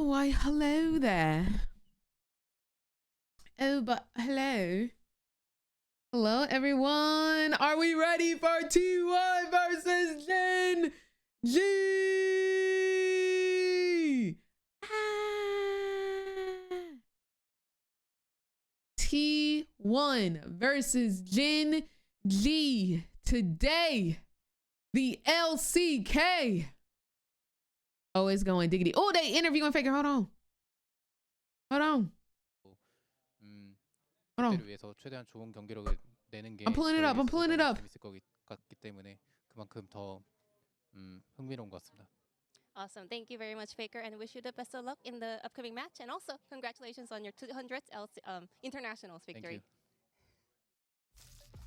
why hello there. Oh, but hello. Hello, everyone. Are we ready for T1 versus GEN.G? T1 versus GEN.G today. The LCK. Oh, it's going diggity. Oh, they interviewing Faker. Hold on. Hold on. Hold on. 위해서 최대한 좋은 경기력을 내는 게 I'm pulling it up. I'm pulling it up. 재밌을 것 같기 때문에 그만큼 더 흥미로운 것 같습니다. Awesome. Thank you very much, Faker, and wish you the best of luck in the upcoming match. And also, congratulations on your 200th internationals victory.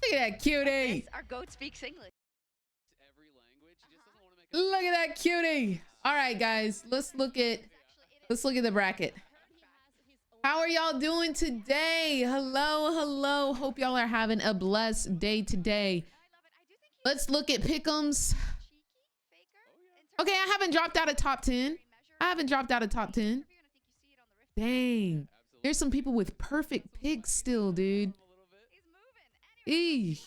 Look at that cutie. Our goat speaks English. Every language. He just doesn't want to make Look at that cutie. All right, guys. Let's look at the bracket. How are y'all doing today? Hello, hello. Hope y'all are having a blessed day today. Let's look at pick'ems. Okay, I haven't dropped out of top 10. I haven't dropped out of top 10. Dang. There's some people with perfect picks still, dude. Eesh.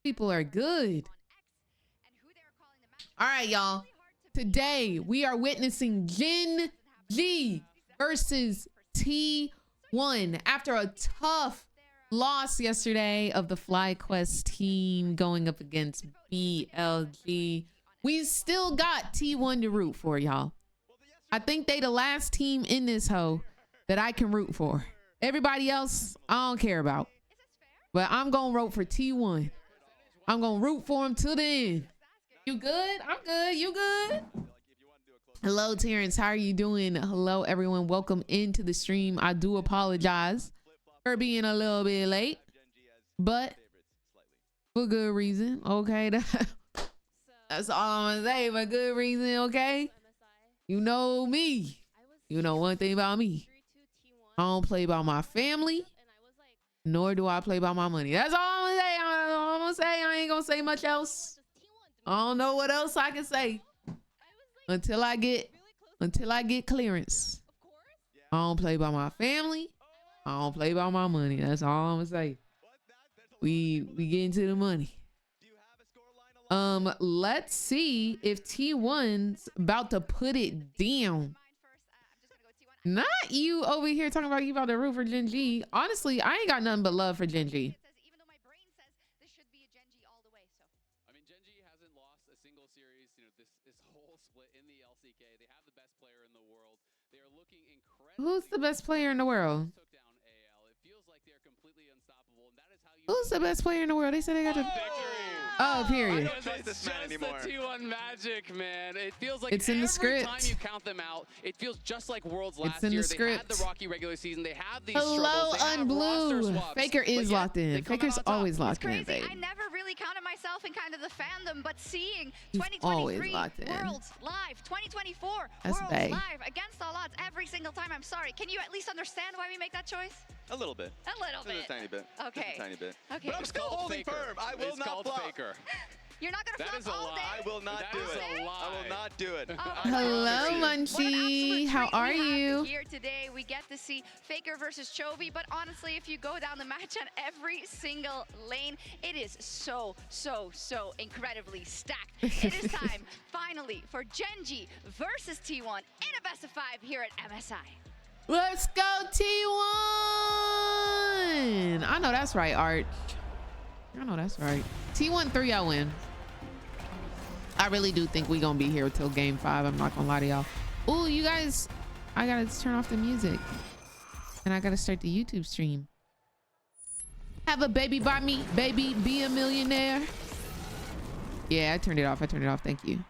People are good. All right, y'all. Today, we are witnessing GEN.G versus T1 after a tough loss yesterday of the FlyQuest team going up against BLG. We still got T1 to root for, y'all. I think they the last team in this hoe that I can root for. Everybody else, I don't care about. But I'm going to root for T1. I'm going to root for him till the end. You good? I'm good. You good? Hello, Terrence. How are you doing? Hello, everyone. Welcome into the stream. I do apologize for being a little bit late, but for good reason. Okay, that's all I'm gonna say. For good reason. Okay. You know me. You know one thing about me. I don't play about my family, nor do I play about my money. That's all I'm gonna say. I'm gonna say. I ain't gonna say much else. I don't know what else I can say. Until I get clearance. I don't play by my family. I don't play by my money. That's all I'm gonna say. We get into the money. Let's see if T1's about to put it down. Not you over here talking about you about to root for GEN.G. Honestly, I ain't got nothing but love for GEN.G. Who's the best player in the world? Who's the best player in the world? They said they got a oh, period. I don't trust this man anymore. It's just the T1 magic, man. It feels like it's in the script. Every time you count them out, it feels just like Worlds last it's in year. the script. They had the rocky regular season. They have these hello, Unblue. Faker is locked in. Faker's always locked in, babe. I never really counted myself in kind of the fandom, but seeing He's 2023 Worlds live, 2024 That's Worlds bae. live against all odds every single time. I'm sorry. Can you at least understand why we make that choice? A little bit. A little bit. Just a tiny bit. Okay. Just a tiny bit. Okay. But I'm still holding firm. I will not flop. Faker. You're not gonna flop all day. I will not do it. I will not do it. Hello, Munchie. How are you? Here today, we get to see Faker versus Chovy, but honestly, if you go down the match on every single lane, it is so incredibly stacked. It is time, finally, for GEN.G versus T1 in a best of 5 here at MSI. Let's go, T1! I know that's right, Art. I know that's right. T1 3-0 win. I really do think we gonna be here until game 5. I'm not gonna lie to y'all. Oh, you guys, I gotta turn off the music. And I gotta start the YouTube stream. Have a baby by me, baby, be a millionaire. Yeah, I turned it off. Thank you.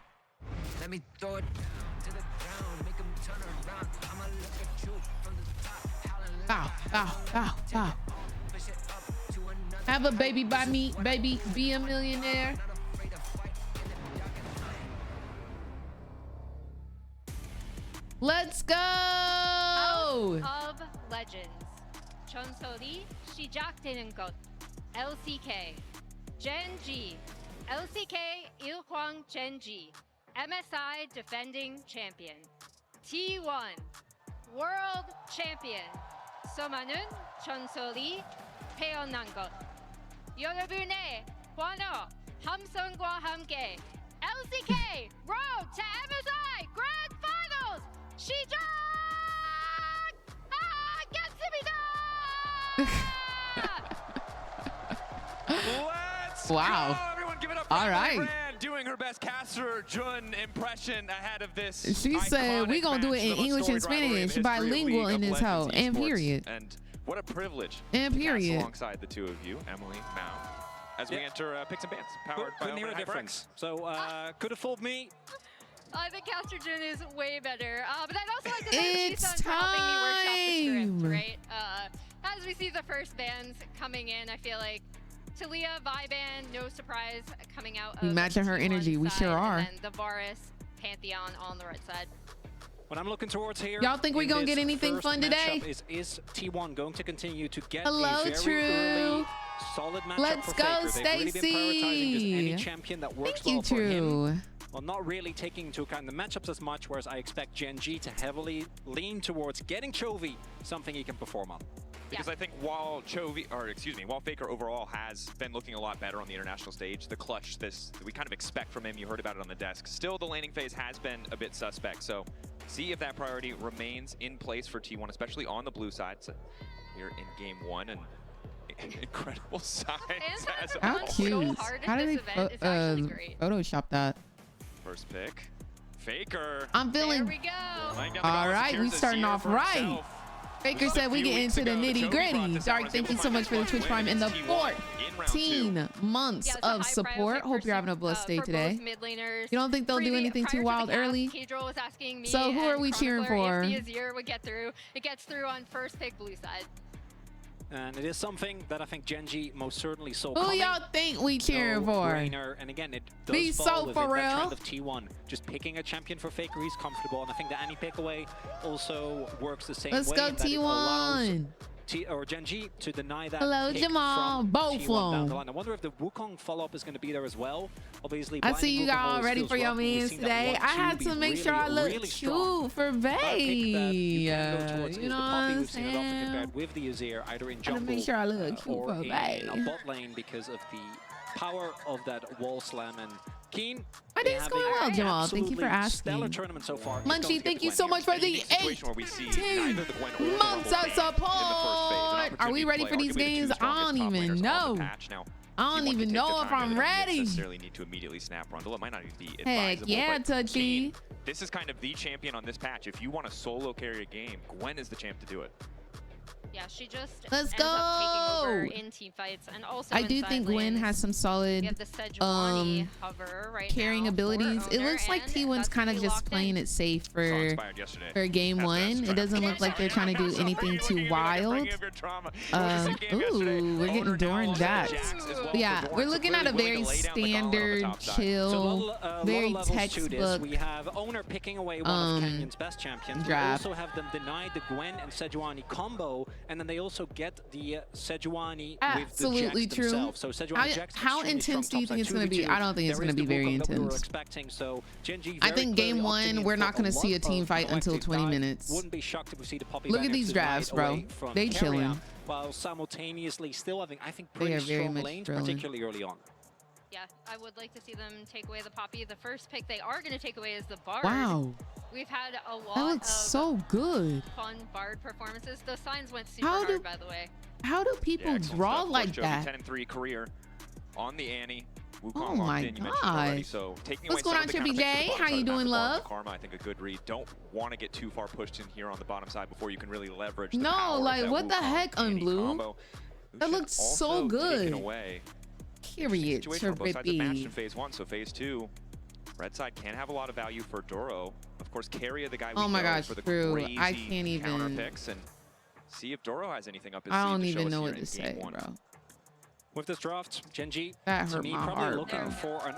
Let me throw it to the ground, make 'em turn around. I'ma look at you from the top. Bow. Have a baby by me, baby, be a millionaire. Let's go! House of Legends. 전설이 시작되는 곳. LCK. GEN.G. LCK 일광 GEN.G. MSI defending champion. T1 World Champion 수많은 전설이 태어난 곳. 여러분의 환호 함성과 함께 LCK Road to MSI Grand Finals 시작하겠습니다. Wow. Go, everyone give it up for All Emily right. Rand doing her best caster Jun impression ahead of this. She said we gonna do it in English and Spanish, bilingual in this hoe, and period. And what a privilege. And to cast period. alongside the two of you, Emily, Mao, as we enter picks and bans, powered by couldn't hear a difference. So could have fooled me. I think Caster Jun is way better, but I'd also like to thank It's G-Sun for helping me workshop the script, time. right? As we see the first bands coming in, I feel like Talia, Viban, no surprise coming out of We matching her T1 energy, we side, sure are. And then the Varus, Pantheon on the right side. What I'm looking towards here. Y'all think we in gonna this get anything first fun today? matchup Is T1 going to continue to get Hello, a very True. early, solid matchup Let's for go, Faker? They've really been prioritizing just any Stacy. champion that works Thank you, well for him. True. Well, not really taking into account the matchups as much, whereas I expect Gen.G to heavily lean towards getting Chovy something he can perform on. Because I think while while Faker overall has been looking a lot better on the international stage, the clutch we kind of expect from him, you heard about it on the desk. Still, the laning phase has been a bit suspect, so see if that priority remains in place for T1, especially on the blue side. So here in game 1, and incredible signs as How always. cute. How did they Photoshop that? First pick, Faker. I'm feeling. There we go. All right, we starting off right. Faker said we get into the nitty gritty. Dark, thank you so much for the Twitch Prime and the 14 months of support. Hope you're having a blessed day today. You don't think they'll do anything too wild early? Was asking me So who are we cheering for? If the Azir would get through. It gets through on first pick blue side. And it is something that I think Gen.G most certainly saw Who coming. y'all think we cheering for? No-brainer. And again, it does Be fall so within for that real. trend of T1. Just picking a champion for Faker, he's comfortable. And I think the Annie pick away also works the same Let's way. go in that it allows T1. Gen.G to deny that Hello, pick Jamal. from Both T1 down of the them. line. I wonder if the Wukong follow-up is going to be there as well. Obviously, I see you blinding Wukong got all always ready feels for your rough, and we've means seen that today. I 1-2 had be to make sure I really, look really strong. cute for But I think that you Bay. can go towards You is know the what Poppy I'm we've seen it often saying? compared with the Azir, either in Gotta jungle make sure I look cute or for in Bay. a bot lane because of the power of that wall slam. And Keen, My day's going well, Jamal. Thank you for stellar asking. tournament so far. He's going to Munchie, get thank the you win so here. much for A the unique situation where we see 18 neither the Gwen or the months Rumble of ban in the first phase. An support. Are we opportunity ready to for play these arguably the games? two I strongest don't top even laners on the know. patch. Now, I don't T1 can even take know their if time I'm and they don't ready. necessarily need to immediately snap Rundle. It might not even be Heck advisable. yeah, but Touchy. Keen, this is kind of the champion on this patch. If you want to solo carry a game, Gwen is the champ to do it. Yeah, she just Let's ends up taking over go. in team fights, and also I do inside think Gwen lanes. has some We solid have the Sejuani hover right carrying now for abilities. It Owner, looks like and T1's that's kind of pretty just locked playing in. it safe Saw for inspired yesterday. game At one. best. It doesn't look like they're trying to do anything too wild. Ooh, we're getting Doran Jax. But yeah, we're looking at a very standard, chill, very levels to this. textbook We have Owner picking away one of Kenyon's best champions. draft. We also have them deny the Gwen and Sejuani combo, and then they also get the Sejuani Absolutely with the Jax true. themselves. So Sejuani Jax How extremely intense do you strong think it's topside going to be? 2v2. I don't think it's There going to is be the very Wukong that we were intense. expecting. So Gen.G I very think game clearly one, opting we're in not for going to see a lot team of fight until collective 20 dive. minutes. Wouldn't be shocked if we see the Poppy Look at Back these X's drafts, right bro. away from They Keria, chilling. while simultaneously still having, I think, They pretty are very strong much lanes, drilling. particularly early on. Yeah, I would like to see them take away the Poppy. The first pick they are going to take away is the Bard. Wow, We've had a lot that looks of so good. fun Bard performances. The signs went super How do- hard, by the way. How do people draw like that? 10-3 career on the Annie. Wukong Oh locked my in, you mentioned it already. gosh. So taking What's away going some on, of the Trippy counterpicks J? to the How bottom you side, doing, Matt love? Karma, I think a good read. Don't want to get too far pushed in here on the bottom side before you can really leverage the No, power of like, that what the Wukong heck, Annie Unblue? combo. That Lucian looks so also good. taken away. Period, Situation where both sides have matched in Trippy. phase one, so phase two, red side can have a lot of value for Doro. Of course, Keria, the guy we Oh my know gosh, for the true. crazy I can't even- counter picks, and see if Doro has anything up his I sleeve don't to show even us know here what in to game say, one. bro. With this draft, Gen.G, That to hurt me, my probably heart, looking bro. for an,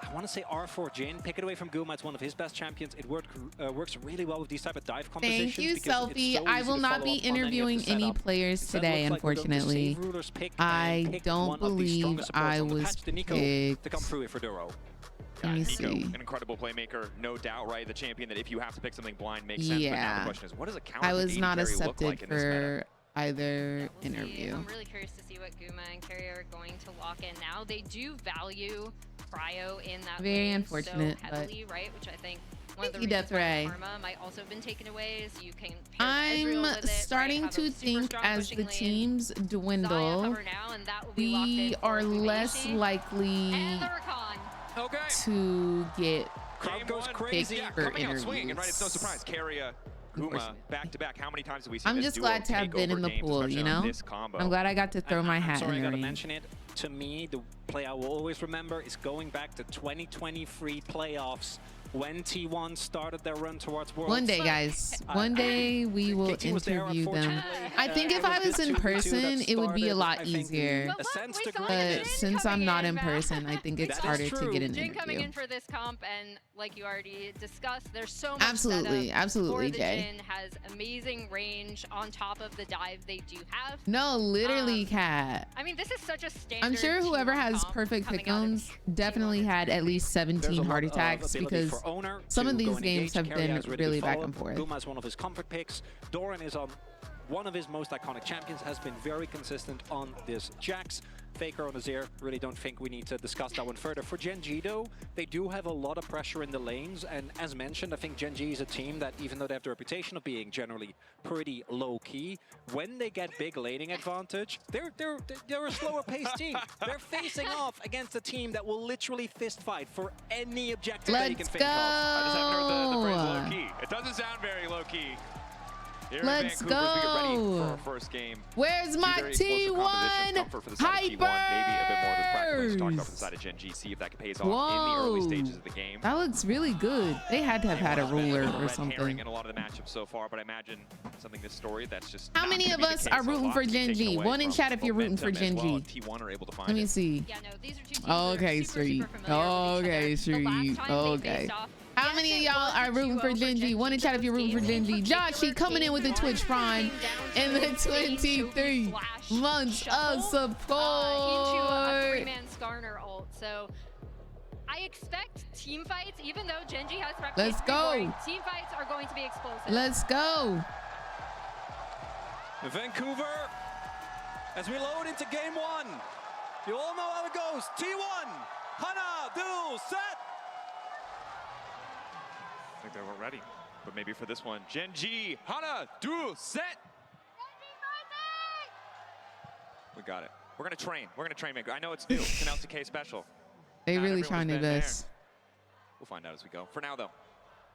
I want to say R4 Jin. Pick it away from Guma. It's one of his best champions. It works really well with these type of dive compositions. Thank you, because it's Selfie. so I easy will to not follow be up on any of the interviewing any setup. players Instead, today, looks like we're going to unfortunately. save Ruler's pick I and pick don't one of the believe strongest supports I on the was patch, the Nico, picked. to come through here for Doro. Let me Nico, see. an incredible playmaker, no doubt, right? The champion that if you have to pick something blind makes sense. But now Yeah. the question is, what does a counter I pick was AD not carry look accepted like in this meta? for either We'll see. interview. I'm really curious to see what Guma and Carrier are going to lock in now. They do value Cryo in that Very lane unfortunate, so but- heavily, right? Which I think one of the Thank you, reasons why Death Ray. Karma might also have been taken away is you can pair I'm Ezreal with it, right? starting Have a to super think strong as pushing the lane. teams Xayah dwindle, cover now, and that will be locked in we for are Guma less Yushi. likely And the Rakan. Okay. to get Crowd goes picked crazy. Yeah, for coming out swinging, right? It's no interviews. surprise. Carrier, Guma, back to back. How many times have we seen I'm this just duo glad to have take been over in the games, pool, especially you on know? this combo? I'm glad I got to throw my hat sorry, I in the gotta ring. mention it. To me, the play I will always remember is going back to 2023 playoffs when T1 started their run towards Worlds. One day, guys. One day we will KT was there, interview them. unfortunately. I think if It was I was this in 2v2 that person, it would be a started, lot I think, easier. the But look, sense we to saw grid. But Jin since I'm coming not in Matt. person, I think it's That is harder to true. get an Jin coming interview. in for this comp, and like you already discussed, there's so much Absolutely, setup absolutely, for the Jay. Jin, has amazing range on top of the dive they do have. No, literally, Um, Cat. I mean, this is such a standard. I'm sure whoever T1 has comp perfect coming out of pickums definitely T1. had at least There's 17 a heart lot of attacks ability because for Owner some to of go these and games engage. have Carrier been has really really good back follow-up. and forth. Guma is one of his comfort picks. Doran is on one of his most iconic champions, has been very consistent on this Jax. Faker on Azir, really don't think we need to discuss that one further. For Gen.G though, they do have a lot of pressure in the lanes, and as mentioned, I think Gen.G is a team that, even though they have the reputation of being generally pretty low-key, when they get big laning advantage, they're a slower paced team. They're facing off against a team that will literally fist fight for any objective that you can Let's think go. of. I just haven't heard the phrase low-key. It doesn't sound very low-key. Here Let's in Vancouver, as we get ready go. for our first game. Where's Two my very explosive competition. T1 Comfort for the side of T1, maybe a bit more of this practice talked about for the hypers? side of Gen.G. See if that pays off in the early Whoa. stages of the game. That looks really good. They had to have had a ruler or Red something. herring in a lot of the matchups so far, but I imagine something this story that's just How not many gonna of be the us case. are A rooting lot for to be taken Gen.G? away One in from chat if you're rooting for momentum as well Gen.G. if T1 are able to find Let me it. see. Yeah, no, these are two teams Okay, that are Street. super familiar with each Okay, other. The Street. last time they Okay. faced off, How yes, many of it y'all was are a rooting for 2-0 Gen.G? One in chat if you're rooting for games. Gen.G. In Josh, she particular, coming in with the game Twitch one Prime came down in to the a Bane, 23 Chovy flash months of shuffle, into a support. three-man Skarner ult. So I expect team fights, even though Gen.G has the reputation Let's to be boring, go. team fights are going to be explosive. Let's go. Vancouver, as we load into game one, you all know how it goes. T1, Hana, duel, set. I think they weren't ready, but maybe for this one. Gen.G, Hana, duel, set. We got it. We're gonna train. We're gonna train. I know it's new. It's an LCK special. They Not really everyone's trying their been there. best. We'll find out as we go. For now, though,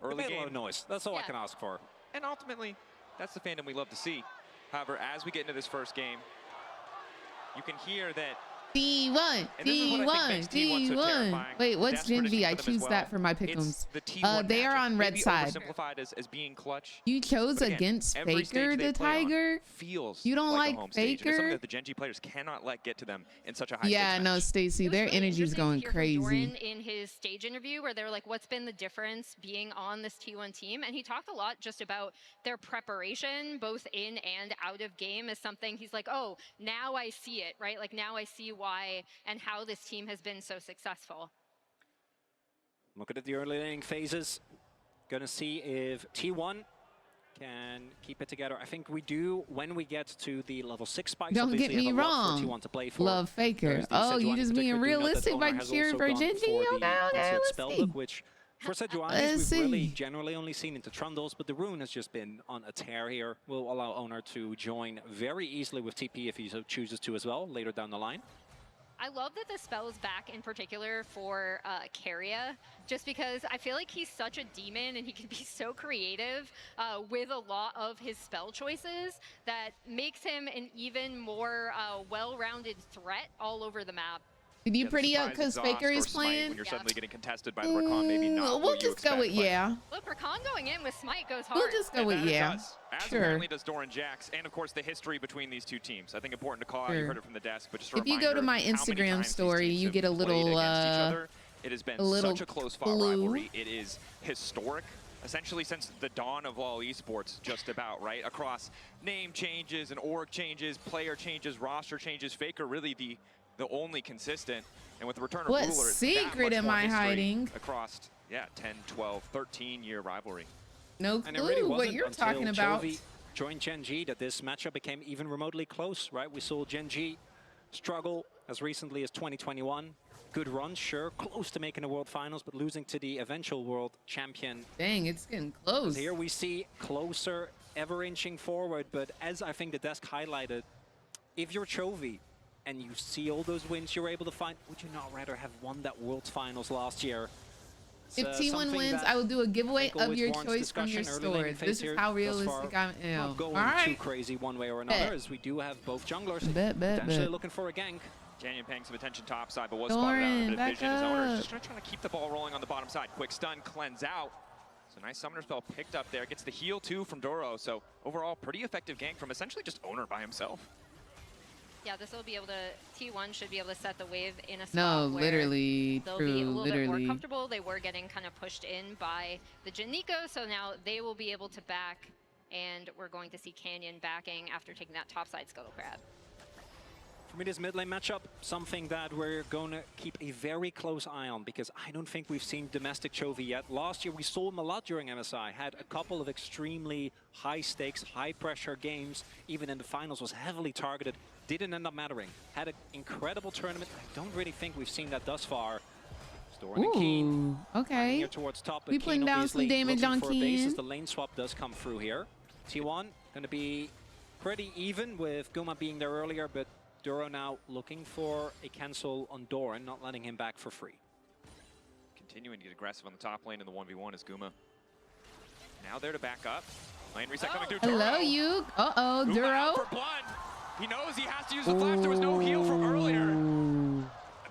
Early early made a lot game, of noise. That's all I Yeah. can ask for. and ultimately, that's the fandom we love to see. However, as we get into this first game, you can hear that. T1, And this is what I think makes T1 so T1. terrifying. Wait, what's Death's prediction Gen.G? I for them as choose well. that for my It's pickums. the T1 They are magic. on red Maybe side. oversimplified as being clutch. You chose But again, against every stage Faker they the play on Tiger? feels You don't like like a home stage. And it's something Faker? that the Gen.G players cannot let get to them in such a high Yeah, stakes no, match. Stacy, It was their really energy's interesting to going hear from crazy. Doran in his stage interview, where they were like, what's been the difference being on this T1 team? And he talked a lot just about their preparation, both in and out of game, as something he's like, oh, now I see it, right? Like, now I see why and how this team has been so successful. Looking at the early laning phases, gonna see if T1 can keep it together. I think we do when we get to the level 6 spikes. Don't get obviously me have a lot for wrong. T1 to play for. Love Faker. There's the Oh, Sejuani you in just being particular. Do note that realistic by Owner has cheering also for gone Gen.G? for the Okay, concealed let's spell see. book, which for Sejuani Let's we've really see. generally only seen into Trundles, but the rune has just been on a tear here. Will allow Owner to join very easily with TP if he so chooses to as well later down the line. I love that the spell is back in particular for Keria, just because I feel like he's such a demon and he can be so creative with a lot of his spell choices that makes him an even more well-rounded threat all over the map. Did you Yeah, the pretty up surprise because exhaust Faker or is smite playing? When you're Yeah. suddenly getting contested by the Rakan, maybe not We'll what you just go expect, with but- yeah. Look, Rakan going in with Smite goes hard. We'll just go And with that it yeah. does. As Sure. apparently does Doran Jax, and of course the history between these two teams. I think important to call out. You Sure. heard it from the desk, but just a If you go reminder to my of how many Instagram times these story, teams you have get a played little, against each other. It has been a little such a close fought clue. rivalry. It is historic, essentially since the dawn of all esports, just about, right? Across name changes and org changes, player changes, roster changes. Faker really the the only consistent. And with the return of What Ruler, it's that secret much am more I history hiding? across, 10, 12, 13-year rivalry. No And it really clue what wasn't you're until talking about. Chovy joined Gen.G that this matchup became even remotely close, right? We saw Gen.G struggle as recently as 2021. Good run, sure, close to making the World Finals, but losing to the eventual World Champion. Dang, it's getting close. Here we see closer, ever inching forward, but as I think the desk highlighted, if you're Chovy and you see all those wins you're able to find, would you not rather have won that World Finals last year? If T1 wins, I will do a giveaway of your choice from your store. This is how realistic I am. Not going too crazy one way or another, as we do have both junglers potentially looking for a gank. Canyon paying some attention top side, but was spotted out a bit of vision. His owner is just trying to keep the ball rolling on the bottom side. Quick stun, cleanse out. So nice summoner spell picked up there. Gets the heal too from Doro. So overall, pretty effective gank from essentially just owner by himself. Yeah, this will be able to, T1 should be able to set the wave in a spot No, where literally, they'll true, be a little bit more literally. comfortable. They were getting kind of pushed in by the Gen.G, so now they will be able to back, and we're going to see Canyon backing after taking that topside Scuttle Crab. For me, this mid lane matchup, something that we're going to keep a very close eye on, because I don't think we've seen domestic Chovy yet. Last year, we saw him a lot during MSI, had a couple of extremely high stakes, high pressure games, even in the finals, was heavily targeted, didn't end up mattering. Had an incredible tournament. I don't really think we've seen that thus far. Storing and Keen. Okay. Here towards top, We putting down some damage on Keen. The lane swap does come through here. T1 going to be pretty even with Guma being there earlier, but Duro now looking for a cancel on Doran, not letting him back for free. Continuing to get aggressive on the top lane in the 1v1 is Guma. Now there to back up. Lane reset coming through. Hello, you. Uh-oh, Guma Duro. out for blood. He knows he has to use the flash. There was no heal from earlier.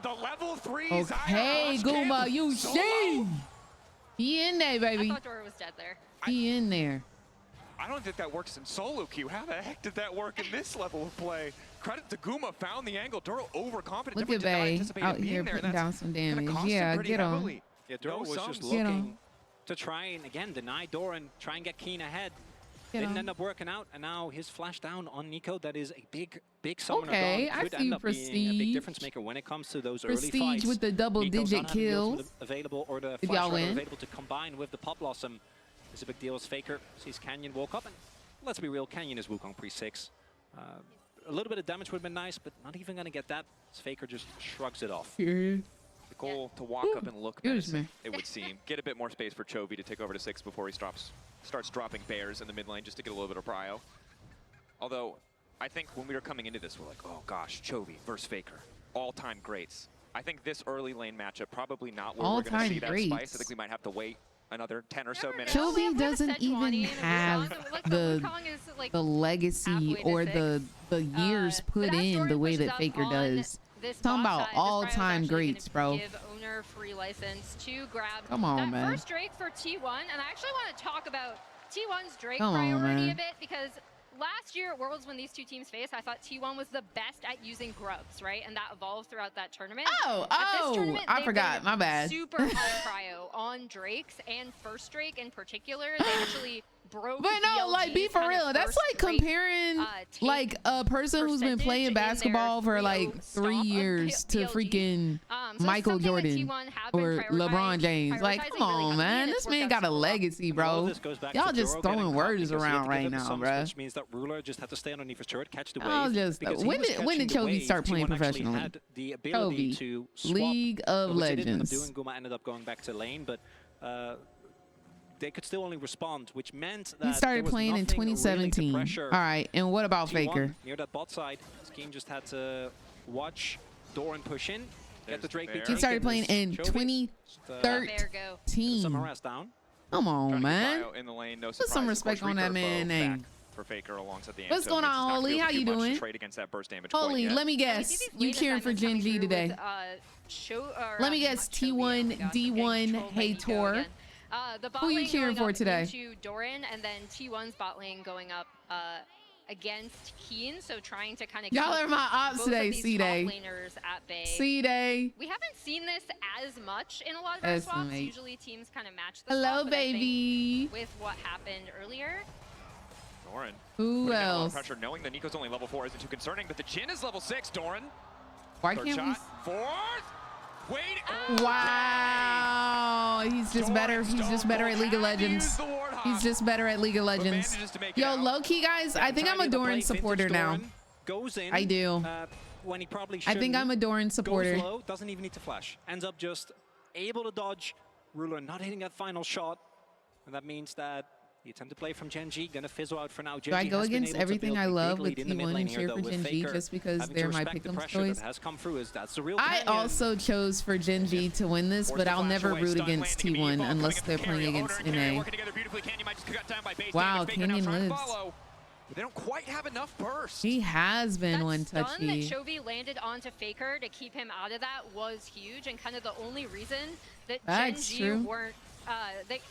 The level 3's Okay, Guma, you see. He in there, baby. I thought Dora was dead there. He in there. I don't think that works in solo queue. How the heck did that work in this level of play? Credit to Guma, found the angle. Duro overconfident. Look at Bay out here putting down some damage. Yeah, get on. Yeah, Duro was just Get looking to try and, again, deny Doran, try and get Keen ahead. Didn't end up working out, and now his flash down on Nico, that is a big summoner Okay, gone. I Could see end up being a big Prestige. difference maker when it comes to those early Prestige fights. with the double-digit kills. Available, or the If flash y'all runner win. available to combine with the Pop Blossom is a big deal as Faker sees Canyon walk up, and let's be real, Canyon is Wukong pre-6. A little bit of damage would have been nice, but not even going to get that, as Faker just shrugs it off. The goal to walk up and look menacing, it would seem. Get a bit more space for Chovy to take over to 6 before he starts dropping bears in the mid lane just to get a little bit of prio. Although, I think when we were coming into this, we're like, oh gosh, Chovy versus Faker, all-time greats. I think this early lane matchup probably not where we're going to see that spice. I think we might have to wait another 10 or so minutes. Chovy doesn't even have the legacy or the years put in the way that Faker does. Talking about all-time greats, bro. Give owner free license to grab Come on, that man. first Drake for T1, and I actually want to talk about T1's Drake Come on, priority man. a bit, because last year at Worlds, when these two teams faced, I thought T1 was the best at using grubs, right? And that evolved throughout that tournament. I forgot. My bad. Super high prio on Drakes, and first Drake in particular. They actually broke. But no, like, be for real. That's like comparing like a person who's been playing basketball for like 3 years to freaking Michael Jordan or LeBron James. Like, come on, man. This man got a legacy, bro. Y'all just throwing words around right now, bro. Which means that Ruler just had to stay underneath his turret, catch the wave. Y'all just when did Chovy start playing professionally? Had the ability to swap, League of which they didn't end up Legends. doing. Guma ended up going back to lane, but they could still only respond, which meant that He started playing in 2017. All right, and what about T1 Faker? near that bot side, Scheme just had to watch Doran push in, get the Drake. He started playing in 2013. Some harass down. Come on, man. In the lane, no Put some surprise. Of respect course, on that recurve man bow name. back for Faker alongside the What's going on, Holy? How you doing? Trade against that burst damage quite Holy, yet. let me guess. You cheering for Gen.G today? Let me guess. T1, D1, hey Tor. The bot Who you lane cheering going for up today? Into Doran, and then T1's bot lane going up against Keen, so trying to kind of Y'all are my ops today, C-Day. laners at bay. C-Day. We haven't seen this as much in a lot of our swaps. Estimate. Usually teams kind of match the Hello, swap, but I think baby. with what happened earlier. Doran. Who putting down a lot of else? pressure, knowing that Nico's only level 4 isn't too concerning, but the Jhin is level 6, Doran. Why Third can't we? shot. Fourth. Wait. Wow, he's just better. He's just better at League of Legends. He's just better at League of Legends. Yo, low key guys, I think I'm a Doran supporter now. Goes in. I do. When he probably I think shouldn't. I'm a Doran supporter. Goes low, doesn't even need to flash. Ends up just able to dodge. Ruler not hitting that final shot, and that means that the attempted play from Gen.G gonna fizzle out for now. Do I go against everything I love with T1 and cheer for Gen.G just because they're my pick'em choice? I also chose for Gen.G to win this, but I'll never root against T1 unless they're playing against NA. Wow, Canyon lives. They don't quite have enough burst. He has been one Stun that touchy. Chovy landed onto Faker to keep him out of that was huge, and kind of the only reason that That's Gen.G true. weren't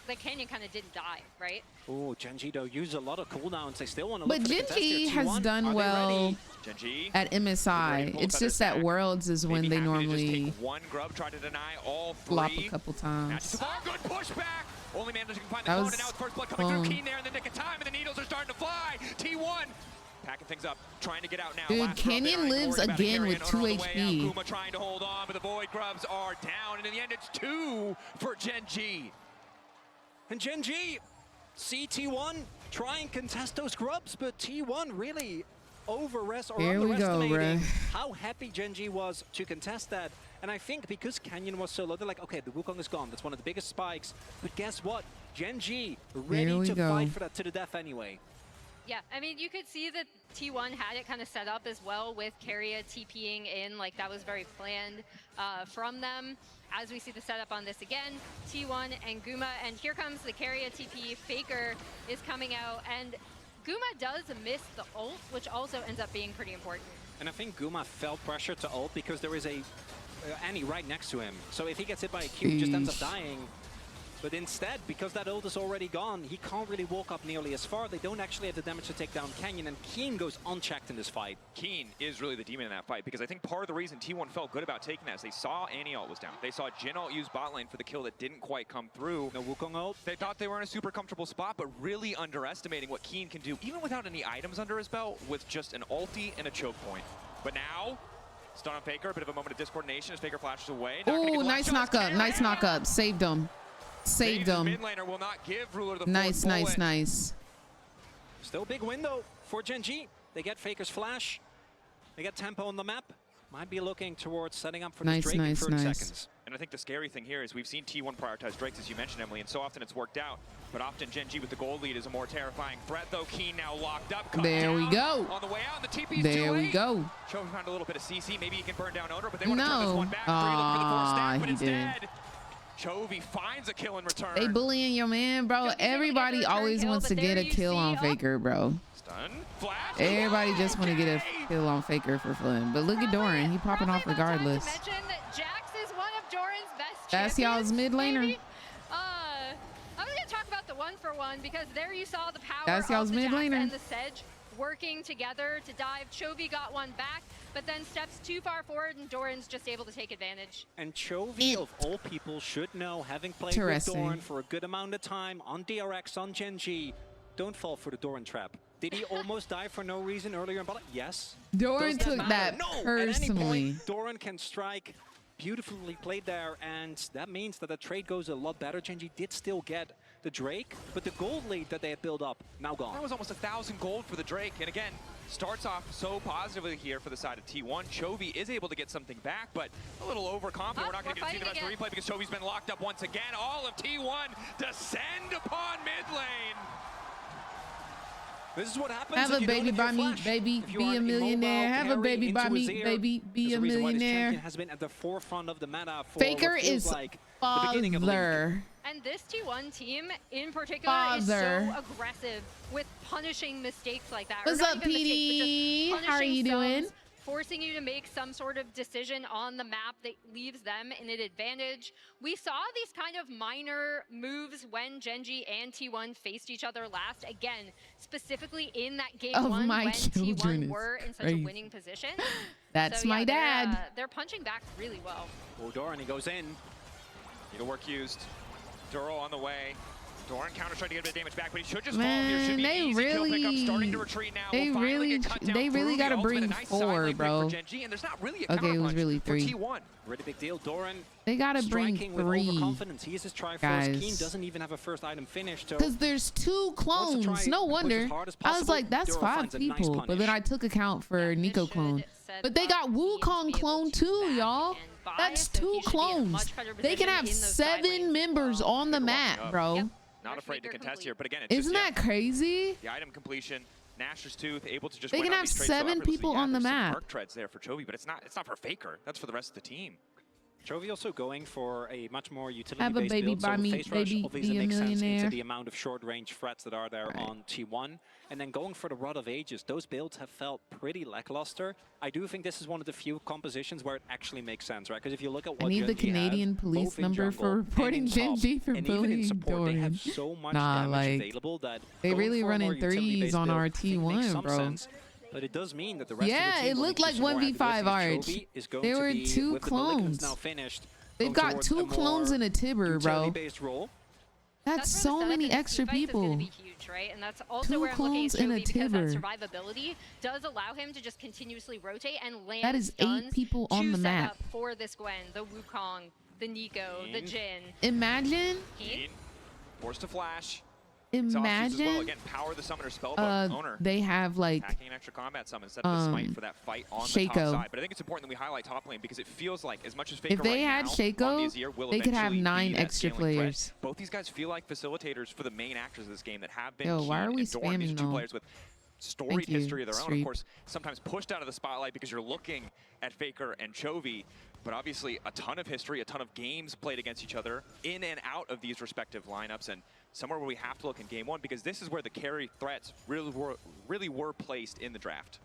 the Canyon kind of didn't die, right? Oh, Gen.G though used a lot of cooldowns. They still want to look But for the contest Gen.G here. has T1, done are they well ready? Gen.G. at MSI. It's just that Worlds is when they normally one grub, try to deny all flop three. a couple times. Good pushback. Only man that can find the That clone, was and now it's first blood coming clone. through. Keen there in the nick of time, and the needles are starting to fly. T1 packing things up, trying to get out now. Dude, Last grub Canyon there, lives Corey about to again carry with it 2 on the way out. HP. Kuma trying to hold on, but the Void grubs are down, and in the end, it's 2 for Gen.G. And Gen.G see T1 try and contest those grubs, but T1 really Here we go, underestimating bruh. how happy Gen.G was to contest that. And I think because Canyon was so low, they're like, okay, the Wukong is gone. That's one of the biggest spikes. But guess what? Gen.G ready we to go. fight for that to the death anyway. Yeah, I mean, you could see that T1 had it kind of set up as well with Keria TPing in, like that was very planned from them. As we see the setup on this again, T1 and Guma, and here comes the Keria TP. Faker is coming out, and Guma does miss the ult, which also ends up being pretty important. And I think Guma felt pressure to ult because there is a Annie right next to him. So if he gets hit by a Q, he just ends up dying. But instead, because that ult is already gone, he can't really walk up nearly as far. They don't actually have the damage to take down Canyon, and Keen goes unchecked in this fight. Keen is really the demon in that fight, because I think part of the reason T1 felt good about taking that is they saw Annie ult was down. They saw Jin ult use bot lane for the kill that didn't quite come through. No Wukong ult. They thought they were in a super comfortable spot, but really underestimating what Keen can do, even without any items under his belt, with just an ulti and a choke point. But now, stun on Faker, a bit of a moment of discoordination as Faker flashes away. Oh, nice knock up. Nice knock up. Saved him. Saved him. Mid laner will not give Ruler the Nice, fourth nice, bullet. nice. Still big window for Gen.G. They get Faker's flash. They get tempo on the map. Might be looking towards setting up for Nice, this Drake in 30 nice. seconds. And I think the scary thing here is we've seen T1 prioritize Drakes, as you mentioned, Emily, and so often it's worked out. But often Gen.G with the gold lead is a more terrifying threat, though. Keen now locked up. cut There we down. go. On the way out, and the TP's There too we late. go. Chovy found a little bit of CC. Maybe he can burn down Odor, but they want to turn this No. one back. Three look for the force stack, but He instead, Chovy finds a kill in return. They bullying your man, bro. Jovi's able to get Everybody the return always kill, wants to but get there a you kill see- on oh. Faker, bro. Stun, flash. Everybody just want to get a Okay. kill on Faker for fun. But look at Doran. He popping off Probably about time to regardless. mention that Jax is one of Doran's best That's y'all's champions, mid laner. maybe. I'm going to talk about the 1-for-1 because there you saw the power That's y'all's of the mid Jax laner. and the Sedge working together to dive. Chovy got one back, but then steps too far forward, and Doran's just able to take advantage. And Chovy, of all people, should know, having played with Interesting. Doran for a good amount of time on DRX, on Gen.G, don't fall for the Doran trap. Did he almost die for no reason earlier in Bala? Yes. Doran Does took matter? that No. At personally. any point, Doran can strike. Beautifully played there, and that means that the trade goes a lot better. Gen.G did still get the Drake, but the gold lead that they had built up, now gone. That was almost 1,000 gold for the Drake, and again, starts off so positively here for the side of T1. Chovy is able to get something back, but a little overconfident. We're not going to get to see the rest of the replay because Chovy's been locked up once again. All of T1 descend upon mid lane. This is what happens. Have if a you don't baby have by your me, flash. baby, If you be are a an millionaire. immobile Have a carry baby by into me, his ear, baby, be there's a a reason why this millionaire. champion has been at the forefront of the meta for Faker what feels is like the beginning of the league. father. And this T1 team in particular is Father. so aggressive with punishing mistakes like that. What's or not up, even mistakes, but PD? just How are punishing you doing? subs, forcing you to make some sort of decision on the map that leaves them in an advantage. We saw these kind of minor moves when Gen.G and T1 faced each other last. Again, specifically in that game Of one my when children T1 is were in such crazy. a winning position. That's So, my yeah, dad. They're punching back really well. Oh, Doran, he goes in. Needlework used. Duro on the way. Doran counter trying to get a bit of damage back, but he should just Man, fall here. Should be they easy kill really- pickup, starting to retreat now. they Will finally really- get cut down they really through gotta the ultimate. bring A nice 4, side lane pick bro. for Gen.G, and there's not really a Okay, it was counterpunch really for 3. T1. Really big deal. Doran They gotta bring striking with 3. overconfidence. He is his Triforce. Guys. Keen doesn't even have a first item finished. So Because there's 2 clones. try No push wonder. as hard as I was possible. like, that's Dora 5 finds a nice people. But then punish. I took account for Nico clone. But they got Wukong clone too, y'all. That's 2 clones. They can have 7 members on the map, bro. Not afraid to contest here, but again, it's Isn't that crazy? the item completion, Nashor's Tooth, able to just They win can out have these trades so 7 effortlessly. people Yeah, on the there's some map. Merc treads there for Chovy, but it's not for Faker. That's for the rest of the team. Chovy also going for a much more Have a utility-based baby build, by so me, Face Rush baby, obviously be a makes sense into millionaire. the amount of short-range threats that are there on T1. And then going for the Rod of Ages, those builds have felt pretty lackluster. I do think this is one of the few compositions where it actually makes sense, right? Because if you look at what I need the Gen.G has, Canadian police both in number jungle for and reporting in top, Gen.G for and even in bullying support, they have Doran. so much Nah, damage like, available that they going really for a more running 3s utility-based on build, our I think makes T1, some bro. sense. But it does mean that the rest Yeah, of the team it will looked need to like do some more 1v5 heavy lifting. Arch. Chovy is going There to were be, 2 with the Mulligans clones. now finished, They've going got towards 2 a clones more and a Tibber, bro. utility-based role. That's where the so setup many and the extra team fights is gonna people. be huge, right? And that's also 2 where I'm looking at clones and a Chovy because that Tibber. survivability does allow him to just continuously rotate and land That is 8 stuns people on to the set map. up for this Gwen, the Wukong, the Nico, the Jin. Imagine, Keen? Forced to flash. Exhaust use as well. imagine, Again, power the summoner spell, but owner they have like attacking an extra combat summon instead of the smite for that fight on the top Shaco. side. But I think it's important that we highlight top lane because it feels like as much as Faker If they right had now on Shaco, the Azir will they could have eventually be 9 that extra scaling threat, players. both these guys feel like facilitators for the main actors of this game that have been Yo, why Keen are we and Doran. These are spamming 2 though? players with storied Thank you, history of their own. Of Street. course, sometimes pushed out of the spotlight because you're looking at Faker and Chovy. But obviously a ton of history, a ton of games played against each other in and out of these respective lineups, and somewhere where we have to look in game 1 because this is where the carry threats really were placed in the draft.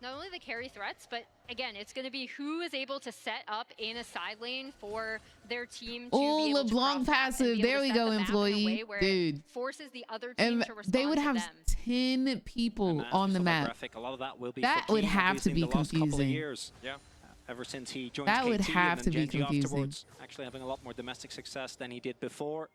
Not only the carry threats, but again, it's going to be who is able to set up in a side lane for their team to Oh, be able to LeBlanc cross path and passive. be able There to we set go, the map in a employee. way where it Dude. forces the other team And to respond they would to have them. 10 people on the map. A lot of that will be That for would Keen, have to obviously, be in the last couple of confusing. years. Yeah. Ever since he joined That KT would have and to then be Gen.G confusing. afterwards, actually having a lot more domestic success than he did before,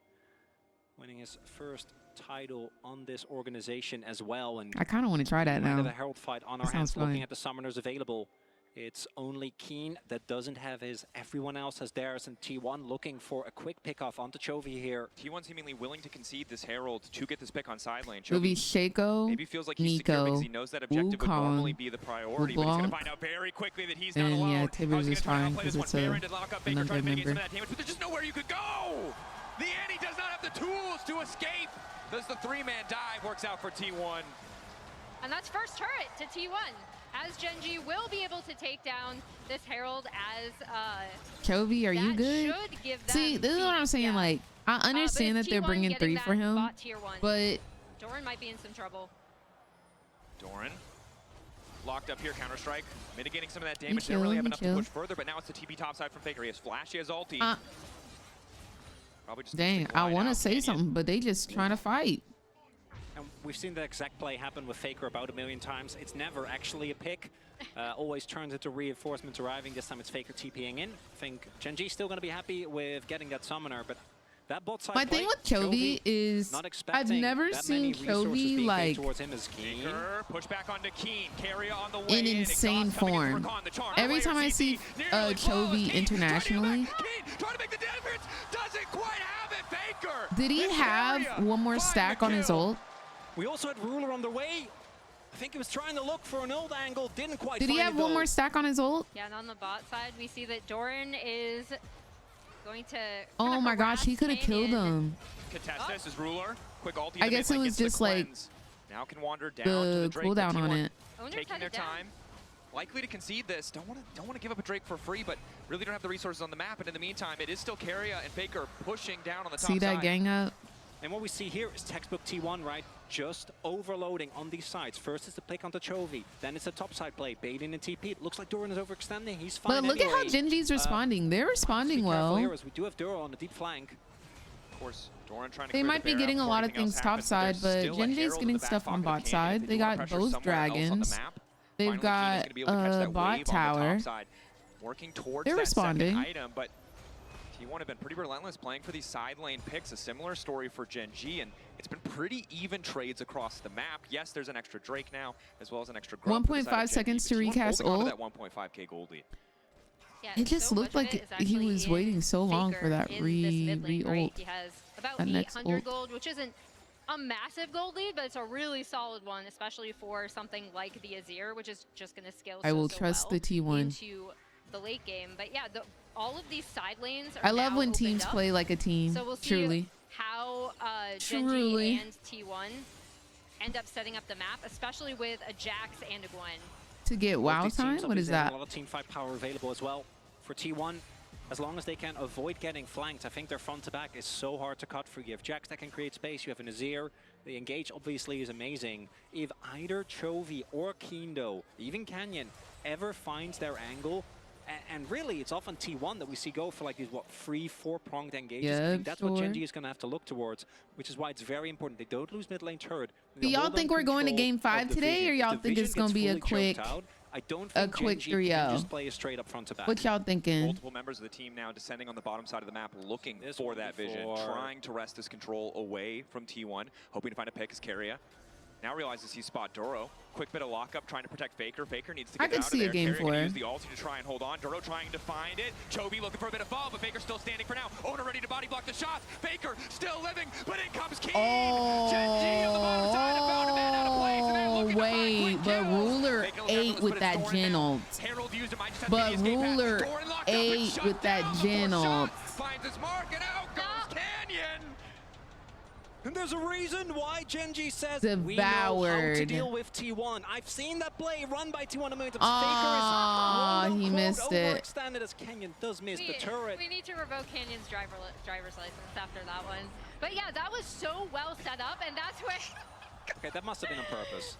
winning his first title on this organization as well. And I kind of want to try that we might have now. a Herald fight on That our hands. sounds Looking fun. at the summoners available, it's only Keen that doesn't have his. Everyone else has theirs, and T1 looking for a quick pick-off onto Chovy here. T1 seemingly willing to concede this Herald to get this pick on side lane. It'll be Chovy Shaco, maybe feels like he's secure Nico, because he knows that objective would Wukong, normally be the priority, but he's going to LeBlanc, find out very quickly that he's not and alone. yeah, I was Tibbers gonna is try and fine play because this it's one Baron to lock up Faker, another try to mitigate some member. of that damage, but there's just nowhere you could go. The Annie does not have the tools to escape. Does the 3-man dive works out for T1. And that's first turret to T1, as Gen.G will be able to take down this Herald as Chovy, are you that good? should give them See, this is what I'm saying. yeah. Like, I understand but it's that they're T1 bringing getting 3 that for him, bot tier 1. but Doran might be in some trouble. Doran locked up here, Counter-Strike, mitigating some of that damage. They chill, don't really have he enough chill. to push further, but now it's the TP top side from Faker. He has Flash, he has ulti. Probably just dang, needs to I glide want to out. say something, but they just trying to fight. And we've seen the exact play happen with Faker about 1,000,000 times. It's never actually a pick. Always turns into reinforcements arriving. This time it's Faker TPing in. I think Gen.G still going to be happy with getting that summoner, but that bot side My play, thing with Chovy is not I've expecting never that seen many resources Chovy being paid like towards him as Keen. Faker, push back onto Keen. Carrier on the way in insane Exhaust coming in form. for Rakan. The charm, Every layer time I CC, see nearly close. Chovy Keen internationally, trying to make the difference. Doesn't quite have it. Faker. did he with have Carrier, one more find the stack on his kill. ult? We also had Ruler on the way. I think he was trying to look for an old angle. Didn't quite Did he find have it, one though. more stack on his ult? Yeah, and on the bot side, we see that Doran is going to. Oh my gosh, he could have killed him. Contest this is Ruler. Quick ulti. I guess it was just like now can wander down to the the Drake. cooldown T1 on it. Owners taking had their it down. time. Likely to concede this. Don't want to give up a Drake for free, but really don't have the resources on the map. And in the meantime, it is still Carrier and Faker pushing down on the top See that side. gang up? And what we see here is textbook T1, right? Just overloading on these sides. First is the pick onto Chovy, then it's a topside play, baiting and TP. It looks like Doran is overextending. He's fine But look at how anyway. Gen.G's responding. They're responding Be careful here well. as we do have Dura on the deep flank. Of course, Doran trying to They clear might the be bear getting out a before lot of anything else things happens, topside, there's but still a Gen.G's Herald in getting the back stuff on pocket of bot the side. candidate. They They wanna got pressure both somewhere else on the dragons. map. They've Finally, Keen is got gonna be able to catch that bot wave on the tower. top side. Working towards They're that responding. second item, but T1 have been pretty relentless playing for these side lane picks. A similar story for Gen.G, and it's been pretty even trades across the map. Yes, there's an extra Drake now, as well as an extra Grump. 1.5 seconds to recast ult. That 1.5k gold lead. Yeah, It just so looked much of like it is he actually was in waiting so long for Faker that in this mid lane, right? re-ult. He has about That next 800 ult. gold, which isn't a massive gold lead, but it's a really solid one, especially for something like the Azir, which is just going to scale I will so trust well the T1. into the late game. But yeah, all of these side lanes are I love now when opened teams up. play like a team. So we'll see Truly. how Truly. Gen.G and T1 end up setting up the map, especially with a Jax and a Gwen. To get WoW Both these teams time? What is obviously have that? A lot of team fight power available as well. For T1, as long as they can avoid getting flanked, I think their front to back is so hard to cut through. You have Jax that can create space, you have an Azir. The engage obviously is amazing. If either Chovy or Kindo, even Canyon, ever finds their angle, and really it's often T1 that we see go for like these, 3-4 pronged engages. I think that's what Gen.G is going to have to look towards, which is why it's very important. They don't lose mid lane turret. Do y'all think we're going to game 5 today, or y'all think it's going to be a quick I don't think quick Gen.G can 3-0? just play a straight up front to back. What y'all thinking? Multiple members of the team now descending on the bottom side of the map, looking for that vision, trying to wrest this control away from T1, hoping to find a pick as Keria. Now realizes he spot Doro. Quick bit of lockup, trying to protect Faker. Faker needs to get out of there. I could see a game Keria gonna 4. use the ulti to try and hold on. Doro trying to find it. Chovy looking for a bit of fall, but Faker still standing for now. Owner ready to body block the shots. Faker still living, but in comes Keen. Gen.G on the bottom side and found a man out of place. And they're looking to find quick but kills. Ruler Faker looks 8 effortless, with but that it's Doran Gen now. ult. Herald used it, might just have But to escape path. Ruler Doran locked up and 8 shut with that down Gen before ult. shot finds his mark, and out goes Canyon. And there's a reason why Gen.G says we know how to Devoured. deal with T1. I've seen that play run by T1 a million times. Aw, Faker is he missed it. overextended as Canyon does miss the turret. We need to revoke Canyon's driver's license after that one. But yeah, that was so well set up, and that's where... Okay, that must have been on purpose.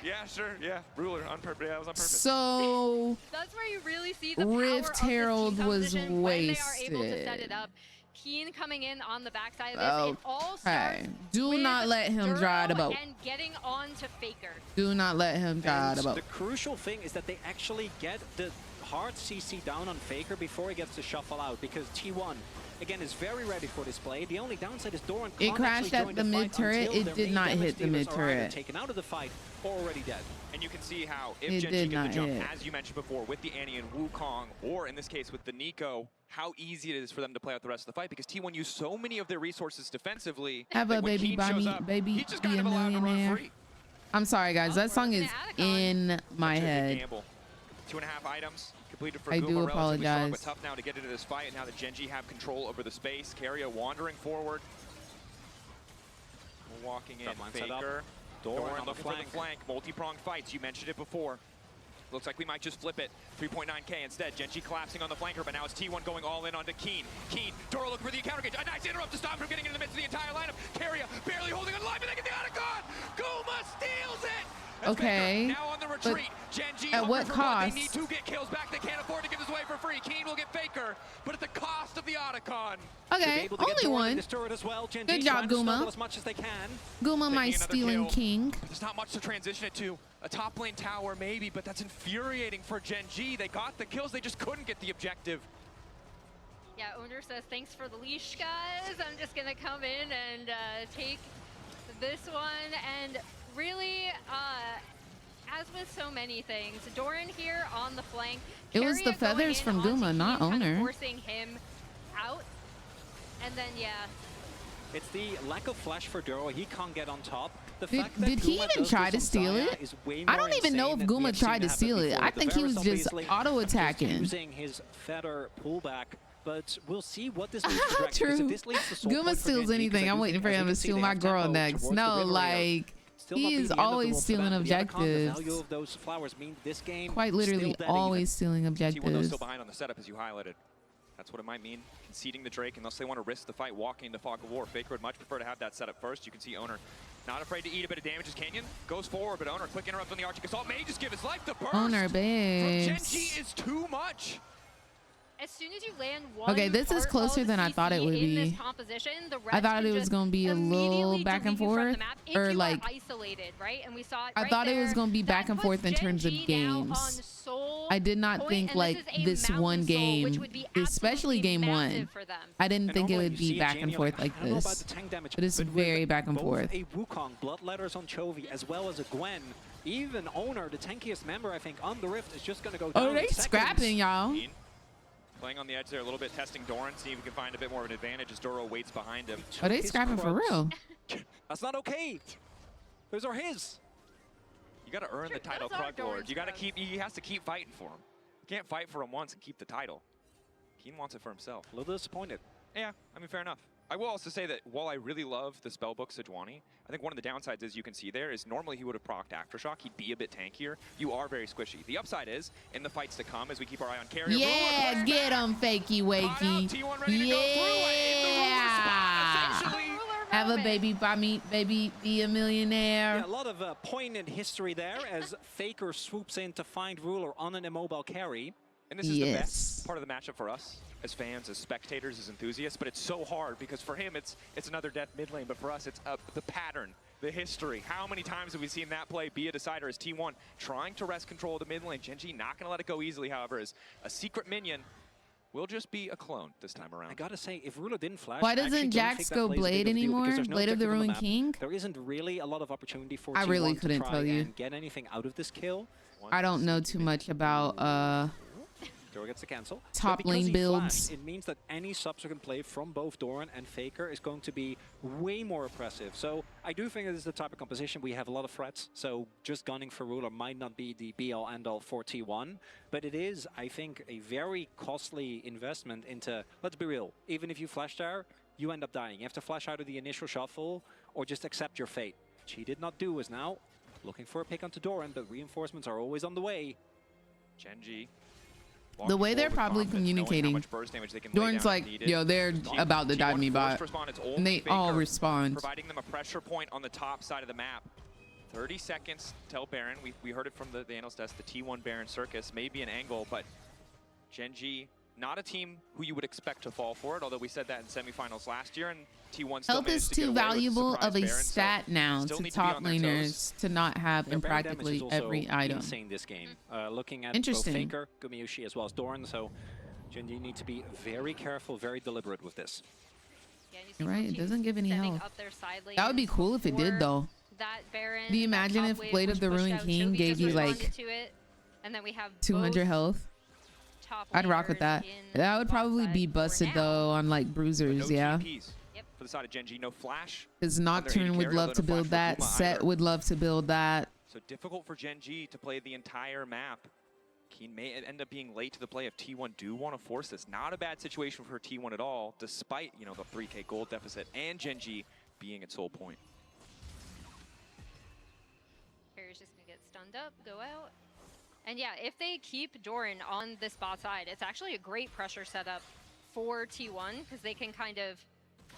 Yeah. Ruler on purpose. Yeah, that was on purpose. So That's where you really see the Rift power Herald of this team was composition when they are able to set wasted. it up. Keen coming in on the backside of this. It all starts Okay. Do with not let him dry the Duro boat. and getting on to Faker. Do not let him dry And the boat. the crucial thing is that they actually get the hard CC down on Faker before he gets to shuffle out, because T1, again, is very ready for this play. The only downside is Doran It can't crashed actually at join the fight mid turret. until It their did main not damage hit the dealers mid are either turret. taken out of the fight or already dead. And you can see how It if Gen.G did gets not the jump, hit. as you mentioned before, with the Annie and Wukong, or in this case with the Nico, how easy it is for them to play out the rest of the fight, because T1 used so many of their resources defensively. Have that a when baby Keen by shows me, up, baby he's just be kind a of allowed to run millionaire. free. I'm sorry, guys. That song is in my That's a good head. gamble. 2.5 items completed for I Guma, do relatively strong, apologize. but tough now to get into this fight. And now that Gen.G have control over the space, Keria wandering forward. Walking in, Front line set up. Faker. Doran Doran on the looking for the flank. Multi-pronged fights. You mentioned it before. Looks like we might just flip it. 3.9k instead. Gen.G collapsing on the flanker, but now it's T1 going all in onto Keen. Keen, Doro looking for the encounter gauge. A nice interrupt to stop him from getting into the midst of the entire lineup. Keria barely holding on live, and they get the Otacon! Guma steals it! As Okay, Faker now on the but retreat. Gen.G at what hungry for blood. cost? They need to get kills back. They can't afford to give this away for free. Keen will get Faker, but at the cost of the Otacon. Okay, only one. Well. Good job, Guma. As much as they can. Guma, my Taking another stealing kill. king. There's not much to transition it to. A top lane tower maybe, but that's infuriating for Gen.G. They got the kills, they just couldn't get the objective. Yeah, Owner says, thanks for the leash, guys. I'm just going to come in and take this one. And really, as with so many things, Doran here on the flank. It was the Keria feathers going from in onto Guma, not Keen, kind of Owner. forcing him out. And then, yeah. It's the lack of flash for Duro. He can't get on top. The Did fact that he Guma even does try this to on steal Xayah it? is way I more don't even know insane if than we Guma have seen tried to happen steal it. before. I The think he was Varus just obviously auto-attacking. using his feather pullback, but we'll see what this leads to. Because if True. this leads to soul Guma point for steals Gen.G, anything. 'cause I I'm do waiting think, for as him you to can see, steal they my have girl tempo next. towards the No, river here. like, Still not he be is the end of the always world for stealing them, but the Otacon, the objectives. value of those flowers mean this game Quite still literally dead always even. stealing T1 though objectives. still behind on the setup as you highlighted. That's what it might mean. Conceding the Drake unless they want to risk the fight walking into Fog of War. Faker would much prefer to have that setup first. You can see Owner not afraid to eat a bit of damage as Canyon goes forward, but Owner quick interrupt on the Arctic Assault may just give his life. The burst Owner, from babes. Gen.G is too much. as soon as you land one Okay, this is part closer of than I thought it CC would in be. this composition, the I rest thought can it was just gonna be a little immediately back and delete you from forth, the map if or you like are isolated, right? And we saw it I right thought it was there. gonna be That back and puts forth in terms of Gen.G now on games. sole I did not point, think and like is a this mountain one soul, which game, would be especially absolutely game massive one. for them. I didn't And think it normally would you see be a back Gen, and you're forth like, like I don't know about this. the tank damage, But it's with very back and both forth. a Wukong, Bloodletters on Chovy, as well as a Gwen, even Owner, the tankiest member, I think, on the Rift is just going to go down. Oh, they in seconds. scrapping, y'all. Playing on the edge there a little bit, testing Doran, see if he can find a bit more of an advantage as Doro waits behind him. Oh, they His scrapping for crutch. real. That's not okay. Those are his. You got to earn the title, those are Krug Lord. Doran's You got to Krugs. keep. He has to keep fighting for him. You can't fight for him once and keep the title. Keen wants it for himself. A little disappointed. Yeah, I mean, fair enough. I will also say that while I really love the spellbook Sejuani, I think one of the downsides, as you can see there, is normally he would have procced Aftershock. He'd be a bit tankier. You are very squishy. The upside is, in the fights to come, as we keep our eye on Carrier. Yeah, get him, fakey wakey. Yeah. Have a baby by me, baby, be a millionaire. Yeah, a lot of poignant history there as Faker swoops in to find Ruler on an immobile carry. And this is the best part of the matchup for us, as fans, as spectators, as enthusiasts, but it's so hard because for him it's another death mid lane, but for us it's the pattern, the history. How many times have we seen that play be a decider as T1 trying to wrest control of the mid lane? Gen.G not going to let it go easily, however, as a secret minion will just be a clone this time around. I gotta say, if Ruler didn't flash, Why I actually doesn't don't Jax think that go plays a big Blade of a deal because anymore? there's no Blade of the objective on Ruined map. King? There isn't really a lot of opportunity for I T1 really to couldn't try tell you. and get anything out of this kill. I don't know too much about Doro gets the cancel. top But because lane he builds. flashed, it means that any subsequent play from both Doran and Faker is going to be way more oppressive. So I do think this is the type of composition we have a lot of threats. So just gunning for Ruler might not be the be-all end-all for T1, but it is, I think, a very costly investment into, let's be real, even if you flash there, you end up dying. You have to flash out of the initial shuffle or just accept your fate, which he did not do, is now looking for a pick onto Doran, but reinforcements are always on the way. Gen.G. The way they're probably communicating, Doran's like, yo, they're about to dive me bot, and they all respond. Providing them a pressure point on the top side of the map. 30 seconds till Baron. We heard it from the analyst desk, the T1 Baron Circus may be an angle, but Gen.G, not a team who you would expect to fall for it, although we said that in semifinals last year, and T1 still Health is managed to get too away with the valuable surprise of a Baron, so stat now still to need to be top on their toes. laners to not have in Baron damage practically is also every item. insane this game. Looking at Interesting. both Faker, Gumayushi, as well as Doran, so Gen.G need to be very careful, very deliberate with this. Yeah, you see You're right, it teams doesn't give any setting health. up their side That would be lanes cool if it did for though. That Baron, Do you that imagine top if wave Blade was of the pushed Ruined out, King Chovy gave just you responded like to it, and then we have 200 both health? top I'd rock with laners that. in That would bot probably side be for busted now. though on like bruisers, No yeah. TPs for the side of Gen.G, no flash. Because on their Nocturne AD would carry, love although to no flash build for that. Kuma Set either. would love to build that. So difficult for Gen.G to play the entire map. Keen may end up being late to the play if T1 do want to force this. Not a bad situation for T1 at all, despite, you know, the 3K gold deficit and Gen.G being at sole point. Carrier's just gonna get stunned up, go out. And yeah, if they keep Doran on this bot side, it's actually a great pressure setup for T1 because they can kind of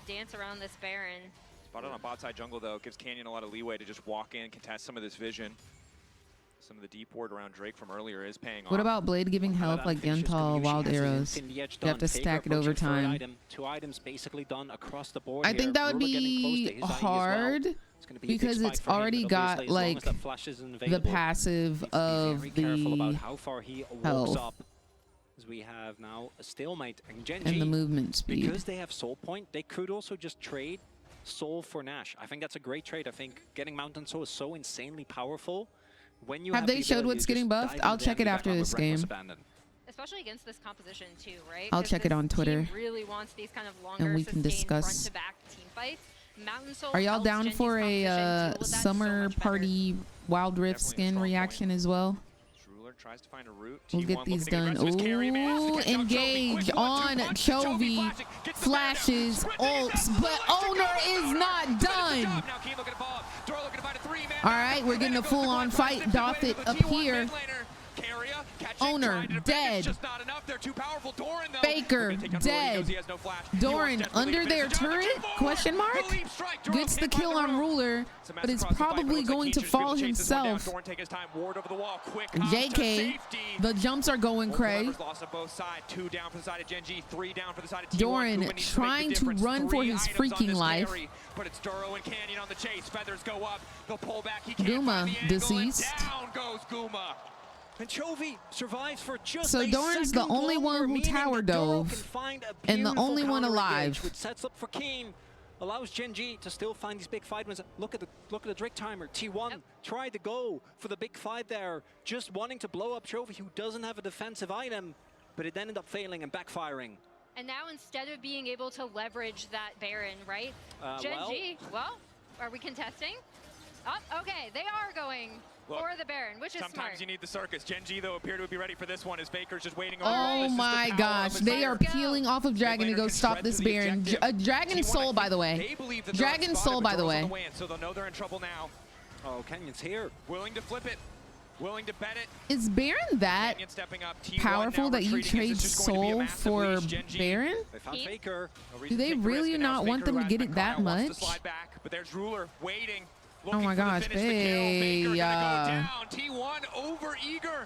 dance around this Baron. Spotted on bot side jungle though, gives Canyon a lot of leeway to just walk in, contest some of this vision. Some of the deep ward around Drake from earlier is paying off. What about Blade giving health like Yentl, Wild Arrows? You have to stack it over time. 2 items basically done across the board. I think that would be hard because it's already got like the passive of the how far he health up. As we have now a stalemate and Gen.G, and the movement speed. because they have soul point, they could also just trade soul for Nash. I think that's a great trade. I think getting Mountain Soul is so insanely powerful. When you have they the showed ability what's to getting just buffed? dive I'll into check it enemy after background this with reckless game. abandon. Especially against this composition too, right? I'll 'Cause check it this on Twitter. team really wants these kind of longer, And we can discuss. front-to-back team fights. Mountain Soul Are y'all helps down Gen.G's for a composition deal with that so summer much better. party Wild Rift Definitely a skin strong reaction as well? Ruler tries to find a route. We'll T1 get these looking to done. aggressive as Carrier manages to Ooh, catch out Chovy. engage Quick on 1-2 punch. Chovy, flashing, gets the man down. flashes, ults, but Owner is not done. Now Keen looking to follow. Doro looking to find a 3-man. All right, we're getting a full-on fight. Doth it appear? Carrier catches Owner, trying to defend, dead. It's just not enough. They're too powerful. Doran, though. Faker, Looking to take out Doran. He dead. knows he has no flash. He Doran wants desperately under to their finish the job. turret? The Question mark? The leap strike. Doran Gets the hit by kill on rope. Ruler, It's a mess but is across the fight, probably looks like going Keen to just be able fall chase this one down. himself. Doran take his time. Ward over the wall. Quick off to JK, safety. the jumps are going Multiple cray. members lost on both sides. 2 down for the side of Gen.G, 3 down for the side of T1. Doran Guma needs trying make the to difference. run for 3 his items on freaking this life. carry, but it's Duro and Canyon on the chase. Feathers go up. They'll pull back. He can't Guma find the angle, deceased. And down goes Guma. And Chovy survives for just So a Doran's the second only one longer, who meaning tower that Duro dove, can find a and the beautiful only one counter alive. engage, which sets up for Keen, allows Gen.G to still find these big fight wins. Look at the Drake timer. T1 tried to go for the big fight there, just wanting to blow up Chovy, who doesn't have a defensive item, but it ended up failing and backfiring. And now instead of being able to leverage that Baron, right? Gen.G, well, are we contesting? Oh, okay, they are going for the Baron, which is Sometimes smart. you need the circus. Gen.G, though, appear to be ready for this one as Faker's just waiting Oh over. This is the my power gosh, of they are Messiah. peeling off of Dragon to go stop this Baron. Dragon Soul, by the way. They believe that they're Dragon unspotted, Soul, but by the Doro's way. on in, so they'll know they're in trouble now. Oh, Canyon's here. Willing to flip it. Willing to bet it. Is Baron that Canyon stepping up. T1 powerful now that you retreating. trade Is this just going to be a Soul massive for leash? Gen.G. Baron? They found Faker. No Do reason they to take the really risk, and now not it's want Faker them to who get has it that McConnell, wants much? to slide back, but there's Ruler waiting. Oh my gosh, Faker Bay. gonna go down. T1 over eager.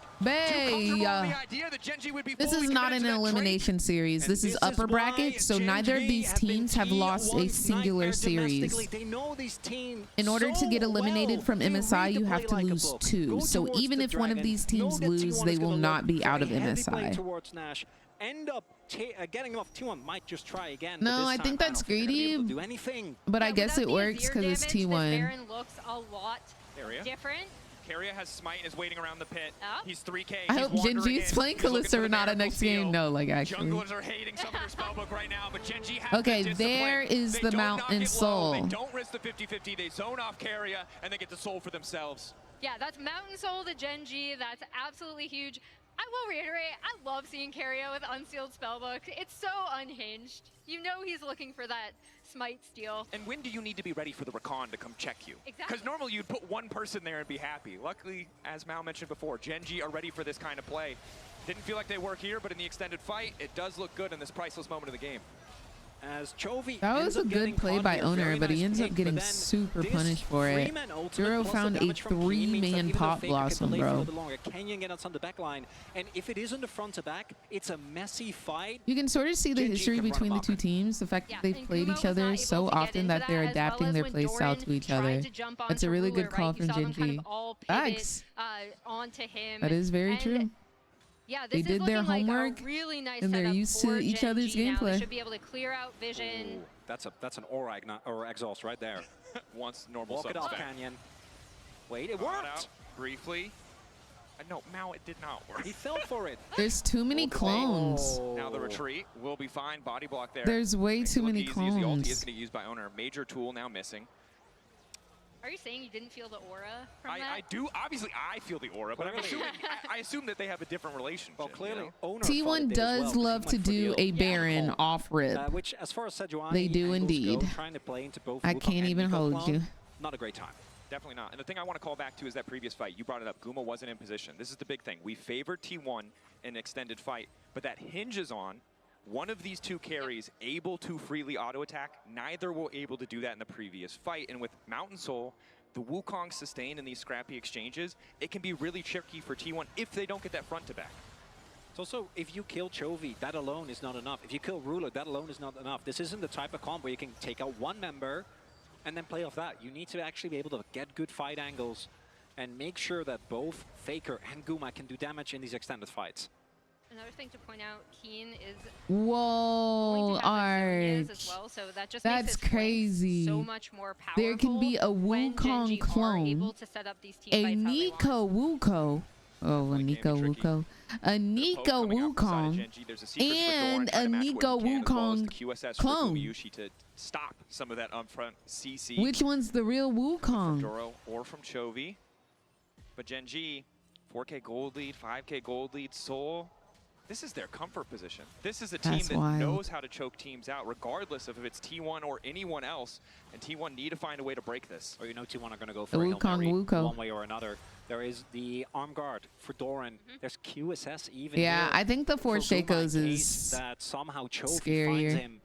This is not an elimination series. This is upper bracket, so neither of these teams have lost a singular series. In order to get eliminated from MSI, you have to lose 2. So even if one of these teams lose, they will not be out of MSI. End up getting off. T1 might just try again. No, I think that's greedy, but I guess it works because it's T1. Baron looks a lot different. Carrier has smite and is waiting around the pit. He's 3K. I hope Gen.G is playing Kalista Renata next game. No, like actually. Junglers are hating some of their spellbook right now, but Gen.G has okay, there is the Mountain Soul. They don't risk the 50-50. They zone off Carrier and they get the soul for themselves. Yeah, that's Mountain Soul to Gen.G. That's absolutely huge. I will reiterate, I love seeing Carrier with unsealed spellbook. It's so unhinged. You know he's looking for that smite steal. And when do you need to be ready for the Recon to come check you? Exactly. Because normally you'd put one person there and be happy. Luckily, as Mal mentioned before, Gen.G are ready for this kind of play. Didn't feel like they were here, but in the extended fight, it does look good in this priceless moment of the game. As Chovy that was a good play by Owner, but he ends up getting super punished for it. Duro found a 3-man Pop Blossom, bro. Canyon gets on the back line, and if it is on the front to back, it's a messy fight. You can sort of see the history between the two teams, the fact that they've played each other so often that they're adapting their playstyle to each other. That's a really good call from Gen.G. Facts. That is very true. Yeah, they did their homework, like really nice and they're used to each other's gameplay. They should be able to clear out vision. Ooh, that's an aura exhaust right there. Once normal. Walk it off, Canyon. Wait, it worked. Out briefly. No, Mao, it did not work. He fell for it. There's too many clones. Now the retreat will be fine. Body block there. There's way too many clones. The ulti is going to be used by Owner. Major tool now missing. Are you saying you didn't feel the aura from that? I do. Obviously, I feel the aura, but I assume that they have a different relationship. Well, clearly, Owner T1 does love to do a Baron off rip. Which, as far as Sejuani they do indeed. Trying to play into both I can't even hold you. Not a great time. Definitely not. And the thing I want to call back to is that previous fight. You brought it up. Guma wasn't in position. This is the big thing. We favored T1 in an extended fight, but that hinges on one of these two carries able to freely auto-attack. Neither were able to do that in the previous fight. And with Mountain Soul, the Wukong sustain in these scrappy exchanges, it can be really tricky for T1 if they don't get that front to back. It's also, if you kill Chovy, that alone is not enough. If you kill Ruler, that alone is not enough. This isn't the type of comp where you can take out one member and then play off that. You need to actually be able to get good fight angles and make sure that both Faker and Guma can do damage in these extended fights. Another thing to point out, Keen is whoa, Arch. As well, so that just that's makes crazy. So much more powerful. There can be a Wukong clone, a Nico Wukong, oh, a Nico Wukong, a Nico Wukong, and a Nico Wukong clone. To stop some of that upfront CC. Which one's the real Wukong? Duro or from Chovy, but Gen.G, 4K gold lead, 5K gold lead, Soul. This is their comfort position. This is a team that knows how to choke teams out, regardless of if it's T1 or anyone else. And T1 need to find a way to break this. Or you know T1 are going to go for a Hail Mary one way or another. There is the arm guard for Doran. There's QSS even. Yeah, here I think the for 4 Guma in Shakos case is that somehow Chovy scarier. finds him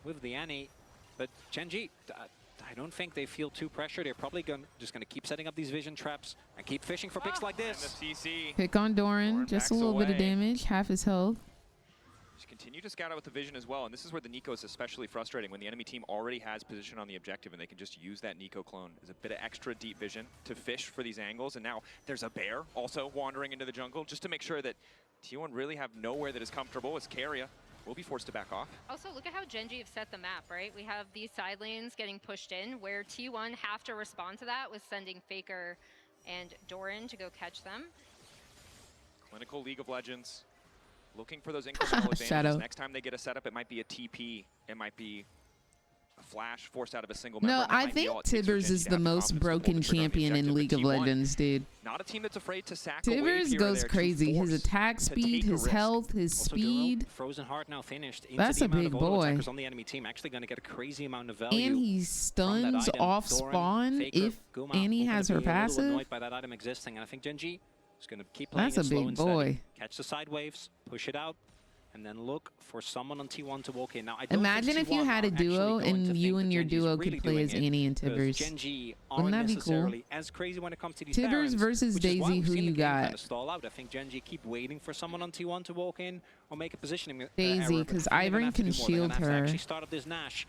with the Annie. But Gen.G, I don't think they feel too pressured. They're probably just going to keep setting up these vision traps and keep fishing for picks like And this. the CC. Pick on Doran, Doran just a backs little bit of away. damage, half his health. Just continue to scout out with the vision as well, and this is where the Nico is especially frustrating when the enemy team already has position on the objective and they can just use that Nico clone as a bit of extra deep vision to fish for these angles. And now there's a bear also wandering into the jungle just to make sure that T1 really have nowhere that is comfortable as Keria will be forced to back off. Also, look at how Gen.G have set the map, right? We have these side lanes getting pushed in where T1 have to respond to that with sending Faker and Doran to go catch them. Clinical League of Legends. Looking for those incremental advantages. Shadow. Next time they get a setup, it might be a TP. It might be a flash forced out of a single No, member. and that I might be think all it takes for Tibbers Gen.G is to the have most confidence to pull broken the trigger on the champion in objective. League But of T1, Legends, dude. Not a team that's afraid to sack a wave Tibbers here or goes there to crazy. His force attack to speed, take a his risk. health, his Also, speed. Duro, Frozen Heart now finished. Into That's the a amount big of auto boy. attackers on the enemy team actually going to get a crazy amount of value. And he from that stuns item. off Doran, spawn Faker, if Guma Annie all gonna has be her a little passive. annoyed by that item existing, and I think Gen.G is going to keep playing That's a it slow big and steady. boy. Catch the side waves, push it out, and then look for someone on T1 to walk in. Now, I don't Imagine think if you T1 had are a duo actually going to and you think and that your Gen.G is duo really could play doing as it, Annie and because Tibbers. Gen.G Wouldn't aren't that be cool? necessarily as crazy when it comes to these Tibbers Barons, versus which is why Daisy, we've who seen you the game got? kind of stall out. I think Gen.G keep waiting for someone on T1 to walk in or make a positioning Daisy, error, but because I think they're gonna Ivern have to can do more. They're shield gonna have to her, actually start up this Nash.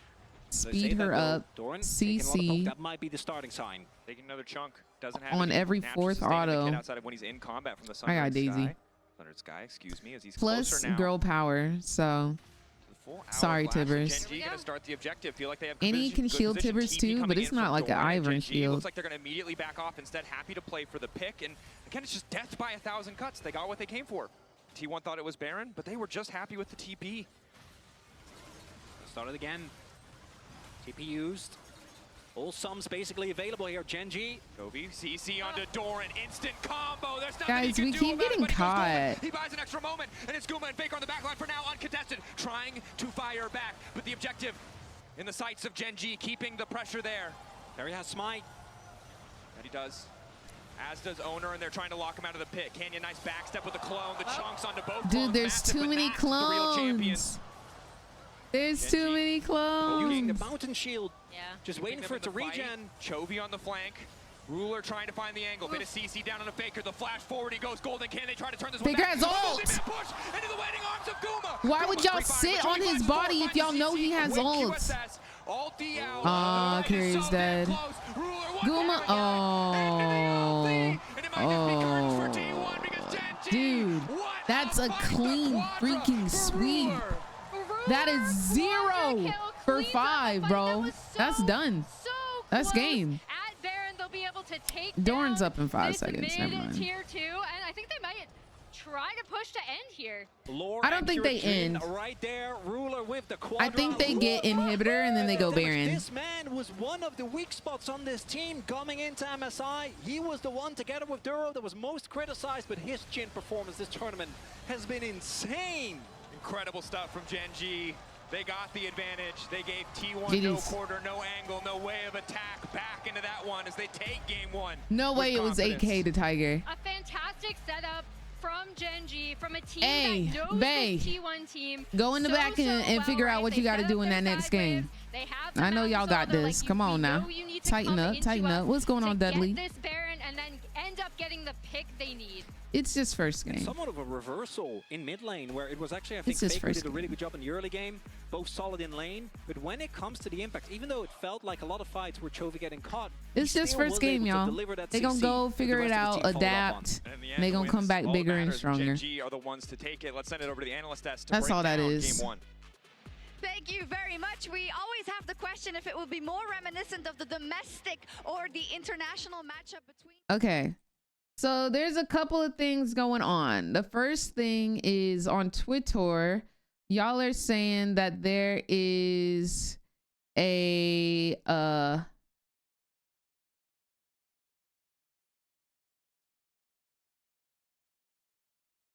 So they say speed that her though, up, Doran taking a lot of poke, CC that might be the starting sign. Taking another chunk. Doesn't have on any every natural 4th sustain in the kid auto. outside of when he's in combat from the I got Sundered Daisy. Sky. Sundered Sky, excuse me, as he's Plus closer now. girl power, so The full hour sorry, blast, and Tibbers. Gen.G gonna start the objective. Feel like they have good Annie position- can good shield position. Tibbers TP too, but coming it's in not from like an Doran, and Ivern Gen.G shield. Looks like they're gonna immediately back off instead, happy to play for the pick. And again, it's just death by 1,000 cuts. They got what they came for. T1 thought it was Baron, but they were just happy with the TP. Started again. TP used. All sums basically available here. Gen.G. Chovy, CC onto Doran, instant combo. There's nothing Guys, he can we do keep about it, getting but he goes golden. caught. He buys an extra moment, and it's Guma and Faker on the backline for now, uncontested, trying to fire back. But the objective in the sights of Gen.G, keeping the pressure there. There he has Smite. That he does. As does Owner, and they're trying to lock him out of the pit. Canyon, nice backstep with the clone. The chunks onto both Dude, clones, there's massive, too but many that's the real champion. clones. There's Gen.G too many Using the clones. mountain shield. Yeah. Just Keeping waiting them for in it to the fight. regen. Chovy on the flank. Ruler trying to find the angle. Bit of CC down on the Faker. The flash forward. He goes golden. Can they try to turn this one Faker back? has ult. Multi-man push into the waiting arms of Guma. Why would Guma y'all free sit fire, on but his Chovy body finds if y'all the know CC he has with ult? QSS. Ulti out. Aw, Right, Carrier's so dead. damn close. Ruler, one Guma, down again. And it might just be curtains for oh, T1 because Gen.G, dude, what that's a fight, clean the quadra freaking for sweep. Ruler. That is 0 for 5, bro. That's done. So That's close. game. At Baron, they'll be able to take Doran's down up in 5 this seconds. Never mind. mid-tier 2, and I think they might try to push to end here. I don't think they Jin end. Right there, Ruler with the I think they get inhibitor and then they go Baron. This man was one of the weak spots on this team coming into MSI. He was the one, together with Duro, that was most criticized, but his Jin performance this tournament has been insane. Incredible stuff from Gen.G. They got the advantage. They gave T1 GG's. no quarter, no angle, no way of attack back into that one as they take game 1. No with way it was confidence. 8K to Tiger. A fantastic setup from Gen.G, from a team Hey, that knows Bae, this T1 team. go in the back and figure out what you got to do in that next game. I know y'all got this. Come on now. Tighten up, tighten up. What's going on, Dudley? Get this Baron and then end up getting the pick they need. It's just first game. Somewhat of a reversal in mid lane, where it was actually, I think, It's his Faker first did a game. really good job in the early game, both solid in lane, but when it comes to the impact, even though it felt like a lot of fights were Chovy getting caught, It's he just still first was game, able to y'all. deliver that They gonna CC go that figure the it rest of the out, team followed up on. adapt. And in the end, They the gonna come wins, back all bigger that and matters. stronger. Gen.G are the ones to take it. Let's send it over to the analyst desk to That's break all that down is. game 1. Thank you very much. We always have the question if it will be more reminiscent of the domestic or the international matchup between. Okay. So there's a couple of things going on. The first thing is on Twitter, y'all are saying that there is a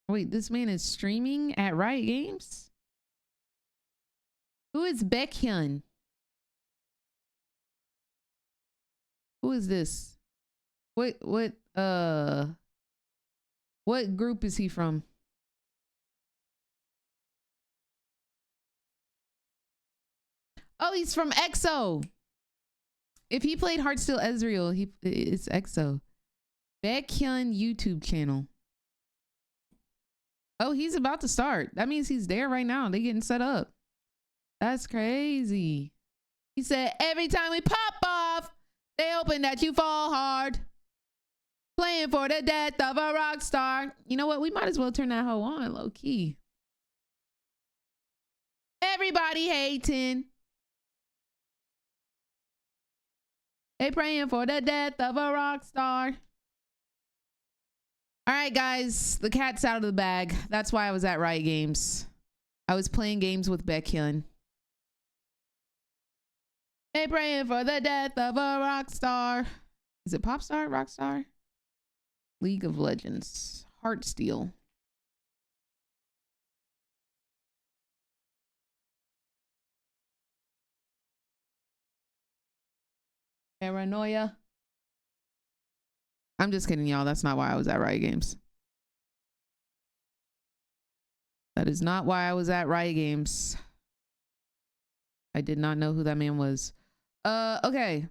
wait, this man is streaming at Riot Games? Who is Baekhyun? Who is this? What group is he from? Oh, he's from EXO. If he played Heartsteel Ezreal, it's EXO. Baekhyun YouTube channel. Oh, he's about to start. That means he's there right now. They getting set up. That's crazy. He said, every time we pop off, they hoping that you fall hard. Playing for the death of a rock star. You know what? We might as well turn that hoe on low key. Everybody hating. They praying for the death of a rock star. All right, guys. The cat's out of the bag. That's why I was at Riot Games. I was playing games with Baekhyun. They praying for the death of a rock star. Is it pop star? Rock star? League of Legends. Heartsteel. Paranoia. I'm just kidding, y'all. That's not why I was at Riot Games. That is not why I was at Riot Games. I did not know who that man was. Okay.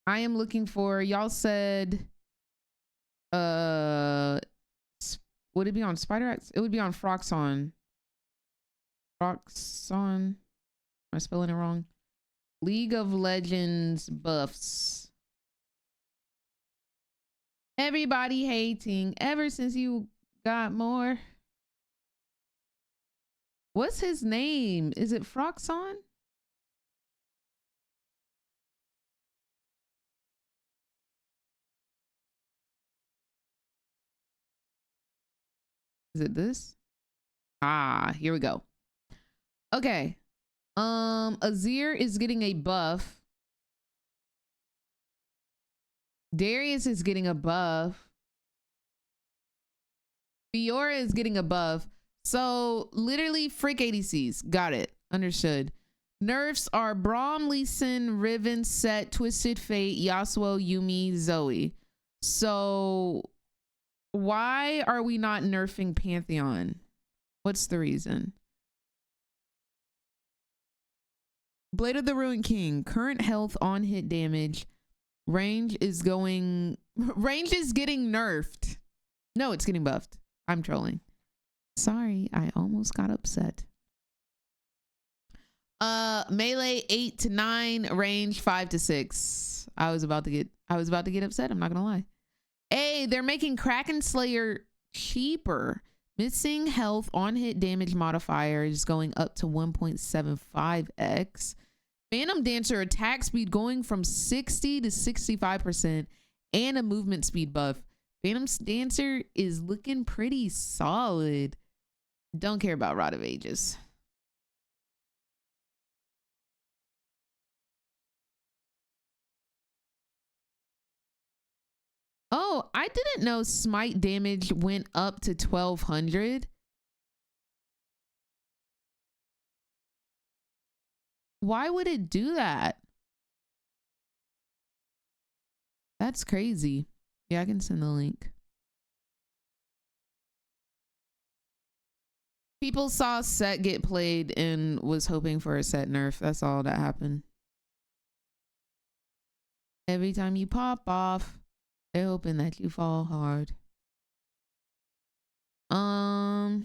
I am looking for, y'all said, would it be on SpiderX? It would be on Froxon. Froxon. Am I spelling it wrong? League of Legends buffs. Everybody hating ever since you got more. What's his name? Is it Froxon? Is it this? Ah, here we go. Okay. Azir is getting a buff. Darius is getting a buff. Fiora is getting a buff. So literally freak ADCs. Got it. Understood. Nerfs are Braum, Lee Sin, Riven, Set, Twisted Fate, Yasuo, Yumi, Zoe. So why are we not nerfing Pantheon? What's the reason? Blade of the Ruined King. Current health on hit damage. Range is getting nerfed. No, it's getting buffed. I'm trolling. Sorry, I almost got upset. Melee 8 to 9, range 5 to 6. I was about to get upset, I'm not gonna lie. Hey, they're making Kraken Slayer cheaper. Missing health on hit damage modifier is going up to 1.75x. Phantom Dancer attack speed going from 60 to 65% and a movement speed buff. Phantom Dancer is looking pretty solid. Don't care about Rod of Ages. Oh, I didn't know smite damage went up to 1200. Why would it do that? That's crazy. Yeah, I can send the link. People saw Set get played and was hoping for a Set nerf. That's all that happened. Every time you pop off, they're hoping that you fall hard. I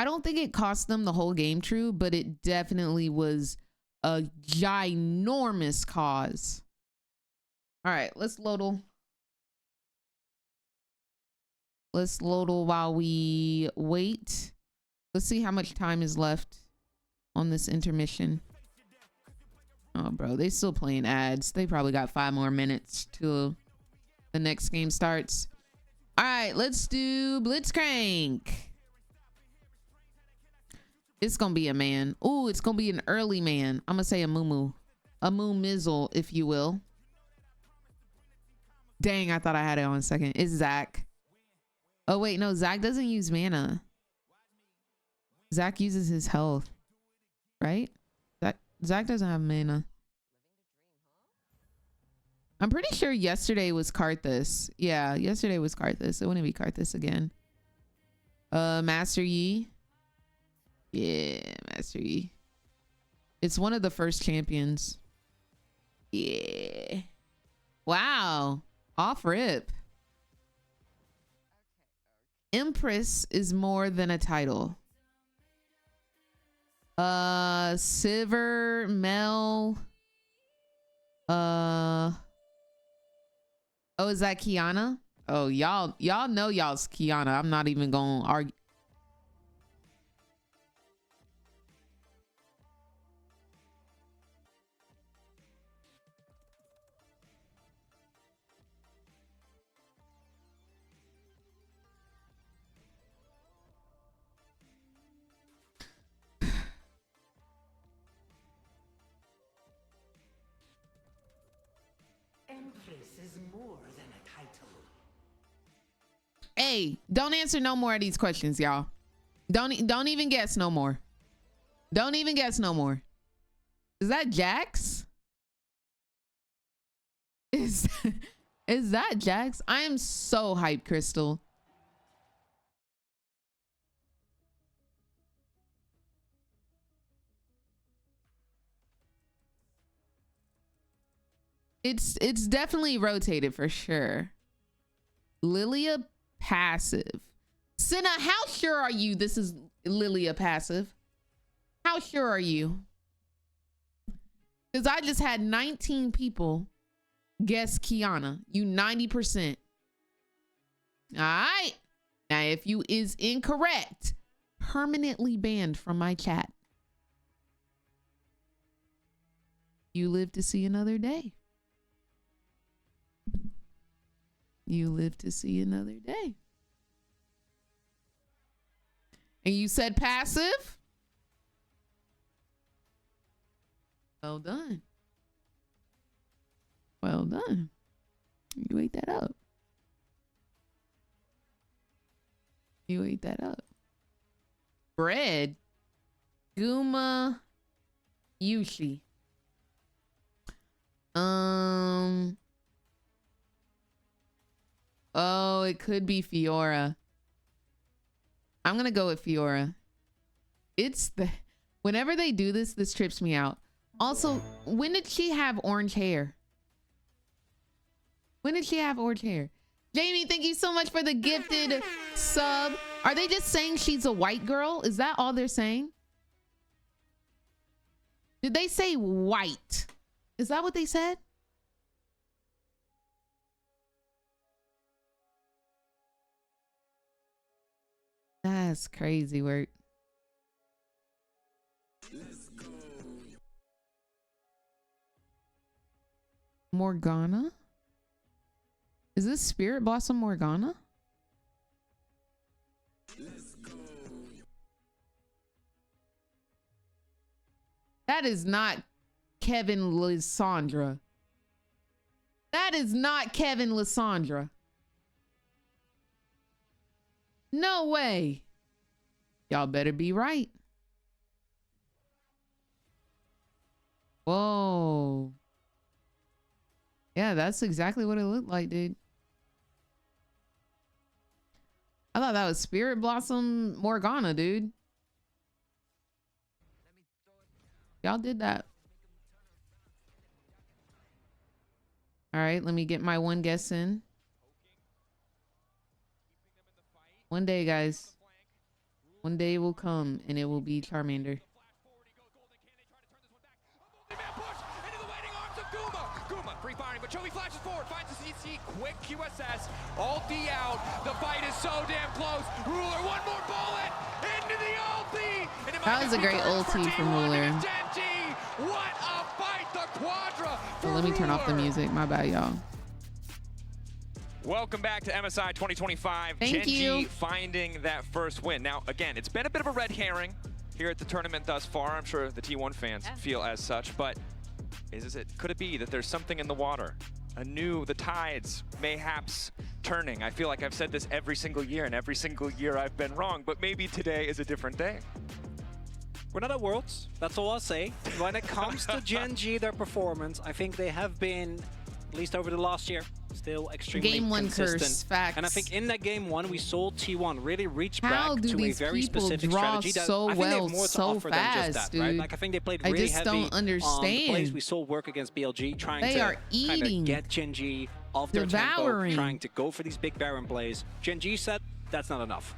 don't think it cost them the whole game, true, but it definitely was a ginormous cause. All right, let's lodal. Let's lodal while we wait. Let's see how much time is left on this intermission. Oh, bro, they still playing ads. They probably got 5 more minutes till the next game starts. All right, let's do Blitzcrank. It's gonna be a man. Ooh, it's gonna be an early man. I'm gonna say a moo mizzle, if you will. Dang, I thought I had it on a second. It's Zach. Oh wait, no, Zach doesn't use mana. Zach uses his health, right? Zach doesn't have mana. I'm pretty sure yesterday was Karthus. Yeah, yesterday was Karthus. It wouldn't be Karthus again. Master Yi. Yeah, Master Yi. It's one of the first champions. Yeah. Wow. Off rip. Empress is more than a title. Sivir, Mel. Oh, is that Kiana? Oh, y'all know y'all's Kiana. I'm not even gonna argue. Hey, don't answer no more of these questions, y'all. Don't even guess no more. Don't even guess no more. Is that Jax? Is that Jax? I am so hyped, Crystal. It's definitely rotated for sure. Lilia passive. Senna, how sure are you this is Lilia passive? How sure are you? Because I just had 19 people guess Kiana. You 90%. All right. Now, if you is incorrect, permanently banned from my chat. You live to see another day. You live to see another day. And you said passive? Well done. Well done. You ate that up. You ate that up. Bread. Guma Yushi. Oh, it could be Fiora. I'm gonna go with Fiora. It's the whenever they do this trips me out. Also, when did she have orange hair? When did she have orange hair? Jamie, thank you so much for the gifted sub. Are they just saying she's a white girl? Is that all they're saying? Did they say white? Is that what they said? That's crazy work. Morgana? Is this Spirit Blossom Morgana? That is not Kevin Lysandra. That is not Kevin Lysandra. No way. Y'all better be right. Whoa. Yeah, that's exactly what it looked like, dude. I thought that was Spirit Blossom Morgana, dude. Y'all did that. All right, let me get my one guess in. One day, guys. One day will come and it will be Charmander. But Chovy flashes forward, finds the CC, quick QSS, all D out. The fight is so damn close. Ruler, one more bullet into the ulti. That was a great ulti from Ruler. GEN.G. What a fight, the Quadra. Let me turn off the music. My bad, y'all. Welcome back to MSI 2025. Thank GEN.G you. finding that first win. Now, again, it's been a bit of a red herring here at the tournament thus far. I'm sure the T1 fans feel as such, but could it be that there's something in the water the tides mayhaps turning. I feel like I've said this every single year, and every single year I've been wrong, but maybe today is a different day. We're not at Worlds, that's all I'll say. When it comes to Gen.G, their performance, I think they have been, at least over the last year, still extremely Game one consistent. curse, facts. And I think in that game one, we saw T1 really reach How back do to a these very people specific draw strategy. That so I think they well have more to so offer than just fast, that, right? dude? Like I think they played I really just heavy don't on the understand. plays we saw work against BLG, trying They to are kind of eating. get Gen.G off their tempo, Devouring. trying to go for these big Baron plays. Gen.G said that's not enough.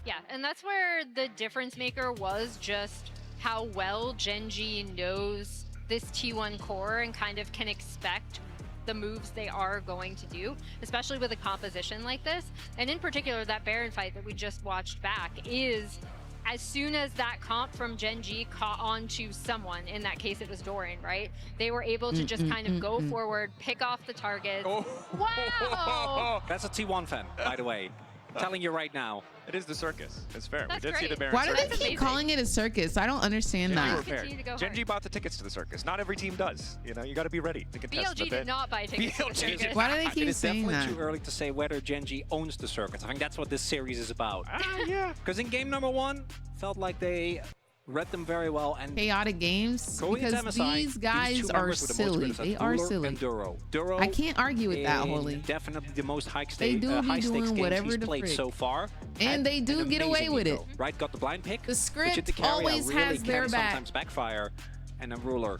Yeah, and that's where the difference maker was just how well Gen.G knows this T1 core and kind of can expect the moves they are going to do, especially with a composition like this. And in particular, that Baron fight that we just watched back is, as soon as that comp from Gen.G caught on to someone, in that case it was Doran, right? They were able to just kind of go forward, pick off the targets. Oh. Wow! That's a T1 fan, by the way. I'm telling you right now. It is the circus. It's fair. That's we did see great. the Baron Why do circus. they That's keep amazing. calling it a circus? I don't understand Gen.G that. were prepared. Continue to go Gen.G hard. bought the tickets to the circus. Not every team does. You know, you got to be ready to contest. BLG did not buy tickets to the BLG circus. did Why do they It keep is saying definitely that? too early to say whether Gen.G owns the circuit. I think that's what this series is about. Yeah. Because in game number one, felt like they read them very well. And Chaotic games, going into because MSI, these guys two are members were the most silly. criticized, They are Ruler silly. And Duro. Duro I can't argue with that, is Holy. definitely the most high They stakes do be games doing whatever he's the played frick. so far. And Had they do an get away amazing with it. ego, right? Got the blind pick. The which script at the carry always really has their can back. sometimes backfire. And then Ruler,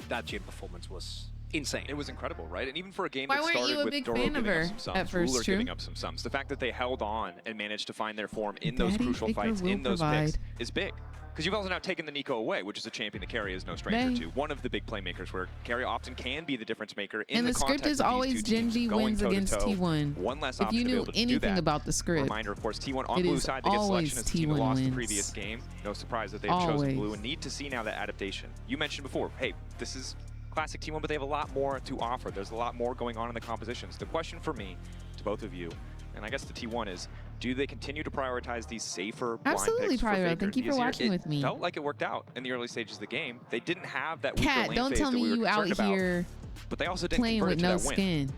that Jin performance was insane. It was incredible, right? And even for a game Why that weren't you started a with big Doro fan of giving her up some sums, at first, Ruler True? giving up some sums, the fact that they held on and managed to find their form in those Daddy crucial Faker fights, will in those provide. picks, is big. Because you've also now taken the Nico away, which is a champion the carry is no stranger They- to. One of the big playmakers where carry often can be the difference maker in And the the script context is of these always two teams Gen.G going wins against toe-to-toe. T1. One less If option you to be knew able to do anything that. about the script, Reminder, of course, T1 on it blue is side, they get always selection as the team who T1 lost the wins. previous game. No surprise that they've chosen Always. blue and need to see now that adaptation. You mentioned before, hey, this is classic T1, but they have a lot more to offer. There's a lot more going on in the compositions. The question for me, to both of you, and I guess the T1 is, do they continue to prioritize these safer blind Absolutely picks for prioritize. Faker Thank you for easier? watching It with me. felt like it worked out in the early stages of the game. They didn't have that weaker Cat, lane don't phase tell that me we were you out concerned about, here but they also didn't playing convert with it to no that win. skin.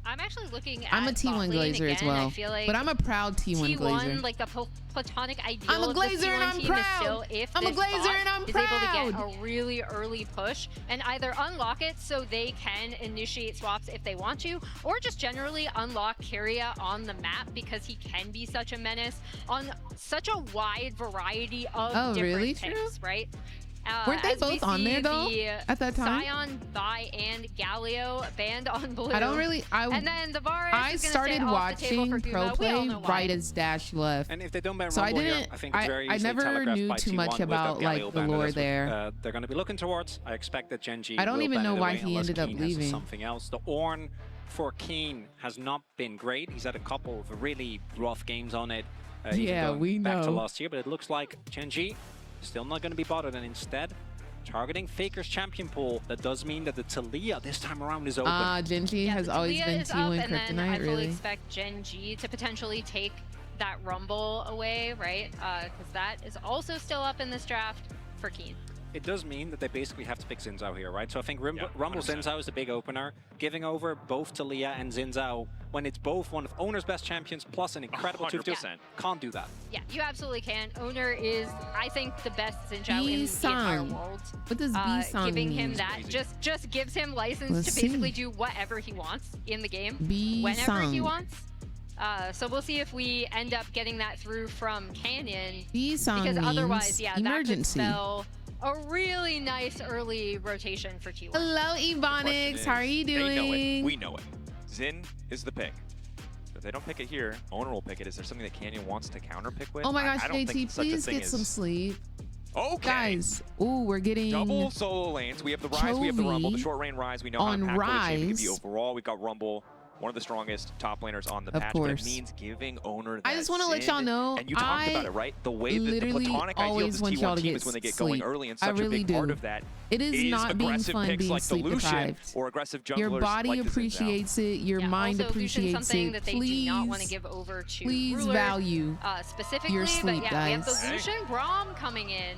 I'm actually looking at I'm a T1 bot lane glazer again. as well, I feel like but I'm a proud T1 glazer. like the platonic ideal I'm a of the glazer and T1 I'm team proud. is still if I'm a this glazer bot and I'm is able to proud. get a really early push and either unlock it so they can initiate swaps if they want to, or just generally unlock Kyria on the map because he can be such a menace on such a wide variety of Oh, different really, picks, True? right? Weren't they as we both on there, see though, the at that time? Scion, Vi, and Galio banned on blue. I don't really. And then the Varus I is gonna started stay off the table watching for pro Huma. We all play know why. right as Dash left. And if they don't ban So I Rumble here, didn't. I think it's very I easily never telegraphed knew by too T1 much with that about like Galio the ban. lore That's what, there. they're going to be looking towards. I expect that Gen.G I don't will even ban know it why away he unless ended up Keen has leaving. something else. The Ornn for Keen has not been great. He's had a couple of really rough games on it. Even Yeah, going we back to know. last year, but it looks like Gen.G still not going to be bothered, and instead targeting Faker's champion pool. That does mean that the Talia this time around is open. Gen.G has the always Talia been is up, T1 and then I Kryptonite, fully really. expect Gen.G to potentially take that Rumble away, right? Because that is also still up in this draft for Keen. It does mean that they basically have to pick Xin Zhao here, right? So I think Yeah, Rumble 100%. Xin Zhao is a big opener. Giving over both Talia and Xin Zhao when it's both one of Owner's best champions plus an incredible 100%. can't do that. Yeah, you absolutely can. Owner is, I think, the best Xin Zhao in the entire B-Song. world. What does B-Song Giving mean? him that just gives him license Let's to basically see. do whatever he wants in the game, B-Song. whenever he wants. So we'll see if we end up getting that through from Canyon. B-Song Because means otherwise, yeah, emergency. that could spell a really nice early rotation for T1. Hello, Ebonics. How are you doing? They know it. We know it. Xin is the pick. If they don't pick it here, Owner will pick it. Is there something that Canyon wants to counter pick with? Oh my gosh, I don't JT, think such a please thing get some is- sleep. Okay. Guys, ooh, we're getting Double solo lanes. We have the Rise, we have the Rumble, the Chovy short range Rise. We know on how impactful the champion can be Rise. overall. We've got Rumble, one of the strongest top laners on the Of patch, but course. it means giving Owner I that just want to let y'all Xin. know, And you talked I about it, right? The way that the literally platonic ideal of always this want y'all T1 to team get is when they get sleep. going early, and I such really a big part do. of that It is not being aggressive fun picks being like the sleep Lucian deprived. or aggressive junglers Your body like the Xin Zhao. appreciates it. Your Yeah, mind also, Lucian's appreciates something it. that they Please, do not want to give over to please Ruler, value specifically. your sleep, but yeah, we have guys. the Lucian Braum coming in.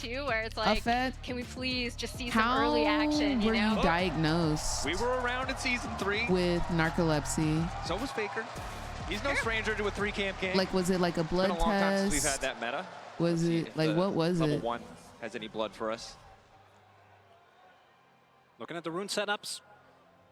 too, where it's like, Affet, can we please just see some how early action, you were know? you diagnosed We were around in season 3. with narcolepsy? So was Faker. He's no stranger to a 3-camp game. Like, was it like a It's been blood a long time since test? we've had that meta. Was Let's see it if like, the what was level it? 1 has any blood for us. Looking at the rune setups,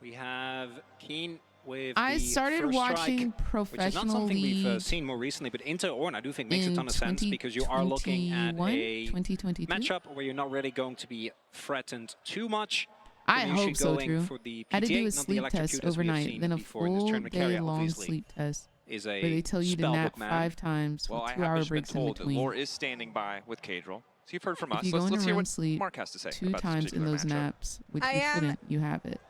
we have Keen with I the started first watching strike, which is not professional something we've league seen more recently, but Inter Orn I do think makes a in ton of sense because you are looking at 2022? matchup where you're not really going to be threatened too much. I You're usually hope so, going Drew. for the I had to do PTA, a not the sleep test electrocute as we have overnight, seen then a before in this full tournament. Carrier, day-long obviously, sleep test is where a they tell you to nap spellbook man. 5 times Well, I with have 2-hour just been breaks in told that between. Lore is standing by with Cadril. So you've heard from us. If you go Let's into hear REM what sleep Mark has to say 2 about this times in particular those matchup. naps, which I you am- shouldn't, you have it.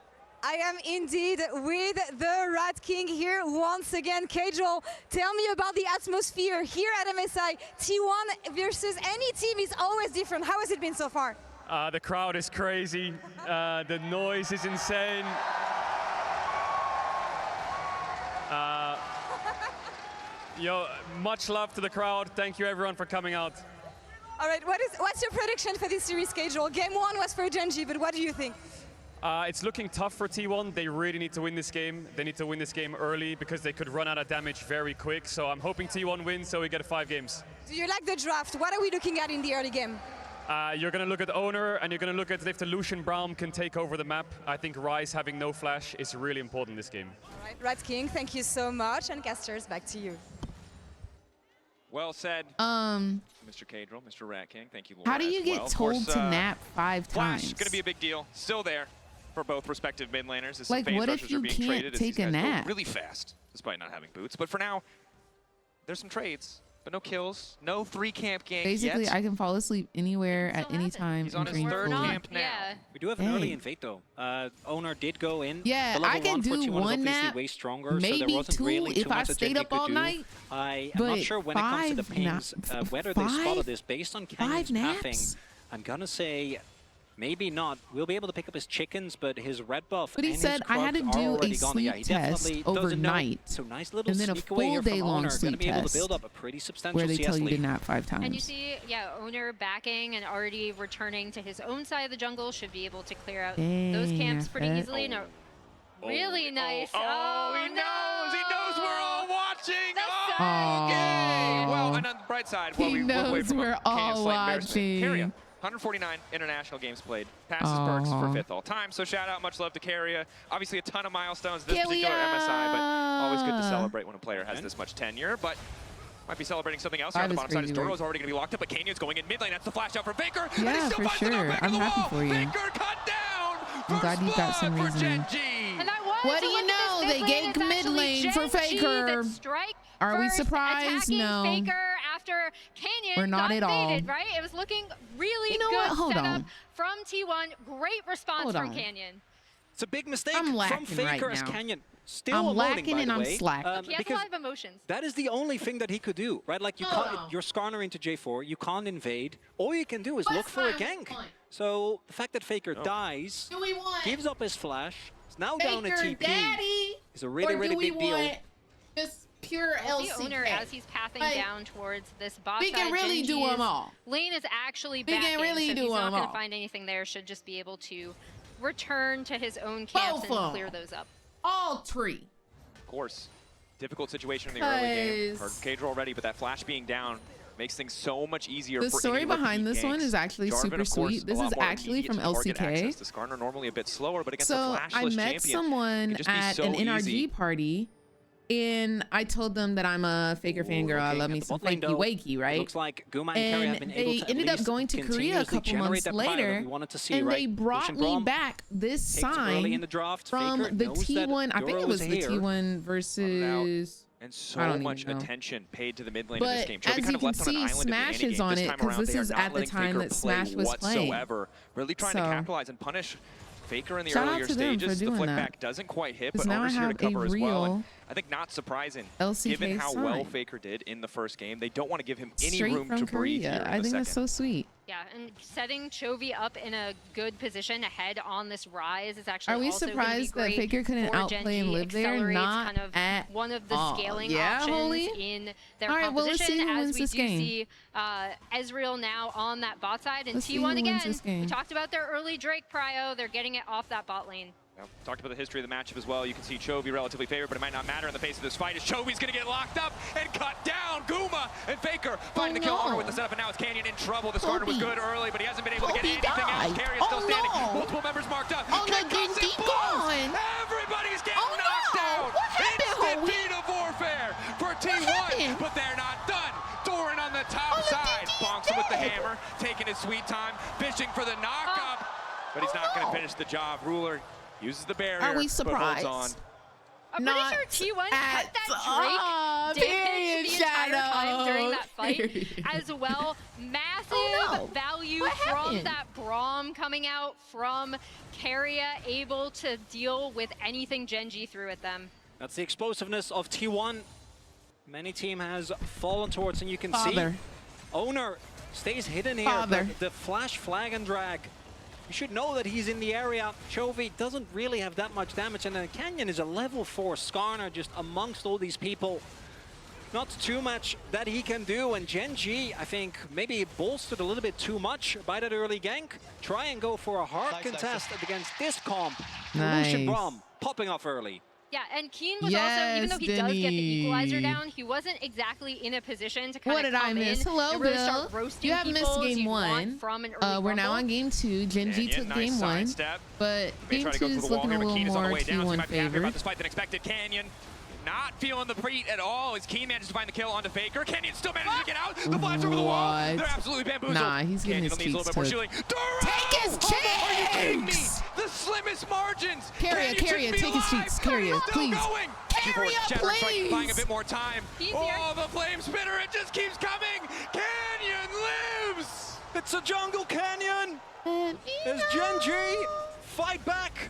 I am indeed with the Rat King here once again. Kajol, tell me about the atmosphere here at MSI. T1 versus any team is always different. How has it been so far? The crowd is crazy. The noise is insane. Much love to the crowd. Thank you everyone for coming out. All right, what's your prediction for this series, Kajol? Game 1 was for Gen.G, but what do you think? It's looking tough for T1. They really need to win this game. They need to win this game early because they could run out of damage very quick. So I'm hoping T1 wins so we get 5 games. Do you like the draft? What are we looking at in the early game? You're going to look at the owner and you're going to look at if the Lucian Braum can take over the map. I think Ryze having no flash is really important in this game. All right, Rat King, thank you so much. And casters, back to you. Well said, Mr. Cadril, Mr. Rat King. Thank you, Laura. How do you as get well. Of told course, to nap 5 Flash times? going to be a big deal. Still there for both respective mid laners. As Like, some phase what if rushers you are being can't traded as take these a guys go nap? really fast, despite not having boots. But for now, there's some trades, but no kills, no 3 camp gank Basically, yet. I can fall asleep anywhere at any time. He's on his and 3rd drink fully. camp now. Yeah. We do have an Dang. early invade though. Owner did go in. Yeah, the level I can 1 for do T1 is one obviously nap, way stronger, so maybe there wasn't 2 really too if I much that stayed Gen.G up could all do. night. I'm But not sure when it comes to the 5 pings, whether they spotted five- this based on Canyon's 5 pathing. naps? I'm gonna say maybe not. We'll be able to pick up his chickens, but his red buff But he and his said I had to Krugs are do already a gone. sleep Yeah, he test definitely doesn't know. overnight, So nice little and then a sneak away here full from day-long Owner. Gonna sleep be able to test build up a pretty substantial where they CS tell you to lead. nap 5 And you times. see, yeah, owner backing and already returning to his own side of the jungle should be able to clear out those camps pretty Dang, easily. No, really nice. Oh, he knows! He knows we're all watching! The Aw. Okay. Well, and on the bright side, He while we look away knows from we're a all Canyon slight embarrassment, watching. Carrier, 149 international games played, passes Perks for Aw. 5th all time. So shout out, much love to Carrier. Obviously a ton of milestones this Carrier! particular MSI, but always good to celebrate when a player has this much tenure. But might be celebrating something else here on the Five is bottom side. His crazy Doro work. is already going to be locked up, but Canyon's going in mid lane. That's the flash out from Faker. and he Yeah, still for finds the knock sure. back I'm of the happy wall. for you. Faker cut down. I'm glad you got some for reasoning. Gen.G. And I wanted What to do you look at know? this They mid lane. ganked It's mid actually lane for Gen.G Faker. that strike Are we first, surprised? attacking No. Faker after Canyon We're not got at all. faded, right? It was looking really You know good what? Hold setup on. from T1. Great response Hold from on. Canyon. It's a big mistake I'm from lacking Faker right as now. Canyon. Still I'm loading, lacking by and the I'm way, slacking. He has a because lot of emotions. that is the only thing that he could do, right? Like you Hold can't, on. you're Skarner into J4, you can't invade. All you can do is What's look for a my gank. point? So the fact that Faker dies, Do we want gives up his flash, is now down a Faker TP. Daddy? It's a really, or really do we big deal. want just pure The LCK? owner, as he's pathing Like, down towards this bot we can side, really do Gen.G's them all. Lane is actually We can backing, really so do he's not them going all. to find anything there. Should just be able to return to his own camps Both of and clear 'em. those up. All 3. Of course. Difficult situation in the early game. Heard Guys. Cadril already, but that flash being down makes things so much easier The for story any behind repeat this one ganks. is actually Jarvan, super of course, sweet. a This lot is more actually immediate from target LCK. access. The Skarner normally a bit slower, but against So a I flashless met champion, someone it just be at so an NRG easy. party, and I told them that I'm a Faker fangirl. I okay, love at me the some bot lane, fakey though, wakey, It right? looks like Guma and Carry have And been able they to at ended up least going to Korea a continuously couple generate months that fire that later, we wanted to see, and right? they brought Lucian me Braum back this picked early in sign the draft. from Faker the knows that T1. I think Doro it was is the here. T1 versus. And I so don't much even know. attention paid to the mid lane in this But game. Chovy as kind you of can left on an see, island at the Smash ending is game. on This it time because around, this they are is not at the letting time Faker that play Smash was playing. whatsoever. Really trying to So, capitalize and punish Faker in the shout out earlier to them for stages. The doing flick that. back doesn't quite hit, but 'Cause now I Owner's here to have a cover as well. And real I think not surprising, LCK given how well sign. Faker did in the first game. They don't want to give him any Straight room from to breathe Korea. here in I the think that's second. so sweet. Yeah, and setting Chovy up in a good position ahead on this rise is actually Are we also gonna be surprised that great Faker couldn't for outplay and Gen.G. live there? Accelerates Not kind of at one of the all. scaling Yeah, options Holy? in their All right, well, let's see composition, who as wins we this do game. see Ezreal now on that bot side, and Let's see T1 who wins again. this game. We talked about their early Drake prio. They're getting it off that bot lane. Well, talked about the history of the matchup as well. You can see Chovy relatively favored, but it might not matter in the face of this fight as Chovy's going to get locked up and cut down. Guma and Faker find the kill no. Honor with the setup, and now it's Canyon in trouble. The Skarner was Kobe. good early, but he hasn't been able to get Kobe anything else. died. Carry is still Oh, standing. no. Multiple members marked up. Oh, no, Kick cuts Gen.G and blows. gone. Everybody's getting Oh, knocked no. down. hammer, taking his sweet time, fishing for the knock-up, but he's not going to finish the job. Ruler uses the barrier, Are we but surprised? holds on. I'm Not pretty sure T1 at cut that Drake period, damage the entire time during that fight Period. as well. Massive Oh, no. value What from happened? that Braum coming out from Keria, able to deal with anything Gen.G threw at them. That's the explosiveness of T1. Many team has fallen towards, and you can Father. see Owner stays hidden here. Father. But the flash, flag, and drag. You should know that he's in the area. Chovy doesn't really have that much damage, and then Canyon is a level 4 Skarner just amongst all these people. Not too much that he can do, and Gen.G, I think, maybe bolstered a little bit too much by that early gank. Try and go for a hard contest against this comp. Lucian Nice. Braum popping off early. Yeah, and Keen was also, even though he does get the equalizer Denny. down, he wasn't exactly in a position to kind What of did I come miss? in Hello, and really Bill. start roasting You have people missed as game you'd want 1. from an early We're now rumble. on game 2. Gen.G Canyon, took nice game 1, sidestep. but May game try to 2 go for is the wall looking here, a but little Keen is on the more way down, so he T1 might be happy favor. about this fight than expected. Canyon not feeling the beat at all as Keen manages to find the kill onto Faker. Canyon still manages to get out. The flash over the wall. What? They're absolutely bamboozled. Nah, he's getting Canyon his needs a little cheeks bit more took. shielding. Duro! Take his Are you kidding me? cheeks! The slimmest margins. Carrier, Canyon should Carrier, be take his alive. cheeks. Carrier, Still please. going. Carrier, Shattering Strike please. buying a bit more time. He's Oh, here. the flame spinner, it just keeps coming. Canyon lives. It's a jungle Canyon! As Gen.G fight back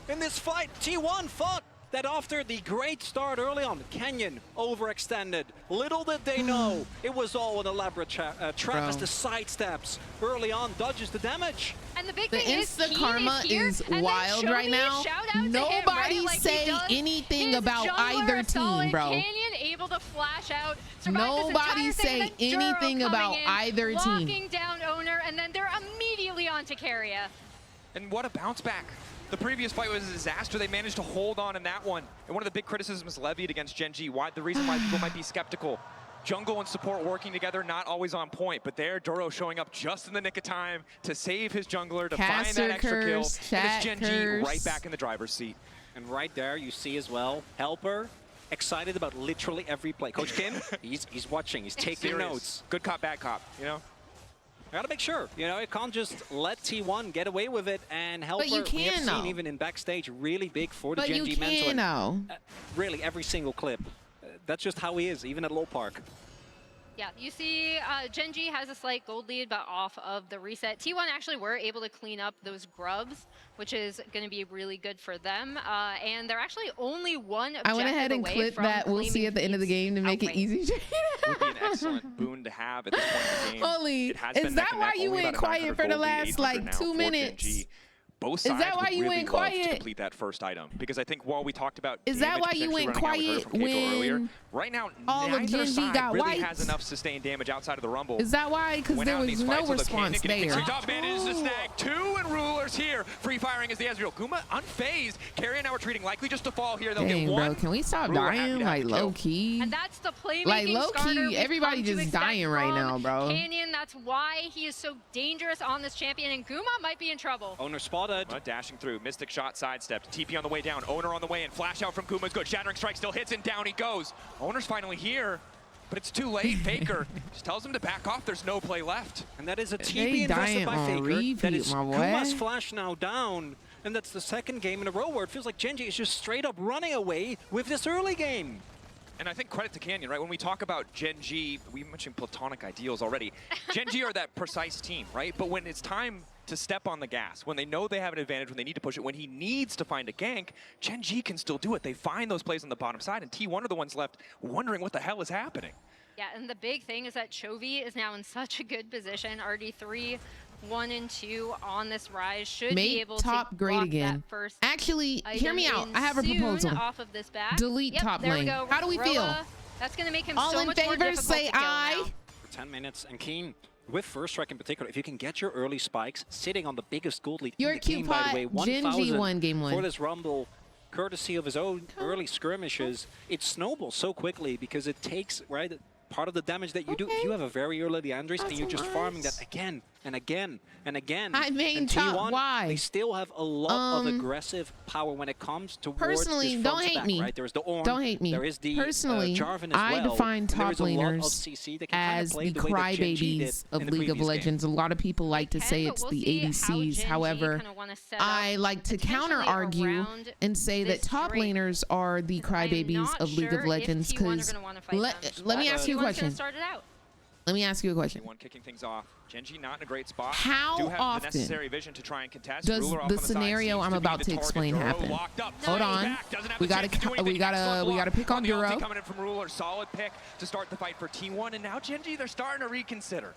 in this fight. T1 thought that after the great start early on, Canyon overextended. Little did they know it was all an elaborate trap as the sidesteps early on dodges the damage. And the big The thing is, Insta Keen karma here, is and then wild Chovy, right now. shout out to him, Nobody right? Like he say does. anything His about jungler either is solid. team, bro. Canyon able to flash out, survive Nobody this entire say thing, and then Duro anything coming about in, either team. locking down Owner, and then they're immediately on to Keria. And what a bounce back. The previous fight was a disaster. They managed to hold on in that one. And one of the big criticisms levied against Gen.G, the reason why people might be skeptical. Jungle and support working together, not always on point, but there, Duro showing up just in the nick of time to save his jungler, to find Caster that extra kill. curse, And chat it's Gen.G curse. right back in the driver's seat. And right there you see as well, Helper excited about literally every play. Coach Kim, he's watching, he's taking Serious. notes. Good cop, bad cop, you know? I gotta make sure, you know, you can't just let T1 get away with it and Helper, But you we have can, seen though. even in backstage, really big for the But you Gen.G mentor. can, though. Really, every single clip. That's just how he is, even at low park. Yeah, you see Gen.G has a slight gold lead, but off of the reset. T1 actually were able to clean up those grubs, which is going to be really good for them. And they're actually only one objective I went ahead and away clipped from that. We'll see claiming at the end of the game to make it outrank. easy. Would be an excellent boon to have at this point in the game. Holy, It has is been that neck and why neck, you only went about a quiet 900 for the gold lead, last, 800 like, now 2 for minutes? Gen.G. Both Is sides that why would you really went love to quiet? complete that first item, because I think while we talked about Is that damage why you potentially went running out, we heard quiet from Keiko earlier, when right now all of neither Gen.G side got really wiped? has enough sustained damage outside of the Rumble. Is that why? Because Went there out in was these no fights, although Canyon response getting things there. picked up, manages to snag 2 and Rulers here. Free firing is the Ezreal. Guma unfazed. Carrier now retreating, likely just to fall here. They'll Dang, get 1. bro, can we stop Ruler happy dying? to have Like, the kill. low key. And that's the playmaking Like, low starter key, we've everybody come to just expect dying right from now, bro. Canyon, that's why he is so dangerous on this champion, and Guma might be in trouble. Owner spotted. Dashing through. Mystic shot sidestepped. TP on the way down. Owner on the way in. Flash out from Guma's good. Shattering strike still hits and down he goes. Owner's finally here, but it's too late. Faker just tells him to back off. There's no play left. And that is a They TP invested dying by on Faker. repeat, That is my boy. Kuma's flash now down. And that's the second game in a row where it feels like Gen.G is just straight up running away with this early game. And I think credit to Canyon, right? When we talk about Gen.G, we mentioned platonic ideals already. Gen.G are that precise team, right? But when it's time to step on the gas, when they know they have an advantage, when they need to push it, when he needs to find a gank, Gen.G can still do it. They find those plays on the bottom side, and T1 are the ones left wondering what the hell is happening. Yeah, and the big thing is that Chovy is now in such a good position. RD3, 1 and 2 on this rise should be Make able top to great block again. that first Actually, hear item me out. in I have a soon proposal. Off of this back. Delete Yep, top there we lane. go. How do we feel? Roa, that's going to make him All so in much more favor, difficult say to kill aye. now. For 10 minutes, and Keen, with first strike in particular, if you can get your early spikes, sitting on the biggest gold lead Your in the game, by the way, cute pot, Gen.G 1,000 won game 1. for this Rumble, courtesy of his own early skirmishes, it snowballs so quickly because it takes, right, part of the damage that you do. If you have a very early Andres and you're just farming that again, and again and again. I mean, and top, T1, why? they still have a lot of aggressive power when it comes towards personally, this don't front hate stack, me. right? There's the Ornn, Don't hate me. there is the Personally, Jarvan as I well, define and top there is a lot of laners CC that can as play the way that Gen.G did crybabies of in the League of previous game. Legends. A lot of people like to say but it's we'll the see how ADCs. Gen.G However, kinda wanna set up I like to counter argue around and say that this top Drake. laners are the crybabies not of League sure of if Legends. T1 are Because gonna wanna fight them. let me ask you a T1's gonna question. start it out. Let me ask you a question. T1 kicking things off. Gen.G not in a great spot. How Do have often the necessary vision to try and contest. does Ruler off the on the side scenario seems I'm to be about the to target. explain Duro happen? locked up. Hold Nice on. back. Doesn't have We the gotta chance to do anything. we gotta Excellent pick on the Duro. ulti coming in from Ruler. Solid pick to start the fight for T1, and now Gen.G they're starting to reconsider.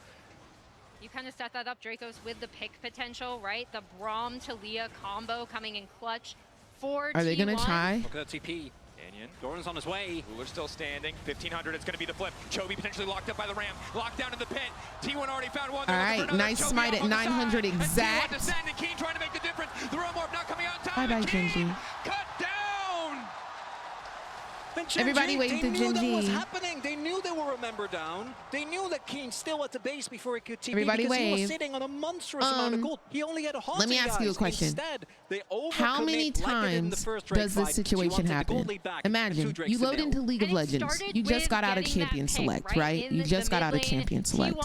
You kind of set that up, Dracos, with the pick potential, right? The Braum to Leah combo coming in clutch for Are they gonna T1. try? Look at that TP. Canyon. Doran's on his way. Ruler's still standing. 1500, it's going to be the flip. Chovy potentially locked up by the Ram. Locked down in the pit. T1 already found one. All right, nice Chovy smite up at on the 900 side. And T1 exact. descending. Keen trying to make the difference. The Realm Orb not coming on time. Bye-bye, Keen Gen.G. cut down. Everybody wait they to knew that was Gen.G. happening. They knew they were remember down. They knew that Keen still at the base before he could TP Everybody because he was wave. sitting on a monstrous amount of gold. He only had a haunting. Let me ask you a question. Instead, they How many times does this situation happen? Imagine you load into League of Legends. You just got out of Champion Select, right? You just got out of Champion Select.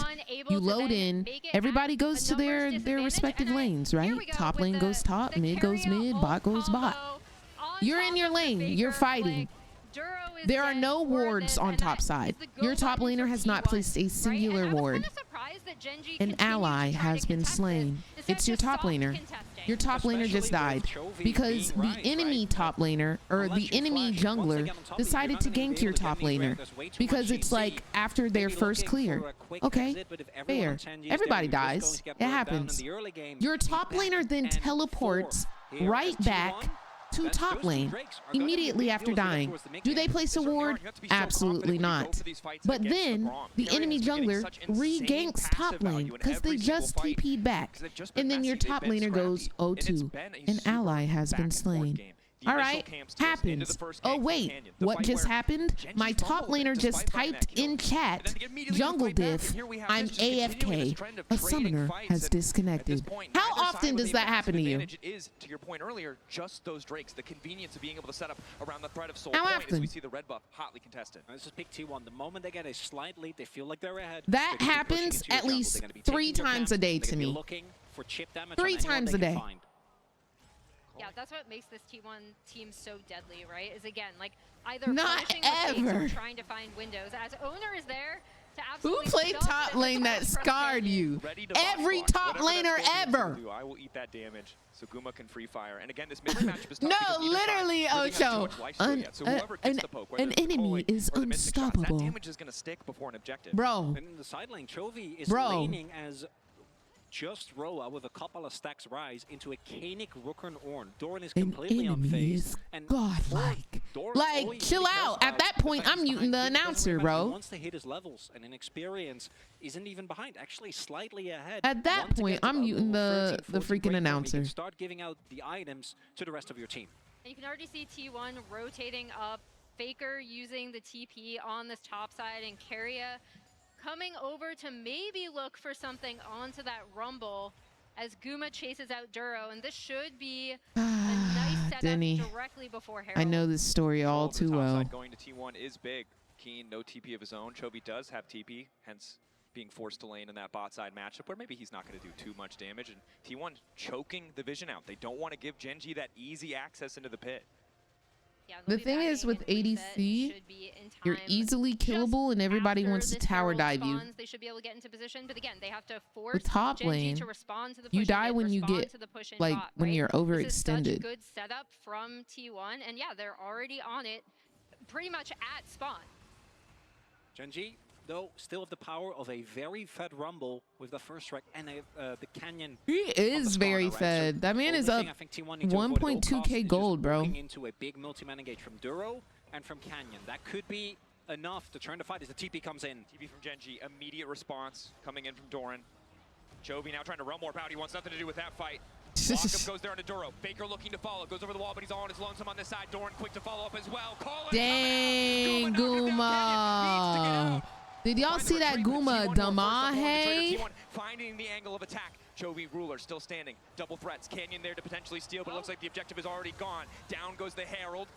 You load in. Everybody goes to their respective lanes, right? Top lane goes top, mid goes mid, bot goes bot. You're in your lane. You're fighting. There are no wards on top side. Your top laner has not placed a singular ward. An ally has been slain. It's your top laner. Your top laner just died because the enemy top laner or the enemy jungler decided to gank your top laner because it's like after their first clear. Okay, fair. Everybody dies. It happens. Your top laner then teleports right back to top lane immediately after dying. Do they place a ward? Absolutely not. But then the enemy jungler re-ganks top lane because they just TP'd back. And then your top laner goes 0-2. An ally has been slain. All right, happens. Oh wait, what just happened? My top laner just typed in chat, jungle diff, I'm AFK. A summoner has disconnected. How often does that happen to you? Is, to your point earlier, just those Drakes, the convenience of being able to set up around the threat of Soul How Point as often? we see the red buff hotly contested. This is pick T1. The moment they get a slight lead, they feel like they're ahead. That They're gonna be pushing happens into your at jungle. least They're gonna be 3 taking your times a camps. day They're to gonna be me. looking for chip damage 3 on anyone times they a can day. find. Yeah, that's what makes this T1 team so deadly, right? Is again, like either Not punishing the fakes ever. or trying to find windows. As owner is there to Who absolutely played stuff top them lane that from scarred you? Ready to Every box top block. Whatever laner that Scorpion's ever. gonna do, I will eat that damage. So Guma can free fire. And again, this mid-range matchup is tough No, because neither side literally, really has too Ocho. much lifesteal yet. So whoever gets the poke, whether An it's the enemy pulling is or the mystic shots, unstoppable. that damage is going to stick before an objective. Bro, And in the side lane, Chovy is Bro. laning as just Roa with a couple of stacks rise into a Canic Rooker Ornn. Doran is an completely enemy unfazed. is And godlike. Doran's all Like, he chill really cares out. At about that is the point, fact I'm he's muting the behind. He doesn't announcer, remember. He bro. wants to hit his levels, and in experience, isn't even behind. Actually, slightly ahead. At that Want to point, get to I'm about muting level the 13, 14 freaking break where we announcer. can start giving out the items to the rest of your team. And you can already see T1 rotating up, Faker using the TP on this top side, and Keria coming over to maybe look for something onto that Rumble as Guma chases out Duro, and this should be a nice setup Denny, directly before Herald. I know this story all The too top well. side going to T1 is big. Keen, no TP of his own. Chovy does have TP, hence being forced to lane in that bot side matchup where maybe he's not going to do too much damage. And T1 choking the vision out. They don't want to give Gen.G that easy access into the pit. Yeah, The thing is with ADC, you're easily killable and everybody wants to tower dive you. They should be able to get into position, but again, they have to force With top Gen.G lane, to respond to the you push die and when you respond get, to the push and like, bot, when right? you're This is such a overextended. good setup from T1, and yeah, they're already on it, pretty much at spawn. Gen.G, though, still have the power of a very fed Rumble with the first strike and the Canyon. He is very fed. That man is up 1.2k gold, bro. Looking into a big multi-man engage from Duro and from Canyon. That could be enough to turn the fight as the TP comes in. TP from Gen.G, immediate response coming in from Doran. Chovy now trying to run more power. He wants nothing to do with that fight. Lockup goes there into Duro. Faker looking to follow. Goes over the wall, but he's all on his lonesome on this side. Doran quick to follow up as well. Dang, Guma. Did y'all see that Guma Dama? Hey, finding the angle of attack. Chovy, Ruler still standing. Double threats. Canyon there to potentially steal, but it looks like the objective is already gone. Down goes the Herald.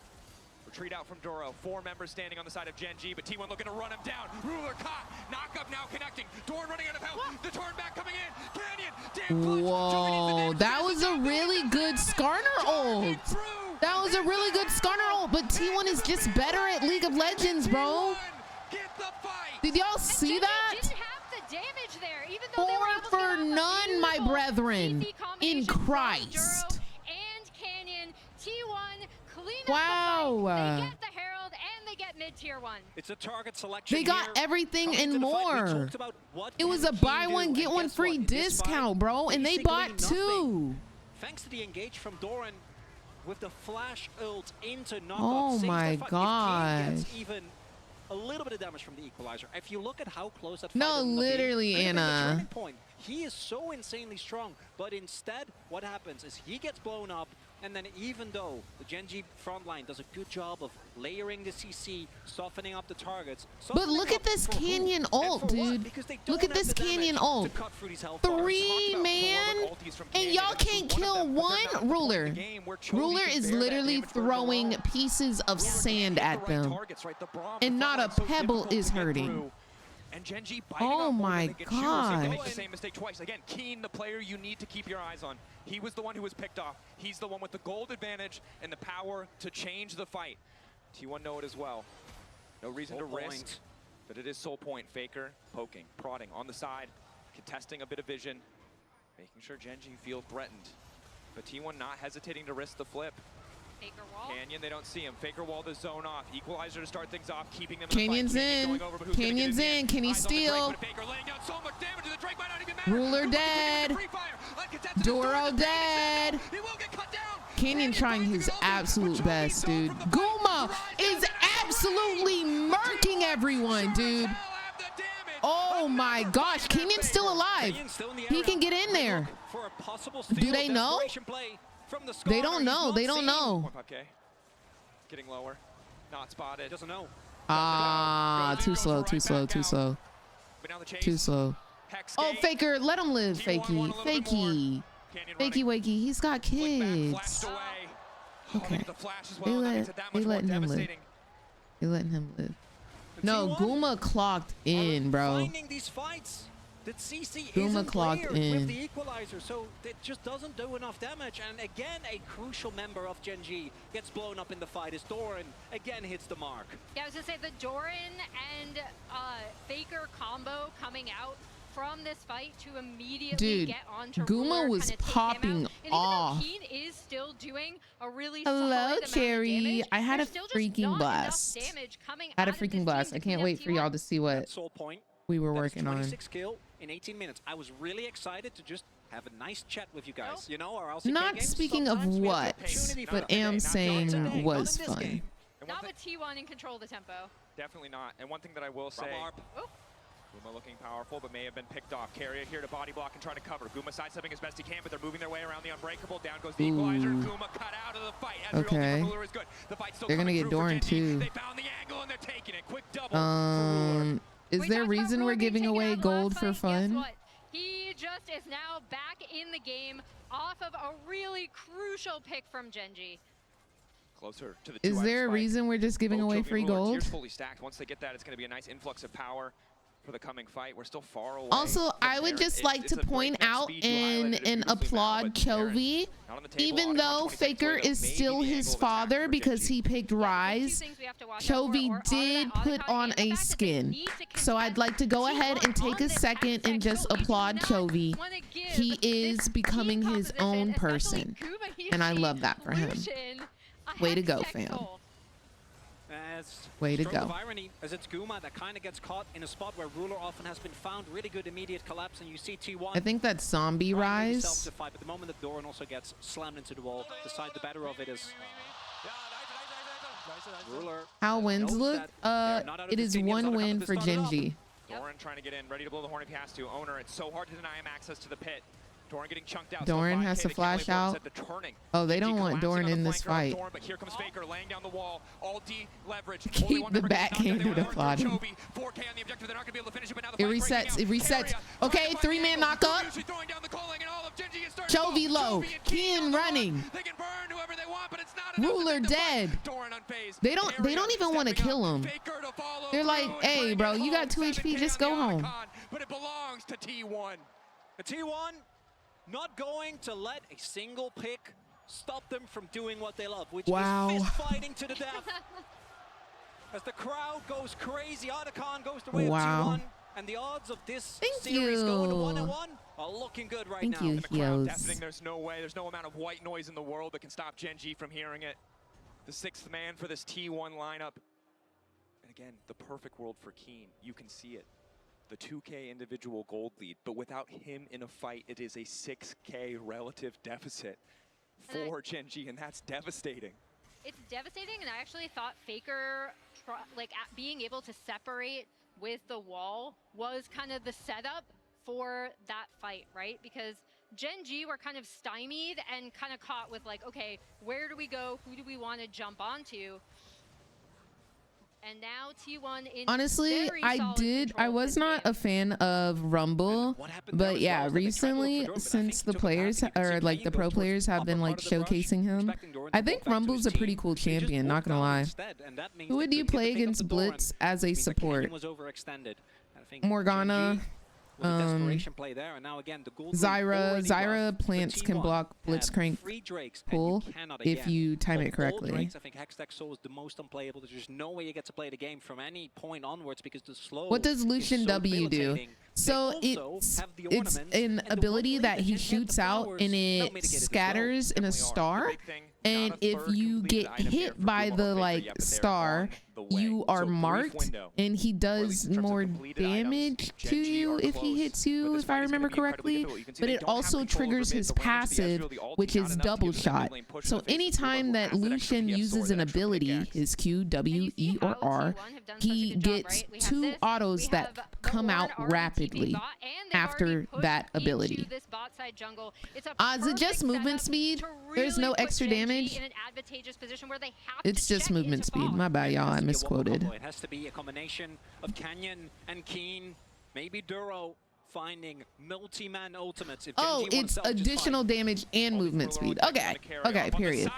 Retreat out from Doro. 4 members standing on the side of Gen.G, but T1 looking to run him down. Ruler caught. Knock up now connecting. Doran running out of health. The turn back coming in. Canyon. Damn clutch. Whoa, that was a really good Skarner ult. That was a really good Skarner ult, but T1 is just better at League of Legends, bro. Did y'all see that? Didn't have the damage there, even though they were 4 able to for get off a none, my beautiful brethren, CC in combination from Christ. Duro and Canyon. T1 clean up Wow. the fight. They get the Herald and they get mid-tier 1. It's a target selection. They got here. everything Coming and to the fight, we more. talked about what It was can a Keen buy do, one, and get one guess free what? In this fight, discount, bro, and they basically bought nothing. 2. Thanks to the engage from Doran with the flash ult into knockout. Oh saves my the fight. If Keen gets gosh. even a little bit of damage from the equalizer. If you look at how close that fight No, ended up being, literally, could have been the Anna. turning point. He is so insanely strong, but instead, what happens is he gets blown up, and then even though the Gen.G frontline does a good job of layering the CC, softening up the targets. But look at this Canyon ult, dude. Look at this Canyon ult. 3 man, and y'all can't kill 1 Ruler. Ruler is literally throwing pieces of sand at them, and not a pebble is hurting. And Gen.G Oh my They gosh. make the same mistake twice. Again, Keen, the player you need to keep your eyes on. He was the one who was picked off. He's the one with the gold advantage and the power to change the fight. T1 know it as well. No reason to risk, but it is Soul Point. Faker poking, prodding on the side, contesting a bit of vision, making sure Gen.G feel threatened. But T1 not hesitating to risk the flip. Faker wall. Canyon, they don't see him. Faker wall the zone off. Equalizer to start things off, keeping them Canyon's in the fight. in. Over, Canyon's in. Can he steal? Ruler dead. Doro dead. Canyon trying his absolute best, dude. Guma is absolutely murking everyone, dude. Oh my gosh, Kenyon's still alive. He can get in there. Do they know? They don't know. They don't know. Getting lower. Not spotted. Doesn't know. Ah, too slow, too slow, too slow. Too slow. Oh, Faker, let him live, Fakey. Fakey. Fakey wakey, he's got kids. Okay. They letting him live. They letting him live. No, Guma clocked in, bro. Finding these fights. That CC Guma isn't clocked layered in. with the equalizer, so it just doesn't do enough damage. And again, a crucial member of Gen.G gets blown up in the fight as Doran again hits the mark. Yeah, I was gonna say the Doran and Faker combo coming out from this fight to immediately Dude, get onto Guma Ruler, was kinda take him popping out. And off. even though Keen is still doing a really Hello, solid amount of Cherry. damage, I had a there's still just freaking not enough blast. damage coming Had a out of this freaking blast. team I to clean can't up wait for T1. y'all to see what Soul Point. we were That's working on. 26 kill in 18 minutes. I was really excited to just have a nice chat with you guys. You know, our LCK Not games, speaking of sometimes we have the what, opportunity for but that. am Not saying today, was not in this fun. game. Not with T1 in control of the tempo. Definitely not. And one thing that I will say, Guma looking powerful, but may have been picked off. Carrier here to body block and try to cover. Guma sidestepping as best he can, but they're moving their way around the unbreakable. Down goes the equalizer. Guma cut out of the fight. As Okay. Ruler is good. The fight's still They're gonna coming get through for Doran Gen.G. too. They found the angle and they're taking it. Quick double for Ruler. Is there a reason we're giving away gold for Guess fun? what? He just is now back in the game off of a really crucial pick from Gen.G. Closer to the Is there a reason we're just giving away free gold? Tiers fully stacked. Once they get that, it's going to be a nice influx of power for the coming fight. We're still far away. Also, I would just like to point out and applaud Chovy, even though Faker is still his father because he picked Rise. Chovy did put on a skin. So I'd like to go ahead and take a second and just applaud Chovy. He is becoming his own person, and I love that for him. Way to go, fam. Way to Stroke of go. irony, as it's Guma that kind of gets caught in a spot where Ruler often has been found. Really good immediate collapse, and you see T1. I think that's Zombie Rise. To fight, but the moment that Doran also gets slammed into the wall, decide the better of it is Ruler. How wins look? It is one win for Gen.G. Doran trying to get in, ready to blow the horn if he has to. Owner, it's so hard to deny him access to the pit. Doran getting chunked out. Doran has to flash out. Oh, they don't want Doran in this fight. But here comes Faker laying down the wall. All D leverage. Keep the backhanded applaud him. It resets. It resets. Okay, 3-man knock up. Chovy low. Ken running. Ruler dead. They don't even want to kill him. They're like, hey, bro, you got 2 HP. Just go home. But it belongs to T1. The T1 not going to let a single pick stop them from doing what they love, which is fist fighting to the death. As the crowd goes crazy, Otacon goes the way of T1, and the odds of this series going to 1-1 are looking good right now. And the crowd deafening, there's no way, there's no amount of white noise in the world that can stop Gen.G from hearing it. The 6th man for this T1 lineup. And again, the perfect world for Keen. You can see it. The 2K individual gold lead, but without him in a fight, it is a 6K relative deficit for Gen.G, and that's devastating. It's devastating, and I actually thought Faker, being able to separate with the wall was kind of the setup for that fight, right? Because Gen.G were kind of stymied and kind of caught with like, okay, where do we go? Who do we want to jump onto? And now T1 in honestly, I was not a fan of Rumble, but yeah, recently since the players or like the pro players have been like showcasing him, I think Rumble's a pretty cool champion, not gonna lie. Who would you play against Blitz as a support? Morgana, Zyra plants can block Blitzcrank pull if you time it correctly. I think Hextech Soul is the most unplayable. There's just no way you get to play the game from any point onwards because the slow. What does Lucian W do? So it's an ability that he shoots out and it scatters in a star. And if you get hit by the like star, you are marked, and he does more damage to you if he hits you, if I remember correctly. But it also triggers his passive, which is double shot. So anytime that Lucian uses an ability, his Q, W, E, or R, he gets 2 autos that come out rapidly after that ability. Is it just movement speed? There's no extra damage? It's just movement speed. My bad, y'all. I misquoted. It has to be a combination of Canyon and Keen, maybe Duro finding multi-man ultimates. Oh, it's additional damage and movement speed. Okay. Okay, period.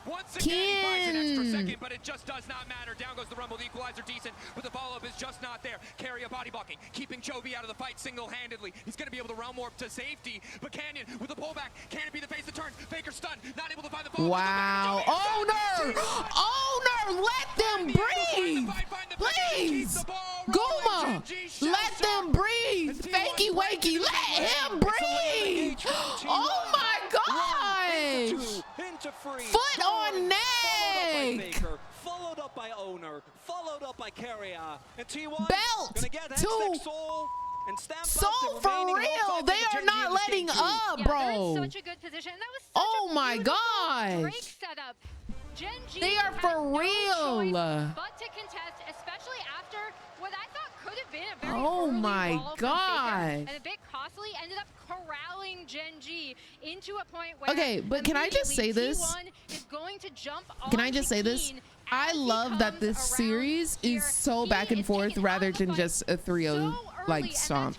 Once again, he buys an extra second, but it just does not matter. Down goes the Rumble. The equalizer decent, but the follow-up is just not there. Carry a body blocking, keeping Chovy out of the fight single-handedly. He's going to be able to realm warp to safety, but Canyon with a pullback. Can it be the face that turns? Faker stunned, not able to find the follow-up. Wow. Owner! Owner, let them breathe! Please! Guma! Let them breathe! Fakey wakey, let him breathe! Oh my gosh! Foot on neck! Followed up by Owner, followed up by Carrier, and T1 belt gonna get to Soul for real. They are not letting up, bro. Such a good position. That was oh my gosh. Setup. Gen.G they are for real. But to contest, especially after what I thought could have been a very oh my gosh. And a bit costly, ended up corralling Gen.G into a point where okay, but can I just say this? Is going to jump can I just say this? I love that this series is so back and forth rather than just a 3-0 like stomp.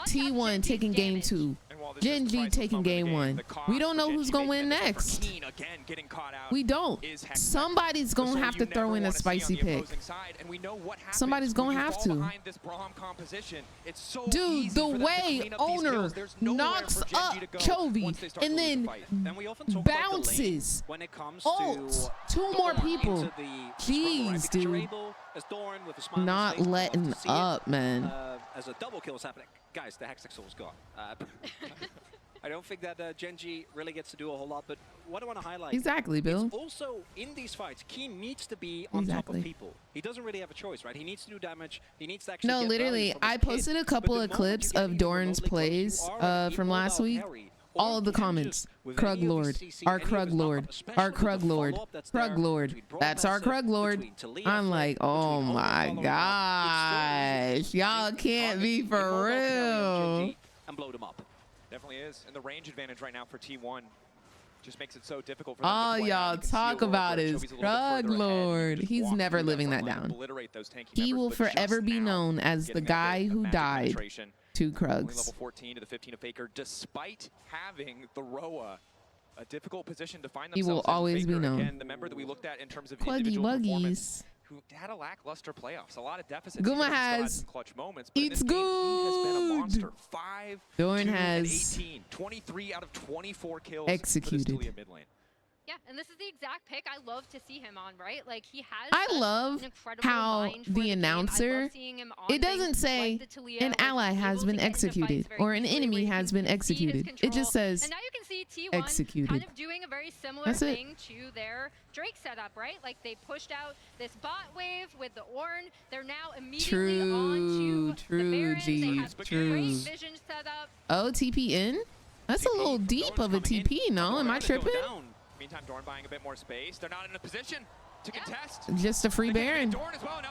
T1 taking game 2. Gen.G taking game 1. We don't know who's gonna win next. We don't. Somebody's gonna have to throw in a spicy pick. Somebody's gonna have to. Dude, the way Owner knocks up Chovy and then bounces. Ults 2 more people. Jeez, dude. Not letting up, man. As a double kill is happening. Guys, the Hextech Soul's gone. I don't think that Gen.G really gets to do a whole lot, but what I want to highlight... Exactly, Bill. It's also, in these fights, Keen needs to be on top of people. He doesn't really have a choice, right? He needs to do damage. He needs to actually no, literally, I posted a couple of clips of Doran's plays from last week. all of the comments. Krug Lord, our Krug Lord, our Krug Lord, Krug Lord. That's our Krug Lord. I'm like, oh my gosh, y'all can't be for real. And blow them up. Definitely is, and the range advantage right now for T1 just makes it so difficult for them All to play y'all out. talk about is Krug Lord. He's walk never through living front that line, down. obliterate those tanky He members, will but forever just be now known as the getting a guy bit of who magic died penetration. to Only Krugs. level 14 to the 15 of Faker, despite having the Roa, a difficult position to find He themselves will in. always be Faker, known. again, the member that we looked at in terms of Quuggy individual performance, Wuggies. who had a lackluster playoffs, a lot of deficits. Guma even if he still had has some clutch moments, but in eats this game, he has been a good. monster. 5, Dorn 2, has and 18, 23 out of 24 kills executed. for this Taliyah mid lane. Yeah, and this is the exact pick I love to see him on, right? Like he has I such love an incredible how mind for the game. I announcer, love seeing him on it doesn't things say like the Taliyah, an where ally he's has able been to get into executed fights very or an easily, enemy where you has can been see his executed. It control. just says And now you can see T1 executed. kind of doing a very similar That's it. thing to their Drake setup, right? Like they pushed out this bot wave with the Ornn. They're now immediately on to the Baron. They have great vision setup. Oh, TP in? That's a little deep of a TP, no? Am I tripping? Meantime, Dorn buying a bit more space. They're not in a position to contest. Just a free Baron.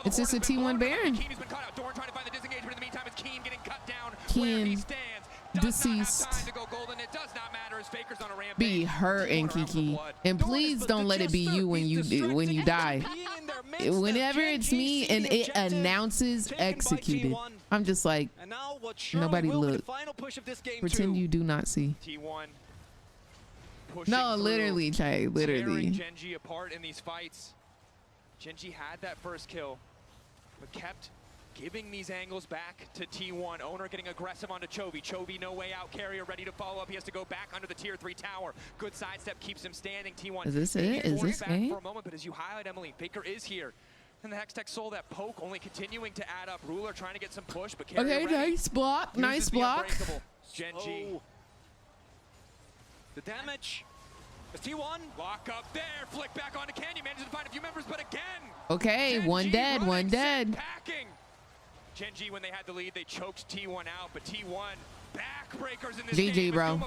It's just a T1 Baron. Keen has been caught out. Dorn trying to find the disengagement. In the meantime, it's Keen getting cut down. Keen deceased. To go golden. It does not matter as Faker's on a rampage. Be hurting, Kiki. And please don't let it be you when you die. Whenever it's me and it announces executed, I'm just like, nobody look. Pretend you do not see. T1. No, literally, Chay, literally. Gen.G apart in these fights. Gen.G had that first kill, but kept giving these angles back to T1. Owner getting aggressive onto Chovy. Chovy no way out. Carrier ready to follow up. He has to go back under the tier 3 tower. Good sidestep keeps him standing. T1. Is this it? Is this back game? for a moment, but as you highlight, Emily, Faker is here. And the Hextech sold that poke, only continuing to add up. Ruler trying to get some push, but Carrier Okay, ready. nice block, nice block. Gen.G. The damage. It's T1. Lock up there. Flick back onto Canyon. Manages to find a few members, but again. Okay, Gen.G one dead, one running, dead. Packing. Gen.G, when they had the lead, they choked T1 out, but T1 backbreakers in this GG, game. bro.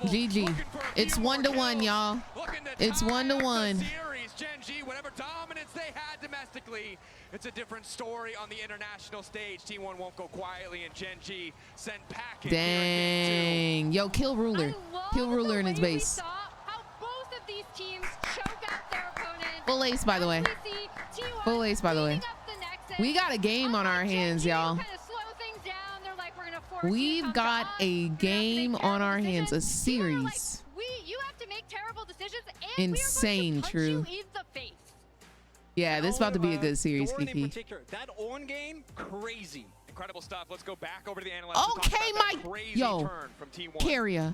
GG. It's 1-1, y'all. It's 1-1. Gen.G, whatever dominance they had domestically, it's a different story on the international stage. T1 won't go quietly, and Gen.G sent packing. Dang. Yo, kill Ruler. Kill Ruler in his base. How both of these teams choke out their opponent. Full ace, by the way. Full ace, by the way. We got a game on our hands, y'all. We've got a game on our hands, a series. You have to make terrible decisions, and insane, true. Yeah, this is about to be a good series, Kiki. That Ornn game, crazy. Incredible stuff. Let's go back over to the analyst. Okay, Mike. Yo, Carrier.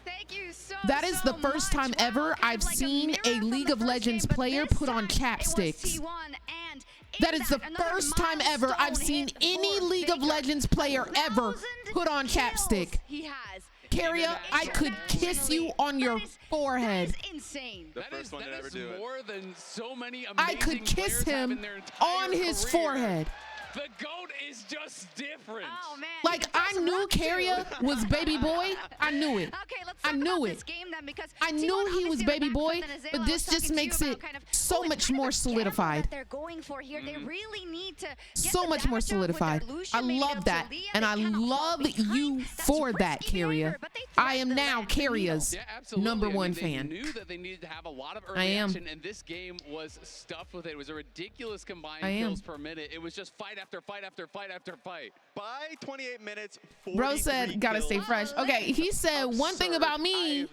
Thank you so That is the first time ever I've seen a League of Legends player put on chapsticks. That is the first time ever I've seen any League of Legends player ever put on chapstick. He has. Carrier, I could kiss you on your forehead. That is insane. The first one to ever do it. More than so many amazing I could kiss him on his forehead. The GOAT is just different. Oh, man. Like, I knew Carrier was baby boy. I knew it. Okay, let's I talk knew about it. this game then, because I knew he was baby boy, but this just makes it so much more solidified. They're going for here. They really need to So much more solidified. I love that. And I love you for that, Carrier. I am now Carrier's #1 fan. They knew that they needed to have a lot of I early am. action, and this game was stuffed with it. It was a ridiculous combined I am. kills per minute. It was just fight after fight after fight after fight. By 28 minutes, Bro said, gotta stay fresh. Okay, he said one thing about me.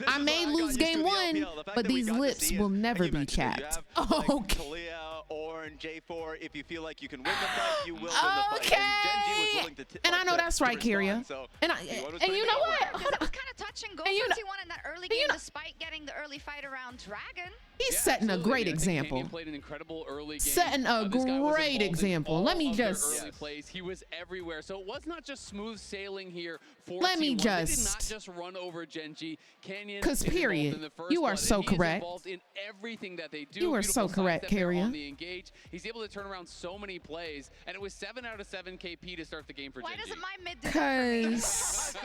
I may lose game 1, but these lips will never be chapped. Okay. Taliyah, Ornn, J4, if you feel like you can win the fight, you will win the fight. And Gen.G was willing to And I know that's right, Carrier. And you know what? That was kind of touch and go And you for know- T1 in that early game, despite getting the early fight around Dragon. He's setting a great example. Canyon played an incredible early game. Setting a This guy was great involved in example. all Let me of their just- early plays. He was everywhere. So it was not just smooth sailing here for Let me T1. They did not just- just run over Gen.G. Canyon 'Cause is involved period, in the first you are blood, so and he is correct. involved in everything that they do. You are Beautiful so correct, sidestep there Carrier. on the engage. He's able to turn around so many plays, and it was 7 out of 7 KP to start the game for Why Gen.G. doesn't my mid do that for me? Because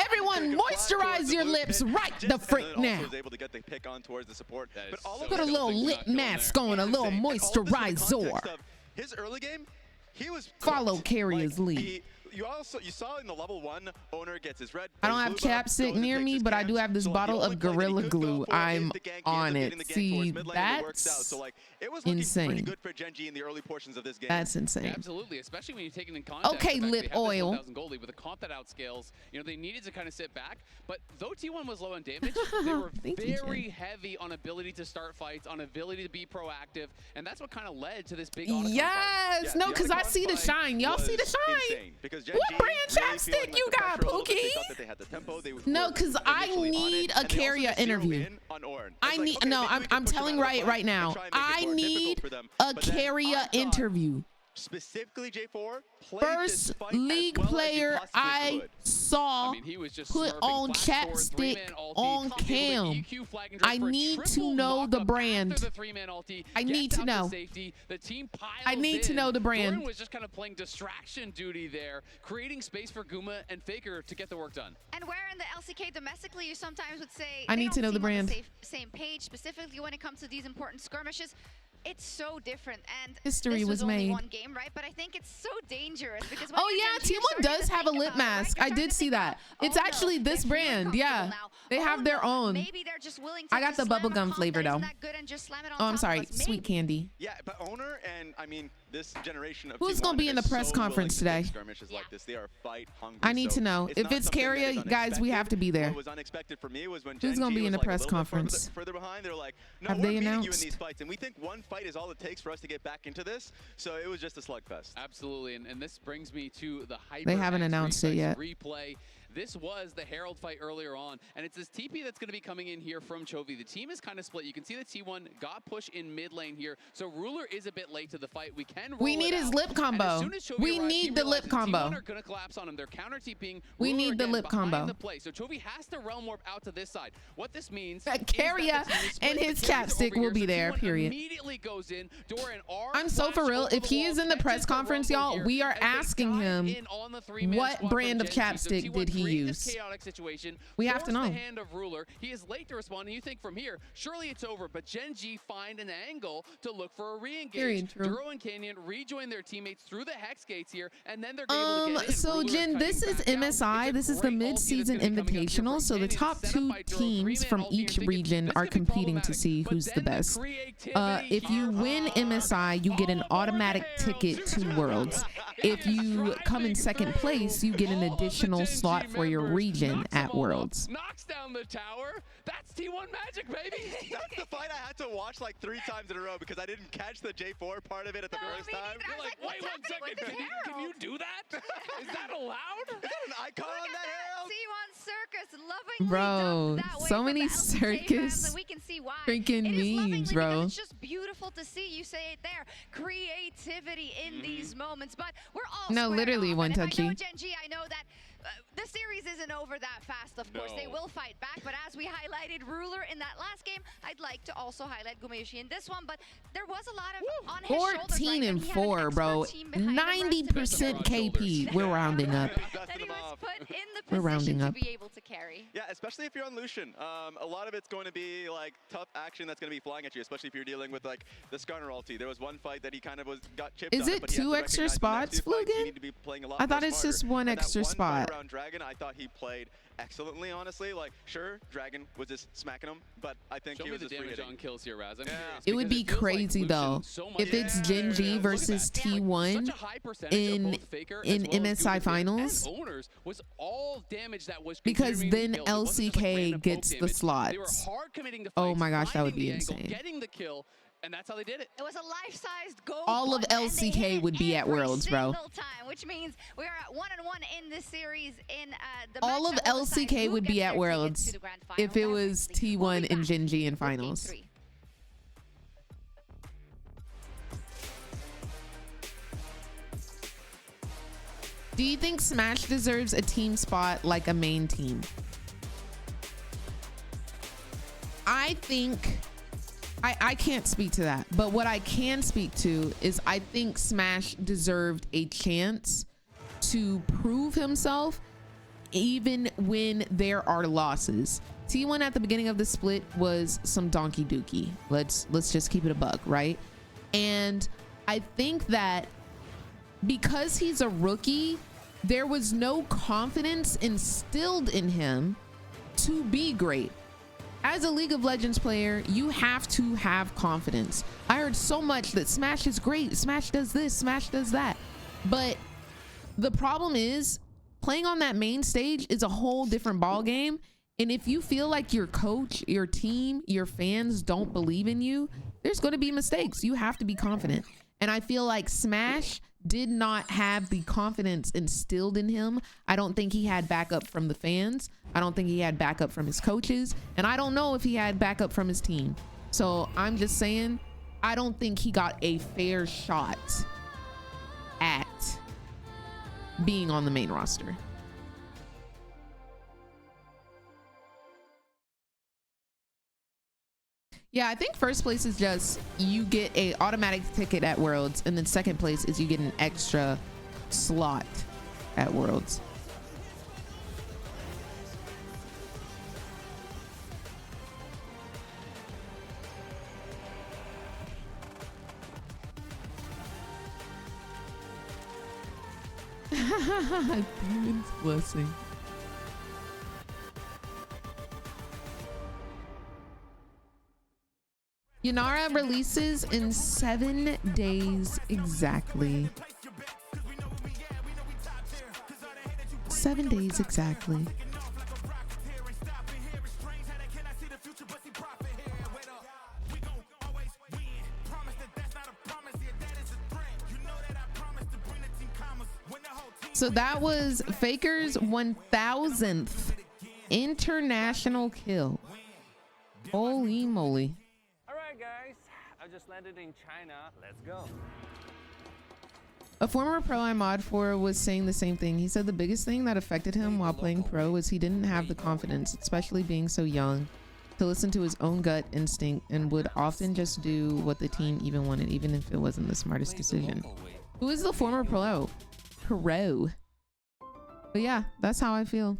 everyone moisturize your lips right the frick now. Was able to get the pick on towards the support. But all so of Put a this little building lip not going mask there. on, a little And all this in the context moisturizer. of his early game, he was Follow cooked. Carrier's Like, lead. You saw in the level 1 owner gets his red. I don't have blue buff, chapstick goes and near takes me, his but I do camps. have this So, like, the bottle only of play that he Gorilla could go Glue. for is I'm the gank. He ends on up it. getting the gank See, towards mid lane and it works out. that's So like it was looking insane. pretty good for Gen.G in the early portions of this game. That's insane. Absolutely, especially when you take it in context. Okay, the fact lip they have this oil. 1,000 gold lead with a comp that outscales. You know, they needed to kind of sit back, but though T1 was low on damage, they were Thank you, very Jen. heavy on ability to start fights, on ability to be proactive, and that's what kind of led to this big Otacon fight. Yes, Yeah, no, the because I Otacon see the fight shine. Y'all see the was shine. insane because What Gen.G brand really feeling chapstick like you the got, pressure a little bit. They Pookie? thought that they had the tempo. They No, were 'cause I initially on need it, a and they also Carrier just zeroed interview. in on Ornn. I It's like, need okay, no. maybe we can I'm push them telling out of the right fight now. and try and make it I more difficult need for them. a But then Carrier I thought interview. Specifically, J4 played First this fight league as well player as he possibly I could. saw I mean, he was just put smurfing, on flash forward, chapstick three-man ulti, on able to cam. EQ flag and drop I for a need to triple know the knock-up brand. after the three-man ulti, I need gets to out know. Safety. The team piles I need to in. know the brand. Doran was just kind of playing distraction duty there, creating space for Guma and Faker to get the work done. And where in the LCK domestically, you sometimes would say I they need to don't know the seem on brand. same page, specifically when it comes to these important skirmishes. It's so different, and History this was was only made. one game, right? But I think it's so dangerous because when Oh you're yeah, Gen.G, you're T1 starting does to have a think lip about it, right? mask. You're I starting did to see think that. about, It's oh, no, actually they this feel brand. uncomfortable Yeah, now. they Oh, have their no, own. Maybe they're just willing to I got just the slam a bubblegum comp flavor that isn't though. that good and just slam it on Oh, I'm top of sorry, us. sweet candy. Yeah, but owner and I mean this generation of Who's T1 gonna be in the is press so conference willing to today? take skirmishes like this. They are fight hungry. I need so to know. If not it's something that Carrier, is guys, we have to be there. What was unexpected for me was when Who's gonna Gen.G be in was the like a press little bit conference? further behind. They're like, no, Have we're they beating you in announced? these fights, and we think one fight is all it takes for us to get back into this. So it was just a slugfest. Absolutely, and this brings me to the hyper. They haven't announced it yet. Replay. This was the Herald fight earlier on, and it's this TP that's going to be coming in here from Chovy. The team is kind of split. You can see the T1 got push in mid lane here, so Ruler is a bit late to the fight. We can roll We it need his out. lip And combo. as soon as Chovy We arrives, need he the lip realizes combo. T1 are going to collapse on him. They're counter TPing. We Ruler need the again lip behind combo. The play. So Chovy has to realm warp out to this side. What this means Carrier is that the team is split. and The his carries chapstick over will here, be so there, T1 period. Immediately goes in. Doran R I'm so for flash real. over If the he wall, is in the catches press the conference, rumble y'all, here we are as they asking dive him in on the three-man what squad brand from of Gen.G. So chapstick T1 did he create this use? chaotic situation, We have to force know. the hand of Ruler. He is late to respond, and you think from here, surely it's over. But Gen.G find an angle to look for a re-engage. Period, true. Duro and Canyon rejoin their teammates through the hex gates here, and then they're able to get in. So Ruler's Jen, cutting this is back out. MSI. It's a This is the great ulti that's mid-season gonna be coming up here invitational. from So the Canyon, top set up two by Duro, teams three-man from ulti. each You're thinking, region this are could be competing to problematic. see But who's then the best. creativity If you win MSI, you get an automatic ticket to Worlds. If you come in second place, you get an additional slot for your region at Worlds. Knocks down the tower. That's T1 magic, baby. That's the fight I had to watch like 3 times in a row because I didn't catch the J4 part of it at the first time. You're like, wait 1 second. Can you do that? Is that allowed? Is that an icon on that Herald? T1 Circus lovingly Bro, dubbed that way so from many the LCK fans, circus and we can see why. freaking It is lovingly memes, because bro. It's just beautiful to see. You say it there. Creativity in these moments, but we're all No, squared literally off. one And if I know touchy. Gen.G, I know that the series isn't over that fast, of course. They No. will fight back, but as we highlighted Ruler in that last game, I'd like to also highlight Gumayushi in this one, but there was a lot of on his shoulders, 14 right? and And he had an 4, bro. expert team behind him, rest of it. 90% KP. We're rounding up. That he was put in the We're rounding position up. to be able to carry. Yeah, especially if you're on Lucian. A lot of it's going to be like tough action that's going to be flying at you, especially if you're dealing with like the Skarner ulti. There was one fight that he kind of got chipped Is on it but he has 2 to extra recognize the next spots, few fights, you Flugan? need to be playing a lot I thought more it's just smarter. one And that extra one fight spot. around Dragon, I thought he played excellently, honestly. Like, sure, Dragon was just smacking him, but I think Show he me was the just free damage hitting. on kills here, Raz. I'm curious, It would because be feels like crazy Lucian though so much if it's better. Gen.G Look at versus that. T1 Such a high percentage of in both Faker in as well as MSI Guma finals. and owners was all damage that was because continuing then to kill. It wasn't just, like, LCK random poke gets the damage. They were slots. hard committing to Oh fights, my gosh, that would finding be the angle, insane. getting the kill. And that's how they did it. It was a life-sized goal. All of LCK would be at Worlds, bro. Time, which means we are at 1-1 in this series. In the all of LCK would be at Worlds if it was T1 and Gen.G in finals. Do you think Smash deserves a team spot like a main team? I think I can't speak to that, but what I can speak to is I think Smash deserved a chance to prove himself even when there are losses. T1 at the beginning of the split was some donkey dookie. Let's just keep it a buck, right? And I think that because he's a rookie, there was no confidence instilled in him to be great. As a League of Legends player, you have to have confidence. I heard so much that Smash is great, Smash does this, Smash does that. But the problem is playing on that main stage is a whole different ball game. And if you feel like your coach, your team, your fans don't believe in you, there's going to be mistakes. You have to be confident. And I feel like Smash did not have the confidence instilled in him. I don't think he had backup from the fans. I don't think he had backup from his coaches. And I don't know if he had backup from his team. So I'm just saying, I don't think he got a fair shot at being on the main roster. Yeah, I think first place is just you get a automatic ticket at Worlds, and then second place is you get an extra slot at Worlds. Demon's blessing. Yanara releases in 7 days exactly. 7 days exactly. So that was Faker's 1000th international kill. Holy moly. Guys, I just landed in China. Let's go. A former pro I mod for was saying the same thing. He said the biggest thing that affected him while playing pro was he didn't have the confidence, especially being so young, to listen to his own gut instinct and would often just do what the team even wanted, even if it wasn't the smartest decision. Who is the former pro? But yeah, that's how I feel.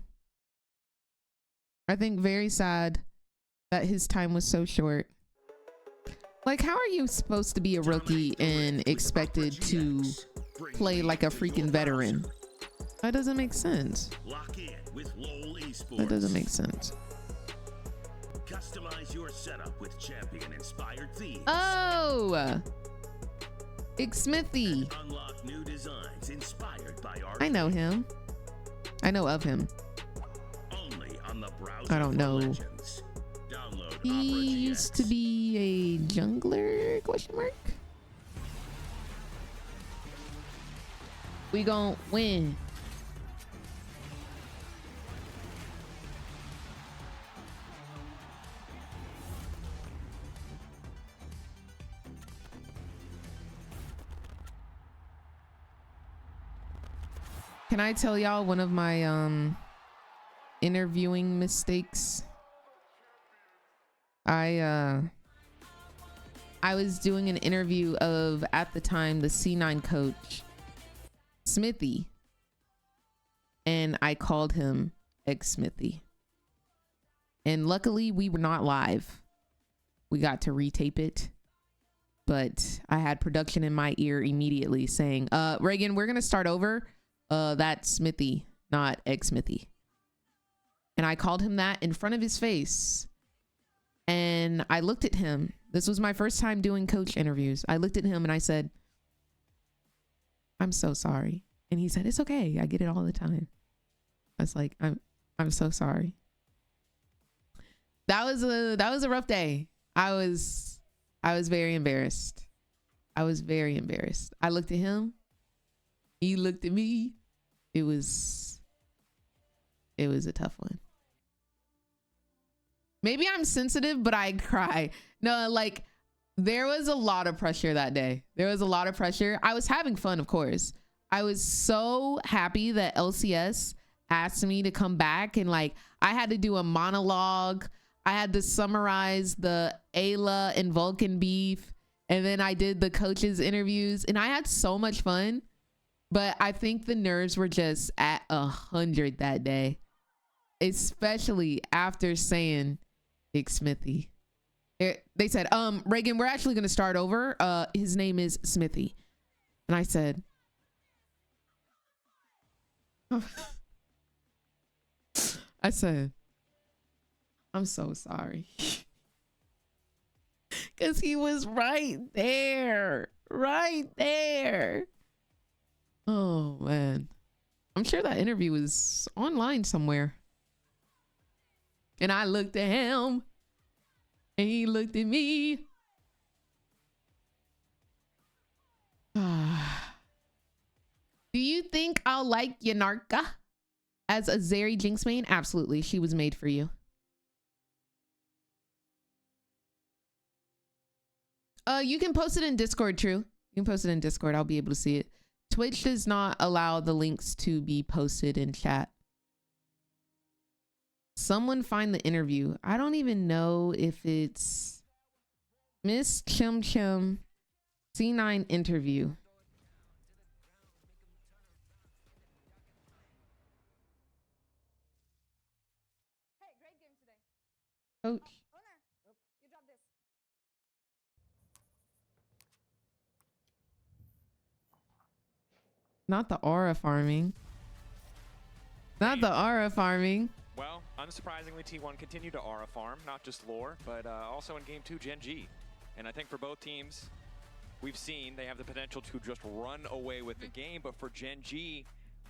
I think very sad that his time was so short. Like, how are you supposed to be a rookie and expected to play like a freaking veteran? That doesn't make sense. That doesn't make sense. Customize your setup with champion-inspired themes. Oh, Smithy. Unlock new designs inspired by our I know him. I know of him. Only on the browser. I don't know. Legends. Download He used to be a jungler, question mark. We gon' win. Can I tell y'all one of my interviewing mistakes? I was doing an interview of, at the time, the C9 coach, Smithy, and I called him Smithy. And luckily we were not live. We got to retape it, but I had production in my ear immediately saying, Reagan, we're gonna start over. That's Smithy, not Smithy. And I called him that in front of his face. And I looked at him. This was my first time doing coach interviews. I looked at him and I said, I'm so sorry. And he said, it's okay. I get it all the time. I was like, I'm so sorry. That was a rough day. I was I was very embarrassed. I was very embarrassed. I looked at him. He looked at me. It was a tough one. Maybe I'm sensitive, but I cry. No, like there was a lot of pressure that day. There was a lot of pressure. I was having fun, of course. I was so happy that LCS asked me to come back, and like I had to do a monologue. I had to summarize the Ayla and Vulcan beef, and then I did the coaches interviews, and I had so much fun. But I think the nerves were just at 100 that day, especially after saying Big Smithy. They said, Reagan, we're actually going to start over. His name is Smithy. And I said, I'm so sorry. Because he was right there. Right there. Oh, man. I'm sure that interview was online somewhere. And I looked at him. And he looked at me. Do you think I'll like Yanarka as a Zeri Jinx main? Absolutely. She was made for you. You can post it in Discord, True. You can post it in Discord. I'll be able to see it. Twitch does not allow the links to be posted in chat. Someone find the interview. I don't even know if it's Miss Chim Chim C9 interview. Hey, great game today. Coach. Owner, you dropped this. Not the aura farming. Not the aura farming. Well, unsurprisingly, T1 continued to aura farm, not just lore, but also in game 2, Gen.G. And I think for both teams, we've seen they have the potential to just run away with the game, but for Gen.G,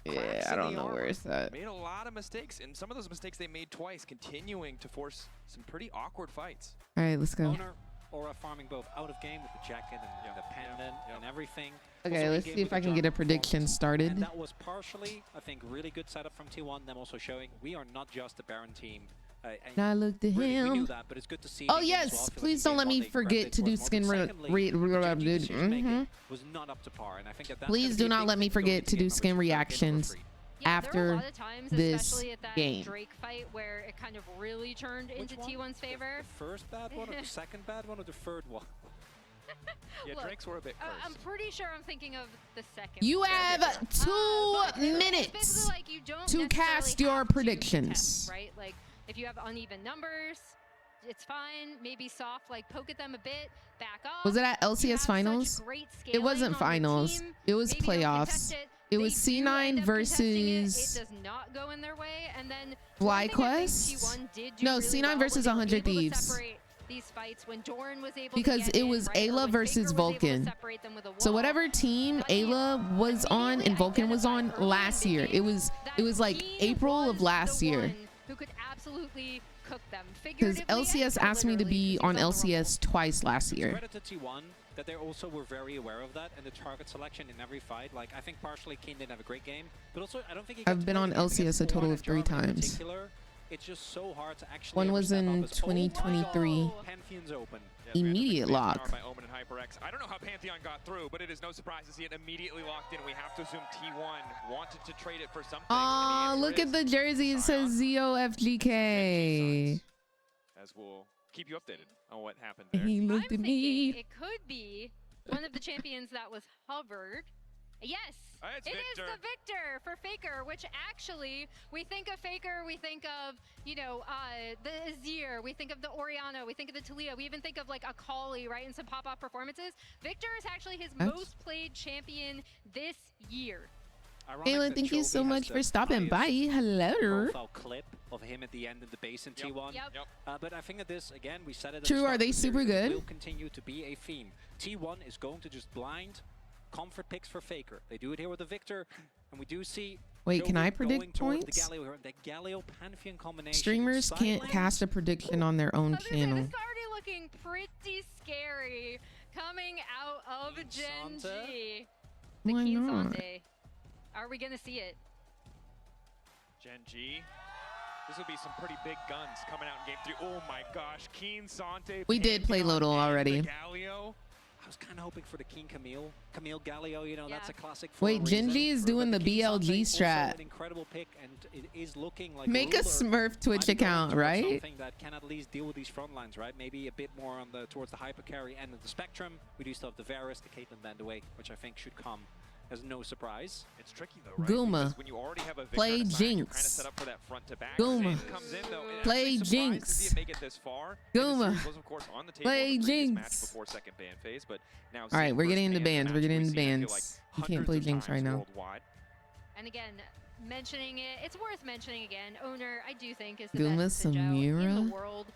yeah, I don't know where it's at. Made a lot of mistakes, and some of those mistakes they made twice, continuing to force some pretty awkward fights. All right, let's go. Owner, aura farming both out of game with the jacket and the pendant and everything. Okay, Also let's in-game see with if I the can get a jungle prediction performance. started. And that was partially, I think, really good setup from T1. Them also showing we are not just a Baron team. And I looked at really, we knew him. that, but it's good to see Oh it again as well. yes, I feel please like don't let in me game one, they forget to do corrected skin towards more. Secondly, the decision-making was not up to par, and I think that's Please do not let me forget to do skin reactions Yeah, there were a after lot of times, this especially at that game. Drake fight, where it kind of really turned into T1's favor. The first bad one, or the second bad one, or the third one? Yeah, Look, Drakes were a bit cursed. I'm pretty sure I'm thinking of the second. You one. have 2 But it's minutes basically like you don't to necessarily cast your have to predictions. contest, right? Like if you have uneven numbers, it's fine. Maybe soft, like poke at them a bit, back off. Was it at You LCS have finals? such great It wasn't scaling on your finals. team. It was Maybe you'll playoffs. contest it. It They was do C9 end up contesting it. versus It does not go in their way. And then FlyQuest. No, C9 versus 100 Thieves. These fights when Doran was able Because to get it was in, right? Or Ayla when versus Faker was able to Vulcan. separate them with a So wall. whatever team Ayla was on and Vulcan was on last year, it was like April of last year. Who could absolutely cook them. Because LCS asked me to be on LCS twice last year. Credit to T1 that they also were very aware of that and the target selection in every fight. Like I think partially Keen didn't have a great game, but also I don't think he got I've been on LCS a total of 3 times. It's just so hard to actually. One was in 2023. Pantheon's open. Immediate lock. By Omen and HyperX. I don't know how Pantheon got through, but it is no surprise to see it immediately locked in. We have to assume T1 wanted to trade it for something. Aw, look at the jersey. It says ZOFGK. As we'll keep you updated on what happened there. He looked at me. It could be one of the champions that was hovered. Yes, it's it is Victor. the Victor for Faker, which actually, we think of Faker, we think of, you know, the Azir, we think of the Orianna, we think of the Talia, we even think of like a Akali, right, and some pop-off performances. Victor is actually his most played champion this year. Ayla, thank you so much for stopping by. Hello. Profile clip of him at the end of the base in T1. But I think that this, again, we said it. True, are they super good? Will continue to be a theme. T1 is going to just blind comfort picks for Faker. They do it here with the Victor, and we do see. Wait, can I Jovi predict going toward points? The Galio Pantheon combination. Streamers can't cast a prediction on their own channel. Starting looking pretty scary coming out of Gen.G. The Why Keen not? Sante. Are we gonna see it? Gen.G. This will be some pretty big guns coming out in game 3. Oh my gosh, Keen Sante. We did play Lodal already. Galio. I was kind of hoping for the King Camille Galio, you know, that's a classic. Wait, Gen.G is doing the BLG strat. An incredible pick, and it is looking like Make a Smurf Twitch account, right? Something that can at least deal with these front lines, right? Maybe a bit more on the towards the hyper carry end of the spectrum. We do still have the Varus, the Caitlyn band away, which I think should come as no surprise. It's tricky though, right? Gooma. Because when you already have a Victor Play on a side, you're kind of Jinx. set up for that front to back. Gooma. Ziggs comes in, though, and Play actually surprised Jinx. to see it make it this far. Gooma. And the series was, of course, on the table Play in the previous match Jinx. before second ban phase, but now All right, Ziggs we're getting first into ban bans. match We're getting we've into seen, I feel bans. like You can't hundreds play of Jinx right times now. worldwide. And again, mentioning it, it's worth mentioning again. Owner, I do think, is the Gooma best Sinjo in Samira? the world.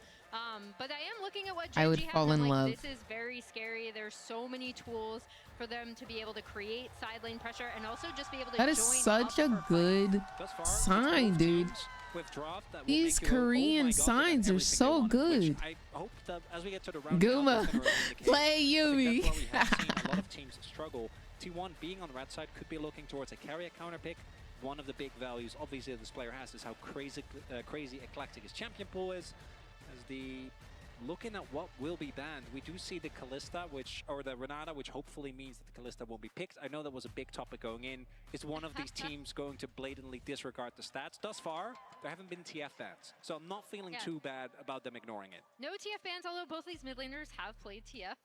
But I am looking at what I would Gen.G has, fall and in I'm like, love. this is very scary. There's so many tools for them to be able to create side lane pressure and also just be able to That is join such up a for good Thus far, sign, dude. with draft that will These make you go, "Oh my Korean God, they got signs are everything they so wanted," good. which I hope that as we get to the round, Gooma, play Yumi. That's why we have seen a lot of teams struggle. T1 being on the red side could be looking towards a carrier counter pick. One of the big values, obviously, this player has is how crazy eclectic his champion pool is. As the looking at what will be banned, we do see the Kalista, or the Renata, which hopefully means that the Kalista won't be picked. I know that was a big topic going in. Is one of these teams going to blatantly disregard the stats? Thus far, there haven't been TF bans, so I'm not feeling too bad about them ignoring it. No TF bans, although both these mid laners have played TF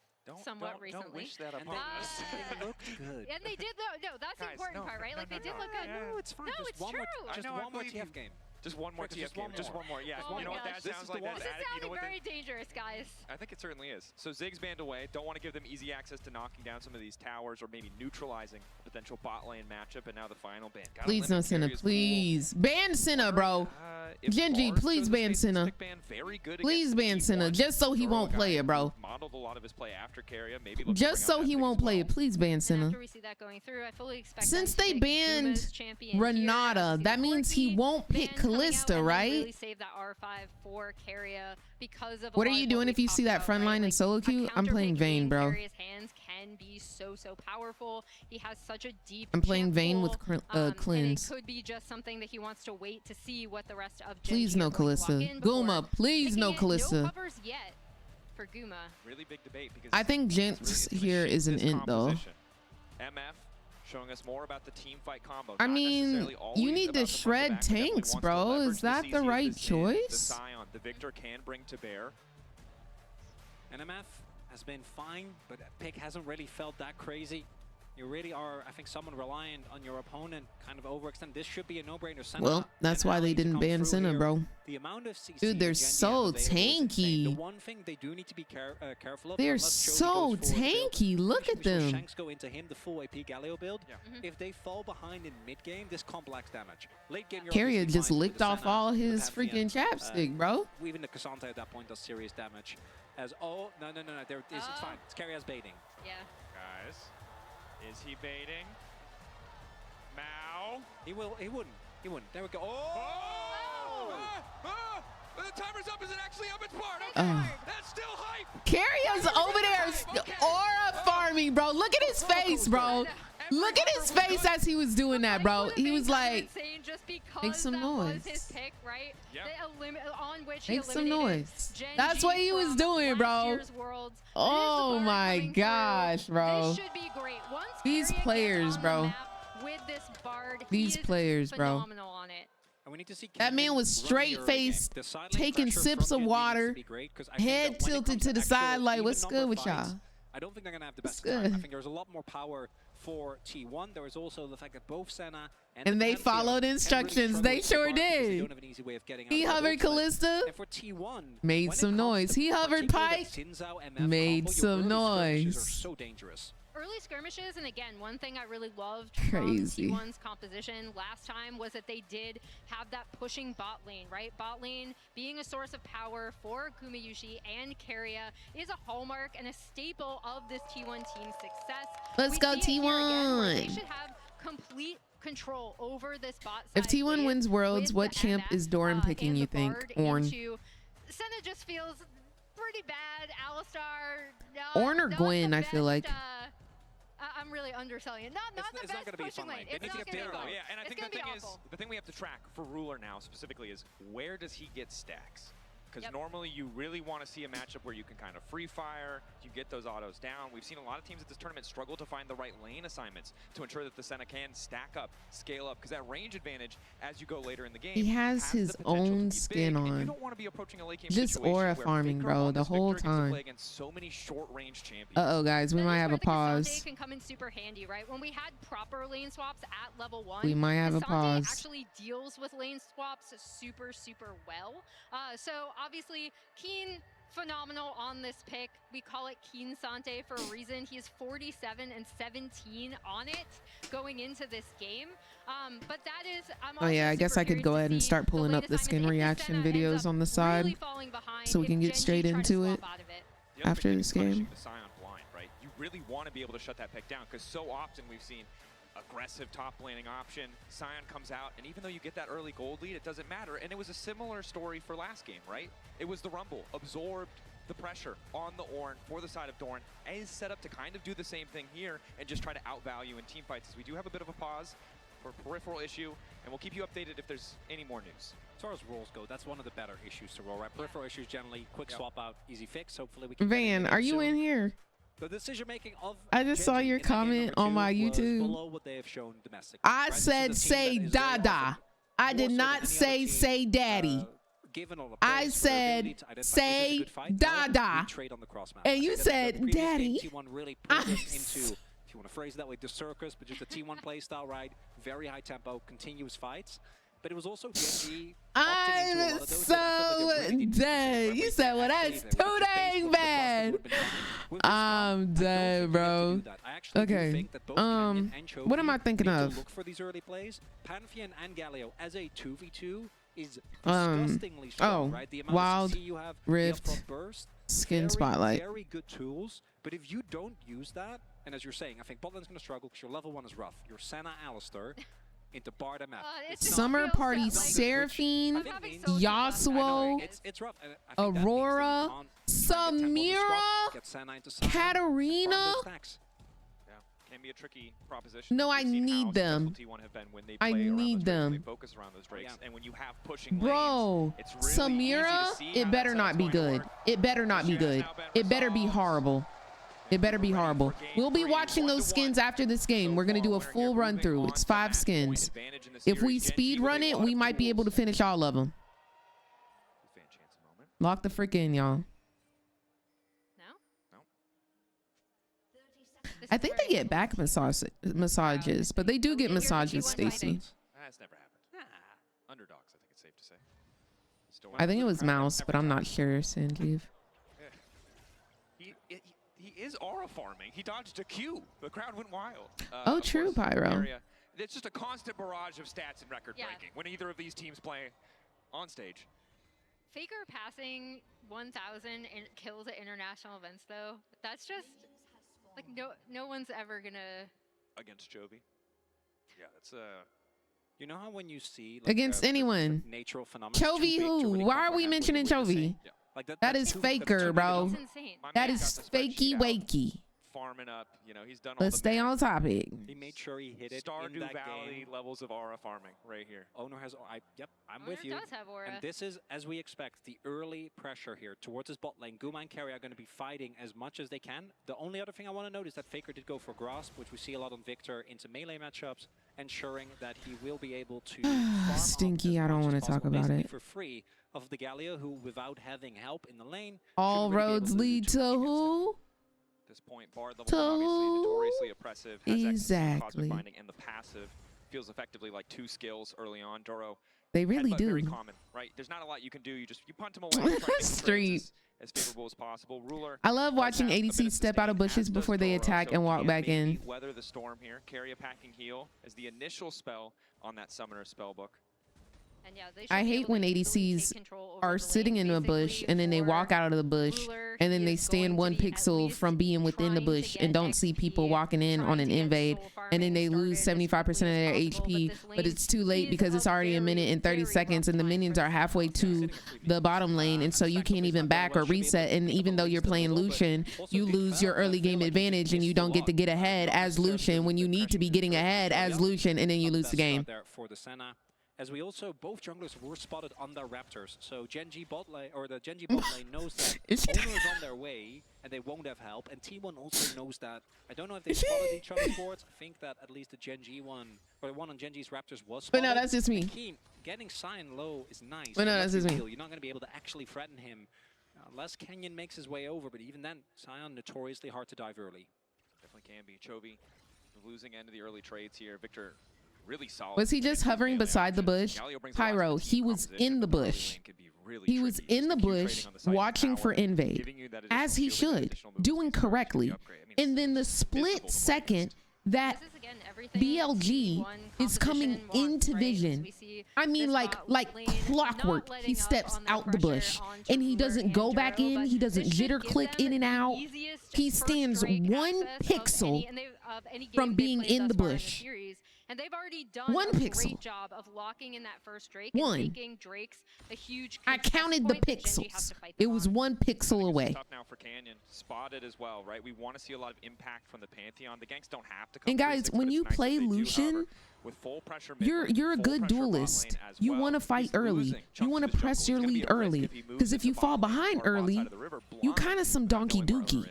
somewhat recently. Don't wish that And upon us. they looked good. And they did, though. No, that's the Guys, important part, right? Like, they did look good. No, it's fine. No, Just it's one true. more, just one more TF game. Just one more TF game. Just one more. Yeah. Oh You know my what that gosh. This sounds is the like? one. This is You know sounding what very dangerous, guys. I think it certainly is. So Ziggs banned away. Don't want to give them easy access to knocking down some of these towers or maybe neutralizing a potential bot lane matchup. And now the final ban. Gotta Please no limit Senna, Carrier's please. Ban Senna, bro. if Gen.G, Bard please shows ban this Senna. stick ban, very good Please against ban T1. Senna, just so he Zoro won't guy play it, bro. Modeled a lot of his play after Carrier. Maybe looking to Just bring so out he that pick won't as play well. it. Please ban And Senna. after we see that going through, I fully expect Since them to they pick banned Guma's champion here. Renata, See that the means he Corki won't pick ban coming out, Kalista, and then right? really save that R5 for Carrier because of What a are lot you of doing we if you talked see that about, front right? line in Like, solo a queue? I'm counter playing pick Vayne, in bro. Carrier's hands can be so powerful. He has such a deep I'm playing champ Vayne with pool, and Cleanse. it could be just something that he wants to wait to see what the rest of Please Gen.G no are going to walk Kalista. in before Gooma, please no picking it. No Kalista. covers yet for Gooma. Really big debate because I think it's Jinx really- here it's is an this int, though. composition. MF showing us more about the team fight combo. I not mean, necessarily you always need about to the shred front to back, but definitely tanks, wants to bro. leverage Is that the CC right the choice? Scion, the Victor can bring to bear. NMF has been fine, but pick hasn't really felt that crazy. You really are, I think, someone reliant on your opponent, kind of overextend. This should be a no-brainer. Senna Well, that's and why they Ali to didn't come ban through Senna, here. bro. The amount of CC Dude, they're Gen.G so have available is insane. tanky. The one thing they do need to be careful of, They're unless Chovy so goes forward to build, tanky. Look we at saw them. Shanks go into him, the full AP Galio build. Yeah. If they fall behind in mid-game, this complex damage. Late game, you're Carrier obviously just fine with licked the off Senna, all with his Pantheon. freaking chapstick, bro. Even the Cassandra at that point does serious damage. As no, it's fine. It's Carrier's baiting. Yeah. Guys, is he baiting? Mao. He wouldn't. There we go. The timer's up. Is it actually up? It's part. That's still hype. Carrier's over there aura farming, bro. Look at his face, bro. Look at his face as he was doing that, bro. He was like, just because make some that noise. was his pick, right? Yep. On which he Make some eliminated noise. Gen.G That's what he was from doing, last bro. year's Worlds. Oh There's the my Bard coming gosh, through. bro. This should be great. Once These Carrier gets players, on bro. the map with this Bard, These he is players, bro. phenomenal on it. And we need to see That man was straight faced, taking sips of water, head tilted to the side, like, what's good with y'all? I don't think they're going to have the best What's time. good? I think there's a lot more power for T1. There is also the fact that both Senna And they Pantheon followed can really instructions. struggle They with the sure Bard because they did. don't have an easy way of getting He out of hovered the ultimate. Kalista, And for T1, made when it some comes to noise. He hovered particularly Pike, that Sinzao MF made combo, your some early skirmishes noise. are so dangerous. Early skirmishes, and again, one thing I really loved Crazy. from T1's composition last time was that they did have that pushing bot lane, right? Bot lane being a source of power for Gumayushi and Carrier is a hallmark and a staple of this T1 team's success. Let's We go see it here again, where They T1. should have complete control over this bot If side T1 wave wins Worlds, with what the champ MF, is Doran picking, and you the think? Bard Ornn. into- Senna just feels pretty bad. Alistar, Ornn or not Gwen, the I feel best, like. I'm really underselling it. Not the It's best not going to be a pushing fun lane. lane. They It's need not to gonna get be better. fun. Yeah, and I It's think gonna the be thing is, awful. the thing we have to track for Ruler now specifically is where does he get stacks? Because Yep. normally you really want to see a matchup where you can kind of free fire, you get those autos down. We've seen a lot of teams at this tournament struggle to find the right lane assignments to ensure that the Senna can stack up, scale up, because that range advantage as you go later in the game. He has his the potential to own be skin big, and you on. don't want to be approaching a late game Just situation aura where farming, Faker bro, on the this whole Victor gets to time. play against so many short-range champions. Uh-oh, guys, we That might is have where a the Cassandre pause. can come in super handy, right? When we had proper lane swaps at level 1, We might have a Cassandre pause. actually deals with lane swaps super, super well. So obviously, Keen, phenomenal on this pick. We call it Keen Sante for a reason. He is 47 and 17 on it going into this game. But that is, I'm Oh yeah, I guess I could go ahead and start pulling up the skin reaction videos on the side so we can get straight into it The other after thing this is punishing game. the Scion blind, right? You really want to be able to shut that pick down because so often we've seen aggressive top laning option, Scion comes out, and even though you get that early gold lead, it doesn't matter. And it was a similar story for last game, right? It was the Rumble, absorbed the pressure on the Ornn for the side of Dorn, is set up to kind of do the same thing here and just try to outvalue in team fights. As we do have a bit of a pause for peripheral issue, and we'll keep you updated if there's any more news. As far as rolls go, that's one of the better issues to roll, right? Peripheral issues generally, quick Yep. swap out, easy fix. Hopefully we can Van, are you in here? The decision making of I just saw Gen.G your in that game comment number on 2 my was YouTube. below what they have shown domestically. I right? This is said a team say that is very dada. often, I did more so not than any say other team, say daddy. given all the I praise for their said ability to identify, is this a say good fight? No, dada. we trade on the cross map. And I you think that said the previous game, daddy. T1 really put I them into, if you want to phrase it that way, the circus, but just a T1 play style, right? Very high tempo, continuous fights. But it was also Gen.G opting into a lot I'm of those that I felt like they so really needed to dead. right? You Like, said, well, actually, that's they too would've just dang based what the cross bad. would've been fine. With this comp, I'm I don't dead, think you get to bro. do that. I actually do Okay. think that both Canyon and What am Chovy I thinking need to of? look for these early plays. Pantheon and Galio as a 2v2 is Um, disgustingly strong, oh, right? The amount Wild of CC you have, Rift, the upfront burst, Skin very, Spotlight. very good tools. But if you don't use that, and as you're saying, I think botlane's going to struggle because your level 1 is rough. Your Senna Alistar into Bard MF. It just Summer feels Party like- Seraphine, I'm having so much fun. Yasuo, It's rough. And I think that means that you Aurora, can't try and get tempo on the Samira, swap, get Senna into Sion, Katarina. farm those stacks. Yeah, can be a tricky proposition. No, We've I seen need how them. successful T1 have been when they I play around need those drakes, when them. They focus around those drakes, and when you have pushing Bro, lanes, it's really Samira, easy to see it how better that not setup's be going to good. work. It better not be good. It better be horrible. It better be horrible. We'll be watching those skins after this game. We're going to do a full run through. It's 5 skins. If we speed run it, we might be able to finish all of them. Lock the frick in, y'all. I think they get back massages, but they do get massages, Stacy. That's never happened. Underdogs, I think it's safe to say. Still I think it was Mouse, but I'm not sure, Sanjeev. He is aura farming. He dodged a Q. The crowd went wild. Oh, Of true, course, Pyro. area. It's just a constant barrage of stats and record breaking when either of these teams play on stage. Faker passing 1,000 kills at international events, though, that's just like no one's ever gonna Against Chovy. Yeah, that's You know how when you see Against anyone. natural phenomena, Chovy who? Why are we mentioning Chovy? That is faker, bro. That is fakey wakey. farming up. You know, he's done all Let's the stay on topic. He made sure he hit it in Stardew that Valley game. levels of aura farming right here. Owner has, yep, I'm Owner with you. does have aura. And this is, as we expect, the early pressure here towards his bot lane. Guma and Carry are going to be fighting as much as they can. The only other thing I want to note is that Faker did go for Grasp, which we see a lot on Victor into melee matchups, ensuring that he will be able to farm Stinky, up I as don't much want as to talk possible, about basically it. for free of the Galio, who, without having help in the lane, All shouldn't really be able roads to do lead too to much against him. who? At this point, Bard level 1 obviously notoriously oppressive. Has Exactly. Cosmic Binding, and the passive feels effectively like 2 skills early on. Doro. They really headbutt do. Very common, right? There's not a lot you can do. You punt him away. Try to make the Street. trades as favorable as possible. Ruler. I love watching does have a bit ADC of step out of sustain, bushes as does before they Doro, attack so and walk can back maybe in. Weather the storm here. Carry a packing heal as the initial spell on that summoner spell book. And yeah, they should I be hate able when to easily ADCs take control over are the sitting lane. in a bush Basically, and then they walk for out of the bush Ruler, and then he they is stand going one to be at pixel least from being within the trying to bush get and don't see people XP, walking in on trying an to get invade, soul and then farming they lose started as 75% of quickly as their possible, HP, this but lane it's too late is because it's a already a minute and 30 very seconds and the rough time minions for are them. halfway to the bottom lane, and so you can't even back or reset, and even though you're playing Lucian, you lose your early game advantage and you don't get to get ahead as Lucian when you need to be getting ahead as Lucian, and then you lose the game. There for the Senna. As we also, both junglers were spotted on their Raptors. So Gen.G bot lane, or the Gen.G bot lane knows that Owner is on their way and they won't have help. And T1 also knows that. I don't know if they spotted each other's boards. I think that at least the Gen.G one, or the one on Gen.G's Raptors was spotted. But no, that's just me. Keen, getting Sion low is nice. But no, that's just me. You're not going to be able to actually threaten him unless Kenyon makes his way over. But even then, Sion notoriously hard to dive early. Definitely can be. Chovy, the losing end of the early trades here. Victor, really solid. Was he just hovering beside the bush? Pyro, he was in the bush. He was in the bush watching for invade, as he should, doing correctly. And then the split second that BLG is coming into vision, I mean like clockwork, he steps out the bush and he doesn't go back in, he doesn't jitter click in and out. He stands one pixel from being in the bush. And they've already done one a pixel. Great job of locking in that first Drake One. and making Drake's a huge I counted the pixels. It was one pixel away. Tough now for Canyon. Spotted as well, right? We want to see a lot of impact from the Pantheon. The ganks don't have to come. And guys, when you play Lucian, you're a good duelist. You want to fight early. You want to press your lead early. Because if you fall behind early, you kind of some donkey dookie.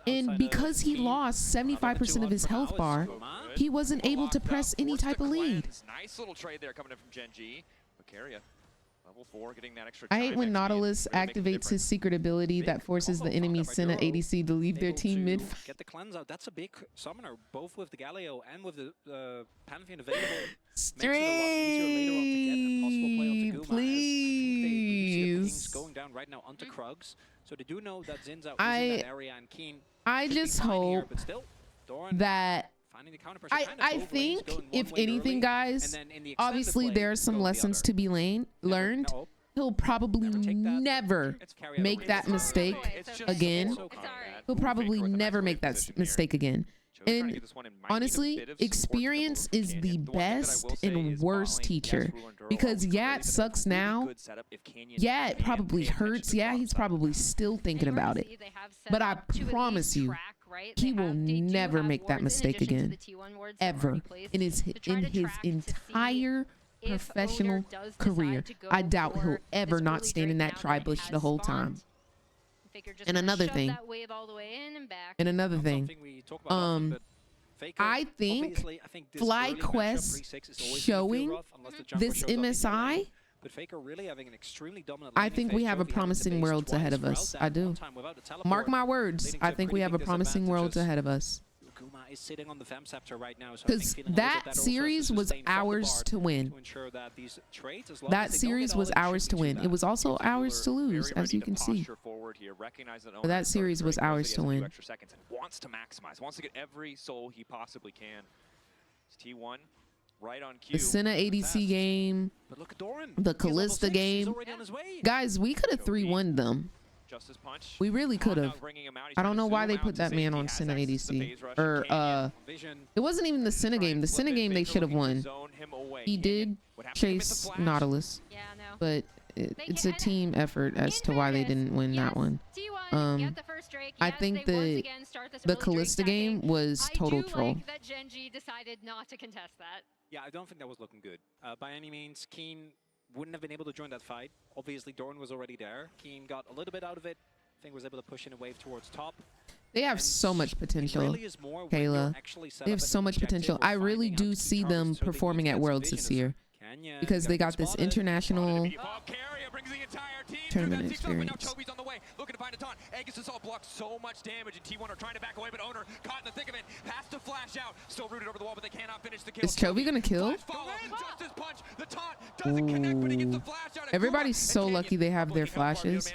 And because he lost 75% of his health bar, he wasn't able to press any type of lead. Nice little trade there coming in from Gen.G. Lucaria, level 4, getting that extra I hate when Nautilus activates his secret ability that forces the enemy Senna ADC to leave their team mid. Get the cleanse out. That's a big summoner, both with the Galio and with the Pantheon available. Straight, please. Going down right now onto Krugs. So they do know that Zinza is in that area and Keen. I just hope that I think if anything, guys, obviously there are some lessons to be learned. He'll probably never make that mistake again. He'll probably never make that mistake again. And honestly, experience is the best and worst teacher, because yeah, it sucks now. Yeah, it probably hurts. Yeah, he's probably still thinking about it. But I promise you, he will never make that mistake again, ever, in his entire professional career. I doubt he'll ever not stand in that tri-bush the whole time. And another thing, I think FlyQuest showing this MSI, I think we have a promising world ahead of us. I do. Mark my words. I think we have a promising world ahead of us. Because that series was ours to win. That series was ours to win. It was also ours to lose, as you can see. But that series was ours to win. Wants to maximize, wants to get every soul he possibly can. It's T1 right on cue. The Senna ADC game, the Callista game. Guys, we could have 3-1 them. Justice punch. We really could have. I don't know why they put that man on Senna ADC. Or, it wasn't even the Senna game. The Senna game they should have won. He did chase Nautilus. But it's a team effort as to why they didn't win that one. I think the Callista game was total troll. That Gen.G decided not to contest that. Yeah, I don't think that was looking good. By any means, Keen wouldn't have been able to join that fight. Obviously, Doran was already there. Keen got a little bit out of it. I think was able to push in a wave towards top. They have so much potential, Kayla. They have so much potential. I really do see them performing at Worlds this year, because they got this international tournament experience. On the way, looking to find a taunt. Aegis assault blocks so much damage, and T1 are trying to back away, but Owner caught in the thick of it. Has to flash out. Still rooted over the wall, but they cannot finish the kill. Is Chovy gonna kill? Everybody's so lucky they have their flashes.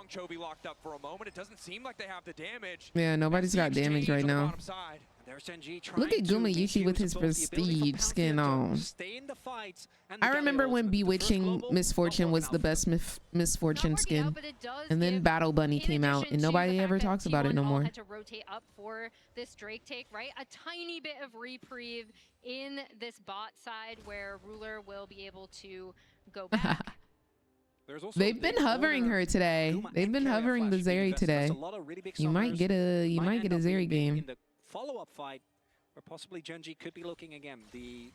Chovy locked up for a moment. It doesn't seem like they have the damage. Yeah, nobody's got damage right now. There's Gen.G Look at trying to Gumayushi with defuse his both the ability prestige from skin Pantheon to on. stay in the fights and the I remember Galio when ultimate. The first Bewitching global, Misfortune not was working the out for best them. Misfortune skin. But it does And then give, Battle Bunny in came out addition and to the nobody fact ever that talks about it T1 no all more. had to rotate up for this Drake take, right? A tiny bit of reprieve in this bot side where Ruler will be able to go back. They've been hovering her today. They've been hovering the Zeri today. You might get a Zeri game. In the follow-up fight, where possibly Gen.G could be looking again. The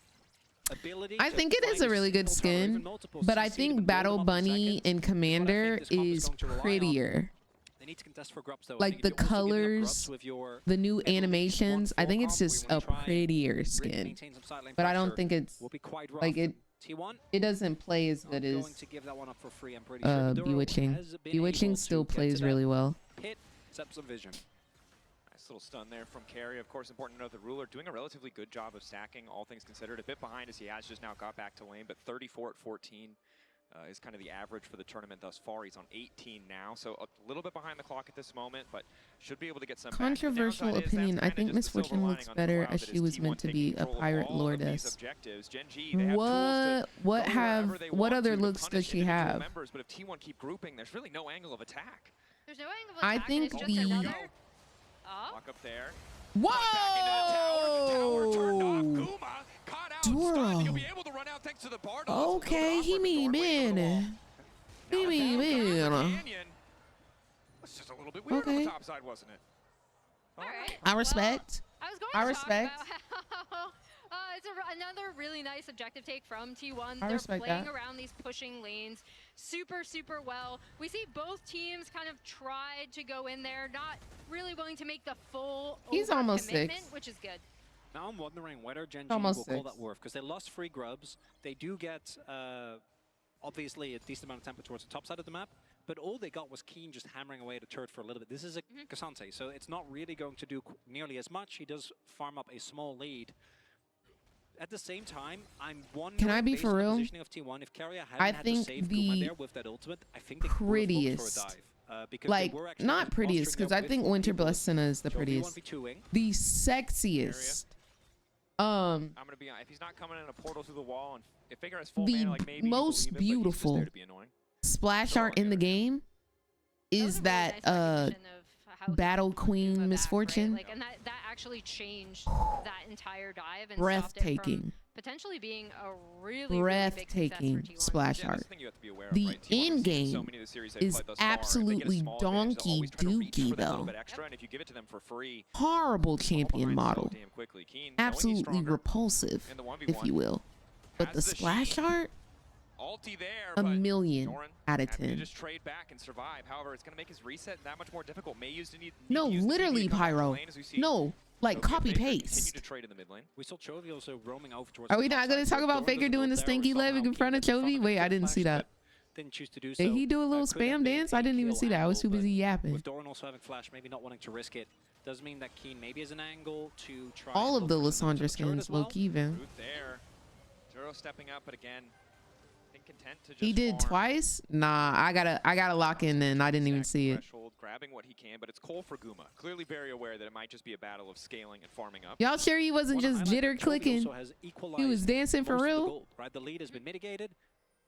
ability I to think it is find a really good single tower, even skin, multiples, but to I see think them build Battle them up in Bunny seconds. and Commander this comp is is going to rely on. prettier. They need to contest for grubs, though. I Like think the if you're also giving up colors, grubs with your the new middle animations, I think it's comp, just we a wanna try prettier really skin. maintain some side lane But I don't pressure, think it's will be quite rough. like T1 it doesn't play as good going as to give that one up for free, I'm pretty sure. Maduro Bewitching. has been Bewitching able still to get plays to that really well. pit, set some vision. Nice little stun there from Carry. Of course, important to note the Ruler doing a relatively good job of stacking, all things considered. A bit behind as he has just now got back to lane, but 34 at 14 is kind of the average for the tournament thus far. He's on 18 now, so a little bit behind the clock at this moment, but should be able to get some Controversial opinion. I think Misfortune looks better as she was meant to be a pirate lordess. What other looks does she have? Members, but if T1 keep grouping, there's really no angle of attack. There's no angle of I attack, think and it's the- just another. Walk up there. Whoa! Duro. Okay, he mean man. He mean man. It's just a little bit weird on the top side, wasn't it? All right. I respect. I was going I to respect. talk about how it's another really nice objective take from T1. I They're respect playing that. around these pushing lanes super well. We see both teams kind of tried to go in there, not really willing to make the full He's almost commitment, 6. which is good. Now I'm wondering whether Gen.G will Almost call 6. that worth, because they lost 3 grubs. They do get, obviously, a decent amount of tempo towards the top side of the map, but all they got was Keen just hammering away at the turret for a little bit. This is a Cassante, so it's not really going to do nearly as much. He does farm up a small lead. At the same time, I'm wondering, Can I be based for on the real? positioning of T1, if Carrier hadn't I had to think save the Guma there with that ultimate, I think they could have looked prettiest, for a dive. Because they like were actually not prettiest, because I think Winter Blessina is the Jovi prettiest. 1v2ing. The sexiest. I'm gonna be honest, if he's not coming in a portal through the wall, and if Faker has full The mana, like maybe you most believe it, but he's just beautiful there to be annoying. splash art in the game is that Battle Queen Misfortune. Like, and that actually changed that entire dive and stopped it Breathtaking. from potentially being a really Breathtaking big success for T1. splash art. The end game is absolutely donkey dookie though. Horrible champion model. Absolutely repulsive, if you will. But the splash art, a million out of 10. Just trade back and survive. However, it's going to make his reset that much more difficult. May use to need No, use the literally TP to come back to Pyro. lane as we see No, like Jovi and copy Faker continue paste. to trade in the mid lane. We saw Chovy also roaming over towards Are the we top not going side. to talk Doran about Faker doesn't doing go the there, stinky or leg somehow in front of Keen gets Chovy? Wait, I the didn't see flash, that. but didn't choose to do Did so. he do a little Could have spam been dance? a I didn't even kill see that. I was angle, too busy but yapping. With Doran also having flash, maybe not wanting to risk it, does mean that Keen maybe is an angle to try. All and of the look for Lissandra the turret skins as well. look even. Root there. Zero stepping up, but again, I think content to just He did farm. twice? Nah, I gotta lock in then. I didn't even see it. Threshold, grabbing what he can, but it's Cole for Guma. Clearly very aware that it might just be a battle of scaling and farming up. Y'all sure he wasn't Wanna just highlight jitter that Chovy clicking? also has He was equalized dancing for most of the real? gold, right? The lead has been mitigated.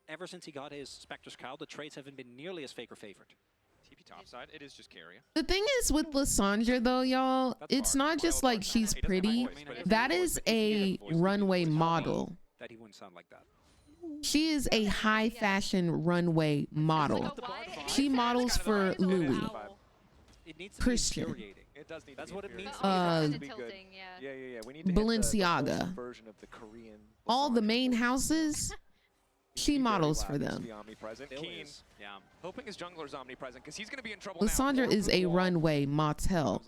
Ever since he got his Spectre's Cowl, the trades haven't been nearly as Faker favored. TP topside, it is just Carrier. The thing is with Lissandra though, y'all, it's not just like she's pretty. That is a runway model. That he wouldn't sound like that. She is a high fashion runway model. She models for Louis. It needs to Christian. be infuriating. It does need That's to be what it means. infuriating. Uh, to be good. Yeah. Yeah. We need to Balenciaga. hit the version of the Korean. All the main houses, she models for them. Be omnipresent. Still Keen. is. Yeah. Hoping his jungler's omnipresent, because he's going to be in trouble Lissandra now. is a runway motel.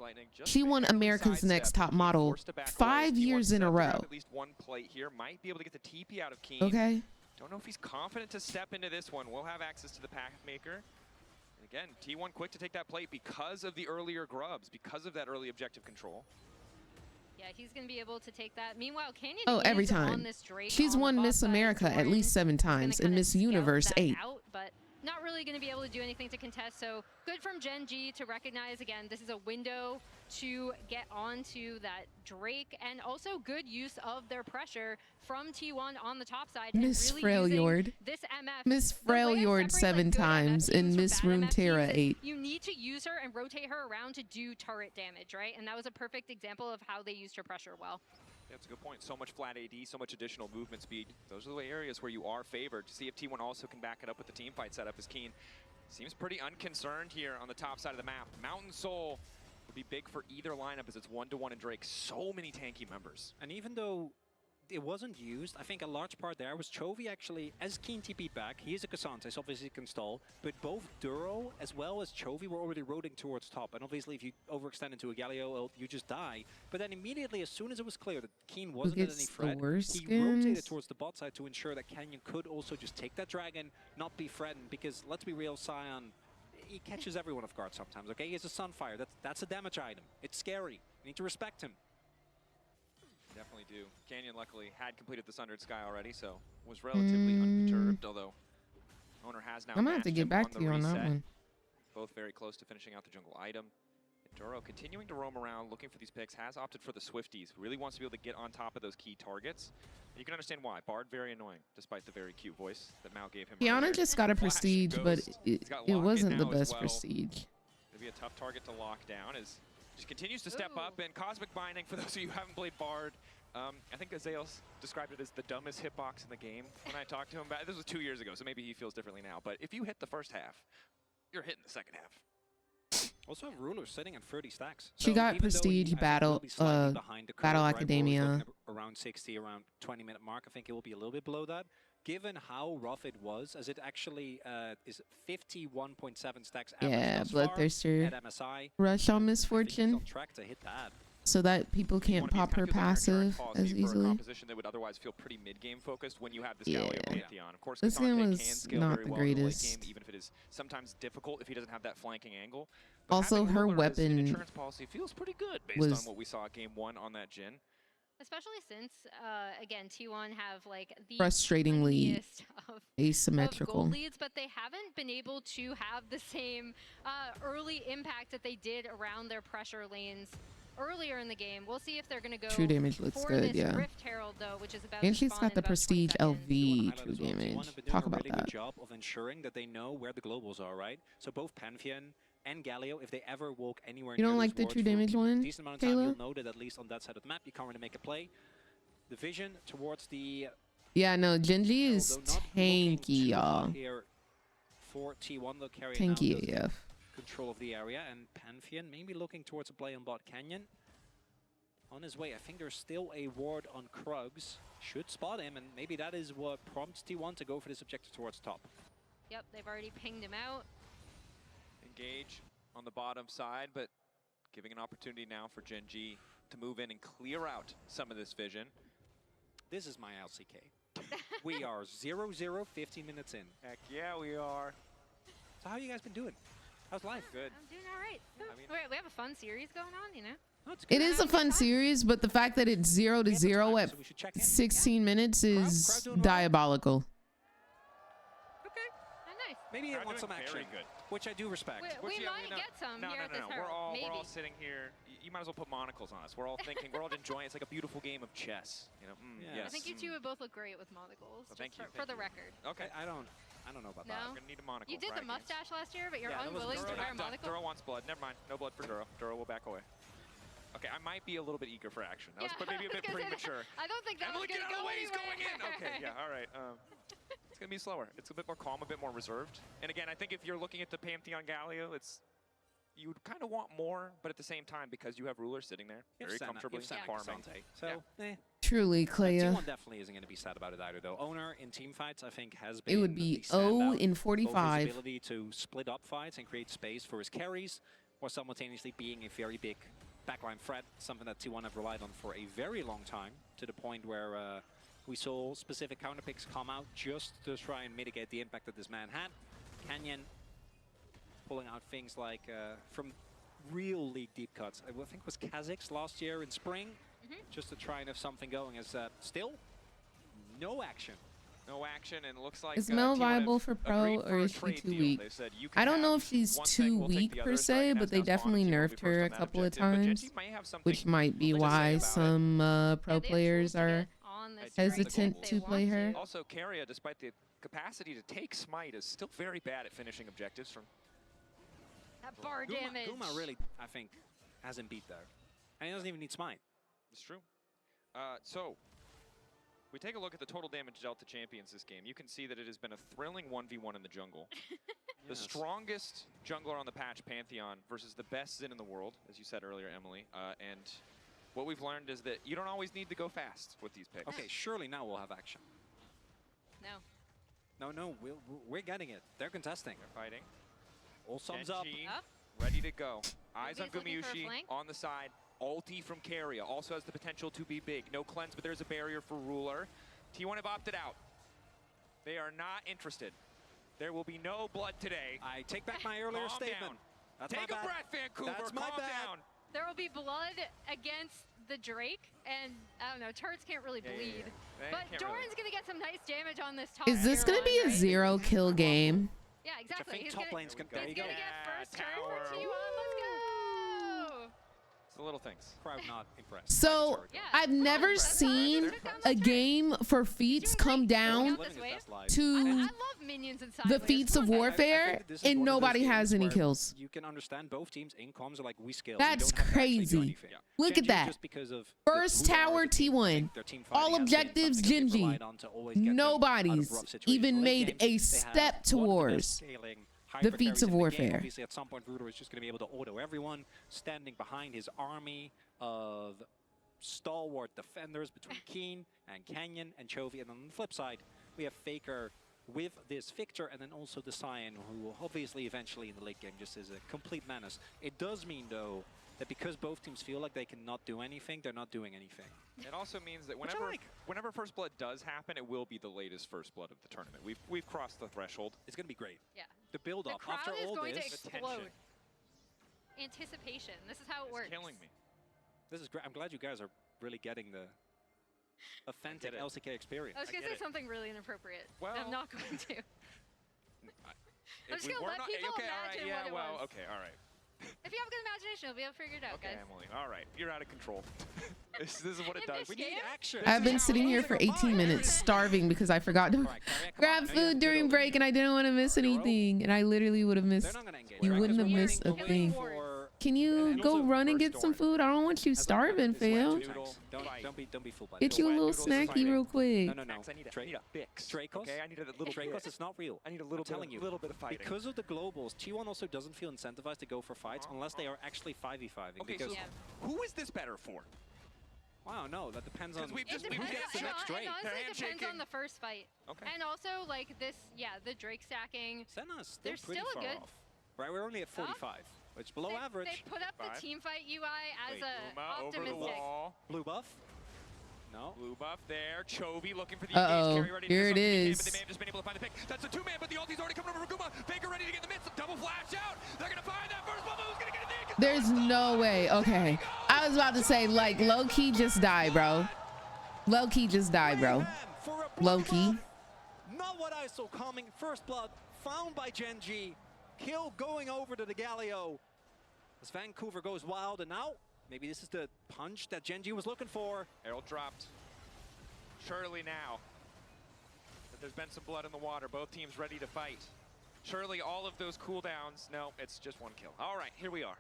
She won America's Next Top Model 5 years in a row. At least one plate here, might be able to get the TP out of Keen. Okay. Don't know if he's confident to step into this one. We'll have access to the path maker. And again, T1 quick to take that plate because of the earlier grubs, because of that early objective control. Yeah, he's going to be able to take that. Meanwhile, Canyon Oh, every is on time. this Drake She's on the won bot Miss side. America at Doran least 7 is gonna times and kinda Miss scout Universe that 8. out, but not really going to be able to do anything to contest. So good from Gen.G to recognize, again, this is a window to get onto that Drake, and also good use of their pressure from T1 on the top side. Miss and really Freljord. this MF. Miss Freljord 7 times and Miss Runeterra 8. You need to use her and rotate her around to do turret damage, right? And that was a perfect example of how they used her pressure well. Yeah, that's a good point. So much flat AD, so much additional movement speed. Those are the areas where you are favored. To see if T1 also can back it up with the team fight setup is Keen. Seems pretty unconcerned here on the top side of the map. Mountain Soul would be big for either lineup as it's 1-to-1 in Drake. So many tanky members. And even though it wasn't used, I think a large part there was Chovy actually, as Keen TP'd back, he is a Cassandra, so obviously can stall, but both Duro as well as Chovy were already rotating towards top, and obviously if you overextend into a Galio, well, you just die. But then immediately, as soon as it was clear that Keen wasn't at any threat, he rotated towards the bot side to ensure that Canyon could also just take that dragon, not be threatened, because let's be real, Sion, he catches everyone off guard sometimes, okay? He has a Sunfire, that's a damage item. It's scary, you need to respect him. Definitely do. Canyon luckily had completed the Sundered Sky already, so was relatively unperturbed, although Owner has now I'm gonna have to matched get him back on to the you on that reset. one. Both very close to finishing out the jungle item. Duro continuing to roam around looking for these picks, has opted for the Swifties. Really wants to be able to get on top of those key targets. And you can understand why. Bard very annoying, despite the very cute voice that Mao gave him. Kiana earlier. just got a Flash prestige, but Ghost. it He's got it Lock-In wasn't the now as best well. prestige. It'll be a tough target to lock down as just continues to step up. And Cosmic Binding, for those of you who haven't played Bard, I think Azales described it as the dumbest hitbox in the game when I talked to him. This was 2 years ago, so maybe he feels differently now. But if you hit the first half, you're hitting the second half. Also, Ruler sitting at 30 stacks. She So got even though prestige I think battle, will be slightly behind the curve, Battle right, where we're Academia. looking at around 60, around 20-minute mark, I think it will be a little bit below that. Given how rough it was, as it actually is 51.7 stacks average Yeah, thus far Bloodthirster. at MSI. Rush on He's Misfortune, on track to hit that. so that people can't pop her passive as For a easily. composition that would otherwise feel pretty mid-game focused when you have this Galio Pantheon. Of course, This game Cassante was can scale not very the well in the late greatest. game, even if it is sometimes difficult if he doesn't have that flanking angle. But Also, having her Ruler as an weapon insurance policy feels pretty good based was on what we saw at game 1 on that Jhin. Especially since, again, T1 have like the frustratingly cleanest of asymmetrical. gold leads, but they haven't been able to have the same early impact that they did around their pressure lanes earlier in the game. We'll see if they're going to go True damage looks for good, this yeah. Rift Herald, though, which is about And to she's spawn got in the about 20 prestige seconds. LV Highlight true as well. T1 damage. have been doing Talk a about really that. good job of ensuring that they know where the globals are, right? So both Pantheon and Galio, if they ever walk anywhere You near don't those like the wards true for damage a one, decent amount of time, Kayla? you'll know that at least on that side of the map, you can't really make a play. The vision towards the Yeah, no, Gen.G is although not tanky, looking too hot y'all. here for T1, they'll carry Tanky now the AF. control of the area, and Pantheon maybe looking towards a play on bot Canyon. On his way, I think there's still a ward on Krugs. Should spot him, and maybe that is what prompts T1 to go for this objective towards top. Yep, they've already pinged him out. Engage on the bottom side, but giving an opportunity now for Gen.G to move in and clear out some of this vision. This is my LCK. We are 0-0, 15 minutes in. Heck yeah, we are. So how you guys been doing? How's life? Good. I'm doing all right. I mean, we have a fun series going on, you know? It is a fun series, but the fact that it's 0-0 at 16 minutes is diabolical. Oh, nice. Maybe he Crowd wants some doing action, very good. which I do respect. We might get some No, here no, at no, this no. We're Herald. all Maybe. sitting here. You might as well put monocles on us. We're all thinking. We're all enjoying. It's like a beautiful game of chess. You know. Yes. I think you two would both look great with monocles. Well, thank just you, for thank the you. record. Okay. I don't know about that. No? We're gonna need a monocle. You did for the Icons. mustache last year, but you're Yeah, that was unwilling to Duro. wear a Duro monocle? wants blood. Never mind. No blood for Duro. Duro will back away. Okay, I might be a little bit eager for action. That was maybe a bit premature. I don't think that Emily, was going get to out of go the way. He's anywhere. going in. Okay, yeah, all right. It's gonna be slower. It's a bit more calm, a bit more reserved. And again, I think if you're looking at the Pantheon Galio, you would kind of want more, but at the same time, because you have Ruler sitting there very comfortably farming. So, Truly, Clea. T1 definitely isn't going to be sad about it either, though. Owner in team fights, I think, has been It would be the standout. 0 in Both 45. his ability to split up fights and create space for his carries, while simultaneously being a very big backline threat, something that T1 have relied on for a very long time, to the point where we saw specific counterpicks come out just to try and mitigate the impact that this man had. Canyon pulling out things like from real league deep cuts. I think it was Kha'Zix last year in spring, just to try and have something going. As still, no action No action, and it looks like Is Mel T1 viable have for pro agreed or a is she trade too deal. weak? They said, you can I don't know have if she's one too thing, we'll take weak the per other, so I se, can but ask they now Spawn definitely and T1 will nerfed be her first a on that couple of objective, but times, Gen.G may have something which might be to say why about it. some pro players to are get on this hesitant Drake to if they play want her. to. Also, Carrier, despite the capacity to take Smite, is still very bad at finishing objectives from That bar damage. Guma really, I think, hasn't beat there. And he doesn't even need Smite. It's true. So, we take a look at the total damage dealt to champions this game. You can see that it has been a thrilling 1v1 in the jungle. The strongest jungler on the patch, Pantheon, versus the best Xin in the world, as you said earlier, Emily. And what we've learned is that you don't always need to go fast with these picks. Okay, surely now we'll have action. No. No, we're getting it. They're contesting. They're fighting. All sums up. Gen.G, ready to go. Eyes on Nobody's looking for a Gumayusi flank. on the side. Ulti from Carrier also has the potential to be big. No cleanse, but there's a barrier for Ruler. T1 have opted out. They are not interested. There will be no blood today. I take back my earlier Calm statement. down. That's Take my a bad. breath, Vancouver. That's my Calm bad. down. There will be blood against the Drake, and I don't know, turrets can't really bleed. They But can't Doran's really. gonna get some nice damage on this top Is this tier gonna be one, a right? 0-kill game? Yeah, exactly. think He's top gonna, lane's gonna- he's there you gonna go. get first turn tower. for T1. Let's go! It's the little things. Crowd not impressed. So I've never seen a game for feats come down I to love minions inside. the feats of warfare This is and one of those nobody games has any where kills. You can understand both teams in comms are like, we scale. That's we don't have to actually do crazy. anything. Look at Gen.G, that. just because of the- First who they are tower as a team, T1. their team All fighting has been objectives something that they've Gen.G. relied on to always get them out of Nobody's rough situations. even Late made game, a they have step one of the best towards scaling the hyper feats carries of in the game. warfare. Obviously, at some point, Ruler is just going to be able to auto everyone, standing behind his army of stalwart defenders between Keen and Canyon and Chovy. And on the flip side, we have Faker with this Victor, and then also the Cyan, who obviously eventually in the late game just is a complete menace. It does mean, though, that because both teams feel like they cannot do anything, they're not doing anything. It also means that Which I whenever first blood does happen, it will be the latest first blood of the tournament. We've crossed the threshold. It's going to be great. Yeah. The build The up crowd after is all going to this. explode. Anticipation. This is how it works. Killing me. This is great. I'm glad you guys are really getting the authentic it. LCK experience. I was gonna say something really inappropriate. Well- I'm not going to. I'm just If we gonna were let not- people okay, all right, imagine yeah, what it well, was. okay, all right. If you have a good imagination, you'll be able to figure it out, Okay, guys. Emily. All right, you're out of control. this is what it In does. this We need game? action. I've been sitting here for 18 minutes starving because I forgot to grab food during break and I didn't want to miss anything. And I literally would have missed. They're not going to engage. You right? wouldn't have 'Cause we're missed a waiting thing. for- Can you and go also run and first get some Doran. food? I don't want you As long starving, as it's fam. Noodle, Don't be fooled by Get this. you a little Noodles is snacky fighting. real quick. No. Max, I need a fix. Dracos? Okay, I need a little Dracos is not real. I need a I'm little telling you. little bit of fighting. Because of the globals, T1 also doesn't feel incentivized to go for fights unless they are actually 5v5ing. Okay, because so who is this better for? wow, no, that depends on. Because we've It just depends, gets the and next Drake. honestly, They're it depends on handshaking. the first fight. Okay. And also, like, this, the Drake stacking. Senna's still They're pretty still a far good- off. Right, we're only at 45, which is below average. They put up the Five. team fight UI as a Uma over the optimistic. wall. Blue buff? No. Blue buff there. Chovy looking for the Uh-oh, engage. Carry ready to here do it something. But is. they may have just been able to find the pick. That's a two-man, but the ulti's already coming over for Guma. Faker ready to get in the midst. Double flash out. They're going to fire that first bubble. Who's going to get it? There's no way. Okay. I was about to say, like, low key just die, bro. Low key just die, bro. For a Low blood key. buff. Not what I saw coming. First blood found by Gen.G. Kill going over to the Galio. As Vancouver goes wild, and now maybe this is the punch that Gen.G was looking for. Herald dropped. Surely now that there's been some blood in the water. Both teams ready to fight. Surely all of those cooldowns. No, it's just one kill. All right, here we are.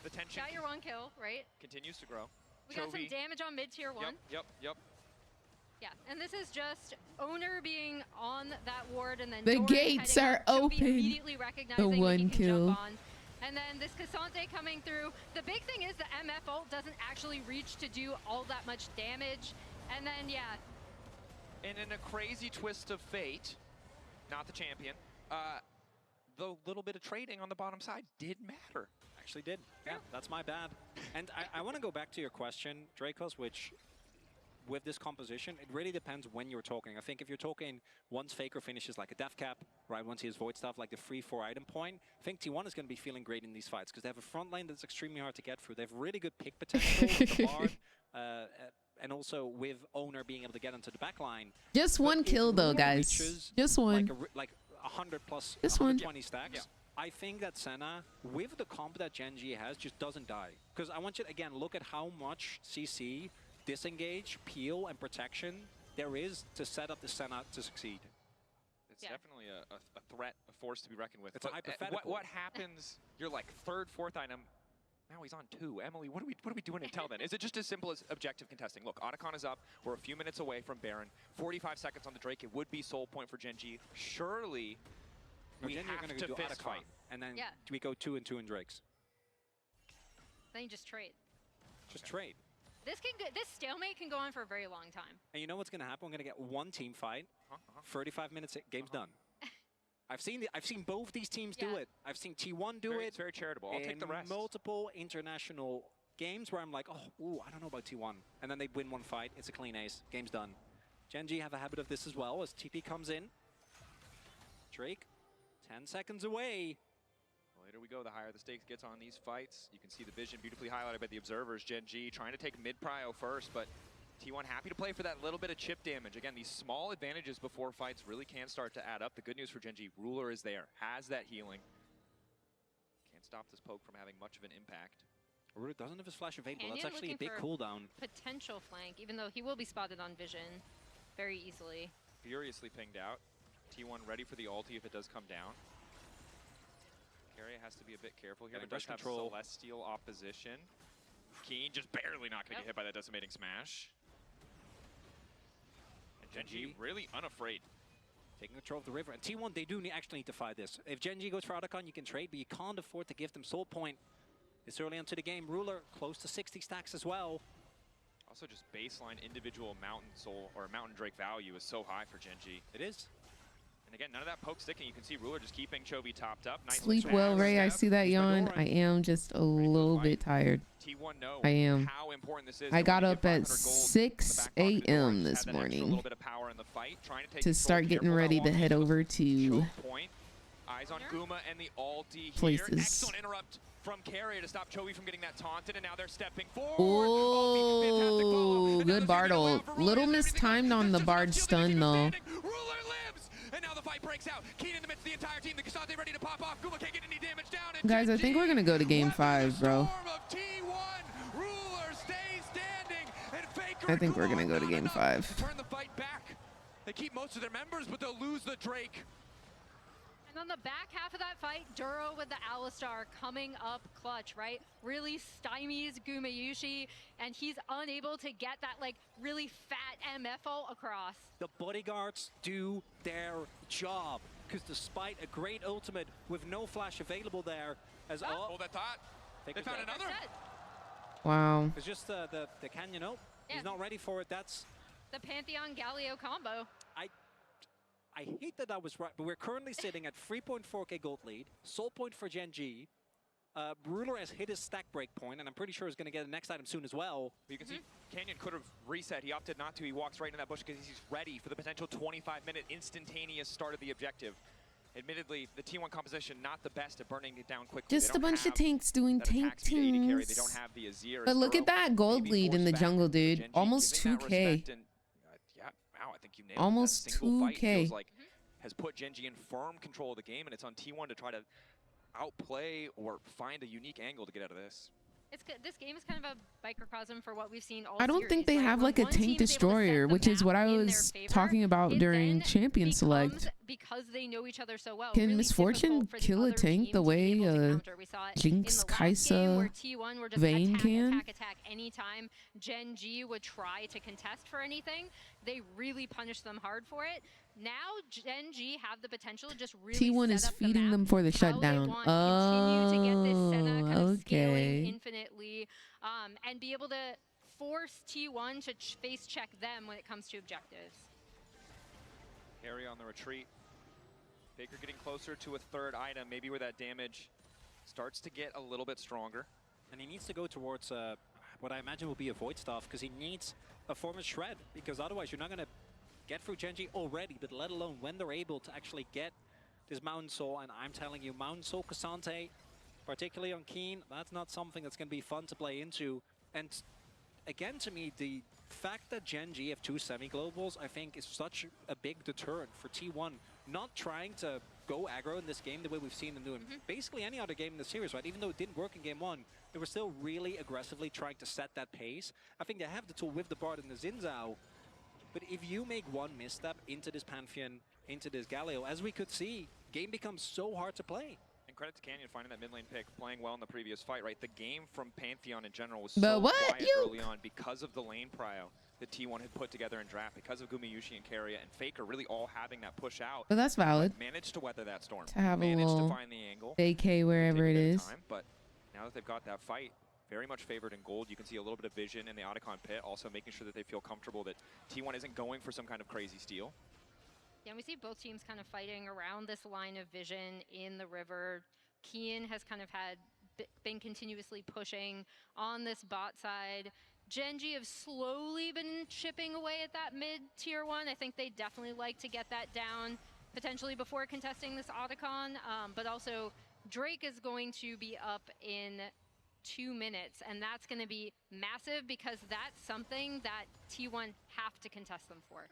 The tension Got your one kill, right? continues to grow. We got some Chovy. damage on mid tier 1. Yep. Yeah, and this is just Owner being on that ward, and then The Doran gates heading are up, Chovy open. immediately recognizing that one he can kill. jump on. And then this Cassante coming through. The big thing is the MF ult doesn't actually reach to do all that much damage. And then, yeah, And in a crazy twist of fate, not the champion, the little bit of trading on the bottom side did matter. Actually did. Yeah, that's my bad. And I want to go back to your question, Dracos, which with this composition, it really depends when you're talking. I think if you're talking once Faker finishes like a death cap, right, once he has void stuff like the free 4 item point, I think T1 is going to be feeling great in these fights because they have a front lane that's extremely hard to get through. They have really good pick potential with the Bard, and also with Owner being able to get into the back line. Just But one if kill though, Ruler guys. reaches Just one. like 100 plus Just one. 120 stacks, I think that Senna, with the comp that Gen.G has, just doesn't die. Because I want you to, again, look at how much CC, disengage, peel, and protection there is to set up the Senna to succeed. It's definitely a threat, a force to be reckoned with. It's a But, hypothetical. what happens? You're like third, fourth item. Now he's on 2. Emily, what are we doing until then? Is it just as simple as objective contesting? Look, Otacon is up. We're a few minutes away from Baron. 45 seconds on the Drake. It would be soul point for Gen.G. Surely we then have you're going to do fist Otacon, fight. and then we go 2 and 2 in Drakes. Then you just trade. Just trade. This stalemate can go on for a very long time. And you know what's going to happen? We're going to get one team fight. 35 minutes, game's done. I've seen both these teams do it. I've seen T1 do it. It's very charitable. I'll take the rest. Multiple international games where I'm like, oh, I don't know about T1. And then they win one fight. It's a clean ace. Game's done. Gen.G have a habit of this as well as TP comes in. Drake, 10 seconds away. The later we go, the higher the stakes gets on these fights. You can see the vision beautifully highlighted by the observers. Gen.G trying to take mid-prio first, but T1 happy to play for that little bit of chip damage. Again, these small advantages before fights really can start to add up. The good news for Gen.G, Ruler is there, has that healing. Can't stop this poke from having much of an impact. Ruler doesn't have his flash available. Canyon That's actually a looking big for cooldown. Potential flank, even though he will be spotted on vision very easily. Furiously pinged out. T1 ready for the ulti if it does come down. Carrier has to be a bit careful here. It does have Celestial opposition. Keen just barely not going to get hit by that decimating smash. And Gen.G really unafraid. Taking control of the river. And T1, they do actually need to fight this. If Gen.G goes for Otacon, you can trade, but you can't afford to give them soul point. It's early into the game. Ruler close to 60 stacks as well. Also just baseline individual mountain soul or mountain Drake value is so high for Gen.G. It is. And again, none of that poke sticking. You can see Ruler just keeping Chovy topped up. Nice Sleep well, Ray. I see that yawn. I am just a little bit tired. T1 know I am. how important this is. I got up at 6 a.m. this morning to start getting ready to head over to Eyes on Guma and the ulti places. Here. Excellent interrupt from Carrier to stop Chovy from getting that taunted, and now they're stepping forward. Oh, good Bard ult. Little mistimed on the Bard stun though. And now the fight breaks out. Keen in the midst of the entire team. The Cassante ready to pop off. Guma can't get any damage down. And Guys, I think we're gonna go to game 5, bro. I think we're gonna go to game 5. Turn the fight back. They keep most of their members, but they'll lose the Drake. And on the back half of that fight, Duro with the Alistar coming up clutch, right? Really stymies Gumayushi, and he's unable to get that like really fat MF ult across. The bodyguards do their job, because despite a great ultimate with no flash available there, as Hold that thought. They found another. Wow. It's just the Canyon ult. He's not ready for it. That's the Pantheon Galio combo. I hate that was right, but we're currently sitting at 3.4k gold lead. Soul point for Gen.G. Ruler has hit his stack break point, and I'm pretty sure he's going to get the next item soon as well. You can see Canyon could have reset. He opted not to. He walks right into that bush because he's ready for the potential 25-minute instantaneous start of the objective. Admittedly, the T1 composition not the best at burning it down quickly. Just a bunch of tanks doing tank They don't things. have the Azir. But look at that gold lead in the jungle, dude. Gen.G Almost giving that 2k. respect and, wow, I think you nailed it. Almost That single fight 2K. feels like has put Gen.G in firm control of the game, and it's on T1 to try to outplay or find a unique angle to get out of this. It's good. This game is kind of a microcosm for what we've seen all I don't series, think they right? have When like a one team tank is able to set destroyer, the which is what I map in their was favor, talking about it during then Champion Select. becomes, because they know each other so well, Can really Misfortune difficult for the kill a other tank team the to be way able to counter. We saw it Jinx, in the last game where Kai'Sa, T1 were just Vayne can? attack anytime Gen.G would try to contest for anything. They really punished them hard for it. Now Gen.G have the potential to just really T1 set is up the feeding map them for the how they shutdown. want, continue to get this Senna kind of scaling Okay. infinitely, and be able to force T1 to face check them when it comes to objectives. Harry on the retreat. Faker getting closer to a third item, maybe where that damage starts to get a little bit stronger. And he needs to go towards what I imagine will be a Void Staff, because he needs a form of Shred, because otherwise you're not going to get through Gen.G already, but let alone when they're able to actually get this Mountain Soul. And I'm telling you, Mountain Soul Cassante, particularly on Keen, that's not something that's going to be fun to play into. And again, to me, the fact that Gen.G have 2 semi-globals, I think, is such a big deterrent for T1 not trying to go aggro in this game the way we've seen them do in basically any other game in the series, right? Even though it didn't work in game 1, they were still really aggressively trying to set that pace. I think they have the tool with the Bard and the Xin Zhao, but if you make one misstep into this Pantheon, into this Galio, as we could see, game becomes so hard to play. And credit to Canyon finding that mid lane pick, playing well in the previous fight, right? The game from Pantheon in general was so quiet early on because of the lane prio that T1 had put together in draft, because of Gumayushi and Keria and Faker really all having that push out. But that's valid. Managed to weather that storm. To have a managed little to find the angle. AK wherever it is. Time, but now that they've got that fight, very much favored in gold. You can see a little bit of vision in the Otacon pit, also making sure that they feel comfortable that T1 isn't going for some kind of crazy steal. Yeah, we see both teams kind of fighting around this line of vision in the river. Kian has kind of been continuously pushing on this bot side. Gen.G have slowly been chipping away at that mid-tier 1. I think they definitely like to get that down potentially before contesting this Otacon, but also Drake is going to be up in 2 minutes, and that's going to be massive because that's something that T1 have to contest them for.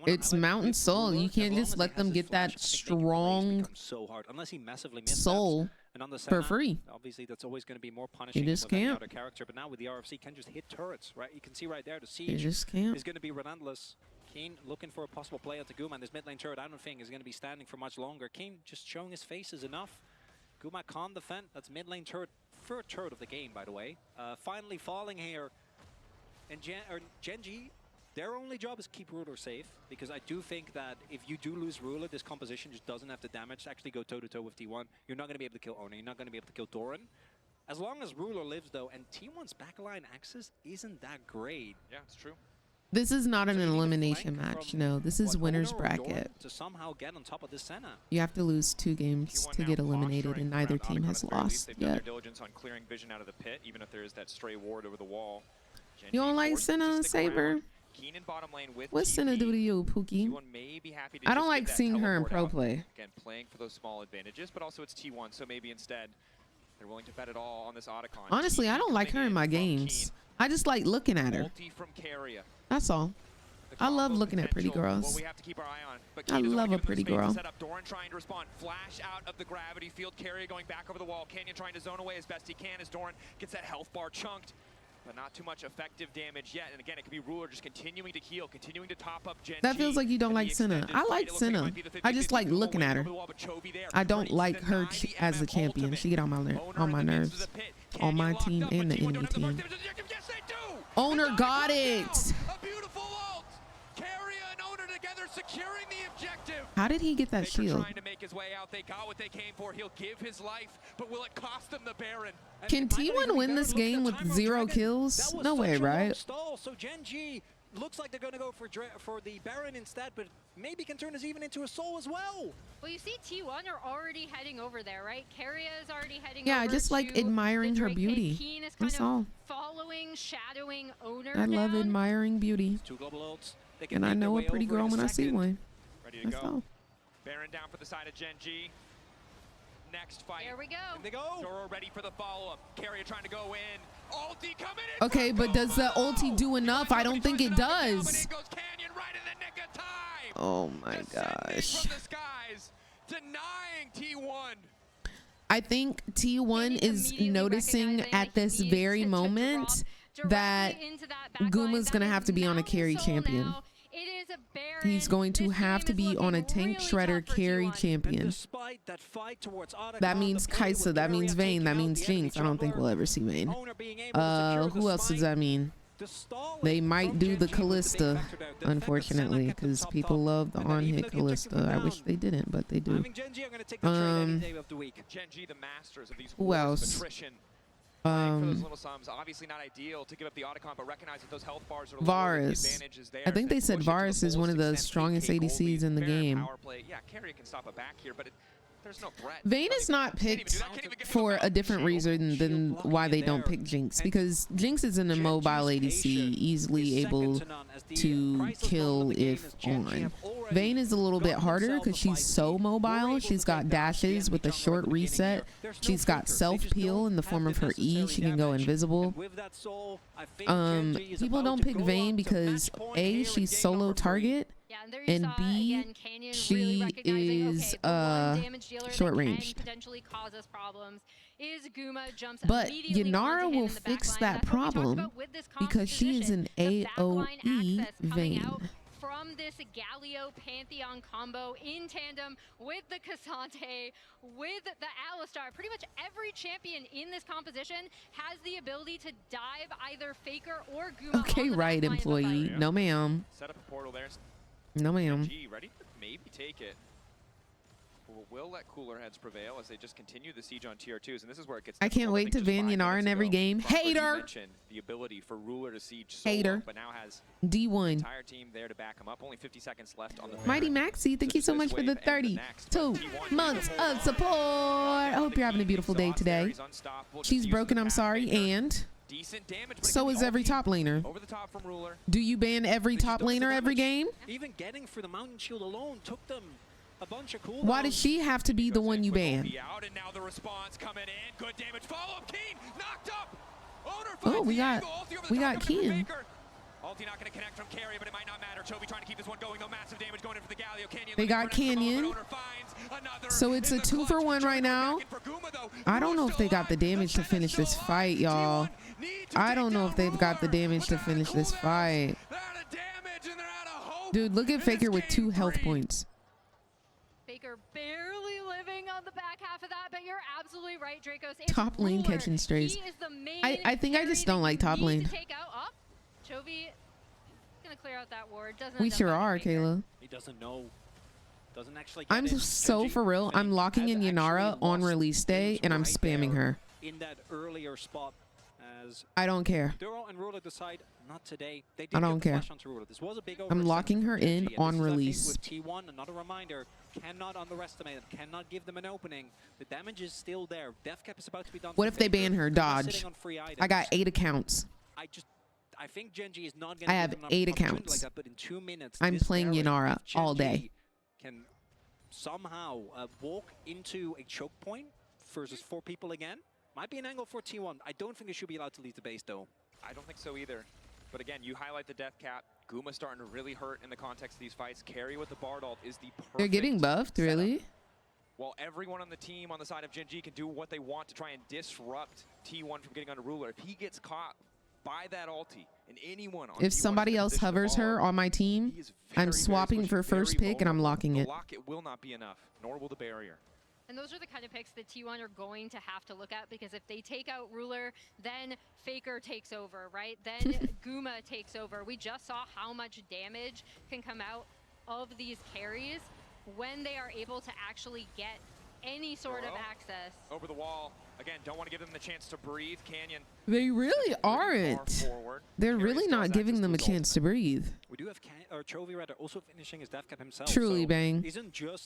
It's Mountain Soul. You can't just let them get that strong so hard unless he massively missteps. soul And on the for free. Obviously, that's always going to be more punishing just than any can't. other character. But now with the RFC, can just hit turrets, right? You can see right there the siege just can't. is going to be relentless. Keen looking for a possible play onto Guma, and this mid lane turret I don't think is going to be standing for much longer. Keen just showing his face is enough. Guma can't defend. That's mid lane turret, third turret of the game, by the way. Finally falling here, and Gen.G. Their only job is keep Ruler safe, because I do think that if you do lose Ruler, this composition just doesn't have the damage to actually go toe-to-toe with T1. You're not going to be able to kill Owner, you're not going to be able to kill Doran. As long as Ruler lives, though, and T1's backline access isn't that great. Yeah, it's true. This is not an elimination match. No, this is winner's bracket. To somehow get on top of this Senna. You have to lose 2 games to get eliminated, and neither team has lost They've done their yet. diligence on clearing vision out of the pit, even if there is that stray ward over the wall. You don't like Senna Saber? Keen in bottom lane with What's Senna do to you, Pookie? may be happy to I don't just like get that seeing her in teleport pro out. play. Again, playing for those small advantages, but also it's T1, so maybe instead they're willing to bet it all on this Otacon. Honestly, I don't like her in my games. I just like looking at her. Ulti from Keria. That's all. I love looking at pretty girls. What we have to keep our eye on. But I Keen is love only a given them pretty space to girl. set up. Doran trying to respond. Flash out of the gravity field. Keria going back over the wall. Canyon trying to zone away as best he can as Doran gets that health bar chunked. But not too much effective damage yet. And again, it could be Ruler just continuing to heal, continuing to top up Gen.G. That feels like you don't like Senna. I like Senna. I just like looking at her. I don't like her as a champion. She get on my nerves. On my team and the enemy team. Owner got it. A beautiful ult. Keria and Owner together securing the objective. How did he get that Faker shield? trying to make his way out. They got what they came for. He'll give his life, but will it cost them the Baron? Can T1 win this game with 0 kills? No way, right? Stall, so Gen.G looks like they're going to go for the Baron instead, but maybe can turn this even into a soul as well. Well, you see T1 are already heading over there, right? Keria is already heading Yeah, over I just like to admiring the her Drake beauty. pit. Keen is kind That's of all. following, shadowing Owner I love down. admiring beauty. 2 global ults. They can And I make their know a way pretty over in girl a when I see second. one. Ready to That's go. all. Baron down for the side of Gen.G. Next fight. There we go. And they go. Doro ready for the follow-up. Keria trying to go in. Ulti coming in. Okay, but does the ulti do enough? I don't think it does. Oh my gosh. From the skies, denying T1. I think T1 is noticing at this very moment that Guma's going to have to be on a carry champion. He's going to have to be on a tank shredder carry champion. That means Kaisa, that means Vayne, that means Jinx. I don't think we'll ever see Vayne. Who else does that mean? They might do the Callista, unfortunately, because people love the on-hit Callista. I wish they didn't, but they do. Gen.G, the masters of these Who wars of else? attrition. For those little sums, obviously not ideal to give up the Otacon, but recognize that those health bars are low, the Varus. advantage is there. I think they said Push it to the Varus is fullest one of the extent, strongest 8K gold ADCs lead, in the Baron game. power play. Yeah, Keria can stop a back here, but there's no threat. Vayne is not picked for a different reason than why they don't pick Jinx, because Jinx is an immobile ADC, easily able to kill if on. Vayne is a little bit harder because she's so mobile. She's got dashes with a short reset. She's got self peel in the form of her E. She can go invisible. People don't pick Vayne because A, she's solo target, and B, she is short range. But Yanara will fix that problem because she is an AoE Vayne. From this Galio Pantheon combo in tandem with the Cassante, with the Alistar. Pretty much every champion in this composition has the ability to dive either Faker or Guma. Okay, right, employee. No, ma'am. Set up a portal there. No, ma'am. G ready to maybe take it. Will let cooler heads prevail as they just continue the siege on tier 2s, and this is where it gets. I can't wait to ban Yanara in every game. Hater. The ability for Ruler to siege Hater. but now has D1. entire team there to back him up. Only 50 seconds left on the Mighty Maxi, thank you so much for the 32 months of support. I hope you're having a beautiful day today. She's broken, I'm sorry, and so is every top laner. Over the top from Ruler. Do you ban every top laner every game? Even getting for the Mountain Shield alone took them a bunch of cooldowns. Why does she have to be the one you ban? Out, and now the response coming in. Good damage. Follow up. Keen knocked up. Oh, we got Keen. Ulti not going to connect from carry, but it might not matter. Chovy trying to keep this one going, though. Massive damage going in for the Galio. Canyon. They got Canyon. So it's a 2-for-1 right now. I don't know if they got the damage to finish this fight, y'all. I don't know if they've got the damage to finish this fight. Dude, look at Faker with 2 health points. Faker barely living on the back half of that, but you're absolutely right, Dracos. Top lane catching strays. I think I just don't like top lane. Chovy gonna clear out that ward. We sure are, Kayla. He doesn't know. Doesn't actually. I'm so for real. I'm locking in Yanara on release day, and I'm spamming her. In that earlier spot, as I don't care. Duro and Ruler decide not today. They I don't care. This was a big I'm locking her in on release. With T1, another reminder: cannot underestimate them. Cannot give them an opening. The damage is still there. Death cap is about to be done. What if they ban her? Dodge. I got 8 accounts. I think Gen.G is not going I have 8 accounts. Like that, but in 2 minutes, I'm playing Yanara all day. Can somehow walk into a choke point versus 4 people again. Might be an angle for T1. I don't think it should be allowed to leave the base though. I don't think so either. But again, you highlight the death cap. Guma starting to really hurt in the context of these fights. Carry with the Bard ult is the perfect They're getting buffed, setup. really? While everyone on the team on the side of Gen.G can do what they want to try and disrupt T1 from getting under Ruler. If he gets caught by that ulti and anyone on If somebody else hovers her on my team, I'm swapping for first pick and I'm locking it. The lock it will not be enough, nor will the barrier. And those are the kind of picks that T1 are going to have to look at, because if they take out Ruler, then Faker takes over, right? Then Guma takes over. We just saw how much damage can come out of these carries when they are able to actually get any sort of access. Over the wall. Again, don't want to give them the chance to breathe. Canyon. They really aren't. They're really not giving them a chance to breathe. We do have Chovy rather also finishing his death cap himself. Truly, so bang.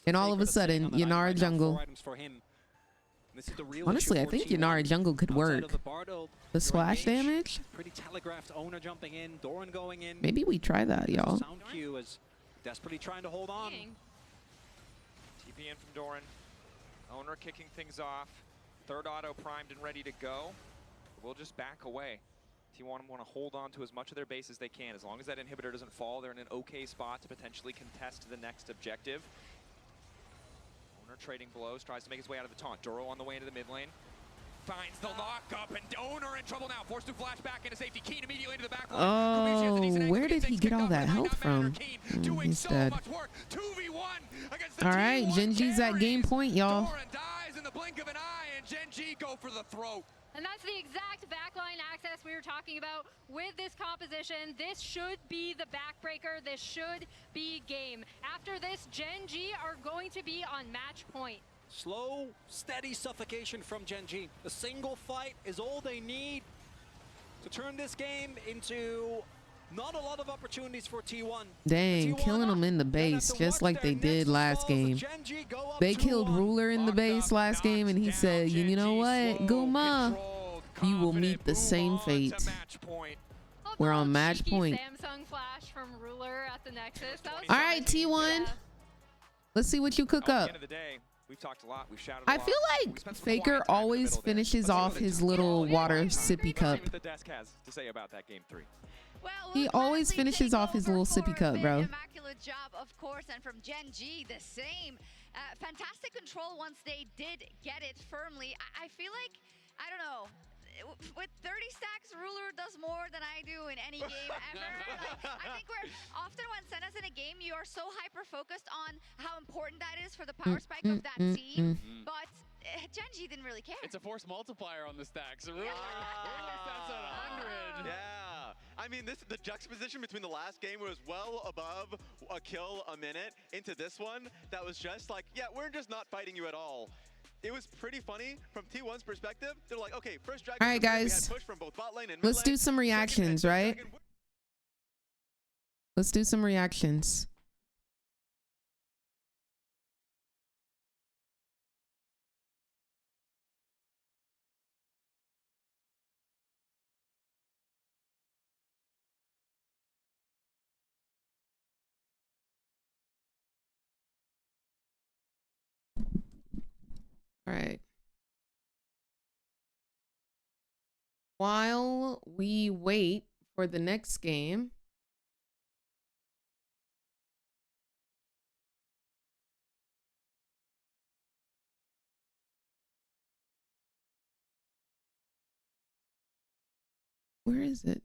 And all of a sudden, Yanara jungle. Honestly, I think Yanara jungle could work. The splash damage? Pretty telegraphed. Owner jumping in, Doran going in. Maybe we try that, y'all. Sound Q is desperately trying to hold on. TP in from Doran. Owner kicking things off. Third auto primed and ready to go. We'll just back away. T1 want to hold on to as much of their base as they can. As long as that inhibitor doesn't fall, they're in an okay spot to potentially contest the next objective. Owner trading blows, tries to make his way out of the taunt. Duro on the way into the mid lane. Finds the lockup, and Owner in trouble now. Forced to flash back into safety. Keen immediately into the back line. Oh, where did he get all that health from? He's dead. All right, Gen.G's at game point, y'all. Dies in the blink of an eye, and Gen.G go for the throat. And that's the exact backline access we were talking about with this composition. This should be the backbreaker. This should be game. After this, Gen.G are going to be on match point. Slow, steady suffocation from Gen.G. A single fight is all they need to turn this game into not a lot of opportunities for T1. Dang, killing them in the base just like they did last game. They killed Ruler in the base last game, and he said, you know what, Guma, you will meet the same fate. We're on match Cheeky point. Samsung flash from Ruler at the Nexus. That was All right, T1. Yeah. Let's see what you cook At up. the end of the day, we've talked a lot. We've shouted I feel like Faker always finishes off his little water sippy cup. What the desk has to say about that game 3. Well, He always finishes off his little sippy cup, bro. Immaculate job, of course, and from Gen.G, the same. Fantastic control once they did get it firmly. I feel like, I don't know, with 30 stacks, Ruler does more than I do in any game ever. I think we're often when Senna's in a game, you are so hyper-focused on how important that is for the power spike of that team, but Gen.G didn't really care. It's a force multiplier on the stacks. Ruler stats at 100. Yeah. I mean, the juxtaposition between the last game was well above a kill a minute into this one that was just like, yeah, we're just not fighting you at all. It was pretty funny from T1's perspective. They're like, okay, first Dragon. All right, guys. Push from both bot lane and Let's mid do lane. some reactions, right? Let's do some reactions. All right. While we wait for the next game, where is it?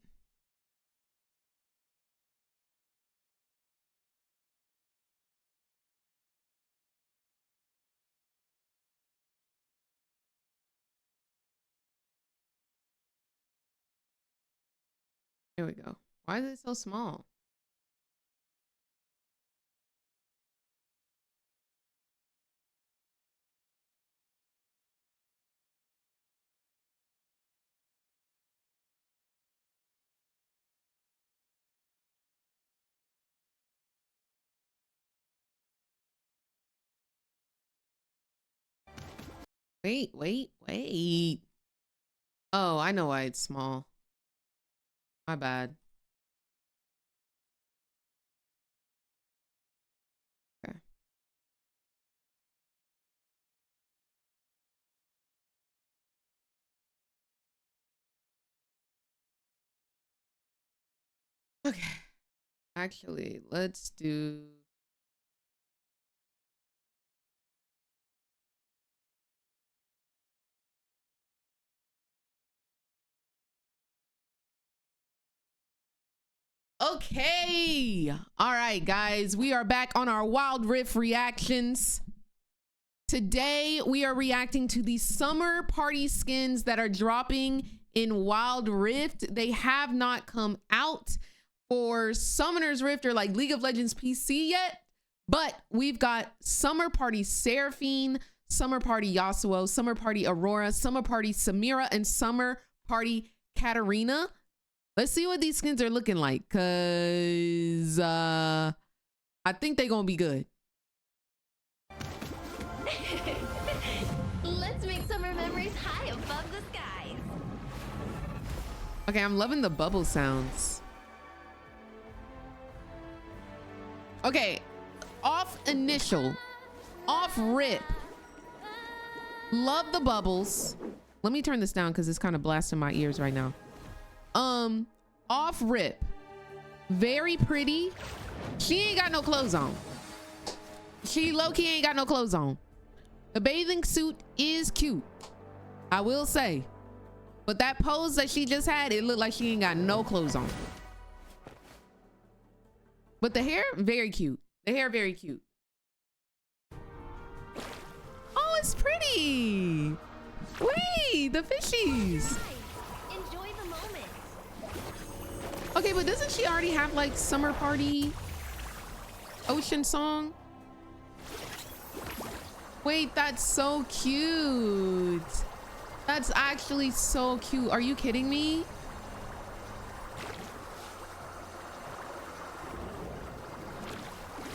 There we go. Why is it so small? Wait. Oh, I know why it's small. My bad. Okay. Okay. Actually, let's do... Okay. All right, guys. We are back on our Wild Rift reactions. Today, we are reacting to the summer party skins that are dropping in Wild Rift. They have not come out for Summoner's Rift or like League of Legends PC yet, but we've got Summer Party Seraphine, Summer Party Yasuo, Summer Party Aurora, Summer Party Samira, and Summer Party Katarina. Let's see what these skins are looking like, cause I think they're gonna be good. Let's make summer memories high above the skies. Okay, I'm loving the bubble sounds. Okay, off rip. Love the bubbles. Let me turn this down because it's kind of blasting my ears right now. Off rip. Very pretty. She ain't got no clothes on. She low-key ain't got no clothes on. The bathing suit is cute, I will say. But that pose that she just had, it looked like she ain't got no clothes on. But the hair, very cute. The hair, very cute. Oh, it's pretty. Wait, the fishies. Enjoy the moment. Okay, but doesn't she already have like Summer Party Ocean Song? Wait, that's so cute. That's actually so cute. Are you kidding me?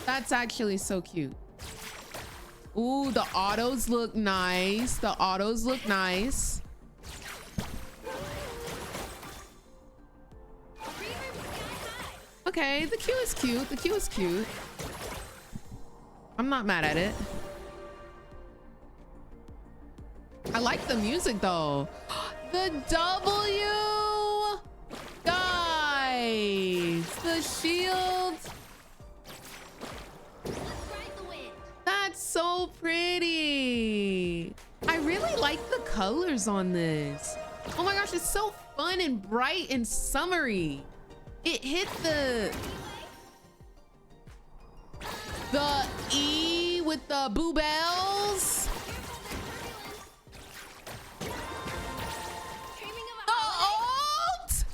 That's actually so cute. Ooh, the autos look nice. The autos look nice. Okay, the queue is cute. The queue is cute. I'm not mad at it. I like the music though. The W, guys, the shield. That's so pretty. I really like the colors on this. Oh my gosh, it's so fun and bright and summery. It hit the E with the boo bells. The ult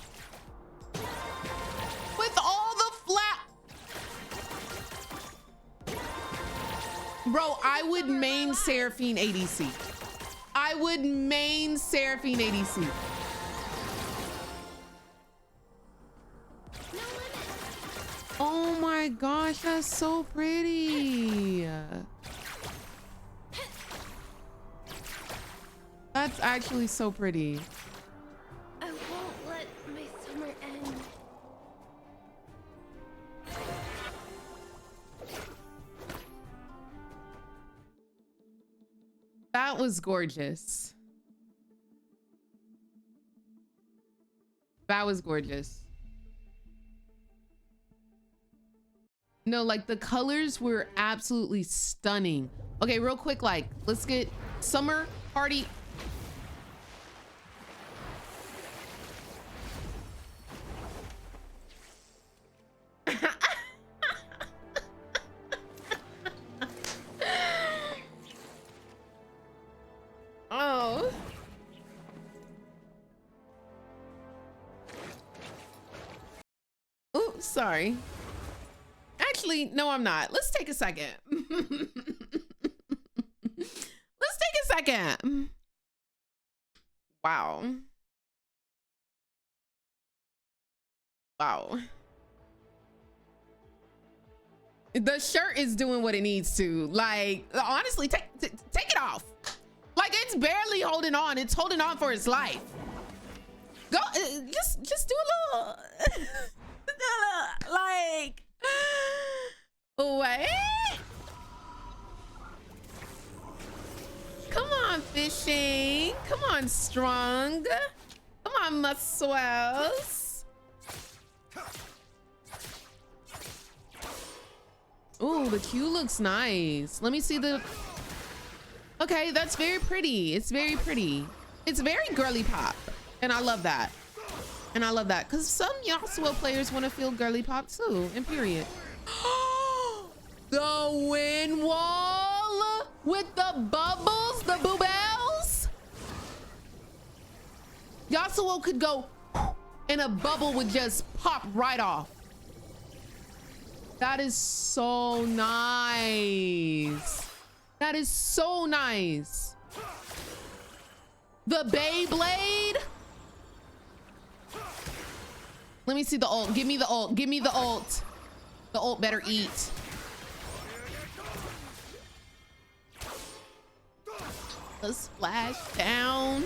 with all the Bro, I would main Seraphine ADC. I would main Seraphine ADC. Oh my gosh, that's so pretty. That's actually so pretty. I won't let my summer end. That was gorgeous. That was gorgeous. No, like the colors were absolutely stunning. Okay, real quick, like let's get summer party. Oh. Oh, sorry. Actually, no, I'm not. Let's take a second. Let's take a second. Wow. Wow. The shirt is doing what it needs to. Like, honestly, take it off. Like, it's barely holding on. It's holding on for its life. Go, just do a little, like, wait. Come on, fishing. Come on, strong. Come on, muscles. Ooh, the Q looks nice. Let me see the... Okay, that's very pretty. It's very pretty. It's very girly pop. And I love that. And I love that. Because some Yasuo players want to feel girly pop too. And period. The wind wall with the bubbles, the boobells. Yasuo could go and a bubble would just pop right off. That is so nice. That is so nice. The Beyblade. Let me see the ult. Give me the ult. Give me the ult. The ult better eat. The splash down.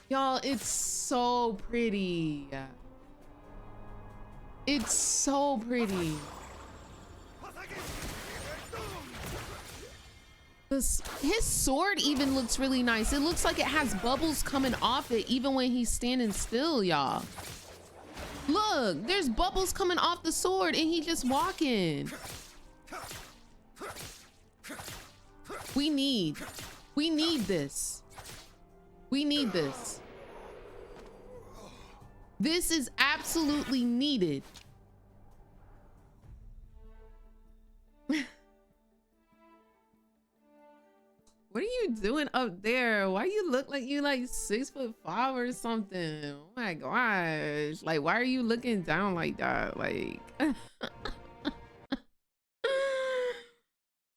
Y'all, it's so pretty. It's so pretty. His sword even looks really nice. It looks like it has bubbles coming off it even when he's standing still, y'all. Look, there's bubbles coming off the sword and he just walking. We need this. We need this. This is absolutely needed. What are you doing up there? Why you look like you like 6'5" or something? Oh my gosh. Like, why are you looking down like that? Like,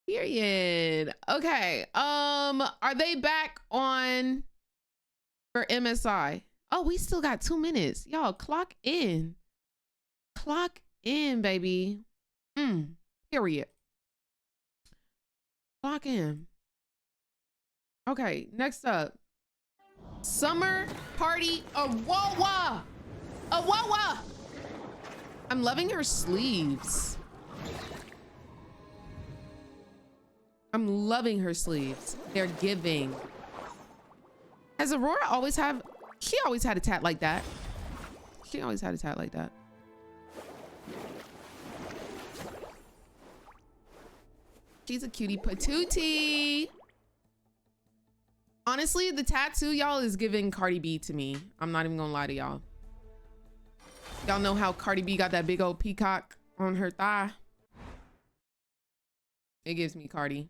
period. Okay. Are they back on for MSI? Oh, we still got 2 minutes. Y'all, clock in. Clock in, baby. Period. Clock in. Okay, next up. Summer party Awawa. Awawa. loving her sleeves. I'm loving her sleeves. They're giving. Has Aurora always have? She always had a tat like that. She always had a tat like that. She's a cutie patootie. Honestly, the tattoo, y'all, is giving Cardi B to me. I'm not even gonna lie to y'all. Y'all know how Cardi B got that big old peacock on her thigh? It gives me Cardi.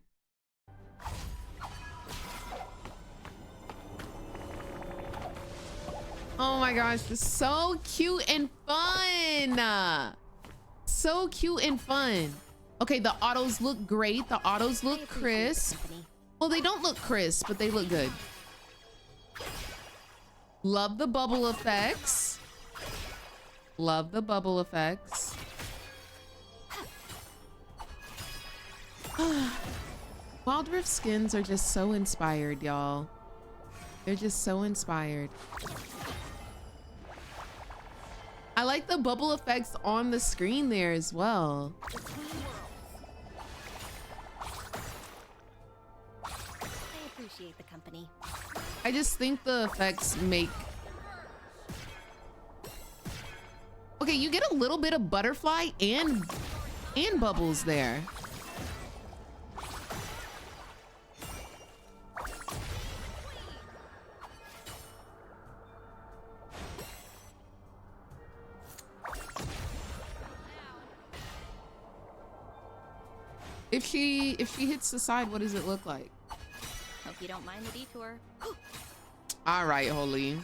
Oh my gosh, this is so cute and fun. So cute and fun. Okay, the autos look great. The autos look crisp. Well, they don't look crisp, but they look good. Love the bubble effects. Love the bubble effects. Wild Rift skins are just so inspired, y'all. They're just so inspired. I like the bubble effects on the screen there as well. I appreciate the company. I just think the effects make... Okay, you get a little bit of butterfly and bubbles there. If she hits the side, what does it look like? Hope you don't mind the detour. All right, Holy.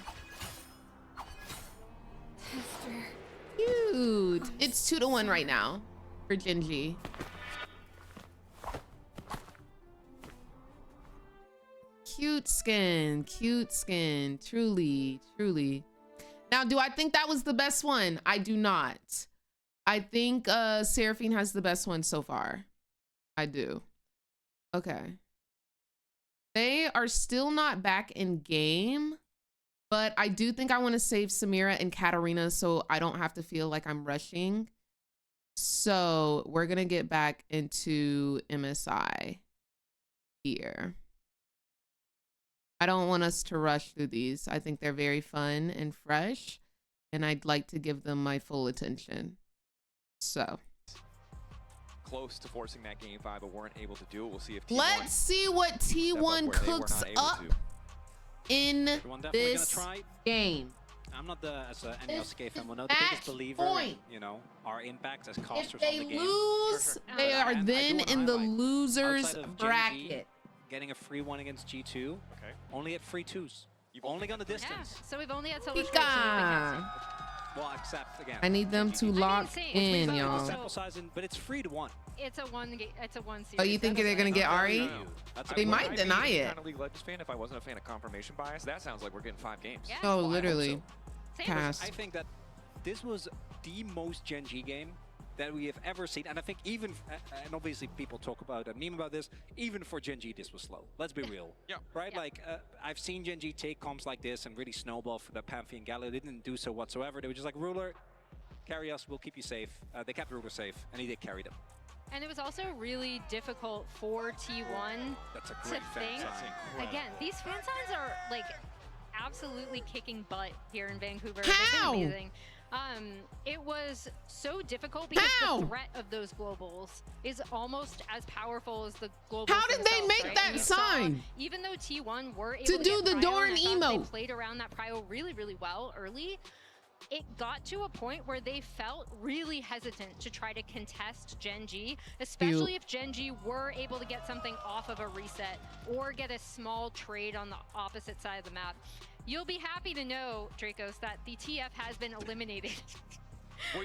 Cute. It's 2-1 right now for Gen.G. Cute skin, truly, truly. Now, do I think that was the best one? I do not. I think Seraphine has the best one so far. I do. Okay. They are still not back in game, but I do think I want to save Samira and Katarina so I don't have to feel like I'm rushing. So we're going to get back into MSI here. I don't want us to rush through these. I think they're very fun and fresh, and I'd like to give them my full attention. So close to forcing that game 5, but weren't able to do it. We'll see if T1 let's see what T1 cooks up in this game. I'm not as an LCK fan, we're not the biggest believer in, you know, our impact as casters If they on the game. lose, they are then in the losers bracket. Getting a free one against G2, only at free twos. You've only gone the distance. Yeah, so we've only had solo Pika. Well, except again. I need them to lock in, y'all. But it's 3-1. It's a one series. Oh, you think they're gonna get Ari? They might deny it. Kind of League Legends fan if I wasn't a fan of confirmation bias. That sounds like we're getting 5 games. Yeah. Oh, literally. I think that this was the most Gen.G game that we have ever seen, and I think even, and obviously people talk about and meme about this, even for Gen.G this was slow. Let's be real. Yeah. Right? Like, I've seen Gen.G take comps like this and really snowball for the Pantheon Gallo. They didn't do so whatsoever. They were just like, Ruler, carry us, we'll keep you safe. They kept Ruler safe, and he did carry them. And it was also really difficult for T1 That's a to great fan think. sign. Again, these fan signs are like absolutely kicking butt here in Vancouver. How? They've been amazing. It was so difficult because the threat of those globals is almost as powerful as the globals. How did they make right? that sign? Even though T1 were able to do get the prio, door and and I thought emo. they played around that prio really, really well early. It got to a point where they felt really hesitant to try to contest Gen.G, especially if Gen.G were able to get something off of a reset or get a small trade on the opposite side of the map. You'll be happy to know, Dracos, that the TF has been eliminated.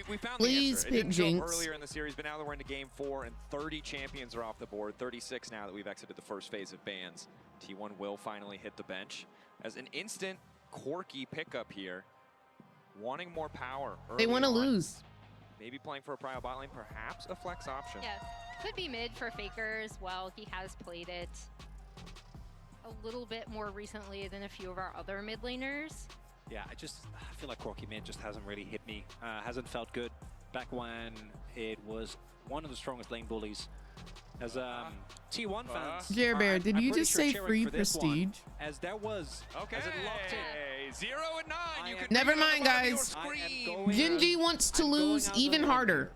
We found Please the answer. It pick didn't Jinx. go earlier in the series, but now that we're into game 4 and 30 champions are off the board, 36 now that we've exited the first phase of bans. T1 will finally hit the bench as an instant quirky pickup here. Wanting more power. They want to lose. Maybe playing for a prio bot lane, perhaps a flex option. Yes, could be mid for Faker as well. He has played it a little bit more recently than a few of our other mid laners. Yeah, I feel like Quirky mid just hasn't really hit me. Hasn't felt good. back when it was one of the strongest lane bullies. As T1 fans, Jer Bear, did I'm you pretty just sure say cheering free for this one, prestige? as there was, Okay. as it locked in. 0 and 9. You could Never read it on mind, the bottom of your guys. screen. Gen.G wants to I'm going lose out on even a limb harder. here.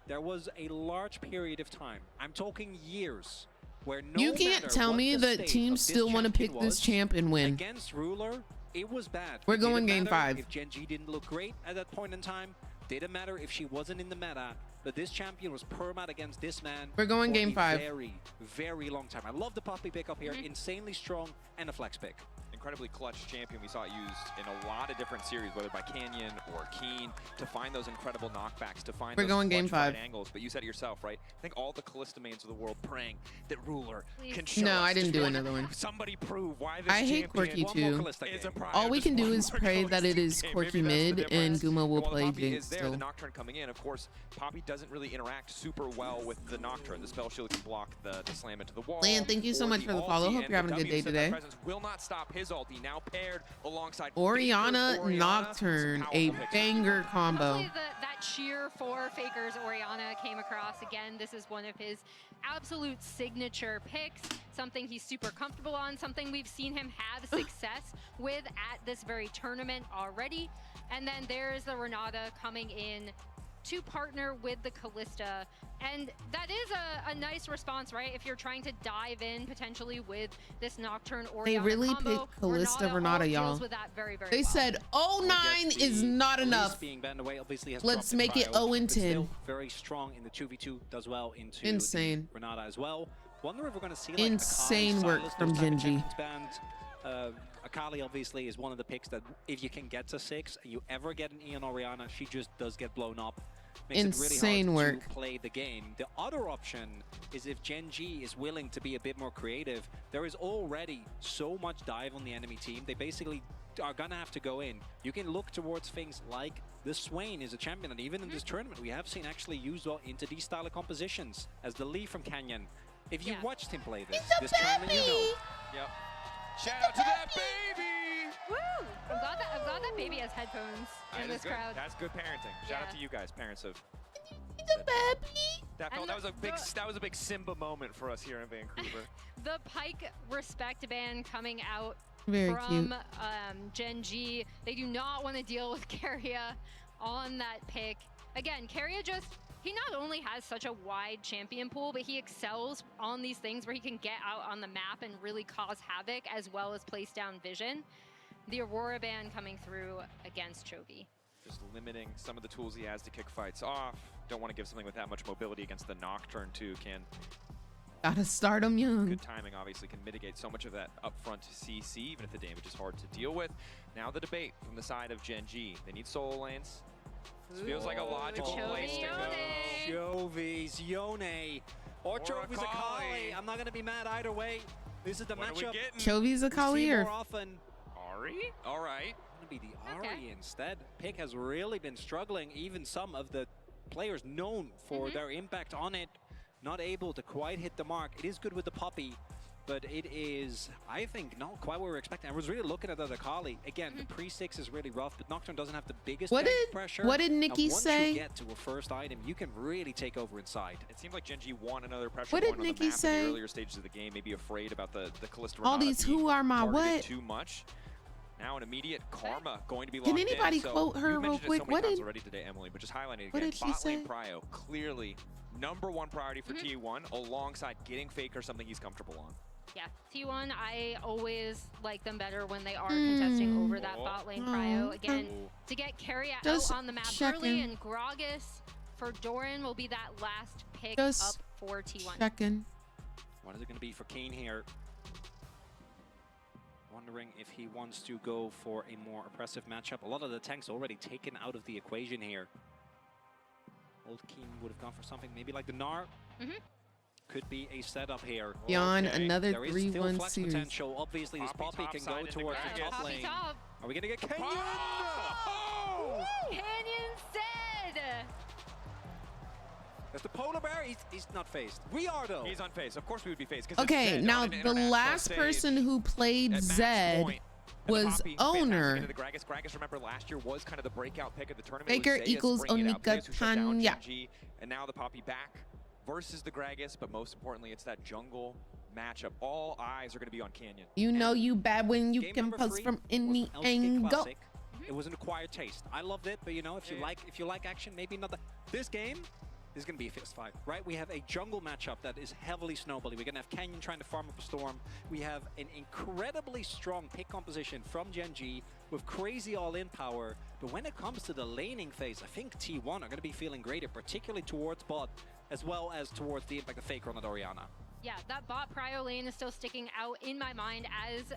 There was a large period of time, I'm talking years, where no You can't matter tell what me the that state teams of this still want to champion pick this was, champ and win. Against Ruler, it was bad. We're It going didn't game matter 5. If Gen.G didn't look great at that point in time, didn't matter if she wasn't in the meta, but this champion was permat against this man. We're going for game a 5. Very, very long time. I love the Poppy pick up here. Insanely strong and a flex pick. Incredibly clutch champion. We saw it used in a lot of different series, whether by Canyon or Keen, to find those incredible knockbacks, to find We're those going game clutch right 5. angles. But you said it yourself, right? I think all the Kalista mains of the world praying that Ruler can show No, us I didn't just do one- another one. Somebody prove why this I hate champion Quirky too. is a All we just can do one is more pray that it Kalista is game. Quirky Maybe that's the mid and difference. Guma will While the play Poppy Jinx is there, still. the Nocturne coming in. Of course, Poppy doesn't really interact super well with the Nocturne. The spell shield can block the slam into the wall. Lan, thank you so or much for the follow. ulti, Hope and you're having a the good day W set today. presence will not stop his ulti, now paired alongside Oriana Faker's Nocturne, Some a powerful picks. banger combo. Hopefully that cheer for Faker's Oriana came across. Again, this is one of his absolute signature picks, something he's super comfortable on, something we've seen him have success with at this very tournament already. And then there's the Renata coming in to partner with the Kalista. And that is a nice response, right? If you're trying to dive in potentially with this Nocturne Oriana They really combo, picked Kalista Renata, y'all. deals with that very, very They well. said 09 is not enough. Being banned away obviously has Let's dropped in make it prio, 0 and but still 10. very strong in the 2v2, does well into Insane. the Renata as well. Wonder if we're going to see like Insane Akali, work Sylas, from those type of Gen.G. champions banned. Akali obviously is one of the picks that if you can get to 6 and you ever get an Ian Oriana, she just does get blown up. Makes Insane it really hard work. to play the game. The other option is if Gen.G is willing to be a bit more creative, there is already so much dive on the enemy team. They basically are gonna have to go in. You can look towards things like the Swain is a champion, and even in this tournament we have seen actually used well into these style of compositions as the Lee from Canyon. If you watched him play this tournament, you know. Yep. Shout out to that baby! Woo! I'm glad that baby has headphones in this crowd. That's good parenting. Shout out to you guys, parents of. The baby. That was a big Simba moment for us here in Vancouver. The Pike respect ban coming out Very from cute. Gen.G. They do not want to deal with Keria on that pick. Again, Keria he not only has such a wide champion pool, but he excels on these things where he can get out on the map and really cause havoc as well as place down vision. The Aurora ban coming through against Chovy. Just limiting some of the tools he has to kick fights off. Don't want to give something with that much mobility against the Nocturne too. Gotta start them young. Good timing obviously can mitigate so much of that upfront CC, even if the damage is hard to deal with. Now the debate from the side of Gen.G. They need solo lanes. This feels like a logical place to go. Chovy's Yone or Chovy's Akali. I'm not gonna be mad either way. This is the matchup. Chovy's Akali or more often. Ari? All right. Gonna be the Ari instead. Pick has really been struggling. Even some of the players known for their impact on it, not able to quite hit the mark. It is good with the Poppy, but it is, I think, not quite what we were expecting. I was really looking at that Akali. Again, the pre-6 is really rough, but Nocturne doesn't have the biggest pressure. What did Nikki and once say? you get to a first item, you can really take over inside. It seemed like Gen.G won another pressure What point did on Nikki the map in say? the earlier stages of the game, maybe afraid about the Kalista All Renata these being who are my targeted what? too much. Now an immediate karma going to be Can locked anybody in. So quote her you real mentioned it quick? so many What times did- already today, Emily, but just highlighting it what again. did she Bot lane say? prio, clearly #1 priority for T1 alongside getting Faker something he's comfortable on. Yeah, T1, I always like them better when they are contesting over that bot lane prio. Again, to get Keria Just out on the map checking. early, and Gragas for Doran will be that last pick Just up for T1. checking. What is it going to be for Kane here? Wondering if he wants to go for a more oppressive matchup. A lot of the tanks already taken out of the equation here. Old Keen would have gone for something maybe like the Gnar. Could be a setup here. Beyond another There is still 3-1 flex series. potential. Obviously, this Poppy can go towards the top lane. Are we going to get Canyon? Canyon said! There's the Polar Bear. He's not phased. We are, though. He's unfazed. Of course we would be phased. 'cause it's Okay, Zed now on an the international last stage person who played at match Zed point. was Owner. The Gragas. Gragas, remember, last year was kind of the breakout pick of the tournament. Faker equals Onika Tanya. And now the Poppy back versus the Gragas, but most importantly, it's that jungle matchup. All eyes are going to be on Canyon. You know you bad when you can post from any angle. It was an acquired taste. I loved it, but you know, if you like action, maybe not. This game is going to be a fist fight, right? We have a jungle matchup that is heavily snowballing. We're going to have Canyon trying to farm up a storm. We have an incredibly strong pick composition from Gen.G with crazy all-in power. But when it comes to the laning phase, I think T1 are going to be feeling greater, particularly towards bot, as well as towards the impact of Faker on the Orianna. Yeah, that bot prio lane is still sticking out in my mind as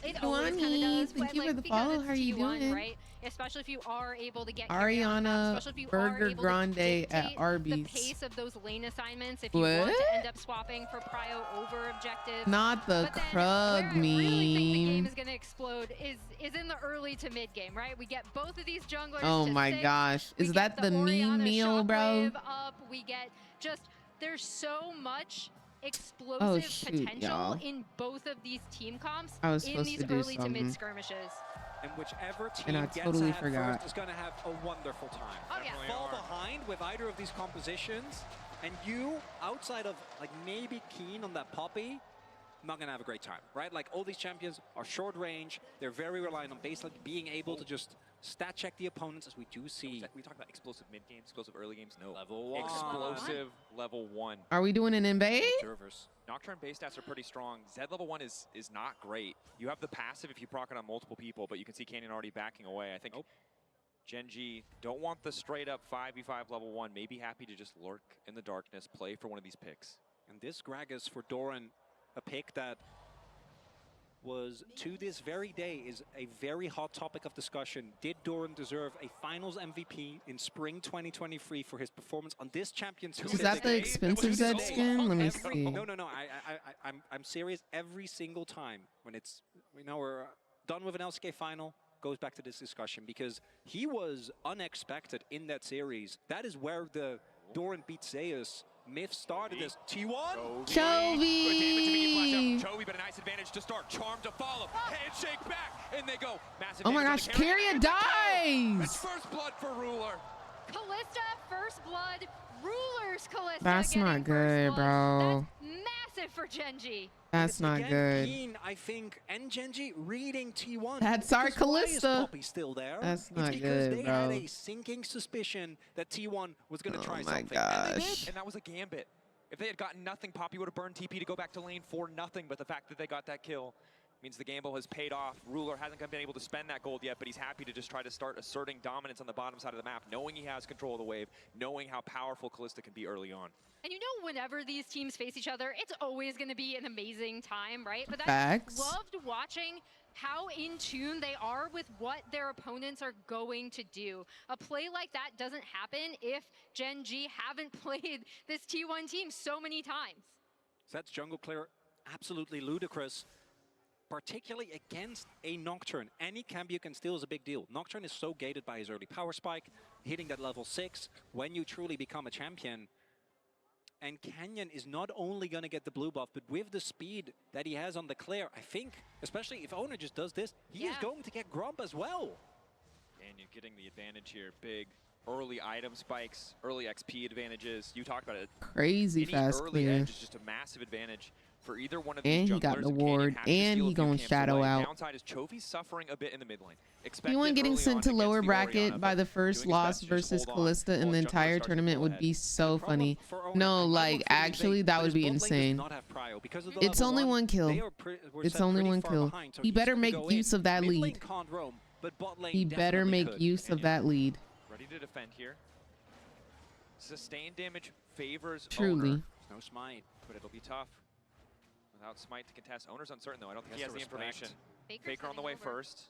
it always kind of does. Thank you for the follow. How are you doing? Right? Especially if you are able to get Ariana Burger Grande at Arby's. The pace of those lane assignments if you want to end up swapping for prio over objective. Not the crud meme. Where I really think the game is going to explode is in the early to mid game, right? We get both of these junglers. Oh my gosh. Is that the meme meal, bro? We get just, there's so much explosive potential in both of these team comps in these early to mid skirmishes. And whichever team gets first is going to have a wonderful time. Oh, yeah. Fall behind with either of these compositions, and you, outside of like maybe Keen on that Poppy, not going to have a great time, right? Like all these champions are short range. They're very reliant on baseline being able to just stat check the opponents, as we do see. We talk about explosive mid games, explosive early games. No. Level 1. Explosive level 1. Are we doing an invade? Observers. Nocturne base stats are pretty strong. Zed level 1 is not great. You have the passive if you proc it on multiple people, but you can see Canyon already backing away. I think Gen.G don't want the straight up 5v5 level 1. Maybe happy to just lurk in the darkness, play for one of these picks. And this Gragas for Doran, a pick that was, to this very day, is a very hot topic of discussion. Did Doran deserve a finals MVP in spring 2023 for his performance on this champions? Is that the expensive Zed skin? Let me see. No. I'm serious. Every single time when it's, we're done with an LCK final, goes back to this discussion, because he was unexpected in that series. That is where the Doran beat Zeus myth started. As T1. Chovy. Chovy, but a nice advantage to start. Charm to follow. Handshake back, and they go. Massive. Oh my gosh, Carrier dies. That's first blood for Ruler. Callista, first blood. Ruler's Callista. That's not good, bro. That's massive for Gen.G. That's not good. Keen, I think, and Gen.G reading T1. That's our Callista. Still there. That's not because good, they bro. had a sinking suspicion that T1 was going to try something. Oh my gosh. And that was a gambit. If they had gotten nothing, Poppy would have burned TP to go back to lane for nothing. But the fact that they got that kill means the gamble has paid off. Ruler hasn't been able to spend that gold yet, but he's happy to just try to start asserting dominance on the bottom side of the map, knowing he has control of the wave, knowing how powerful Callista can be early on. And you know, whenever these teams face each other, it's always going to be an amazing time, right? But I Facts. loved watching how in tune they are with what their opponents are going to do. A play like that doesn't happen if Gen.G haven't played this T1 team so many times. So that's jungle clear, absolutely ludicrous, particularly against a Nocturne. Any camp you can steal is a big deal. Nocturne is so gated by his early power spike, hitting that level 6 when you truly become a champion. And Canyon is not only going to get the blue buff, but with the speed that he has on the clear, I think, especially if Owner just does this, he is going to get Grump as well. Canyon getting the advantage here. Big early item spikes, early XP advantages. You talked about it. Crazy fast early clear. edge is just a massive advantage for either one of these And he got the ward, and he going shadow out. Downside is Chovy suffering a bit in the mid lane. Anyone getting sent to lower bracket by the first loss versus Callista in the entire tournament would be so funny. No, like, actually, that would be insane. It's only one kill. It's only one kill. He better make use of that lead. He better make use of that lead. Ready to defend here. Sustained damage favors Truly. Owner. No smite, but it'll be tough. Without smite to contest. Owner's uncertain though. I don't think he has the information. Faker on the way first.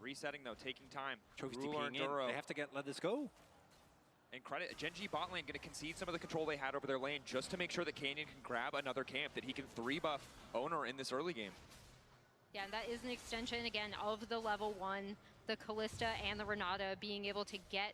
Resetting though, taking time. Ruler and Duro. They have to let this go. And credit, Gen.G bot lane going to concede some of the control they had over their lane just to make sure that Canyon can grab another camp, that he can 3-buff Owner in this early game. Yeah, and that is an extension, again, of the level 1, the Callista and the Renata being able to get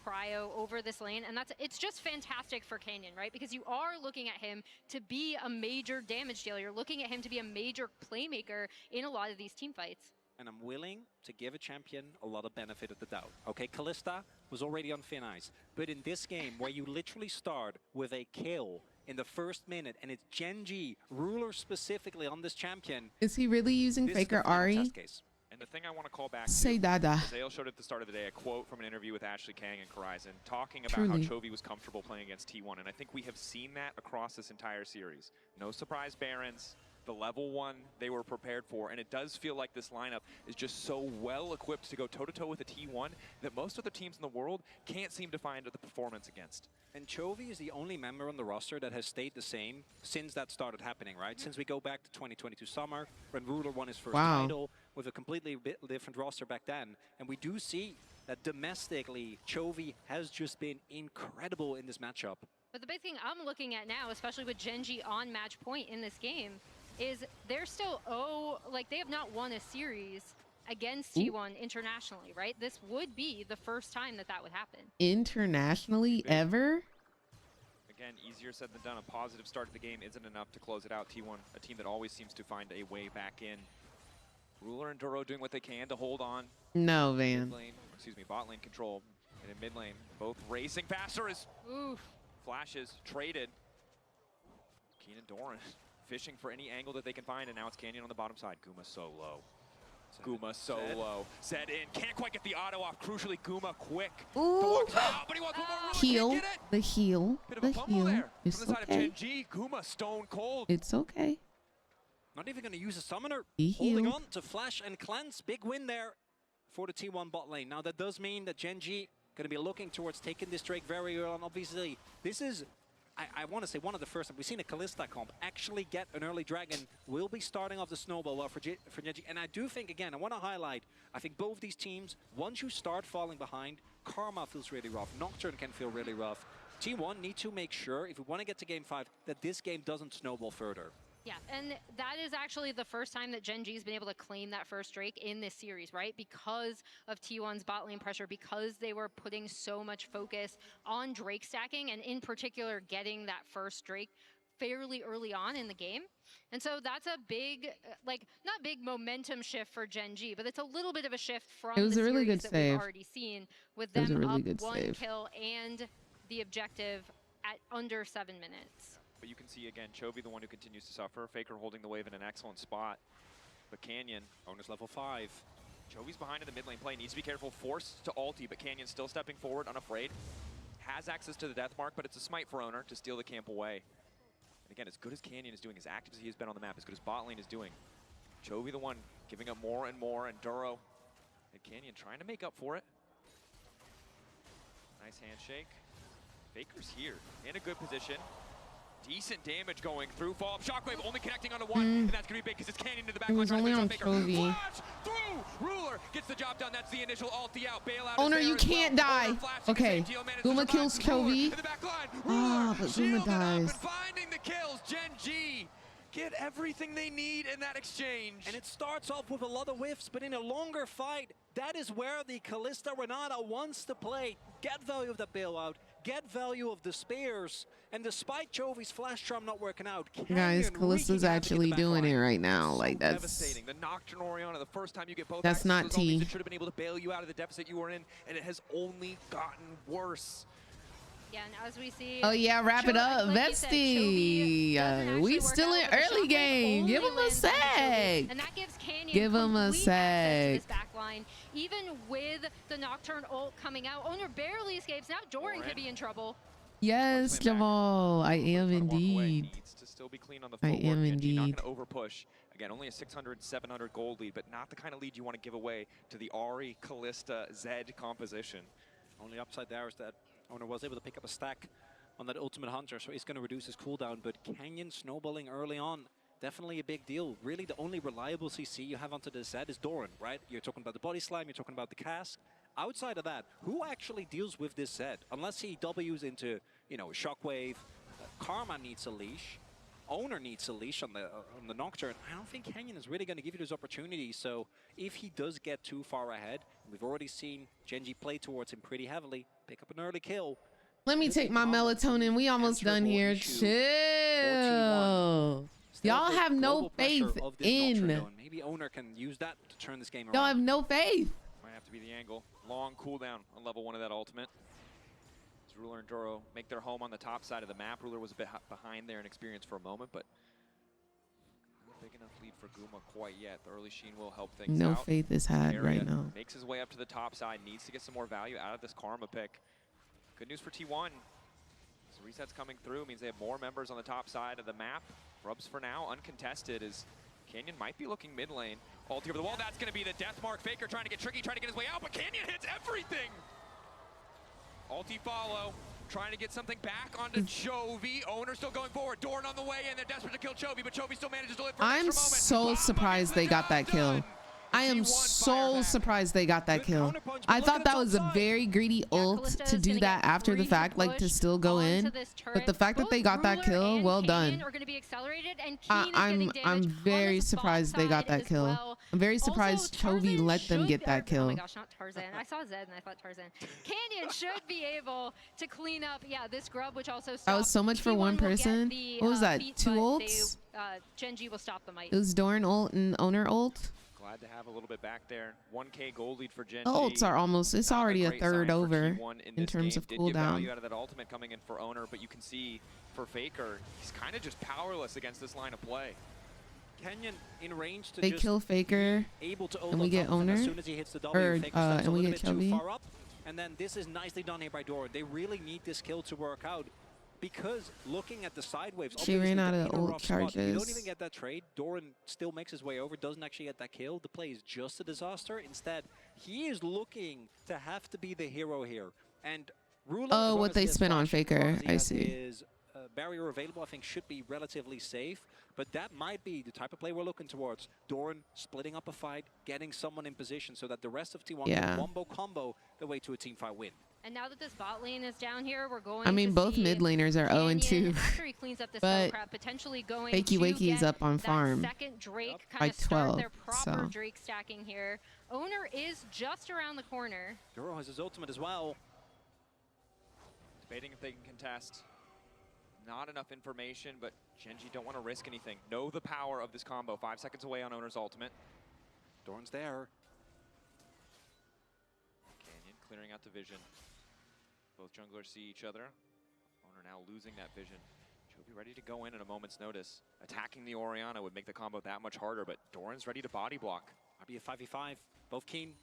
cryo over this lane, and it's just fantastic for Canyon, right? Because you are looking at him to be a major damage dealer. You're looking at him to be a major playmaker in a lot of these team fights. And I'm willing to give a champion a lot of benefit of the doubt. Okay, Kalista was already on thin ice, but in this game where you literally start with a kill in the first minute, and it's Gen.G, Ruler specifically on this champion. Is he really using Faker Ari? And the thing I want to call back Say to, dada. Zale showed at the start of the day a quote from an interview with Ashley Kang and Horizon talking about Truly. how Chovy was comfortable playing against T1, and I think we have seen that across this entire series. No surprise Barons, the level 1 they were prepared for, and it does feel like this lineup is just so well equipped to go toe-to-toe with a T1 that most other teams in the world can't seem to find the performance against. And Chovy is the only member on the roster that has stayed the same since that started happening, right? Since we go back to 2022 summer, when Ruler won his first title with a completely different roster back then. And we do see that domestically, Chovy has just been incredible in this matchup. But the big thing I'm looking at now, especially with Gen.G on match point in this game, is they're still, they have not won a series against T1 internationally, right? This would be the first time that would happen. Internationally, ever? Again, easier said than done. A positive start to the game isn't enough to close it out. T1, a team that always seems to find a way back in. Ruler and Duro doing what they can to hold on. No, Van. Bot lane control. And in mid lane, both racing faster as flashes traded. Keen and Doran fishing for any angle that they can find, and now it's Canyon on the bottom side. Guma so low. Guma so low. Zed in. Can't quite get the auto off. Crucially, Guma quick. Ooh. But he wants one more. Heal. The heal. Bit of The a fumble heal. there. It's From the side of okay. Gen.G, Guma stone cold. It's okay. Not even going to use a summoner. He Holding healed. on to Flash and Cleanse. Big win there for the T1 bot lane. Now that does mean that Gen.G going to be looking towards taking this Drake very early on. Obviously, this is, I want to say, one of the first. We've seen a Kalista comp actually get an early dragon. Will be starting off the snowball for Gen.G. And I do think, again, I want to highlight, I think both these teams, once you start falling behind, Karma feels really rough. Nocturne can feel really rough. T1 need to make sure, if we want to get to Game 5, that this game doesn't snowball further. Yeah, and that is actually the first time that Gen.G has been able to claim that first Drake in this series, right? Because of T1's bot lane pressure, because they were putting so much focus on Drake stacking, and in particular getting that first Drake fairly early on in the game. And so that's a big, not big momentum shift for Gen.G, but it's a little bit of a shift from It was the a really series good that we've save. already seen, with It was them a really up good 1 save. kill and the objective at under 7 minutes. But you can see, again, Chovy the one who continues to suffer. Faker holding the wave in an excellent spot. But Canyon, bonus level 5. Chovy's behind in the mid lane play. Needs to be careful. Forced to ulti, but Canyon still stepping forward, unafraid. Has access to the death mark, but it's a smite for Owner to steal the camp away. And again, as good as Canyon is doing, as active as he has been on the map, as good as bot lane is doing, Chovy the one giving up more and more, and Duro and Canyon trying to make up for it. Nice handshake. Faker's here in a good position. Decent damage going through. Follow-up shockwave only connecting onto one, and that's going to be big because it's Canyon to the back It line. was only on Chovy. Flash through! Ruler gets the job done. That's the initial ulti out. Bailout Owner, is there you as can't well. die. Owner flashing Okay. the same deal, manages Guma to kills survive. Ruler Chovy. in the back line. Ah, Ruler but Guma shielded up dies. and finding the kills. Gen.G get everything they need in that exchange. And it starts off with a lot of whiffs, but in a longer fight, that is where the Kalista Renata wants to play. Get value of the bailout, get value of the spears, and despite Chovy's flash charm not working out, Guys, Kalista's actually doing it right now. Like, that's devastating. The Nocturne Oriana, the first time you get both That's access not to those ultis, T. it should have been able to bail you out of the deficit you were in, and it has only gotten worse. Yeah, and as we see... Oh yeah, wrap it up, like you said, Chovy doesn't Vesty. actually We work still out, in but the early shockwave game. only Give him a lands onto Chovy, sec. and that gives Canyon Give him a complete access to this sec. back line. Even with the Nocturne ult coming out, Owner barely escapes. Now Doran could be in trouble. Yes, Jamal. I am Trying to walk away. indeed. Needs to still be clean on the I footwork. am Gen.G not indeed. going to overpush. Again, only a 600, 700 gold lead, but not the kind of lead you want to give away to the Ahri, Kalista, Zed composition. Only upside there is that Owner was able to pick up a stack on that Ultimate Hunter, so he's going to reduce his cooldown, but Canyon snowballing early on, definitely a big deal. Really, the only reliable CC you have onto the Zed is Doran, right? You're talking about the Body Slam, you're talking about the Cask. Outside of that, who actually deals with this Zed? Unless he Ws into, you know, Shockwave, Karma needs a leash. Owner needs a leash on the Nocturne. I don't think Kenyon is really going to give you those opportunities. So if he does get too far ahead, we've already seen Gen.G play towards him pretty heavily, pick up an early kill. Let me take my melatonin. We almost done here. Chill. Y'all have no faith in. Maybe Owner can use that to turn this game around. Y'all have no faith. Might have to be the angle. Long cooldown on level 1 of that ultimate. As Ruler and Doro make their home on the top side of the map. Ruler was a bit behind there in experience for a moment, but not a big enough lead for Guma quite yet. The early Sheen will help things out. No faith is had right now. Makes his way up to the top side. Needs to get some more value out of this Karma pick. Good news for T1. So resets coming through means they have more members on the top side of the map. Rubs for now uncontested as Canyon might be looking mid lane. Ulti over the wall. That's going to be the death mark. Faker trying to get tricky, trying to get his way out, but Canyon hits everything. Ulti follow, trying to get something back onto Chovy. Owner still going forward. Dorn on the way, and they're desperate to kill Chovy, but Chovy still manages to live for an extra moment. I'm so surprised they got that kill. I am so surprised they got that kill. I thought that was a very greedy ult to do that after the fact, like to still go in. But the fact that they got that kill, well done. I'm very surprised they got that kill. I'm very surprised Chovy let them get that kill. Oh my gosh, not Tarzan. I saw Zed and I thought Tarzan. Canyon should be able to clean up, this grub, which also stopped. That was so much for one person. What was that? 2 ults? Gen.G will stop the might. It was Dorn ult and Owner ult. Glad to have a little bit back there. 1K gold lead for Gen.G. The ults are almost, it's already a third over in terms of cooldown. Value out of that ultimate coming in for Owner, but you can see for Faker, he's kind of just powerless against this line of play. Kenyon in range to they just kill Faker, and we get Owner, as soon as he hits the W, and we get Chovy. And then this is nicely done here by Doran. They really need this kill to work out. Because looking at the side waves, she ran out of ult charges. You don't even get that trade. Doran still makes his way over, doesn't actually get that kill. The play is just a disaster. Instead, he is looking to have to be the hero here. And Ruler, what they spin on Faker, I see. His barrier available, I think, should be relatively safe. But that might be the type of play we're looking towards. Doran splitting up a fight, getting someone in position so that the rest of T1 can combo the way to a teamfight win. And now that this bot lane is down here, we're going I mean, both mid laners are 0-2. After he cleans up this but crap, potentially going Fakey Wakey's up on farm second Drake, by 12. Their proper Drake stacking here. Owner is just around the corner. Duro has his ultimate as well. Debating if they can contest. Not enough information, but Gen.G don't want to risk anything. Know the power of this combo. 5 seconds away on Owner's ultimate. Doran's there. Canyon clearing out the vision. Both junglers see each other. Owner now losing that vision. Chovy ready to go in at a moment's notice. Attacking the Orianna would make the combo that much harder, but Doran's ready to body block. Might be a 5v5. Both Keen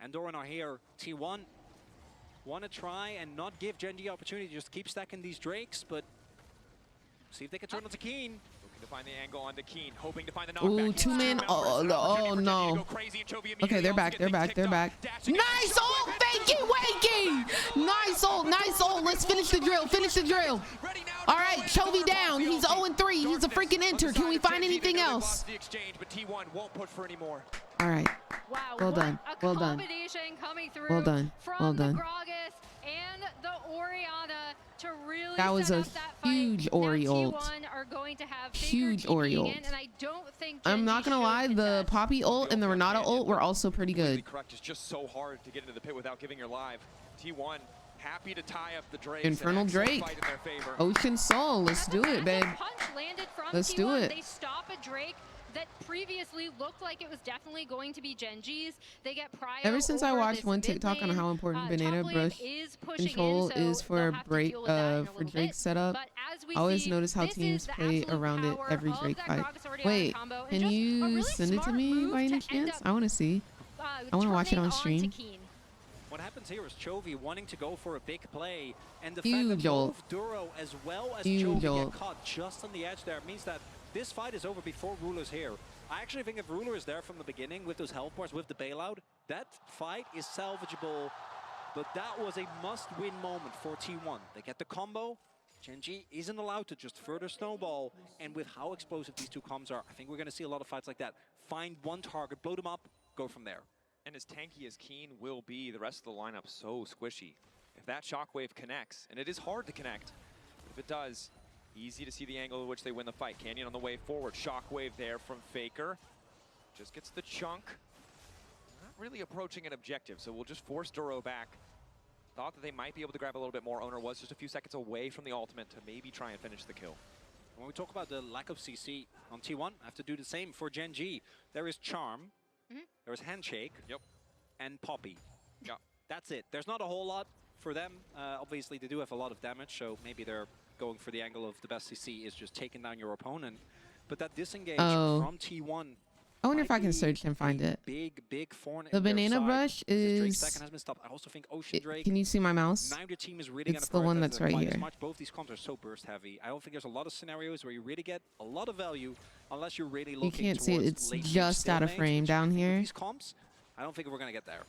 and Doran are here. T1 want to try and not give Gen.G opportunity, just keep stacking these Drakes, but see if they can turn onto Keen. Looking to find the angle onto Keen, hoping to find the knockback. Ooh, 2 men. Oh no. Okay, they're back. Nice ult, Fakey Wakey! Nice ult. Let's finish the drill. All right, Chovy down. He's 0-3. He's a freaking enter. Can we find anything else? All right. Wow, well done. Coming through Well done. The Gragas and the Orianna to really that was a huge Ori ult. Are going to have huge Ori ult. And I don't think I'm not gonna lie, the Poppy ult and the Renata ult were also pretty good. Correct. It's just so hard to get into the pit without giving your life. T1 happy to tie up the Drake. Infernal Drake. Ocean Soul. Let's do it, babe. Let's do it. They stop a Drake that previously looked like it was definitely going to be Gen.G's. They get Prio. Ever since I watched one TikTok on how important banana brush control is for Drake setup, I always notice how teams play around it every Drake fight. Wait, can you send it to me by any chance? I want to see. I want to watch it on stream. What happens here is Chovy wanting to go for a big play, and the fact that both Duro as well as Chovy get caught just on the edge there means that this fight is over before Ruler's here. I actually think if Ruler is there from the beginning with those health bars, with the bailout, that fight is salvageable. But that was a must-win moment for T1. They get the combo. Gen.G isn't allowed to just further snowball. And with how explosive these two combos are, I think we're going to see a lot of fights like that. Find one target, blow them up, go from there. And as tanky as Keen will be, the rest of the lineup so squishy. If that shockwave connects, and it is hard to connect, but if it does, Easy to see the angle in which they win the fight. Canyon on the way forward. Shockwave there from Faker. Just gets the chunk. Not really approaching an objective, so we'll just force Duro back. Thought that they might be able to grab a little bit more. Owner was just a few seconds away from the ultimate to maybe try and finish the kill. When we talk about the lack of CC on T1, I have to do the same for Gen.G. There is Charm, there is Handshake, and Poppy. Yep. That's it. There's not a whole lot for them. Obviously, they do have a lot of damage, so maybe they're going for the angle of the best CC is just taking down your opponent. But that disengage from T1. I wonder if I can search and find it. Big thorn The in their banana side. brush Drake's is. second has been stopped. I also think Ocean Drake. Can you see my mouse? Neither team is really It's the one that's right here. Both these comps are so burst heavy. I don't think there's a lot of scenarios where you really get a lot of value unless you're really looking. You can't see it. It's late just out of stalemate, frame which down here. These comps, I don't think we're gonna get there.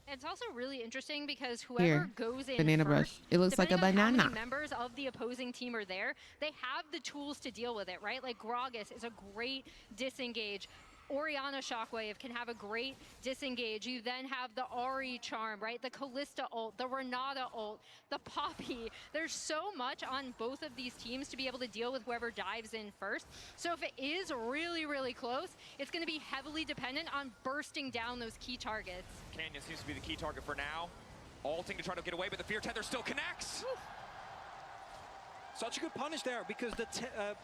It's also really interesting because whoever Here, goes in banana brush. first, It looks like a depending on how banana. many members of the opposing team are there, they have the tools to deal with it, right? Like Gragas is a great disengage. Orianna Shockwave can have a great disengage. You then have the Ari Charm, right? The Kalista ult, the Renata ult, the Poppy. There's so much on both of these teams to be able to deal with whoever dives in first. So if it is really, really close, it's going to be heavily dependent on bursting down those key targets. Canyon seems to be the key target for now. Ulting to try to get away, but the Fear Tether still connects. Such a good punish there because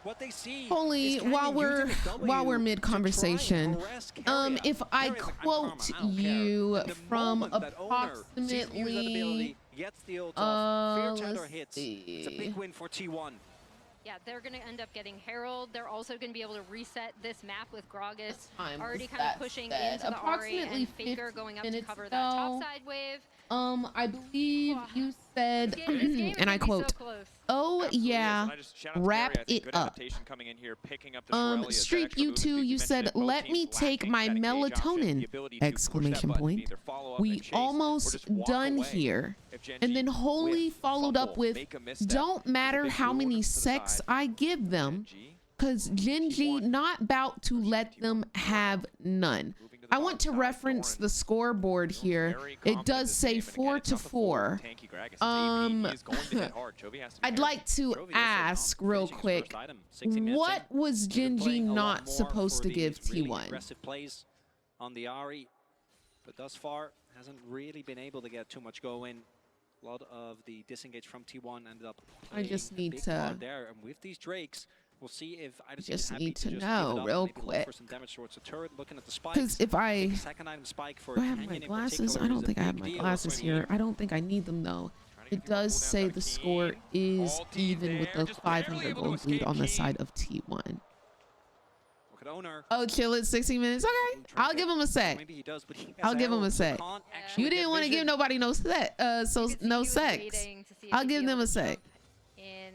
what they see. Only is while Canyon using the we're W mid conversation, to try and harass Carrier. if I Carrier's like, quote "I'm karma, I don't care." you And the from moment that Owner sees the use of that approximately, ability, gets the ult off, Fear Tether let's hits. It's a see. big win for T1. Yeah, they're going to end up getting Herald. They're also going to be able to reset this map with Gragas already kind of pushing into the Ari and Faker going up to cover that top side wave. I believe you said, This game is and I gonna be so quote, close. "Oh Absolutely yeah, is. And I just shout out to wrap Carrier. I think it good up." adaptation coming in here, picking up the Shirelli as that Streak extra you movement two, speed. you mentioned said, it. Both "Let teams me take lacking my that engage option, melatonin!" the ability to push that Exclamation button, point. either follow up We and chase, or almost just walk done away. here. If Gen.G And then wholly whiff, followed up fumble, with, make a misstep, "Don't there's a matter big how blue many order to the sex side. I give them, Gen.G because Gen.G not about to let them have none." I want to reference the scoreboard here. It does say 4-4. I'd like to ask real quick, what was Gen.G not supposed to give T1? Aggressive plays on the Ari, but thus far hasn't really been able to get too much going. A lot of the disengage from T1 ended up. I just need big to- part there, and with these Drakes, we'll see if either team is Just happy need to just give it know up, real maybe look quick. for some damage towards the turret. Looking at the spikes. Because if I second item spike for do I have my Canyon in glasses, particular I don't is a think I have big my deal. glasses here. I don't think I need them though. It does say the score is even with the 500 gold lead on the side of T1. Look at Owner. Oh, chill it 16 minutes. Okay, I'll give him a sec. Maybe he does, but he has I'll give him a arrows, so sec. can't actually You didn't get want to give vision. nobody no sec, no sex. Waiting to see if I'll he'd give be them able a to sec. jump in.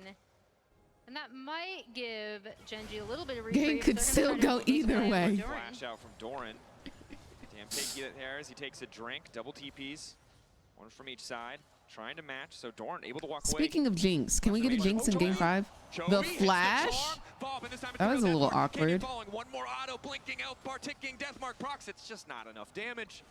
And that might give Gen.G a little bit of Game reprieve. could They're still gonna try to go take either away way. Doran. Flash out from Doran. Damn picky there as he takes a drink. Double TPs. One from each side. Trying to match. So Doran able to walk away. Speaking of Jinx, can we get a Jinx in Game 5? The Flash? That was a little awkward. One more auto blinking out, bar ticking, Deathmark procs. It's just not enough damage.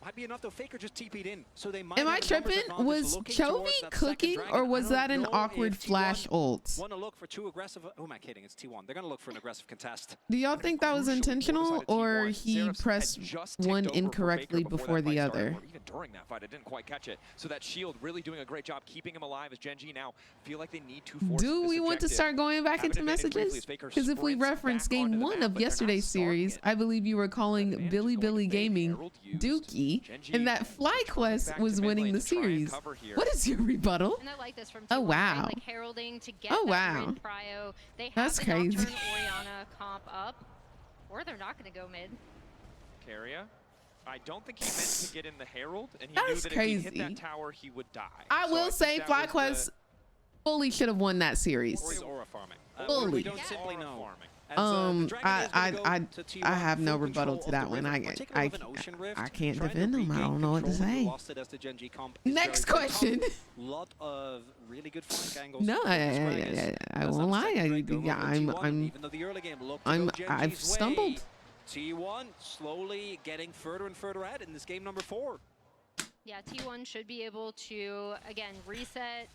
Might be enough though. Faker just TP'd in, so they might. Am I have a numbers tripping? advantage Was looking towards Chovy that cooking, second dragon. or I was don't that an know awkward if T1 flash ult? Want to look for too aggressive? Who am I kidding? It's T1. They're gonna look for an aggressive contest. Do y'all think that was intentional, or he pressed one incorrectly before the other? Even during that fight, I didn't quite catch it. So that shield really doing a great job keeping him alive as Gen.G now feel like they need to force Do this we want to objective. start going back Have into an advantage briefly messages? as Faker Because if we sprints reference back onto game the 1 map, of but they're not yesterday's starting series, it. I believe you were calling Advantage Billy is going Billy to be Gaming Herald used. Dookie, Gen.G and that FlyQuest back was to mid winning lane the to try and series. cover here. What is your rebuttal? And I like this from T1, Oh, right? wow. Like heralding to get Oh, that wow. grid prio. They have That's the crazy. Nocturne Orianna comp up, or they're not going to go mid. Carrier. I don't think he meant to get in the Herald, and he That's knew that if he hit crazy. that tower, he would die. I So will think say that was FlyQuest fully should have won that series. Or is aura farming? Fully. We don't simply know. farming. I have no rebuttal to that one. I can't defend them. I don't know what to say. Next question. Lot of really good flank angles. No, I won't lie. I've stumbled. T1 slowly getting further and further ahead in this game number 4. Yeah, T1 should be able to, again, reset,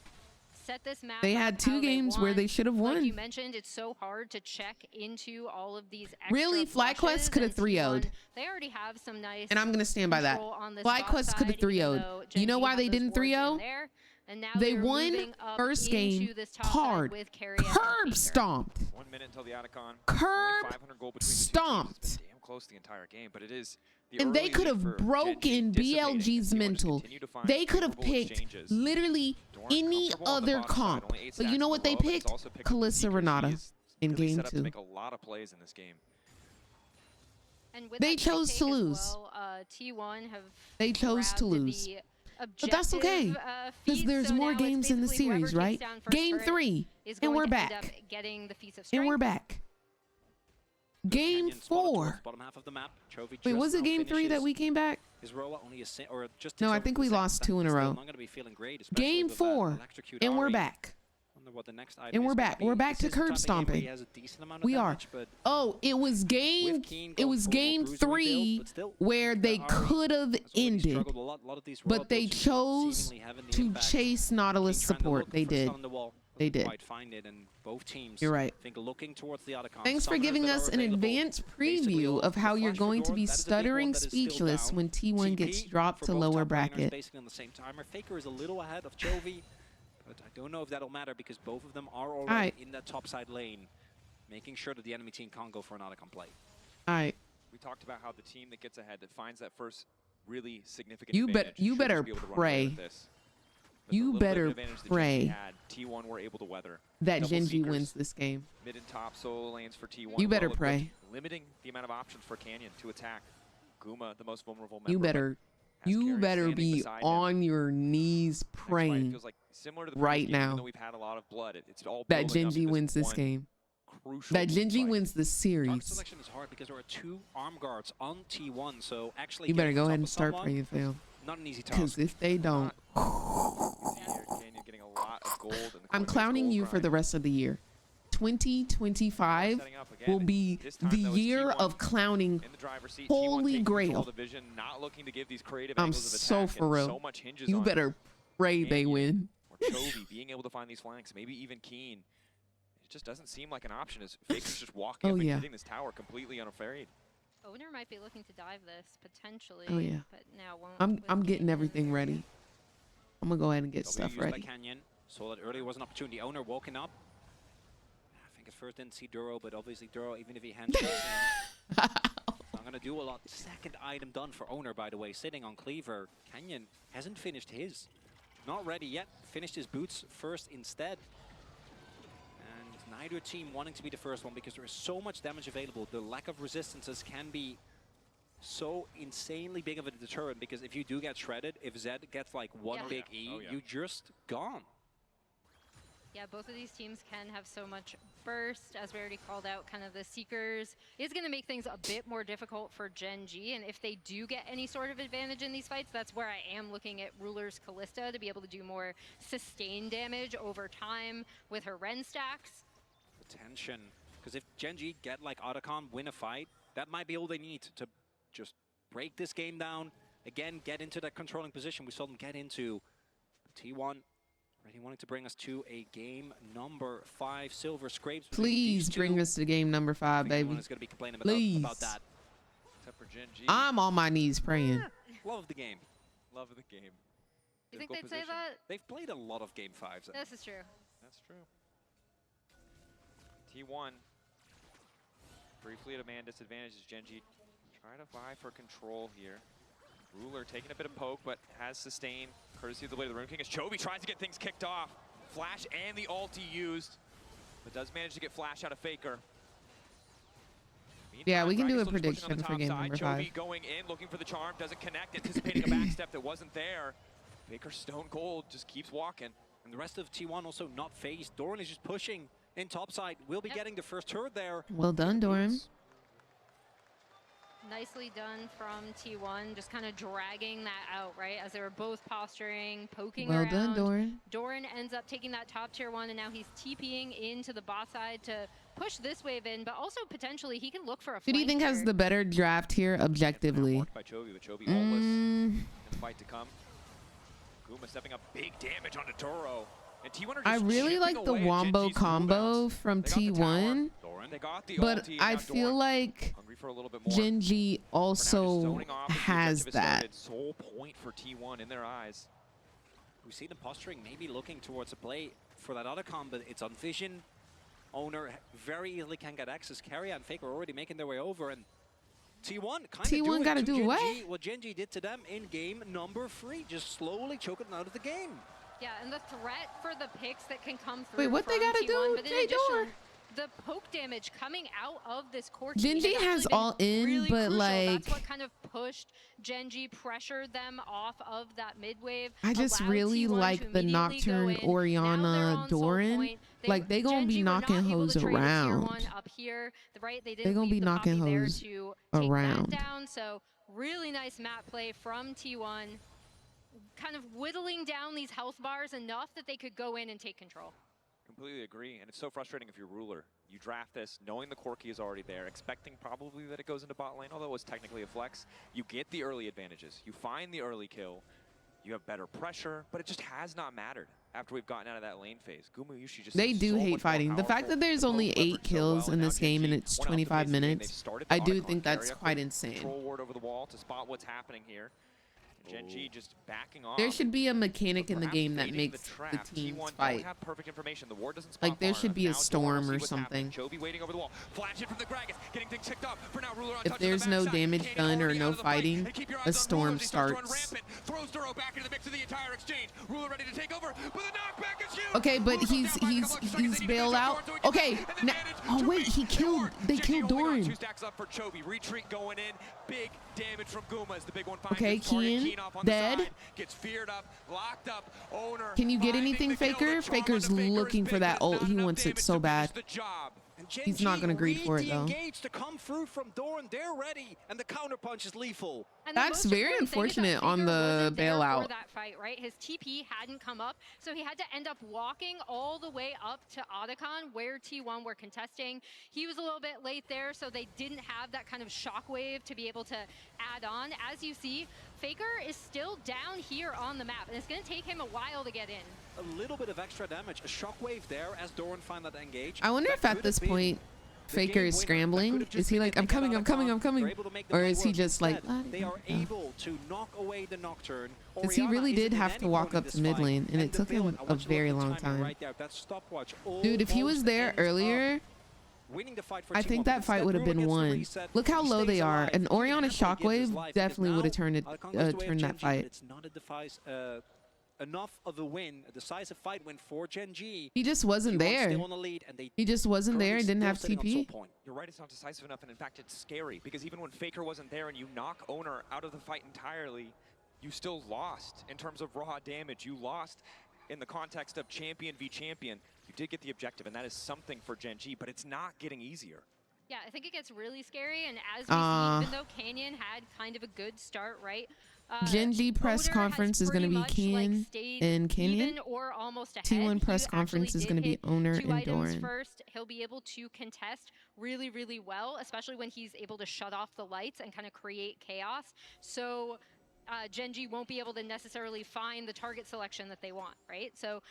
set this map. They up had how 2 games where want. they should have Like won. you mentioned, it's so hard to check into all of these extra Really, FlyQuest flushes, could have and T1, 3-0'd. They already have some nice. And I'm going to stand by that. control on this bot FlyQuest could have side, even 3-0'd. though You know Gen.G why have they those didn't wards in 3-0? there, and now They they're won moving up first game into this top side hard. with Carrier and Curb Faker. stomped. 1 minute until the Otacon. Curb Only 500 gold between the two teams. stomped. It's been damn close the entire game, but it is the And they early could lead have for broken Gen.G dissipating. BLG's T1 just mental. continue to find They could have favorable picked exchanges. literally Dorn any comfortable on the other bottom side, comp. only 8 But you stacks know in what a they row, but it's picked? also picked up the Kalista Seekers. Renata He's in really game set up to 2. make a lot of plays in this game. And with They that chose take to as lose. well, T1 have They chose to grabbed lose. the But that's okay, objective, because feat, there's so more now it's games in the basically whoever series, takes right? down first Game turret 3, is and going we're to end back. up getting the feats of And strength. we're back. Game Canyon spotted towards 4. the bottom half of the map. Chovy Wait, just was it now game 3 that finishes we came back? his roll only or just No, ticks I over think to we the second lost stack. 2 in a Still row. not going to be feeling great, especially Game with that 4, electrocute and we're Ari. back. Wonder what the next item And is we're gonna back. be. We're back This to is the curb type of game where he stomping. has a decent amount of We are. damage, but Oh, it was game. with Keen It going was for a more game bruiser 3 rebuild, but still, where they Ari could have has already ended, struggled a lot of these but they roll-ups chose seemingly have in the to impact. chase Keen Nautilus trying to support. look They for a did. stun on the wall, They doesn't did. quite find it, and both teams You're right. I think looking towards the Otacon. Thanks for Summoners giving that us are an available. advanced Basically, preview of the how you're flash for going to Dorn, be that is the big stuttering one that is still speechless down. when T1 gets TP dropped for to both lower top laners bracket. basically on the same timer. Faker is a little ahead of Chovy, but I don't know if that'll matter because both of them are already Alright. in that top side lane, making sure that the enemy team can't go for an Otacon play. All right. We talked about how the team that gets ahead, that finds that first really significant You advantage, you should better just be able to run away pray. with this. But the You little bit of better advantage that pray Gen.G had, T1 were able to weather. that Double Gen.G Seekers, wins this game. Mid and top solo lanes for T1. You better well-equipped, pray. Limiting the amount of options for Canyon to attack. Guma, the most vulnerable member. You but better has you Carry better standing be beside him. on your knees Next fight, it praying feels like similar to the right previous game, even now though we've had a lot of blood. It's all that building up Gen.G to wins this one game. crucial That Gen.G fight. wins the Target series. selection is hard because there are 2 arm guards on T1, so actually You better getting go on ahead top and of start someone, praying, fam. not an easy Because task. if they don't, Canyon getting a lot of gold in the I'm court-based clowning gold you for grind. the rest of the year. 2025 Setting up again. will be This time, the though, it's year T1 of clowning. in the driver's seat. T1 Holy taking control grail. of the vision, not looking to give these creative I'm angles of so attack, for and real. so much hinges You on better pray they Canyon win. or Chovy being able to find these flanks, maybe even Keen. It just doesn't seem like an option as Faker's just walking Oh, up and yeah. hitting this tower completely unafraid. Owner might be looking to dive this potentially. Oh, yeah. But now won't. I'm with getting Keen everything and- ready. I'm gonna go ahead and get W stuff used by ready. Canyon. Saw that earlier was an opportunity. Owner walking up. I think at first didn't see Duro, but obviously Duro, even if he hands it I'm gonna do a lot. Second item done for Owner, by the way, sitting on Cleaver. Canyon hasn't finished his. Not ready yet. Finished his boots first instead. And neither team wanting to be the first one because there is so much damage available. The lack of resistances can be so insanely big of a deterrent because if you do get shredded, if Zed gets like one Yeah. big E, Oh, yeah. you're just gone. Yeah, both of these teams can have so much burst, as we already called out. Kind of the Seekers is going to make things a bit more difficult for Gen.G, and if they do get any sort of advantage in these fights, that's where I am looking at Ruler's Kalista to be able to do more sustained damage over time with her Ren stacks. The tension, because if Gen.G get like Otacon, win a fight, that might be all they need to just break this game down. Again, get into that controlling position we saw them get into. T1 already wanting to bring us to a game number 5. Silver scrapes. between Please these bring two. us to game number 5, I think everyone baby. is going to be complaining Please. about that. Except for Gen.G. I'm on my knees praying. Love the game. Love the game. You think Physical they'd say position. that? They've played a lot of game 5s. This is true. That's true. T1 briefly at a man disadvantage as Gen.G try to vie for control here. Ruler taking a bit of poke, but has sustained courtesy of the Blade of the Rune King as Chovy tries to get things kicked off. Flash and the ult he used, but does manage to get Flash out of Faker. Yeah, we can do a Dragon's still just pushing on prediction the for top game side. number Chovy 5. going in, looking for the charm, doesn't connect, anticipating a backstep that wasn't there. Faker stone cold, just keeps walking. And the rest of T1 also not phased. Doran is just pushing in topside. We'll be getting the first turret there. Well done, Doran. Nicely done from T1, just kind of dragging that out, right? As they were both posturing, poking Well around. done, Doran. Doran ends up taking that top tier 1, and now he's TPing into the bot side to push this wave in, but also potentially he can look for a Who do you flank think has here. the better draft here, objectively? By Chovy, but Chovy almost in the fight to come. Guma stepping up big damage onto Toro. And T1 are I just really chipping like the away at wombo Gen.G's combo from They got the tower. T1, They got the but ulti, and I now feel Doran like hungry for a little bit more. Gen.G For now, just also zoning off as the has objective that. started. Sole point for T1 in their eyes. We see them posturing, maybe looking towards a play for that other combo. It's on vision. Owner very easily can get access. Carrier and Faker already making their way over, and T1 kind of T1 gotta do what? what Gen.G did to them in game number 3, just slowly choking them out of the game. Yeah, and the threat for the picks that can come through. Wait, what they from gotta T1, do? But in J addition, Door. the poke damage coming out of this core Gen.G has all in, really but crucial. like That's what kind of pushed Gen.G, pressured them off of that mid wave. I just allowed really T1 like to the immediately Nocturne go in. Orianna Doran. Like they gonna be Gen.G were not knocking able hoes to trade a tier around. 1 up here, right? They They didn't gonna leave be the knocking Poppy there hoes to take around. that down. So really nice map play from T1. Kind of whittling down these health bars enough that they could go in and take control. Completely agree, and it's so frustrating if you're Ruler. You draft this, knowing the core key is already there, expecting probably that it goes into bot lane, although it was technically a flex. You get the early advantages. You find the early kill. You have better pressure, but it just has not mattered after we've gotten out of that lane phase. Gumayushi just They seems do so hate much more fighting. The fact powerful. that there's The only poke 8 leveraged so kills well, in and this now game and Gen.G it's went out the 25 phase lead. They've minutes, started the I do Otacon think that's carrier. quite Quick insane. Control ward over the wall to spot what's happening here. Gen.G just backing off. There should be a mechanic in the Perhaps game that baiting makes the the trap. teams T1 fight. don't have perfect information. The ward doesn't spot Like there far should enough. be a Now Doran will storm see or what's happening. something. Chovy waiting over the wall. Flash in from the Gragas, getting things ticked up. For now, Ruler on If touch on the there's no backside. damage Canyon done or already out no of the fight. fighting, And keep your a eyes on storm Ruler as he starts to run starts. rampant. Throws Duro back into the mix of the entire exchange. Ruler ready to take over, but the knockback is huge. Okay, but Ruler goes down by a couple extra seconds. he's They need to bailed finish out. off Doran so he Okay, can get an advantage. oh wait, he killed. They Gen.G killed holding on. 2 Doran. stacks up for Chovy. Retreat going in. Big damage from Guma as the big one finds Okay, his target. Keen, Keen off on the dead. side. Gets feared up, locked up. Owner. Can you get finding anything, the kill. Faker? The trauma Faker's to Faker is looking big, for that but it's ult. not He enough wants it damage so to bad. finish the job. And He's not gonna greed for it though. Engage to come through from Doran. They're ready, and the counter punch is lethal. And the That's most very important thing is that unfortunate on Faker the wasn't there bailout. for that fight, right? His TP hadn't come up, so he had to end up walking all the way up to Otacon where T1 were contesting. He was a little bit late there, so they didn't have that kind of shockwave to be able to add on. As you see, Faker is still down here on the map, and it's going to take him a while to get in. A little bit of extra damage, a shockwave there as Doran find that engage. I wonder if at this point Faker is scrambling. Is he like, I'm coming, I'm coming, I'm coming? Or is he just like, They are able to knock away the Nocturne. because he really did have to walk up to mid lane, and it took him a very long time. Right there, that stopwatch Dude, if he was there earlier, winning the fight for I think that fight would have been won. Look how low they are. An Orianna Shockwave definitely would have turned that fight. It's not a device, enough of a win, a decisive fight win for Gen.G. He just wasn't there. Still on the lead, and they He just wasn't there and didn't have TP. You're right, it's not decisive enough, and in fact, it's scary, because even when Faker wasn't there and you knock Owner out of the fight entirely, you still lost in terms of raw damage. You lost in the context of champion v champion. You did get the objective, and that is something for Gen.G, but it's not getting easier. Yeah, I think it gets really scary, and as we see, even though Canyon had kind of a good start, right? Gen.G press conference is going to be Keen and Canyon. Even or almost ahead. T1 press conference is going to be Owner and Doran. First, he'll be able to contest really, really well, especially when he's able to shut off the lights and kind of create chaos. So Gen.G won't be able to necessarily find the target selection that they want, right? So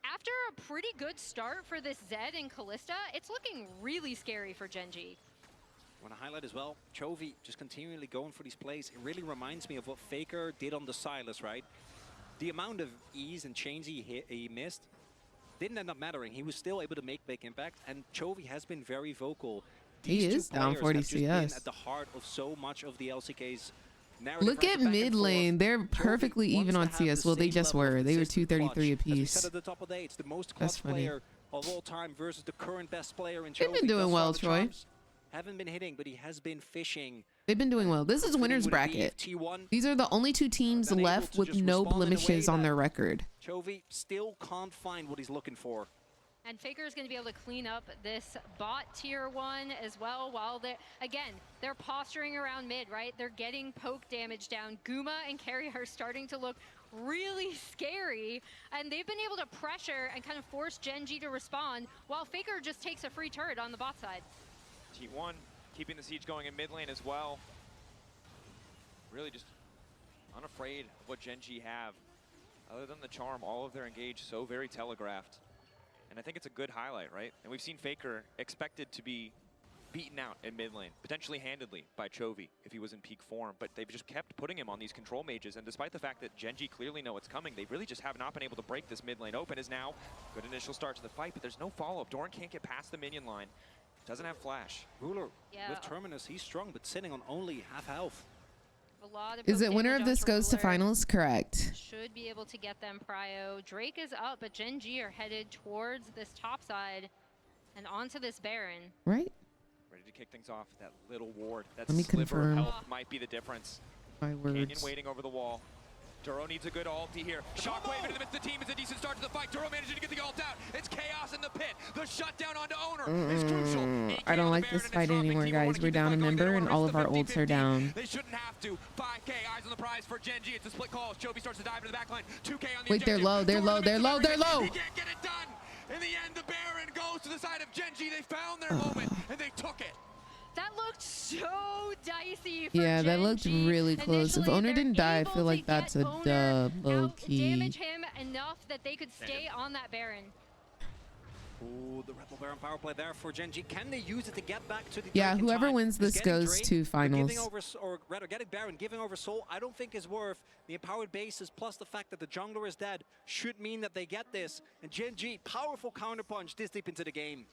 after a pretty good start for this Zed and Kalista, it's looking really scary for Gen.G. I want to highlight as well, Chovy just continually going for these plays. It really reminds me of what Faker did on the Silas, right? The amount of ease and chains he missed didn't end up mattering. He was still able to make big impact, and Chovy has been very vocal. He is down 40 CS. Been at the heart of so much of the LCK's narrative. Look at mid lane. They're perfectly even on CS. Well, they just were. They were 233 apiece. At the top of the day, it's the most That's clutch funny. player of all time versus the current best player in Chovy. They've been doing well, Troy. Haven't been hitting, but he has been fishing. They've been doing well. This is winner's bracket. These are the only 2 teams left with no blemishes on their record. Chovy still can't find what he's looking for. And Faker is going to be able to clean up this bot tier 1 as well, while they're posturing around mid, right? They're getting poke damage down. Guma and Carry are starting to look really scary, and they've been able to pressure and kind of force Gen.G to respond, while Faker just takes a free turret on the bot side. T1 keeping the siege going in mid lane as well. Really just unafraid of what Gen.G have. Other than the charm, all of their engage so very telegraphed. And I think it's a good highlight, right? And we've seen Faker expected to be beaten out in mid lane, potentially handedly by Chovy if he was in peak form, but they've just kept putting him on these control mages, and despite the fact that Gen.G clearly know what's coming, they really just have not been able to break this mid lane open. Is now good initial start to the fight, but there's no follow-up. Doran can't get past the minion line, doesn't have flash. Ruler with Terminus, he's strong, but sitting on only half health. A lot of Is it winner of damage this onto goes to Ruler. finals? Correct. Should be able to get them prio. Drake is up, but Gen.G are headed towards this top side and onto this Baron. Right? Ready to kick things off. That little ward, that Let me sliver confirm. of health might be the difference. My Canyon words. waiting over the wall. Duro needs a good ulti here. Shockwave into the midst of the team is a decent start to the fight. Duro managing to get the ult out. It's chaos in the pit. The shutdown onto Owner is crucial. I don't like this fight anymore, guys. We're down a member and all of our ults are down. They shouldn't have to. 5K, eyes on the prize for Gen.G. It's a split call. Chovy starts to dive into the back line. 2K on the Wait, they're low, they're low, they're low, they're low. He can't get it done. In the end, the Baron goes to the side of Gen.G. They found their moment and they took it. That looked so dicey for Yeah, that looked Gen.G. really close. If Initially, Owner they're didn't die, I able feel to like that's a get dub, Owner, low now key. damage him enough that they could stay on that Baron. Ooh, the Rebel Baron power play there for Gen.G. Can they use it to get back to the Yeah, Drake in whoever time? wins this Because getting goes Drake, to but finals. Giving over, or rather, getting Baron, giving over Soul, I don't think is worth the empowered bases, plus the fact that the jungler is dead should mean that they get this. And Gen.G, powerful counterpunch this deep into the game.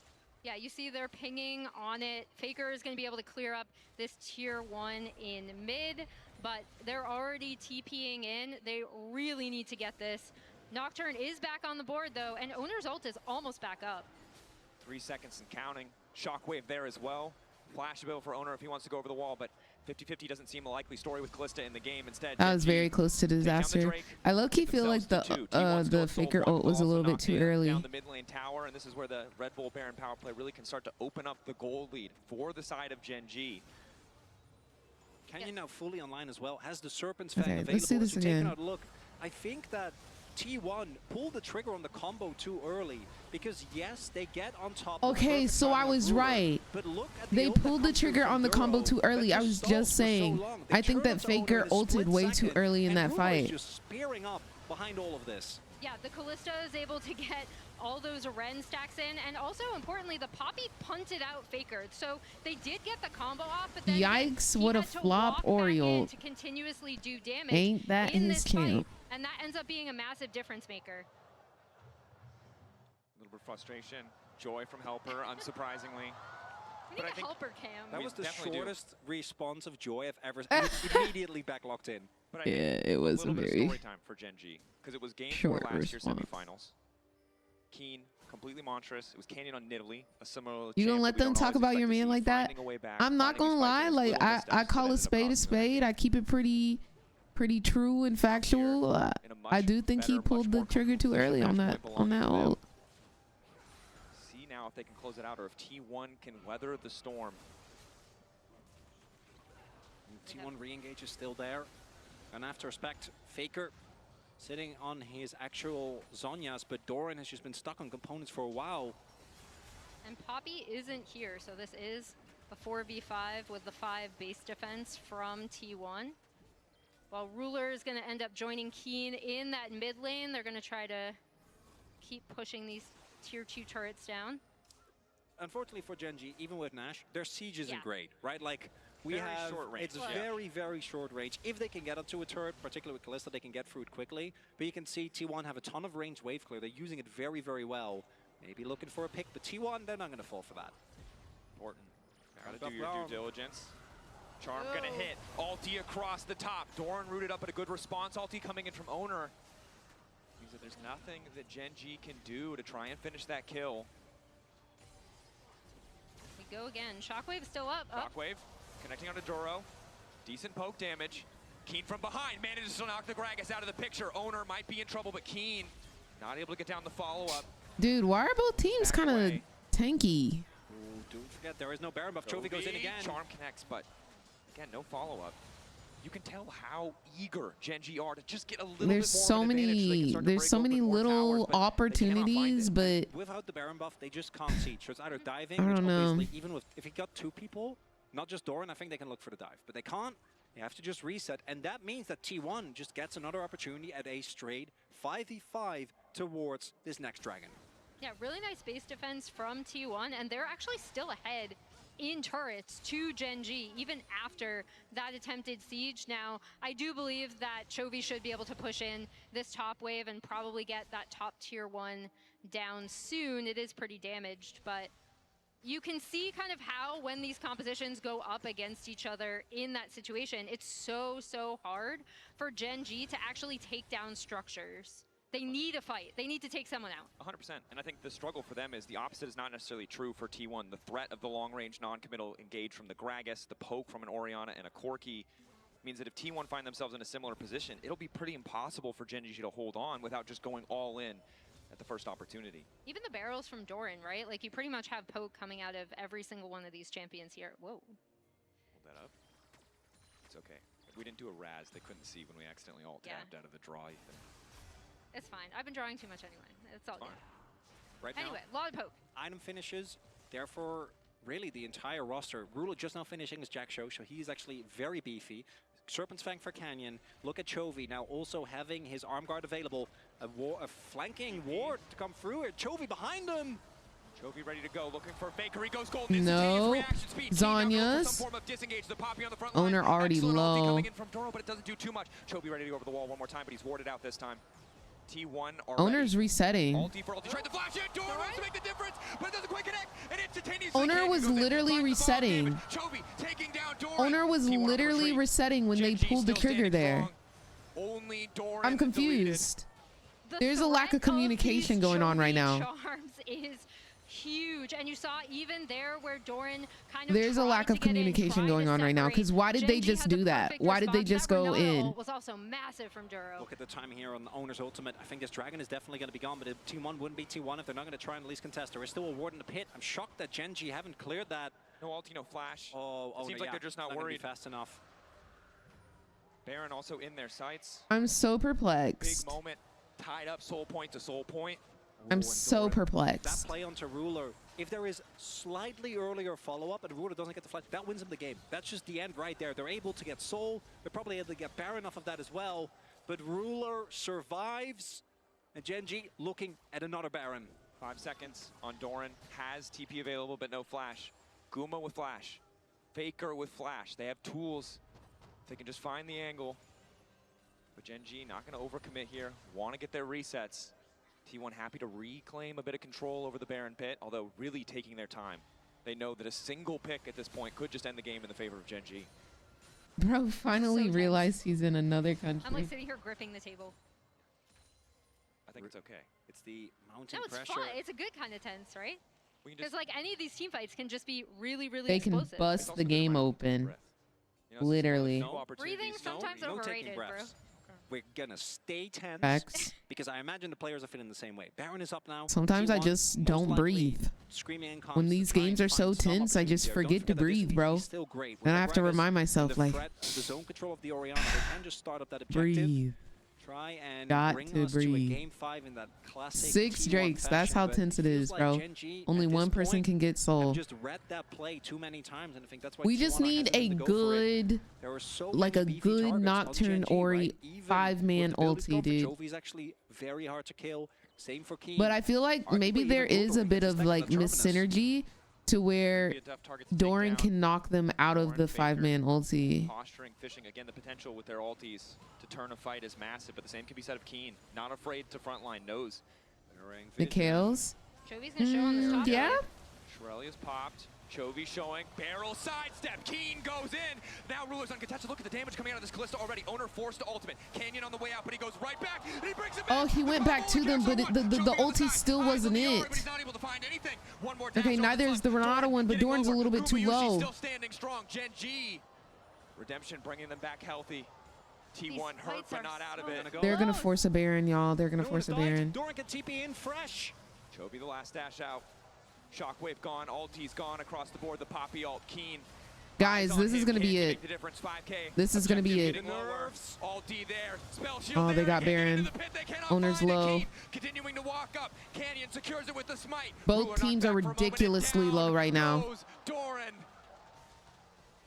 Yeah, you see they're pinging on it. Faker is going to be able to clear up this tier 1 in mid, but they're already TPing in. They really need to get this. Nocturne is back on the board, though, and Owner's ult is almost back up. 3 seconds and counting. Shockwave there as well. Flash ability for Owner if he wants to go over the wall, but 50-50 doesn't seem a likely story with Kalista in the game. Instead, That was very close to disaster. I low-key feel like the Faker ult was a little bit too early. Down the mid lane tower, and this is where the Red Bull Baron power play really can start to open up the gold lead for the side of Gen.G. Canyon now fully online as well, has the Serpent's Fang Okay, available. let's do this As you're taking again. out a look, I think that T1 pulled the trigger on the combo too early because yes, they get on top. Okay, so I was right. But look at the They ult that pulled the comes through trigger from on the combo Duro, too early. but I the was stalls just were so saying. long. They I think turned that onto Owner Faker in a ulted split way too second, early in and that Ruler is fight. just spearing up behind all of this. Yeah, the Kalista is able to get all those Ren stacks in, and also importantly, the Poppy punted out Faker. So they did get the combo off, but then Yikes, he what a had to flop walk back in Oriole. to continuously do damage. Ain't that in his this fight, champ? and that ends up being a massive difference maker. A little bit of frustration. Joy from Helper, unsurprisingly. We But need I a think helper cam. That We was the definitely do. shortest response of Joy I've ever seen. Immediately back locked in. But I Yeah, think it was a little bit very of story time for Gen.G because it was game 4 short last year's response. semifinals. Keen, completely monstrous. It was Canyon on Nidalee, a similar. You gonna champ let that we them don't talk always about your expect to man see, like that? finding a way back, I'm not finding gonna these lie. fights in Like little I missteps call that a ended up spade a costing them that spade. game. I keep it pretty true and factual. I do think he pulled the trigger too early on that ult. See now if they can close it out or if T1 can weather the storm. T1 re-engage is still there. And after respect, Faker sitting on his actual Zhonya's, but Doran has just been stuck on components for a while. And Poppy isn't here, so this is a 4v5 with the 5 base defense from T1. While Ruler is going to end up joining Keen in that mid lane, they're going to try to keep pushing these tier 2 turrets down. Unfortunately for Gen.G, even with Nash, their siege isn't Yeah. great, right? Like, we Very have, short range, it's yeah. very, very short range. If they can get onto a turret, particularly with Kalista, they can get through it quickly. But you can see T1 have a ton of range wave clear. They're using it very, very well. Maybe looking for a pick, but T1, they're not going to fall for that. Important. Gotta do your due diligence. Charm gonna hit. Ulti across the top. Doran rooted up at a good response. Ulti coming in from Owner. Means that there's nothing that Gen.G can do to try and finish that kill. We go again. Shockwave still up. Shockwave connecting onto Duro. Decent poke damage. Keen from behind manages to knock the Gragas out of the picture. Owner might be in trouble, but Keen not able to get down the follow-up. Dude, why are both teams kind of tanky? Ooh, don't forget, there is no Baron buff. Trophy goes in again. Charm connects, but again, no follow-up. You can tell how eager Gen.G are to just get a little There's bit more so of an advantage so they can many start to there's break so open many more little towers, but they cannot find opportunities, it. but Without the Baron buff, they just can't see. So it's either diving, I which don't know. obviously, even with, if he got 2 people, not just Doran, I think they can look for the dive. But they can't. They have to just reset. And that means that T1 just gets another opportunity at a straight 5v5 towards this next dragon. Yeah, really nice base defense from T1, and they're actually still ahead in turrets to Gen.G, even after that attempted siege. Now, I do believe that Chovy should be able to push in this top wave and probably get that top tier 1 down soon. It is pretty damaged, but you can see kind of how when these compositions go up against each other in that situation, it's so hard for Gen.G to actually take down structures. They need a fight. They need to take someone out. 100%. And I think the struggle for them is the opposite is not necessarily true for T1. The threat of the long-range non-committal engage from the Gragas, the poke from an Orianna and a Corki means that if T1 find themselves in a similar position, it'll be pretty impossible for Gen.G to hold on without just going all in at the first opportunity. Even the barrels from Doran, right? Like, you pretty much have poke coming out of every single one of these champions here. Whoa. Hold that up. It's okay. If we didn't do a Raz, they couldn't see when we accidentally alt-tabbed out of the draw, Ethan. It's fine. I've been drawing too much anyway. It's all good. Right Anyway, now, lot of poke. item finishes, therefore, really the entire roster. Ruler just now finishing his Jack Show, so he's actually very beefy. Serpent's Fang for Canyon. Look at Chovy now also having his arm guard available. A flanking ward to come through here. Chovy behind him. Chovy ready to go, looking for Faker. He goes gold. No. Zanya's owner already low. Coming in from Doro, but it doesn't do too much. Chovy ready to go over the wall one more time, but he's warded out this time. T1 Owner's resetting. Ulti for ulti. Tried to flash in. Doro wants to make the difference, but it doesn't quite connect. And instantaneously Owner was literally resetting. Chovy taking down Doro. Owner was literally resetting when they pulled the trigger there. Only Doran I'm confused. There's a lack of communication going on right now. Charms is huge, and you saw even there where Doran kind of There's a lack of communication going on right now, because why did they just do that? Why did they just go in? Was also massive from Duro. Look at the timing here on the owner's ultimate. I think this dragon is definitely going to be gone, but T1 wouldn't be T1 if they're not going to try and at least contest. There is still a ward in the pit. I'm shocked that Gen.G haven't cleared that. No ulti, no flash. Oh, it seems like they're just not worried. Fast enough. Baron also in their sights. I'm so perplexed. Big moment. Tied up soul point to soul point. I'm so perplexed. That play onto Ruler, if there is slightly earlier follow-up and Ruler doesn't get the flash, that wins him the game. That's just the end right there. They're able to get Soul. They're probably able to get Baron off of that as well. But Ruler survives, and Gen.G looking at another Baron. 5 seconds on Doran. Has TP available, but no flash. Guma with flash. Faker with flash. They have tools. They can just find the angle. But Gen.G not going to overcommit here. Want to get their resets. T1 happy to reclaim a bit of control over the Baron pit, although really taking their time. They know that a single pick at this point could just end the game in the favor of Gen.G. Bro finally realized he's in another country. I'm like sitting here gripping the table. I think it's okay. It's the mounting No, it's pressure. fun. It's a good kind of tense, right? Because like any of these team fights can just be really They can explosive. bust the game open. Literally. Breathing sometimes overrated, bro. We're gonna stay tense Facts. because I imagine the players are feeling the same way. Baron is up now. Sometimes I T1 just most don't likely breathe. Screaming in When these games are so tense, I just forget to breathe, bro. And I have to remind myself, like, the zone control of the Orianna, they can just start up that objective. breathe. Try and Got bring to us to a breathe. game 5 in that classic 6 T1 Drakes. That's fashion, how but tense it feels is, like bro. Gen.G Only at one this person point can get have soul. just read that play too many times, and I think that's why We just T1 are need a hesitant to go for it. good, There were so like many a beefy good targets on Nocturne Gen.G, Ori right? Even 5-man with the build it's ulti, gone for dude. Jovi's actually very hard to kill. Same for Keen. But I feel like maybe there is a bit of like mis-synergy to where Doran can knock them out of the 5-man ulti. Posturing, fishing, again, the potential with their ultis to turn a fight is massive, but the same can be said of Keen. Not afraid to frontline, knows. Mikhail's? Chovy's gonna show on the top. Yeah? Shrelia's popped. Chovy showing. Barrel sidestep. Keen goes in. Now Ruler's uncontested. Look at the damage coming out of this Kalista already. Owner forced to ultimate. Canyon on the way out, but he goes right back. And he brings it back. Oh, he went back to them, but the ulti still wasn't it. Okay, neither is the Renata one, but Doran's a little bit too low. Still standing strong. Gen.G. Redemption bringing them back healthy. T1 hurt, but not out of it. They're gonna force a Baron, y'all. They're gonna force a Baron. Doran can TP in fresh. Chovy the last dash out. Shockwave gone. Ulti's gone across the board. The Poppy ult. Keen. Guys, this is gonna be it. This is gonna be it. Ulti there. Spell shield Oh, they got Baron. Owner's low. Continuing to walk up. Canyon secures it with the smite. Both teams are ridiculously low right now. Doran.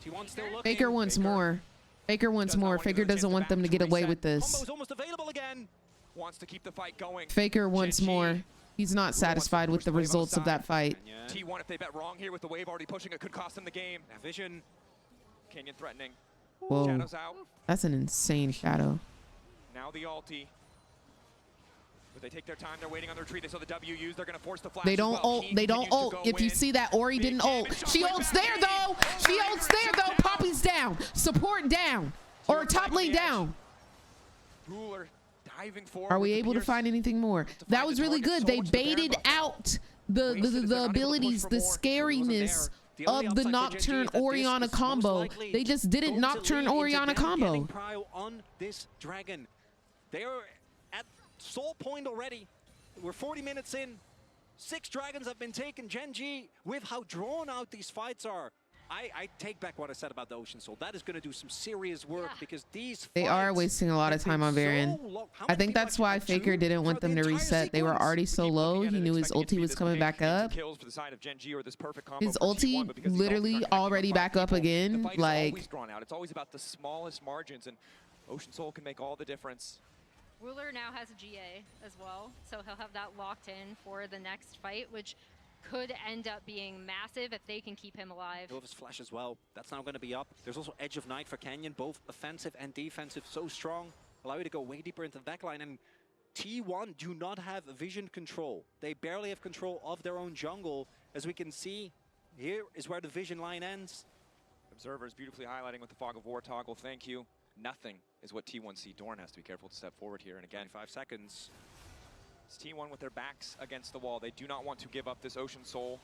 T1 still looking. Faker wants more. Faker wants more. Faker doesn't want them to get away with this. Combo's almost available again. wants to keep the fight going. Faker wants Gen.G more. He's not satisfied with the results of that fight. T1, if they bet wrong here with the wave already pushing, it could cost them the game. Now Vision, Canyon threatening. Whoa, Shadows out. that's an insane shadow. Now the ulti. But they take their time. They're waiting on the retreat. They saw the W use. They're going to force the flash. They don't ult. They don't ult. If you see that, Ori didn't ult. She ults there though. She ults there though. Poppy's down. Support down. Or top lane down. Ruler diving forward. Are we able to find anything more? That was really good. They baited out the abilities, the scariness of the Nocturne Orianna combo. They just didn't Nocturne Orianna combo. On this dragon, they are at soul point already. We're 40 minutes in. 6 dragons have been taken. Gen.G, with how drawn out these fights are, I take back what I said about the Ocean Soul. That is going to do some serious work because these They are wasting a lot of time on Varian. I think that's why Faker didn't want them to reset. They were already so low. He knew his ulti was coming back up. His ulti literally already back up again. Like, it's always about the smallest margins, and Ocean Soul can make all the difference. Ruler now has a GA as well, so he'll have that locked in for the next fight, which could end up being massive if they can keep him alive. His flash as well. That's now going to be up. There's also Edge of Night for Canyon, both offensive and defensive, so strong. Allow you to go way deeper into the backline. And T1 do not have vision control. They barely have control of their own jungle. As we can see, here is where the vision line ends. Observers beautifully highlighting with the Fog of War toggle. Thank you. Nothing is what T1 see. Dorn has to be careful to step forward here. And again, 5 seconds. It's T1 with their backs against the wall. They do not want to give up this Ocean Soul.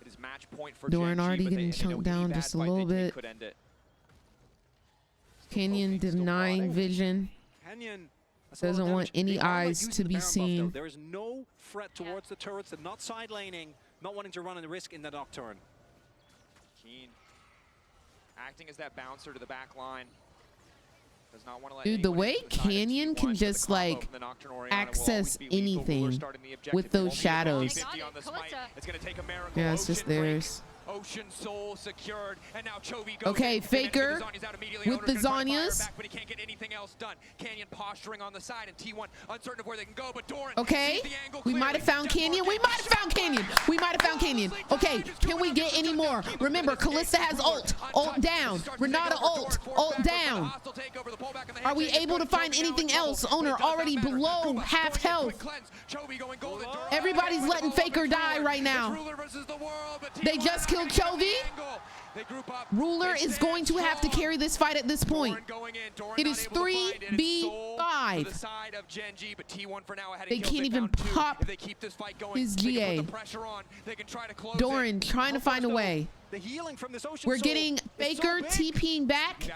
It is match point for Dorn Gen.G, already but getting chunked down just a little bit. Could end it. Canyon denying vision. Canyon doesn't want any eyes to be seen. There is no threat towards the turrets. They're not side laning, not wanting to run any risk in the Nocturne. Keen acting as that bouncer to the back line. Does not want to let Dude, the way Canyon can just like access anything with those shadows. Yeah, it's just theirs. Ocean Soul secured, and now Chovy goes okay, Faker with the Zhonya's. But he can't get anything else done. Canyon posturing on the side, and T1 uncertain of where they can go. But Doran okay, we might have found Canyon. We might have found Canyon. We might have found Canyon. Okay, can we get any more? Remember, Kalista has ult. Ult down. Renata ult. Ult down. Are we able to find anything else? Owner already below half health. Everybody's letting Faker die right now. They just killed Chovy. Ruler is going to have to carry this fight at this point. It is 3v5. They can't even pop his GA. Doran trying to find a way. We're getting Faker TPing back.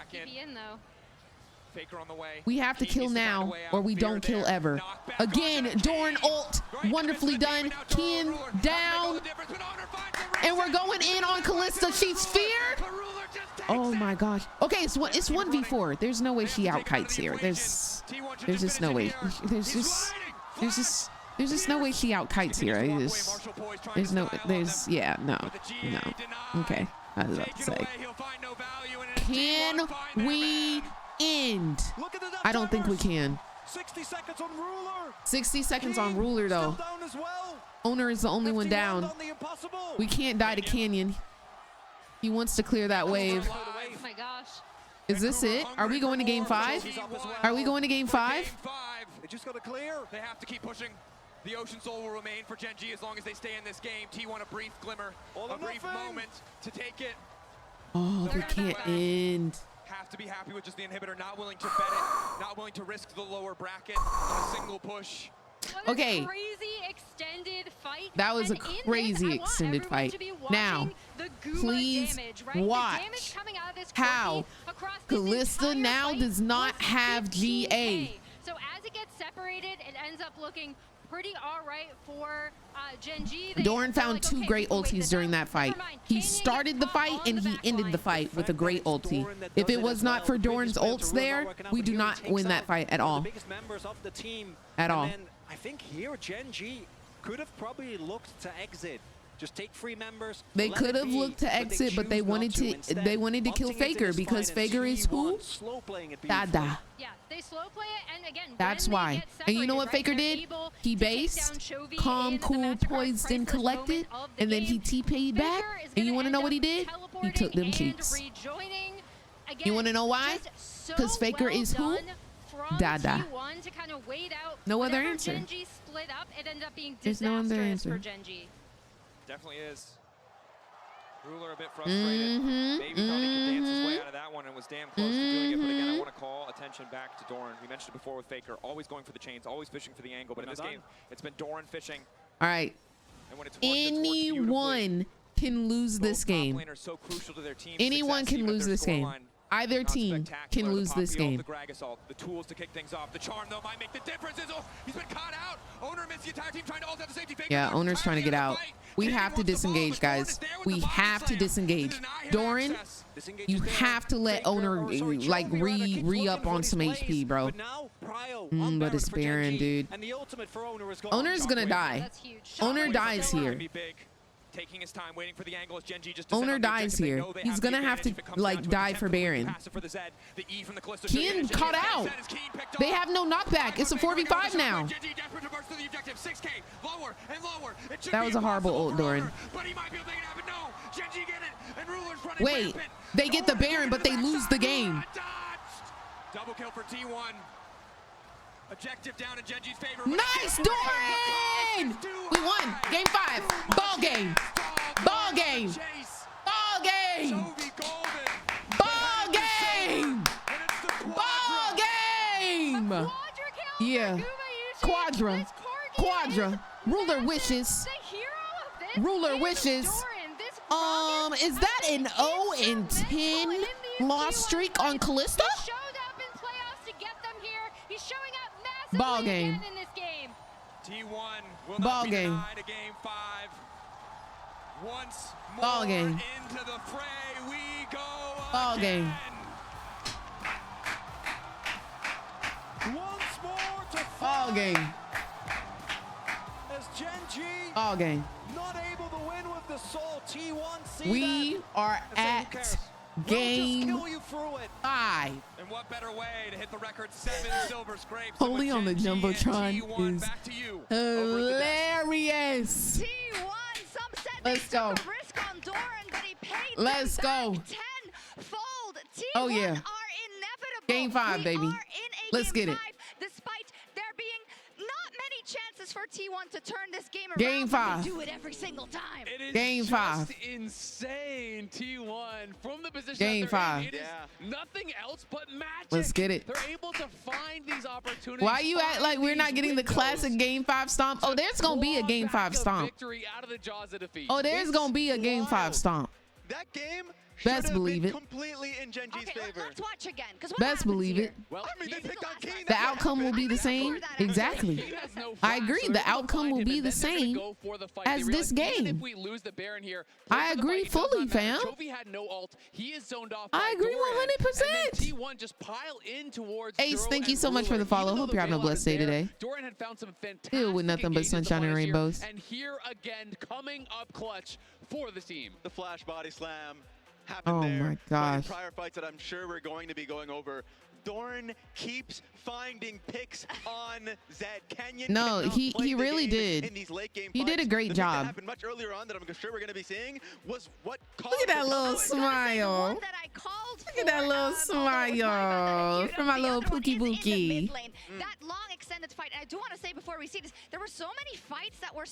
Faker on the way. We have to kill now or we don't kill ever. Again, Dorn ult. Wonderfully done. Ken down. And we're going in on Kalista. She's feared. Oh my gosh. Okay, it's 1v4. There's no way she outkites here. There's just no way. There's just no way she outkites here. No. Okay. I was about to say. Can we end? I don't think we can. 60 seconds on Ruler. 60 seconds on Ruler though. Owner is the only one down. We can't die to Canyon. He wants to clear that wave. Oh my gosh. Is this it? Are we going to game 5? Are we going to game 5? They just got to clear. They have to keep pushing. The Ocean Soul will remain for Gen.G as long as they stay in this game. T1 a brief glimmer, a brief moment to take it. Oh, we can't end. Have to be happy with just the inhibitor, not willing to bet it, not willing to risk the lower bracket on a single push. Okay. Crazy extended fight. That was a crazy extended fight. Now, please watch how Kalista now does not have GA. So as it gets separated, it ends up looking pretty all right for Gen.G. Doran found 2 great ultis during that fight. He started the fight and he ended the fight with a great ulti. If it was not for Doran's ults there, we do not win that fight at all. At all. I think here Gen.G could have probably looked to exit Just take 3 members. They let could it have be, looked to exit, but they choose not wanted to. Instead, They wanted to kill hunting into Faker this because fight, and Faker is who? T1 slow playing it Dada. beautifully. Yeah, they slow play it, and again, That's when why. they get And you know separated, what right, Faker they're did? able He to take based, down Chovy calm, in the cool, Mastercard poised, and priceless collected, moment of the and then he game. TP'd back. Faker is And you gonna want to end know what up he did? He teleporting took them and cheeks. rejoining. Again, You want to know why? just Because so Faker well is who? done from Dada. T1 to kind of wait out. No other Whenever answer. Gen.G split up, it ended up being There's no other disastrous for answer. Gen.G. Definitely is. Ruler a bit frustrated. Maybe thought he could dance his way out of that one and was damn close to doing it. But again, I want to call attention back to Doran. We mentioned it before with Faker, always going for the chains, always fishing for the angle. But in this game, it's been Doran fishing. All right. And when it's worked, it's worked beautifully. Anyone can lose this game. So crucial to their team's Anyone success, can even if lose their this game. scoreline Either not team spectacular. can The lose this Poppy game. off, the Grag assault, the tools to kick things off. The charm, though, might make the difference. He's been caught out. Owner missed the entire team trying to ult out the safety. Faker Yeah, owner's trying to get out. We have to disengage, guys. We have to disengage. Doran, you have to let owner like re-up on some HP, bro. But it's Baron, dude. Owner's gonna die. Owner dies here. Taking his time, waiting for the angle as Gen.G just Owner dies here. He's gonna have to like die for Baron. Keen caught out. They have no knockback. It's a 4v5 now. That was a horrible ult, Doran. Wait, they get the Baron, but they lose the game. Double kill for T1. Objective down in Gen.G's favor. Nice, Doran! We won. Game 5. Ball game. Ball game. Ball game. Ball game. Ball game. Yeah. Quadra. Quadra. Ruler wishes. Ruler wishes. Is that an 0-10 loss streak on Kalista? Ball game. T1 will Ball not be game. denied a game 5. Once more Ball game. into the fray we go. Ball game. Once more to Ball game. as Gen.G Ball game. not able to win with the soul. T1 see We that. are And say, who at cares? We'll just game kill you through it. 5. And what better way to hit the record 7 silver scrapes? Holy on the Jumbotron is back to you. hilarious. T1, some said Let's they go. took a risk on Doran, but he paid Let's them go. back tenfold. T1 Oh, yeah. are inevitable. Game 5, We baby. are in a Let's game get it. 5, despite there being not many chances for T1 to turn this game around. Game but 5. They do it every single time. It is Game just 5. insane. T1 from the position Game that they're 5. in, it is nothing else but magic. Let's get it. They're able to find these opportunities. Why you act like we're not find getting the these classic windows game 5 stomp? Oh, there's gonna be a claw game back 5 a stomp. Victory out of the jaws of defeat. Oh, there's gonna be a game 5 stomp. That game Best should have believe been it. completely in Gen.G's favor. Let's watch again. Because Best believe it. Well, I mean, they picked on King. The outcome will be the same. Exactly. He has no I flash, agree. so The they're gonna outcome find will him, be and the then they're gonna same go for the fight. as They this realize, even game. if we lose the Baron here, I play for the agree fight, it does fully, not matter. fam. Chovy had no ult. He is zoned off. I by agree Doran, 100%. And then T1 just pile in towards Ace, Zero thank you and so much for Ruler. the follow. Even though Hope the you're having a bailout blessed is day there, today. Doran had found some fantastic Deal with nothing but engagements to sunshine and punish here, rainbows. And here again, coming up clutch for the team. The flash body slam happened Oh there. my But in gosh. prior fights that I'm sure we're going to be going over, Doran keeps finding picks on Zed. Kenyon No, cannot he play the really game did. in these late game He did a fights. great The thing job. that happened much earlier on that I'm sure we're going to be seeing was what caused Look at that the little conflict. smile. that I called Look at that little smile from my little Pookie Bookie. That long extended fight. And I do want to say before we see this, there were so many fights that were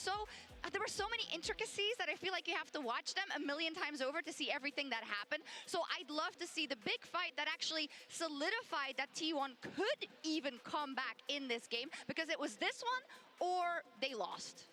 there were so many intricacies that I feel like you have to watch them a million times over to see everything that happened. So I'd love to see the big fight that actually solidified that T1 could even come back in this game, because it was this one or they lost.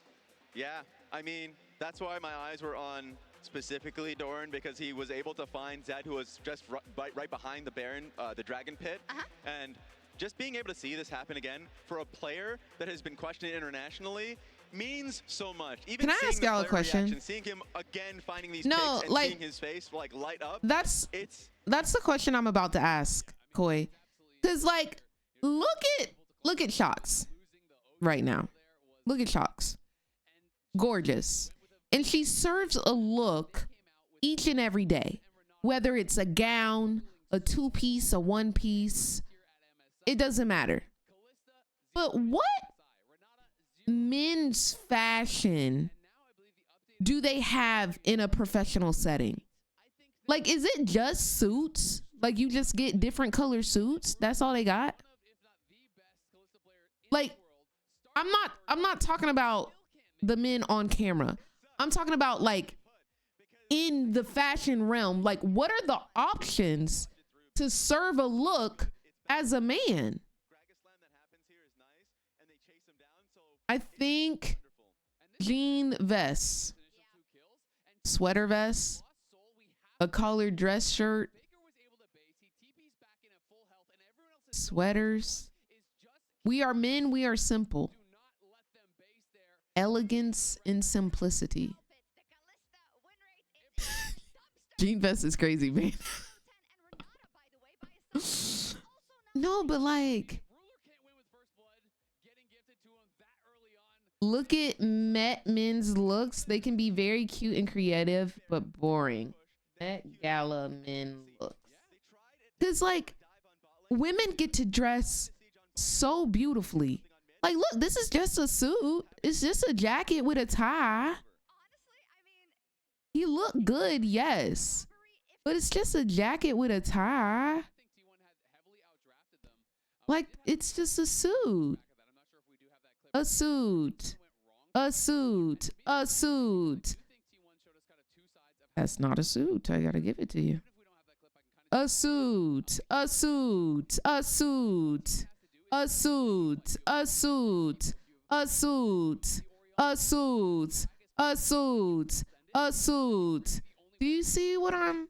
Yeah, I mean, that's why my eyes were on specifically Doran, because he was able to find Zed, who was just right behind the Baron, the Dragon Pit. And just being able to see this happen again for a player that has been questioned internationally means so much. Even Can I seeing ask the y'all a player question? reaction, seeing him again finding these No, picks and like, seeing his face like light up. That's It's the question I'm about to ask, Koi. Cause like, look at Shocks right now. Look at Shocks. Gorgeous. And she serves a look each and every day, whether it's a gown, a two-piece, a one-piece, it doesn't matter. But what men's fashion do they have in a professional setting? Like, is it just suits? Like, you just get different color suits? That's all they got? Like, I'm not talking about the men on camera. I'm talking about, like, in the fashion realm. Like, what are the options to serve a look as a man? I think jean vest, sweater vest, a collared dress shirt, sweaters. We are men, we are simple. Elegance and simplicity. Jean vest is crazy, man. No, but like, look at men's looks. They can be very cute and creative, but boring. Met Gala men looks. Because like, women get to dress so beautifully. Like, look, this is just a suit. It's just a jacket with a tie. He looked good, yes. But it's just a jacket with a tie. Like, it's just a suit. A suit. A suit. A suit. That's not a suit. I gotta give it to you. A suit. A suit. A suit. A suit. A suit. A suit. A suit. A suit. A suit. Do you see what I'm?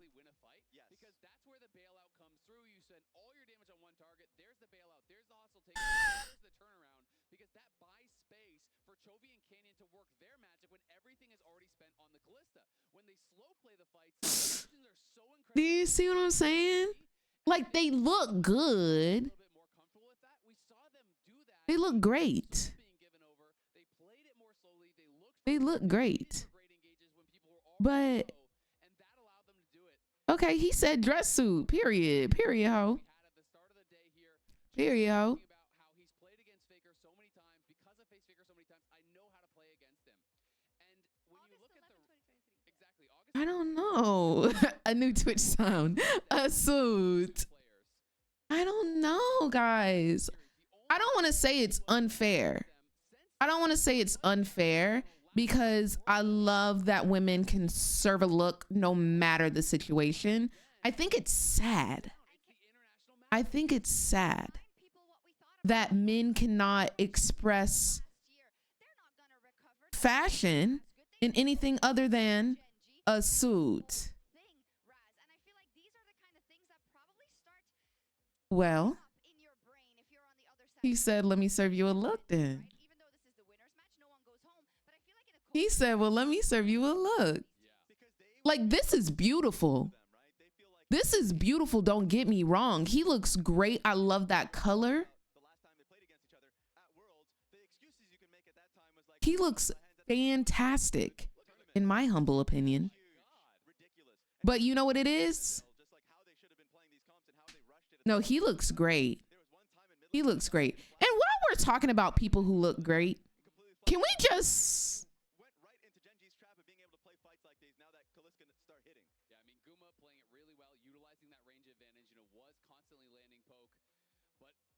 Do you see what I'm saying? Like, they look good. They look great. They look great. But okay, he said dress suit. Period. Period, ho. Period, ho. I don't know. A new Twitch sound. A suit. I don't know, guys. I don't want to say it's unfair. I don't want to say it's unfair because I love that women can serve a look no matter the situation. I think it's sad. I think it's sad that men cannot express fashion in anything other than a suit. Well, he said, let me serve you a look then. He said, well, let me serve you a look. Like, this is beautiful. This is beautiful. Don't get me wrong. He looks great. I love that color. He looks fantastic, in my humble opinion. But you know what it is? No, he looks great. He looks great. And while we're talking about people who look great, can we just...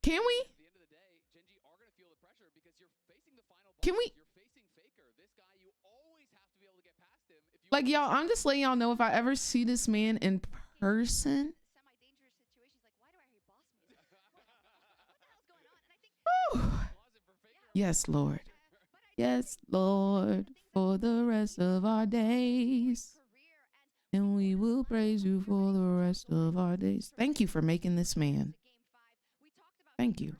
Can we? Can we? Like, y'all, I'm just letting y'all know, if I ever see this man in person. Whew. Yes, Lord. Yes, Lord, for the rest of our days. And we will praise you for the rest of our days. Thank you for making this man. Thank you.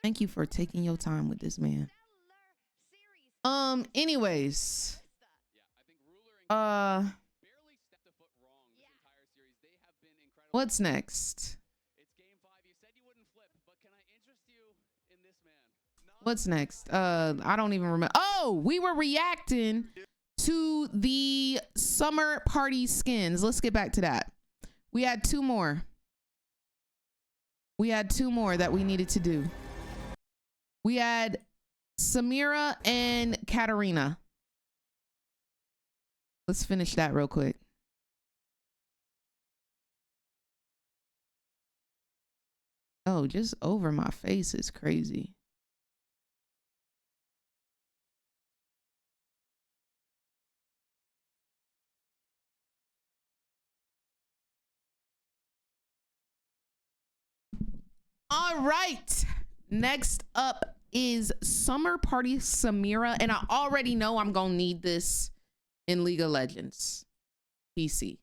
Thank you for taking your time with this man. Anyways. What's next? What's next? I don't even remember. Oh, we were reacting to the summer party skins. Let's get back to that. We had two more. We had two more that we needed to do. We had Samira and Katarina. Let's finish that real quick. Oh, just over my face is crazy. All right. Next up is Summer Party Samira. And I already know I'm going to need this in League of Legends PC.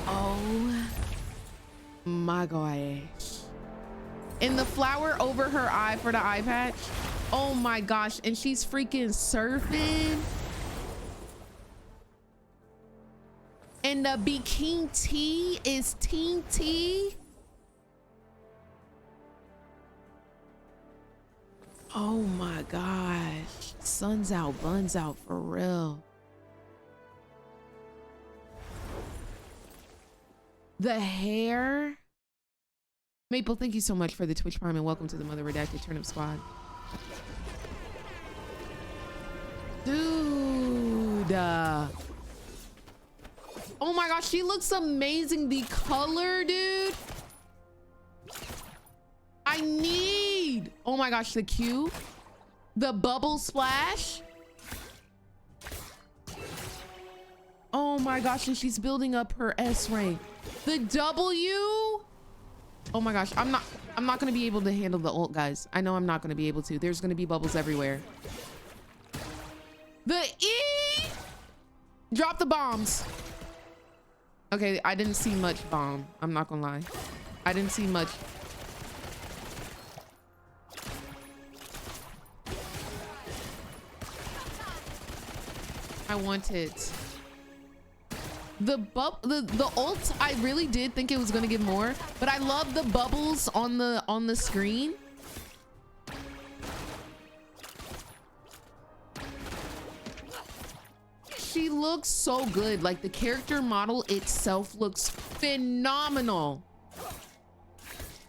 Oh my gosh. And the flower over her eye for the eye patch. Oh my gosh. And she's freaking surfing. And the Bikini T is Team T. Oh my gosh. Sun's out, buns out for real. The hair. Maple, thank you so much for the Twitch Prime and welcome to the Mother Redacted Turnip Squad. Dude. Oh my gosh, she looks amazing. The color, dude. I need. Oh my gosh, the Q. The bubble splash. Oh my gosh, and she's building up her S rank. The W. Oh my gosh, I'm not gonna be able to handle the ult, guys. I know I'm not gonna be able to. There's gonna be bubbles everywhere. The E. Drop the bombs. Okay, I didn't see much bomb. I'm not gonna lie. I didn't see much. I want it. The ult, I really did think it was gonna give more, but I love the bubbles on the screen. She looks so good. Like the character model itself looks phenomenal.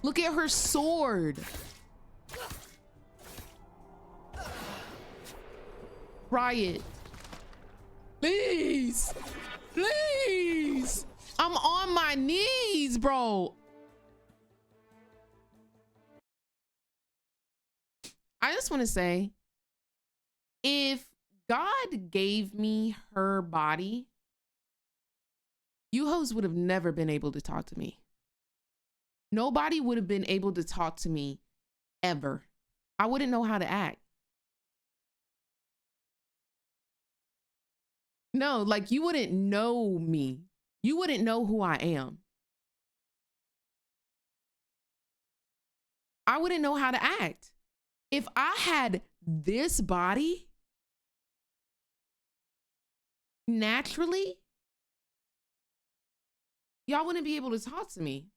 Look at her sword. Riot. Please. Please. I'm on my knees, bro. I just want to say, if God gave me her body, you hoes would have never been able to talk to me. Nobody would have been able to talk to me ever. I wouldn't know how to act. No, like you wouldn't know me. You wouldn't know who I am. I wouldn't know how to act. If I had this body naturally, y'all wouldn't be able to talk to me.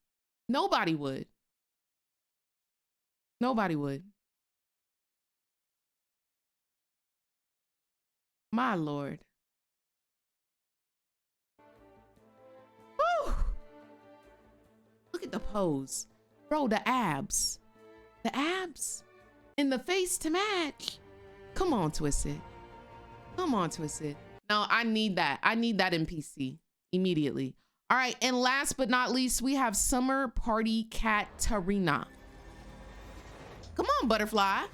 Nobody would. Nobody would. My Lord. Whew. Look at the pose. Bro, the abs. The abs. And the face to match. Come on, Twisted. Come on, Twisted. No, I need that. I need that in PC immediately. All right, and last but not least, we have Summer Party Katarina. Come on, butterfly.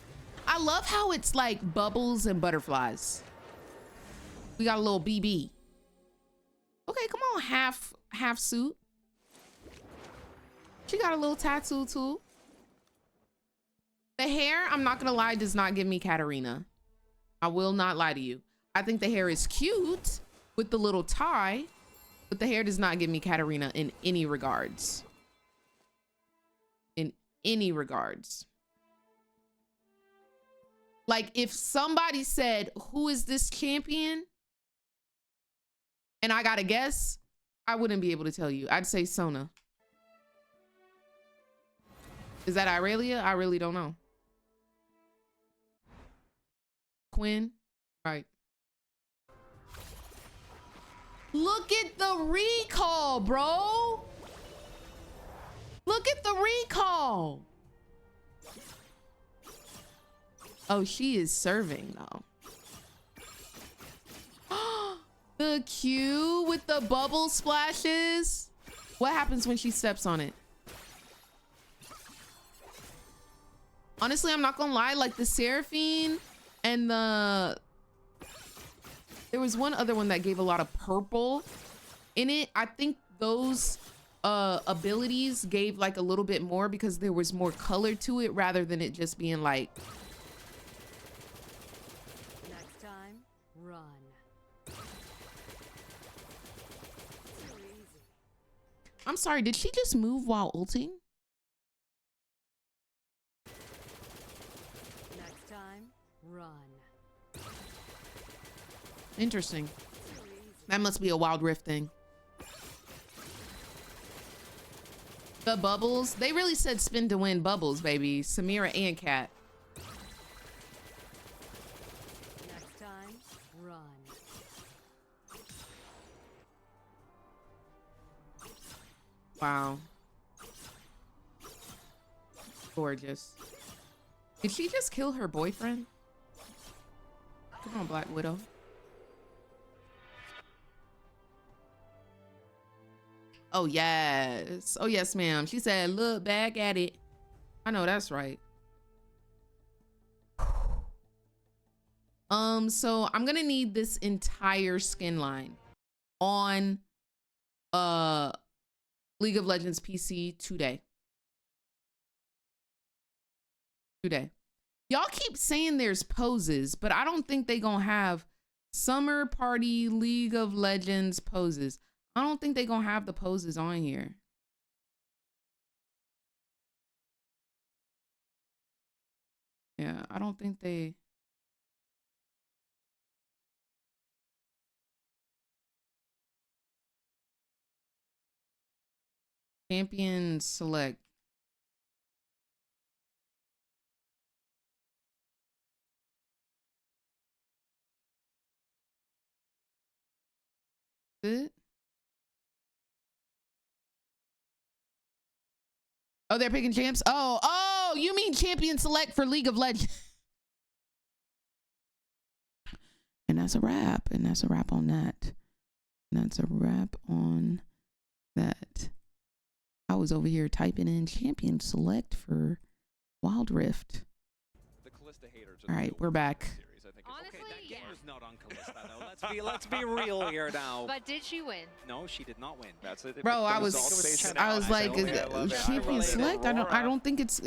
I love how it's like bubbles and butterflies. We got a little BB. Okay, come on, half suit. She got a little tattoo too. The hair, I'm not gonna lie, does not give me Katarina. I will not lie to you. I think the hair is cute with the little tie, but the hair does not give me Katarina in any regards. In any regards. Like if somebody said, who is this champion? And I gotta guess, I wouldn't be able to tell you. I'd say Sona. Is that Irelia? I really don't know. Quinn? Right. Look at the recall, bro. Look at the recall. Oh, she is serving though. The Q with the bubble splashes. What happens when she steps on it? Honestly, I'm not gonna lie, like the Seraphine and there was one other one that gave a lot of purple in it. I think those abilities gave like a little bit more because there was more color to it rather than it just being like. Next time, run. I'm sorry, did she just move while ulting? Next time, run. Interesting. That must be a Wild Rift thing. The bubbles, they really said spin to win bubbles, baby. Samira and Kat. Next time, run. Wow. Gorgeous. Did she just kill her boyfriend? Come on, Black Widow. Oh, yes. Oh, yes, ma'am. She said, look back at it. I know that's right. So I'm gonna need this entire skin line on League of Legends PC today. Y'all keep saying there's poses, but I don't think they gonna have Summer Party League of Legends poses. I don't think they gonna have the poses on here. Yeah, I don't think they. Champion select. It? Oh, they're picking champs? Oh, you mean champion select for League of Legends. And that's a wrap. And that's a wrap on that. And that's a wrap on that. I was over here typing in champion select for Wild Rift. All right, we're back. Honestly, that game was not on Kalista though. Let's be real here now. But did she win? No, she did not win. That's it. Bro, I was like, champion select. I don't think it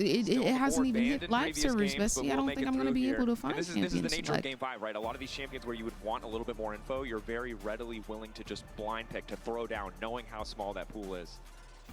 hasn't even hit live servers, Bessie. I don't think I'm gonna be able to find champion This is the nature select. of Game 5, right? A lot of these champions where you would want a little bit more info, you're very readily willing to just blind pick, to throw down, knowing how small that pool is.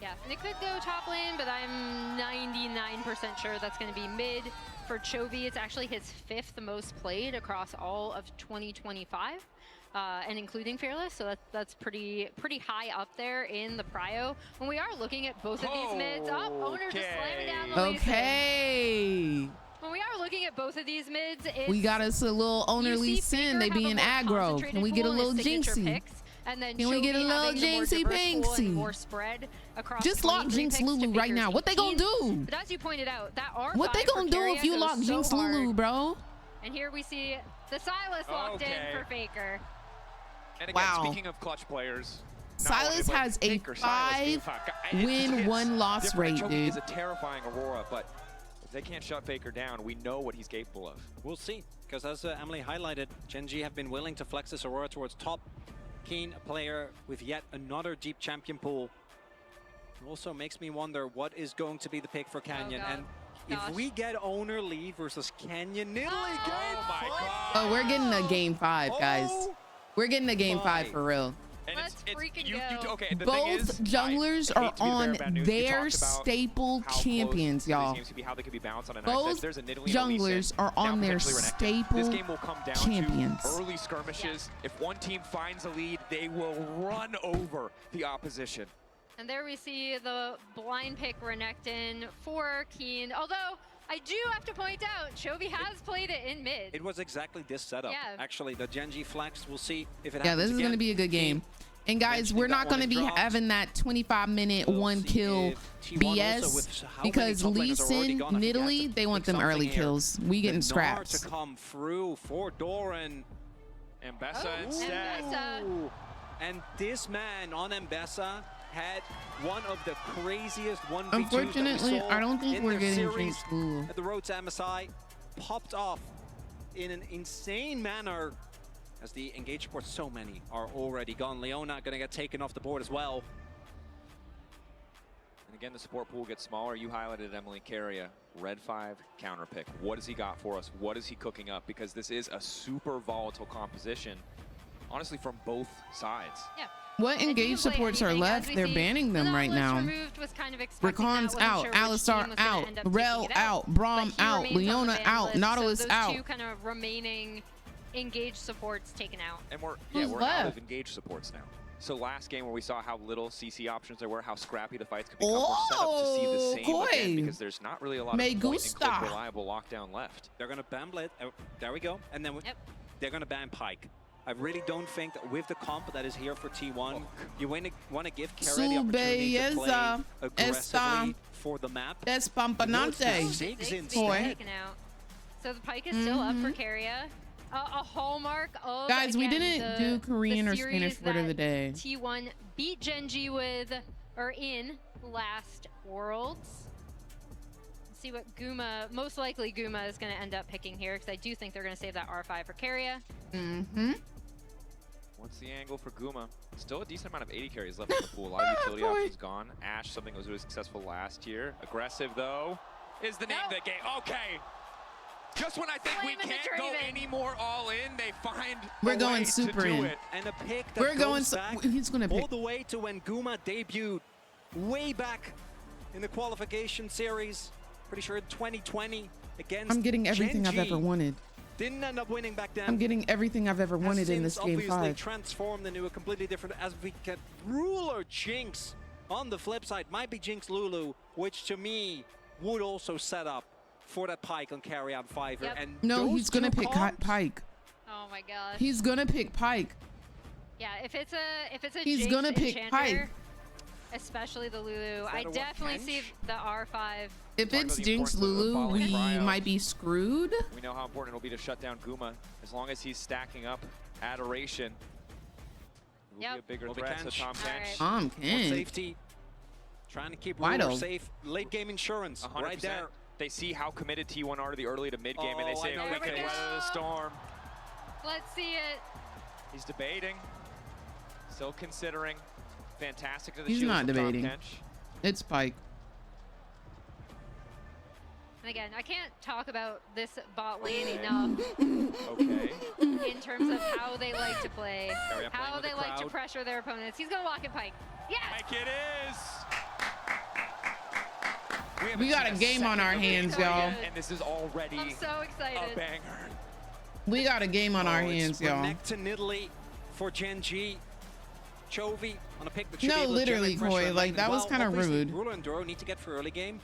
Yeah, and it could go top lane, but I'm 99% sure that's going to be mid. For Chovy, it's actually his 5th most played across all of 2025, and including Fearless, so that's pretty high up there in the prio. When we are looking at both of these mids, Owner just slamming down the Okay. When we are looking at both of these mids, We got us a little Owner Lee Sin. They being aggro. Can we get a little jinxy? And then can we get a little Jinxie Pinksy? More spread across just lock Jinx Lulu right now. What they gonna do? But as you pointed out, that R5 what they gonna do if you lock Jinx Lulu, bro? And here we see the Silas locked in for Faker. And again, speaking of clutch players, Silas has a 5-win 1-loss rate, dude. He's a terrifying Aurora, but if they can't shut Faker down, we know what he's capable of. We'll see, because as Emily highlighted, Gen.G have been willing to flex this Aurora towards top. Keen player with yet another deep champion pool. It also makes me wonder what is going to be the pick for Canyon. And if we get Owner Lee versus Canyon, Game 5. Oh, we're getting a Game 5, guys. We're getting a Game 5 for real. And Let's freaking go. Okay, the both thing is, junglers are on their staple champions, y'all. Both junglers are on their staple this game will come down champions. To early skirmishes. If one team finds a lead, they will run over the opposition. And there we see the blind pick Renekton for Keen. Although, I do have to point out, Chovy has played it in mid. It was exactly this setup. Yeah. Actually, the Gen.G flex, we'll see if it happens. Yeah, this is again. going to be a good game. And guys, we're not going to be having that 25-minute one kill BS because Lee Sin, Nidalee, they want them early kills. We getting scraps. To come through for Doran. Mbessa instead. Ooh. And this man on Mbessa had one of the craziest 1v2s Unfortunately, I don't think we're getting series Jinx. at the road to MSI. Popped off in an insane manner as the engage supports, so many are already gone. Leona gonna get taken off the board as well. And again, the support pool gets smaller. You highlighted Emily Carrier, Red 5 counter pick. What has he got for us? What is he cooking up? Because this is a super volatile composition, honestly, from both sides. Yeah. What engage supports are left? They're banning them right now. Rakan's out, Alistar out, Rel out, Braum out, Leona out, Nautilus so out. Two kind of remaining engage supports taken out. And we're Who's out of engage supports now. So last game where we saw how little CC options there were, how scrappy the fights could become, we're set up to see the same again because there's not really a lot of point-and-click reliable lockdown left. They're gonna ban Blade. Oh, there we go. And then they're gonna ban Pyke. I really don't think that with the comp that is here for T1, you want to give Carrier the opportunity to play aggressively for the map. Taken out. So the Pyke is still up for Carrier. A hallmark of Guys, we didn't do Korean or Spanish word of the day. T1 beat Gen.G with, or in, last Worlds. Let's see what Guma, most likely Guma is going to end up picking here because I do think they're going to save that R5 for Carrier. What's the angle for Guma? Still a decent amount of 80 carries left in the pool. A lot of utility options gone. Ash, something that was really successful last year. Aggressive, though, is the name of the game. Okay. Just when I think we can't go any more all in, they find We're going super in. And a pick that We're going back he's going to pick all the way to when Guma debuted way back in the qualification series. Pretty sure in 2020 against I'm getting everything I've ever wanted. Didn't end up winning back then. I'm getting everything I've ever wanted in this game obviously 5. Transformed into a completely different, as we get Ruler Jinx on the flip side. Might be Jinx Lulu, which to me would also set up for that Pyke on carry out Fiverr. And no, he's gonna pick Pyke. Oh my gosh. He's gonna pick Pyke. Yeah, if it's a he's Jinx gonna pick Enchanter, Pyke. especially the Lulu, I definitely see the R5. If it's Jinx Lulu, we might be screwed. We know how important it'll be to shut down Guma. As long as he's stacking up Adoration, it will be a bigger threat to Tom Kench. Tom Kench. Safety. Trying to keep Ruler safe. Late game insurance 100%. Right there. They see how committed T1 are to the early to mid game, and they say, if we can weather the storm. Let's see it. He's debating. Still considering. Fantastic to the He's shield not from Tom debating. Kench. It's Pyke. And again, I can't talk about this bot lane enough in terms of how they like to play, how they like to pressure their opponents. He's going to walk in Pyke. Yes! Pyke it is! We got a game on our hands, y'all. And this is already I'm so excited. a banger. We got a game on our hands, y'all. To Nidalee for Gen.G. Chovy on a pick that should No, be able to literally, generate pressure Koi, in like, lane that as was well. kinda Obviously, rude. Ruler and Duro need to get for early game.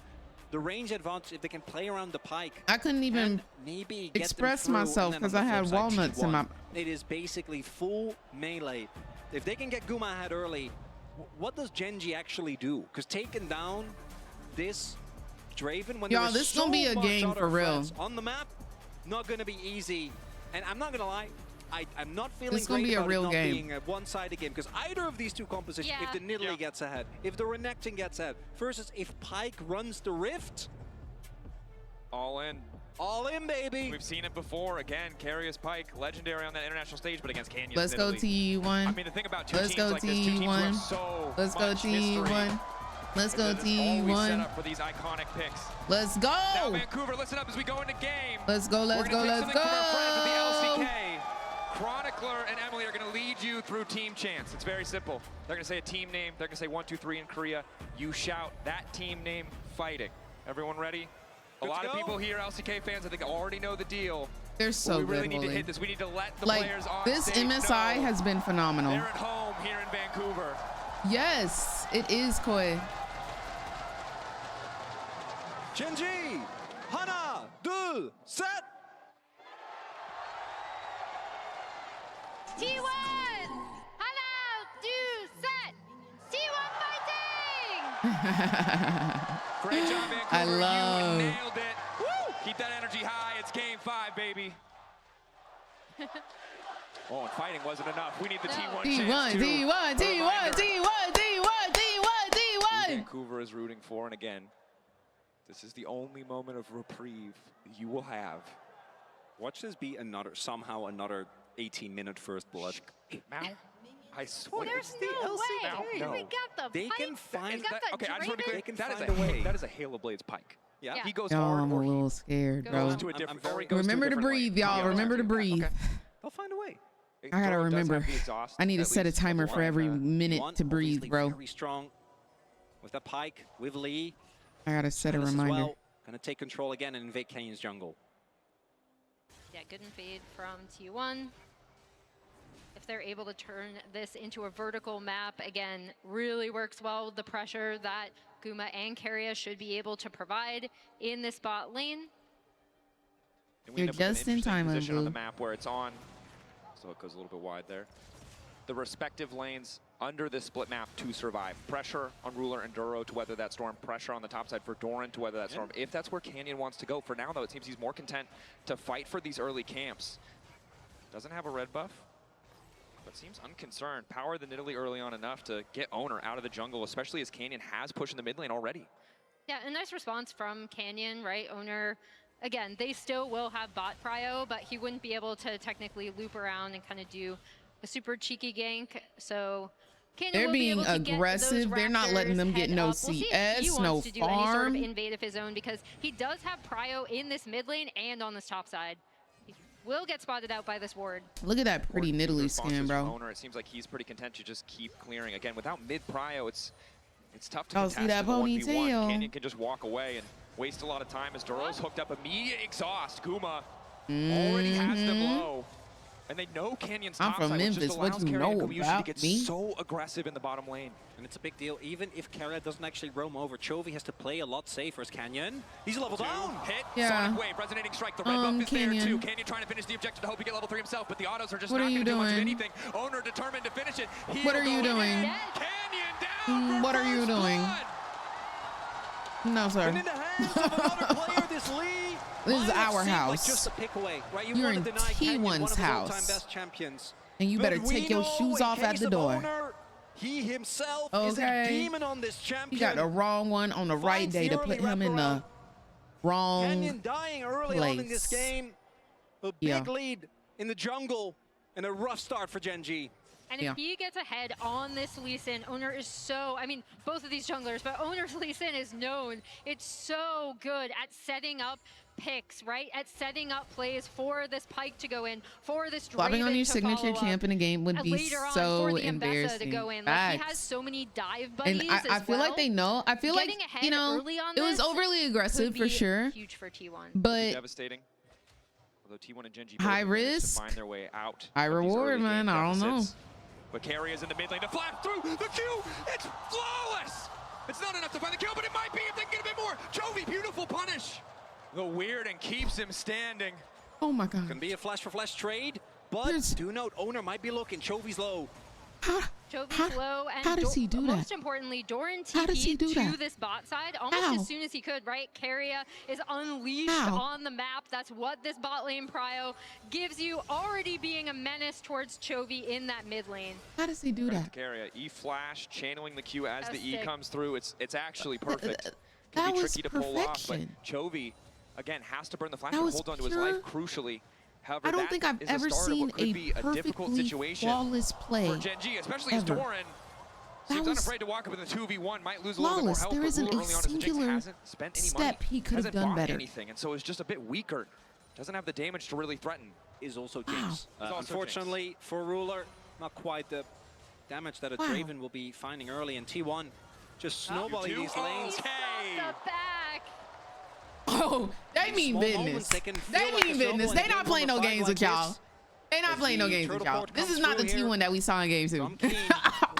The range advantage, if they can play around the Pyke. I couldn't even maybe get express them through, myself and then because on I the had flip side, walnuts in T1, my. It is basically full melee. If they can get Guma ahead early, what does Gen.G actually do? Because taking down this Draven when Y'all, there is this so gonna be a much game other for real. threats on the map, not gonna be easy. And I'm not gonna lie, I'm not feeling It's gonna great be a about real it not game. being a one-sided game, because either of these two compositions, if the Nidalee gets ahead, if the Renekton gets ahead, versus if Pyke runs the Rift. All in. All in, baby. We've seen it before. Again, Carius Pyke, legendary on that international stage, but against Canyon. Let's go T1. I mean, the thing about two Let's teams go like this, two teams who have T1. so Let's go much history. T1. Let's go Always set T1. up for these iconic picks. Let's go. Now, Vancouver, listen up as we go into game. Let's go, let's go, let's We're gonna take something from our friends at go. the LCK. Chronicler and Emily are going to lead you through team chants. It's very simple. They're going to say a team name. They're going to say 1, 2, 3 in Korea. You shout that team name fighting. Everyone ready? A lot of people here, LCK fans, I think already know the deal. They're so we really good, need to Wooly. hit this. We need to let the Like, players on this stage MSI know has been phenomenal. they're at home here in Vancouver. Yes. It is Koi. Gen.G, 하나, 둘, 셋. T1! Hello, do set! T1 fighting! Great job, Vancouver. I love. You nailed it. Woo! Keep that energy high. It's game 5, baby. Oh, and fighting wasn't enough. We need the T1 chance, too. T1. Vancouver is rooting for, and again, this is the only moment of reprieve you will have. Watch this be somehow another 18-minute first blood. Now, I swear. Oh, there's no way. No. We got the They pike. can find We got the Okay, I just want to be Draven. clear. That is a Halo Blades pike. Yeah. Yeah. He goes Yo, hard I'm a or he little scared, bro. goes to a different, or he goes to a Remember to different breathe, lane. y'all. Yeah, Remember to okay. breathe. They'll find a way. I gotta Doro does have remember. the exhaust, I need to at set a least timer level for one. every minute One, to breathe, obviously bro. Very strong with the pike, with Lee. I gotta set a Silas as reminder. well. Gonna take control again and invade Canyon's jungle. Yeah, good invade from T1. If they're able to turn this into a vertical map, again, really works well with the pressure that Guma and Keria should be able to provide in this bot lane. And we You're end up with an just in interesting time, position on the Blue. map where it's on, so it goes a little bit wide there. The respective lanes under this split map to survive. Pressure on Ruler and Duro to weather that storm. Pressure on the top side for Doran to weather that storm. If that's where Canyon wants to go. For now, though, it seems he's more content to fight for these early camps. Doesn't have a red buff, but seems unconcerned. Power the Nidalee early on enough to get Owner out of the jungle, especially as Canyon has pushed in the mid lane already. Yeah, a nice response from Canyon, right? Owner, again, they still will have bot prio, but he wouldn't be able to technically loop around and kind of do a super cheeky gank. So Canyon They're will be being able to get aggressive. those They're not letting Raptors them get head no up. We'll see if he CS, wants no to do any sort of farm. invade of his own, because he does have prio in this mid lane and on this top side. He will get spotted out by this ward. Look at that pretty Nidalee skin, bro. Owner, it seems like he's pretty content to just keep clearing. Again, without mid prio, it's tough to Oh, contest see that in the 1v1. ponytail? Canyon can just walk away and waste a lot of time as Duro's hooked up. Immediate exhaust. Guma already has them low. And they know Canyon's I'm top from side, which Memphis. just What allows you Keria know and Guma usually about to get me? so aggressive in the bottom lane. And it's a big deal. Even if Keria doesn't actually roam over, Chovy has to play a lot safer as Canyon. He's level down. Hit, Yeah. Sonic Wave, resonating strike. The red buff is Canyon. there too. Canyon trying to finish the objective to hope he get level 3 himself, but the autos are just What not are going you to do much of doing? anything. Owner determined to finish it. What are you doing? Canyon down. What are you doing? No, sir. And in the hands of another player, this Lee. This is might have our seemed house. Like just a pick away, right? You You're want in to deny Canyon, one of T1's his all-time house. best champions. And you But better we take your know shoes in off at case the of door. Owner, he himself is a Okay. demon on this champion. You got the wrong one on the right Finds day the to early put him in the wraparound. wrong Canyon dying early on in this place. game. A big lead in the jungle and a rough start for Gen.G. And if he gets ahead on this Lee Sin, Owner is so, I mean, both of these junglers, but Owner's Lee Sin is known. It's so good at setting up picks, right? At setting up plays for this Pike to go in, for this Flopping on Draven your to signature follow champ up, in a game would and be later on so for the Mbessa embarrassing. to go in. Like, he has Facts. so many dive buddies And I as feel like well. they know. I feel like, Getting ahead you know, early on it was this overly aggressive could for be sure. Huge for T1. But Devastating. Although T1 and Gen.G high both managed to risk, find their way out. high of these reward, early man. game I don't know. deficits. But Keria is in the mid lane to flap through the Q. It's flawless. It's not enough to find the kill, but it might be if they can get a bit more. Chovy, beautiful punish. The weird and keeps him standing. Oh my God. Can be a flash for flash trade, but do note Owner might be looking. Chovy's low. Jovi's low, and how does he do that? most importantly, Doran How does he TP'd do to that? this bot side almost How? as soon as he could, right? Keria is unleashed How? on the map. That's what this bot lane prio gives you, already being a menace towards Chovy in that mid lane. How does he do that? Keria, E-flash, channeling the Q as That the was E sick. comes through. It's actually perfect. that Can be was tricky to pull off, but perfection. Chovy, again, has to burn the flash That and was hold on to his pure- life crucially. However, I don't that think I've is the ever start of seen what could a be a difficult perfectly situation flawless play for Gen.G, especially as ever. Doran That seems was unafraid to walk up in the 2v1, might lose a little bit more flawless. health, There but isn't Ruler a early on as the Jinx singular hasn't spent any step money, he could have hasn't done bought better. anything, and so it's just a bit weaker. Doesn't have the damage to really threaten. Is also Wow. Jinx. Is also Unfortunately for Ruler, not quite the damage that a Wow. Draven will be finding early in T1. Just snowballing these lanes. The back. Oh, they mean Small business. moments, they can They feel like mean a business. snowball They in a not game playing no over five games like with y'all. this. They not As playing no the games with turtle y'all. port This comes is not the through here. T1 that we saw in game 2. From Keen,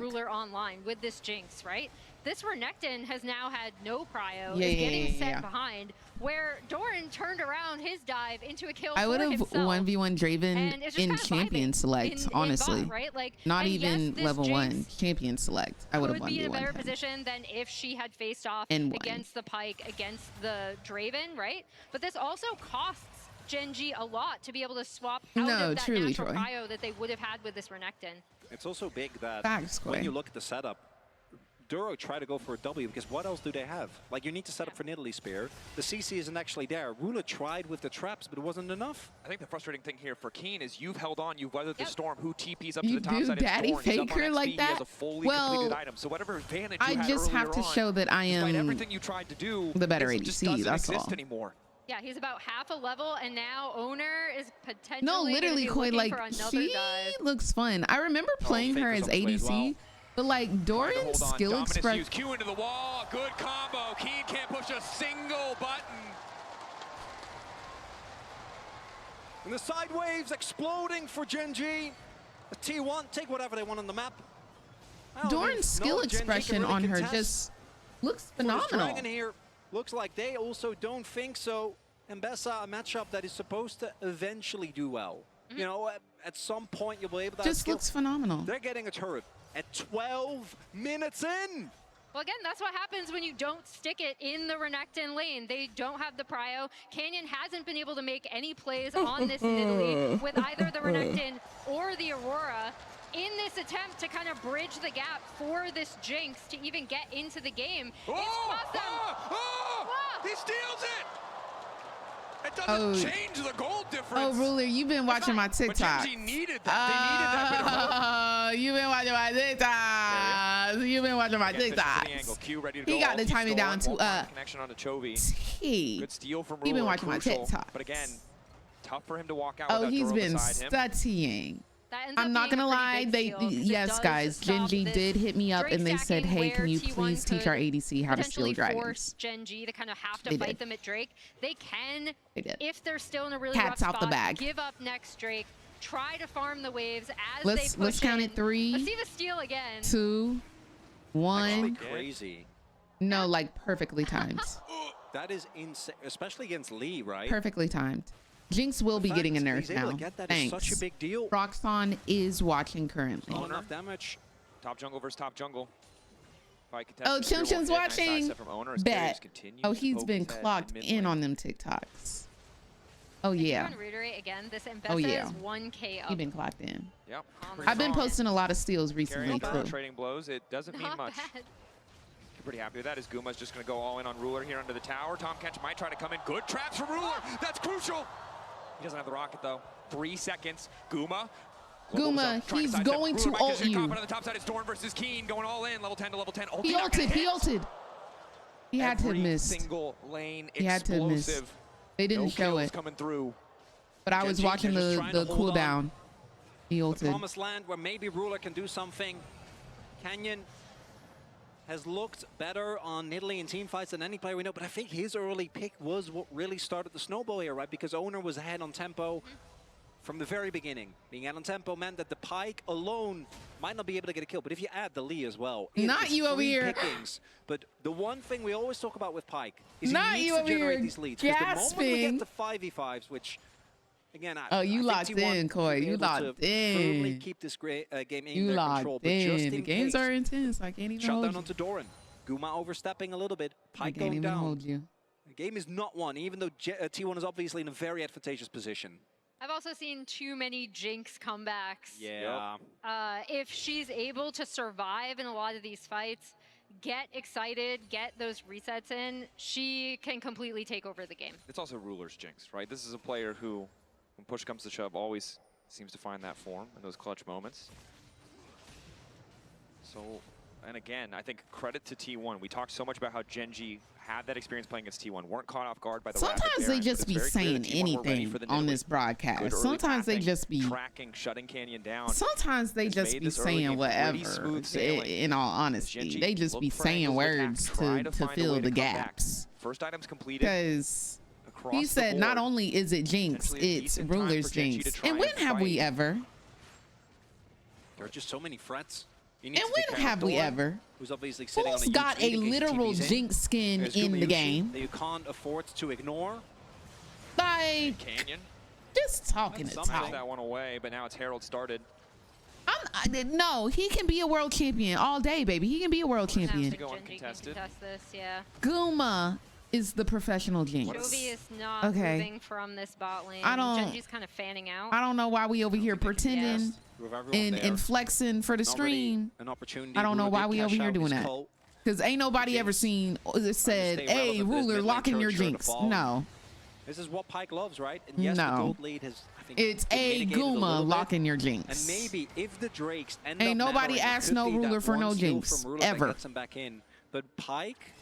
Ruler online with this Jinx, right? this Renekton has now had no prio, Yeah, is getting set yeah. behind, where Doran turned around his dive into a kill I for would have himself. 1v1 Draven And it's just in kind of champion vibing select, in honestly. bot, right? Like, Not and even yes, this level 1, Jinx champion select. I would have could be in a 1v1 better him. position than if she had faced off And won. against the Pyke, against the Draven, right? But this also costs Gen.G a lot to be able to swap out No, of that truly, natural Troy. prio that they would have had with this Renekton. It's also big that Facts, when Quay. you look at the setup, Duro tried to go for a W because what else do they have? Like, you need to set up for Nidalee Spear. The CC isn't actually there. Ruler tried with the traps, but it wasn't enough. I think the frustrating thing here for Keen is you've held on, you've weathered the storm. Who TP's up You to the top do side? Daddy It's Dorn. He's up on Faker XP. like He that? has a fully Well, completed item. So whatever advantage I you had just have to earlier on, show that I despite am everything you tried to do, the better it just ADC, doesn't that's exist all. anymore. Yeah, he's about half a level, and now Owner is potentially No, literally, gonna be Koi, looking like, for another she dive. looks fun. I remember playing her Faker's as on the play as ADC, well. but like Doran's Hold on, skill Dominus expression. used Q into the wall, good combo. Keen can't push a single button. And the side waves exploding for Gen.G. The T1 take whatever they want on the map. I don't Doran's think- skill no, Gen.G can expression really on her contest. just looks For this phenomenal. Dragon here, looks like they also don't think so. Mbessa, a matchup that is supposed to eventually do well. You know, at some point you'll be able to Just skill. looks phenomenal. They're getting a turret at 12 minutes in. Well, again, that's what happens when you don't stick it in the Renekton lane. They don't have the prio. Canyon hasn't been able to make any plays on this Nidalee with either the Renekton or the Aurora in this attempt to kind of bridge the gap for this Jinx to even get into the game. It's cost them. He steals it! It doesn't Oh. change the goal difference. Oh, Ruler, you've been watching my TikTok. Gen.G needed that. They needed that bit of You've been watching my TikTok. You've been watching my TikToks. Q ready to go He got all the Q timing down to Won't find connection onto Chovy. T. Good steal from He been Ruler, watching my crucial, TikToks. But again, tough for him to walk out Oh, without he's Duro been beside him. studying. That ends I'm up not being gonna a pretty lie. big They steal, 'cause it yes, does guys. stop Gen.G this did hit me up Drake and they said, stacking "Hey, can where you T1 please teach our could ADC how to steal potentially dragons?" force Gen.G to kind of have to They fight did. them at Drake. They can, They did. if they're still in a really Cats rough out the spot, bag. give up next Drake, try to farm the waves as Let's they push count in. it. 3, Let's see the steal again. 2, 1. Crazy. No, like perfectly timed. That is insane, especially against Lee, right? Perfectly timed. Jinx will be The getting a fact nerf he's able now. to get that is Thanks. such a big deal. Roxanne is watching currently. Not enough damage. Top jungle versus top jungle. Oh, Chim Chim's watching. Bet. Oh, he's been clocked in on them TikToks. Oh yeah. I want to reiterate again, this Mbessa Oh yeah. is 1K up. He been clocked in. Yep. I've been posting a lot of steals recently Carrying too. trading blows. It doesn't mean Not much. bad. Pretty happy with that as Guma's just going to go all in on Ruler here under the tower. Tom Kench might try to come in. Good traps from Ruler. That's crucial. He doesn't have the rocket though. 3 seconds. Guma. Guma, he's going to ult you. On the top side is Dorn versus Keen going all in. Level 10 to level 10. He ulted. He ulted. He had to Every miss. single lane He had to miss. explosive. They didn't No show kills it. coming through. But I was Gen.G watching just the trying to hold cooldown. on. He The ulted. promised land where maybe Ruler can do something. Canyon has looked better on Nidalee in team fights than any player we know, but I think his early pick was what really started the snowball here, right? Because Owner was ahead on tempo from the very beginning. Being ahead on tempo meant that the Pyke alone might not be able to get a kill, but if you add the Lee as well, it Not is you over free here. pickings. But the one thing we always talk about with Pyke is Not he needs you to over generate here these leads. Because the moment we gasping. get to 5v5s, which again, Oh, you I locked think T1 in, Koi. will be You able to locked firmly in. keep this game in You their locked control, but just in. in The games case, are intense. I can't even shut hold down you. onto Doran. Guma overstepping a little bit. I Pyke can't going even down. hold you. The game is not won, even though T1 is obviously in a very advantageous position. I've also seen too many Jinx comebacks. Yeah. If she's able to survive in a lot of these fights, get excited, get those resets in, she can completely take over the game. It's also Ruler's Jinx, right? This is a player who, when push comes to shove, always seems to find that form in those clutch moments. So, and again, I think credit to T1. We talked so much about how Gen.G had that experience playing against T1, weren't caught off guard by the rapid Sometimes they Baron, just but be it's very clear saying that T1 were ready anything for the on Nidalee. this Good broadcast. early Sometimes they pathing, just be tracking, shutting Canyon down. Sometimes they Has just made be this early game saying pretty whatever. smooth sailing. In all honesty, Gen.G they just be look for saying angles of attack, words try to find a fill way the to come back. gaps. First item's completed. Because across he the said not board. only is it Jinx, Potentially a it's decent time Ruler's for Gen.G to Jinx. try And when and have we fight. ever? There are just so many threats. You need And to take when care of have we Doran, ever? who's obviously sitting on Who's a got a huge lead against literal TV's Jinx skin There's in the Gumayusi game? that you can't afford to ignore. Like, Canyon. just talking to Somehow talk. that one away, but now it's Herald started. No, he can be a world champion all day, baby. He can be a world champion. Go uncontested. Contest this, yeah. Guma is the professional Jinx. Chovy is not Okay. moving from this bot lane. I don't- Gen.G's kind of fanning out. I don't know why we over here pretending With everyone there. and flexing for the Not really stream. an opportunity. I don't know Ruler why did we over cash here out doing his that. cult. Because ain't nobody ever seen said, stay hey, relevant to this Ruler, mid-lane lock in your church, sure to Jinx. fall. No. This is what Pyke loves, right? And yes, No. the gold lead has, I think, It's been a mitigated Guma little bit. locking your Jinx. And maybe if the Drakes end Ain't up nobody mattering, it asked could no be that Ruler for one no steal Jinx, from Ruler that ever. gets him back in. But Pyke,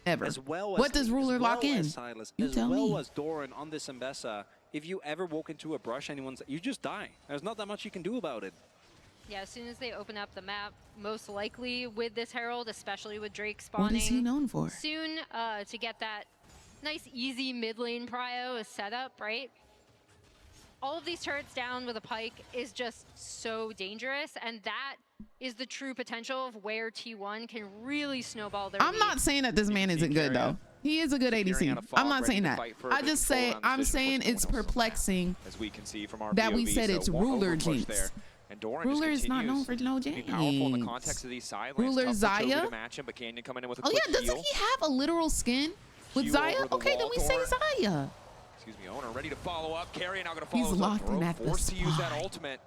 Ever. as well as What does Ruler as well lock in? as Silas, You as tell well me. as Doran on this Mbessa, if you ever walk into a brush, you just die. There's not that much you can do about it. Yeah, as soon as they open up the map, most likely with this Herald, especially with Drake spawning. What is he known for? Soon to get that nice, easy mid lane prio is set up, right? All of these turrets down with a Pyke is just so dangerous, and that is the true potential of where T1 can really snowball their I'm lead. not saying that this man isn't good, though. He is a good ADC. out of I'm fog, not ready saying to that. fight for I the just control say, around the I'm decision saying for it's someone else. perplexing As we can see from our that we POV, said so it's one Ruler overpush Jinx. there. And Doran just Ruler is not known continues for no to be powerful in the Jinx. context of these side lanes. Ruler Tough for Chovy Zaya? to match him, but Canyon coming in with a Oh, quick yeah, doesn't heal. he have a literal skin with Heal Zaya? over the Okay, then wall, we say Doran. Zaya. Excuse me, Owner ready to follow up. Carry now going to follow He's with a locked throw, in at the forced to use that spot. ultimate.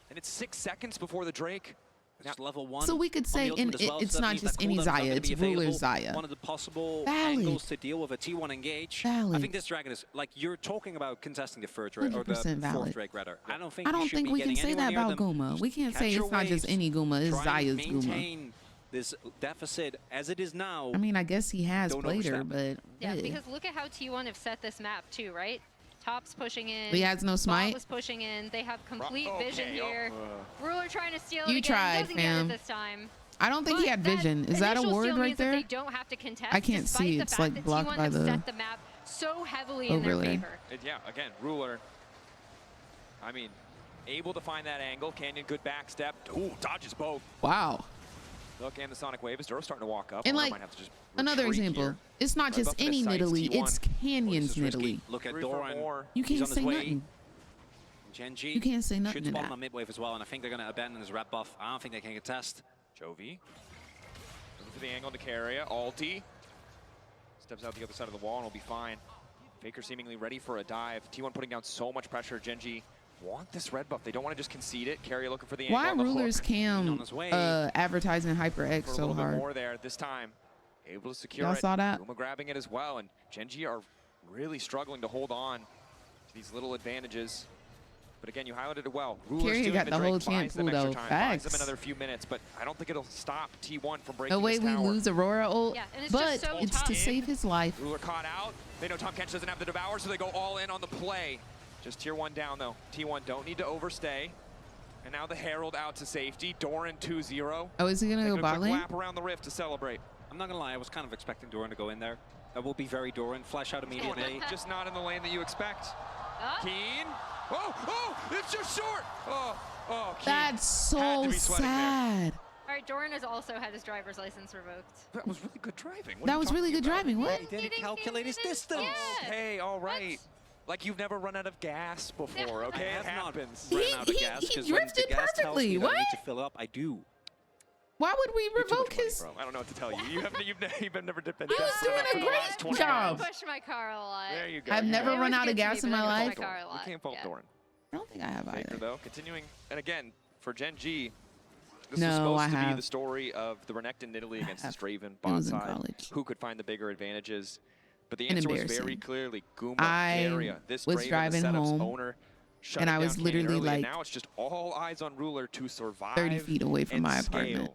And it's 6 seconds before the Drake. It's level 1. So we could say it's not just any Zaya, it's Ruler Zaya. One of the possible Valid. angles to deal with a T1 engage. Valid. I think this dragon is, like, you're talking about contesting the third Drake, or the 100% valid. fourth Drake, rather. I don't think I don't you should think be we can getting say that anywhere near about them. Guma. We can't say Catch your it's not just waves, any Guma, it's try and Zaya's Guma. maintain this deficit as it is now. I mean, I guess he has Don't played her, overstep. but Yeah, eh. because look at how T1 have set this map too, right? Top's pushing in. He has no Bot smite? was pushing in. They have complete Okay, vision oh, here. Ruler trying to steal You it again. tried, Doesn't fam. get it this time. I don't think he But had vision. Is that a initial word steal right means that there? They don't have to contest. I can't despite see. the It's, fact like, that blocked T1 by have the set the map so heavily in their overlay. favor. Yeah, again, Ruler. I mean, able to find that angle. Canyon, good back step. Ooh, dodges both. Wow. Look, and the Sonic Wave is Duro starting to walk up. And Owner like might have to just another retreat example, here. it's not Right just up in any his sights, Nidalee, T1. it's Canyon's This is risky. Nidalee. Look at Three for Doran. more. You He's can't on his say way. nothing. Gen.G You can't say nothing should to spawn that. on mid wave as well, and I think they're going to abandon his rep buff. I don't think they can contest. Chovy. Looking for the angle to carry it. Alti. Steps out the other side of the wall and will be fine. Faker seemingly ready for a dive. T1 putting down so much pressure. Gen.G want this red buff. They don't want to just concede it. Carry looking for the angle. Why on the Ruler's hook. Cam his way. advertising HyperX For a so little bit hard? more there this time. Able to secure Y'all it. saw that? Guma grabbing it as well, and Gen.G are really struggling to hold on to these little advantages. But again, you highlighted it well. Ruler's Carrier stealing got the whole Drake, buys champ them pool, extra though. time, buys them Facts. another few minutes, but I don't think it'll stop T1 from breaking The way this we tower. lose Aurora ult, Yeah, and it's but just so it's to tough. save his life. Ruler caught out. They know Tom Kench doesn't have the Devour, so they go all in on the play. Just tier 1 down, though. T1 don't need to overstay. And now the Herald out to safety. Doran 2-0. Oh, is he gonna go Take a bot quick lane? lap around the rift to celebrate. I'm not going to lie, I was kind of expecting Doran to go in there. That will be very Doran. Flash out immediately. Just not in the lane that you expect. Oh. Keen. Oh, it's just short. Oh, Keen. That's Had so to be sweating there. sad. All right, Doran has also had his driver's license revoked. That was really good driving. What are That you was really talking good about? driving. What? He didn't calculate his distance. Yeah. Okay, all right. Like you've never run out of gas before, okay? It I have not happens. ran He- out of he- gas, he 'cause when the drifted gas tells perfectly. me that I What? need to fill up, I do. Why would we You're too much revoke money, his? bro. I don't know what to tell you. You've never been He was doing a great job. job. Push my car a lot. There you go. I've You never got it. run always out of get to gas me, in but my I push life. my car a lot. We can't fault Yeah. Doran. I don't think I have Faker, either. though, continuing. And again, for Gen.G, this No, was supposed I to be have. the story of the Renekton Nidalee against the Straven It bot was in side. college. Who could find the bigger advantages? But the And answer was very embarrassing. clearly Guma I area. This was Draven, driving the setup's home, owner, shut and it I was down literally, early, and like, now it's just all eyes on Ruler to survive 30 feet away from and my scale. apartment.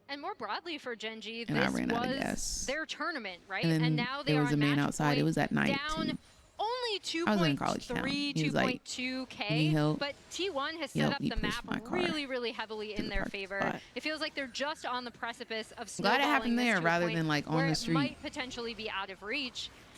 And more broadly for Gen.G, And I this ran out of was gas. their tournament, right? And then now they there are was a on man match outside. It point, was at night, down too. only I was in college town. 2.3, He was like, 2.2K. "Need help?" But T1 has He set helped up me the push map my car really, really heavily to in the their parking favor. spot. It feels like they're just on the precipice of Glad it snowballing happened this there to a rather point than, like, on where the it street. might potentially be out of reach.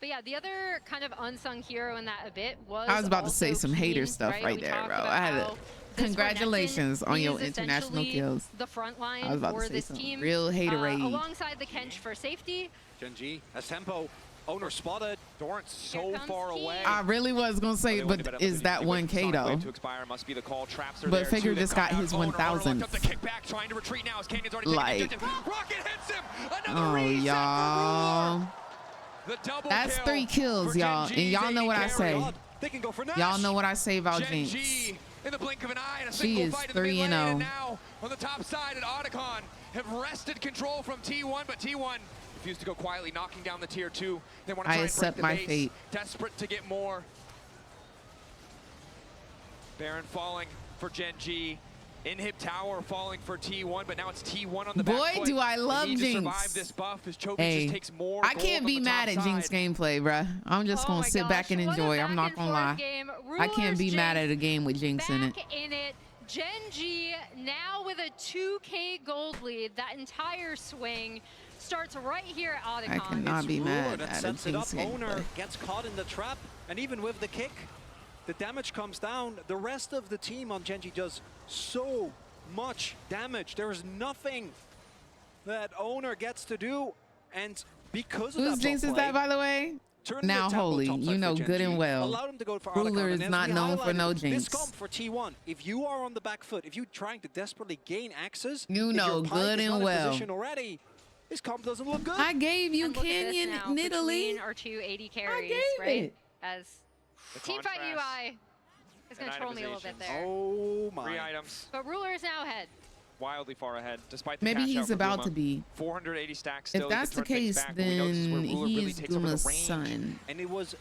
But yeah, the other kind of unsung hero in that a bit was I was about to say also some hater Keen, stuff right? right We there, talked bro. about I had how to this congratulations Renekton on your is international essentially kills. the front line I was about for to say this some team, real haterade. alongside the Kench for safety. Gen.G has tempo. Owner spotted. Doran's so far away. I really was gonna say, but is that 1K though? To expire must be the call. Traps are But there Faker too. just They've got come his down. Owner 1,000. locked up the kickback, trying to retreat now as Kanyan's already Like, taken objective. Rocket hits him. Another oh reset y'all, for the double that's kill 3 kills, for y'all, and Gen.G's y'all know what I AD say. carry. They can go for Nash. Y'all know what I say about Jinx. Gen.G in the blink of an eye, and a She single is fight in the 3-0. mid lane, and now on the top side at Otacon have wrested control from T1, but T1 refused to go quietly, knocking down the tier 2. They want to I try and break accept the my base, fate. desperate to get more. Baron falling for Gen.G. Inhib Tower falling for T1, but now it's T1 on the back Boy, foot. do I love They need Jinx. to survive this buff as Chovy Hey, just takes more I gold can't on be the mad top at Jinx side. gameplay, bruh. I'm just gonna sit back and enjoy. I'm not gonna lie. I can't be mad at a game with Jinx in it. Back in it. Gen.G now with a 2K gold lead. That entire swing starts right here at Otacon. I cannot be mad that at a sets it up. Jinx Owner gameplay. gets caught in the trap, and even with the kick, the damage comes down. The rest of the team on Gen.G does so much damage. There is nothing that Owner gets to do, and because of Whose that Jinx is that, by the way? Now Holy, you know good and well. Ruler is not known for no Jinx. This comp for T1, if you are on the back foot, if you're trying to desperately gain access, You if know your Pyke good is and not in well. position already, this comp doesn't look good. I gave you And look at this Canyon now in Italy. between our two AD carries, gave right? it. As The Teamfight contrast UI is going to troll me a little bit there. Oh my. 3 items. But Ruler is now ahead. Wildly far ahead, despite the Maybe cash out he's for about Guma. to be. 480 stacks still. If that's the case, then he's Guma's son. And it was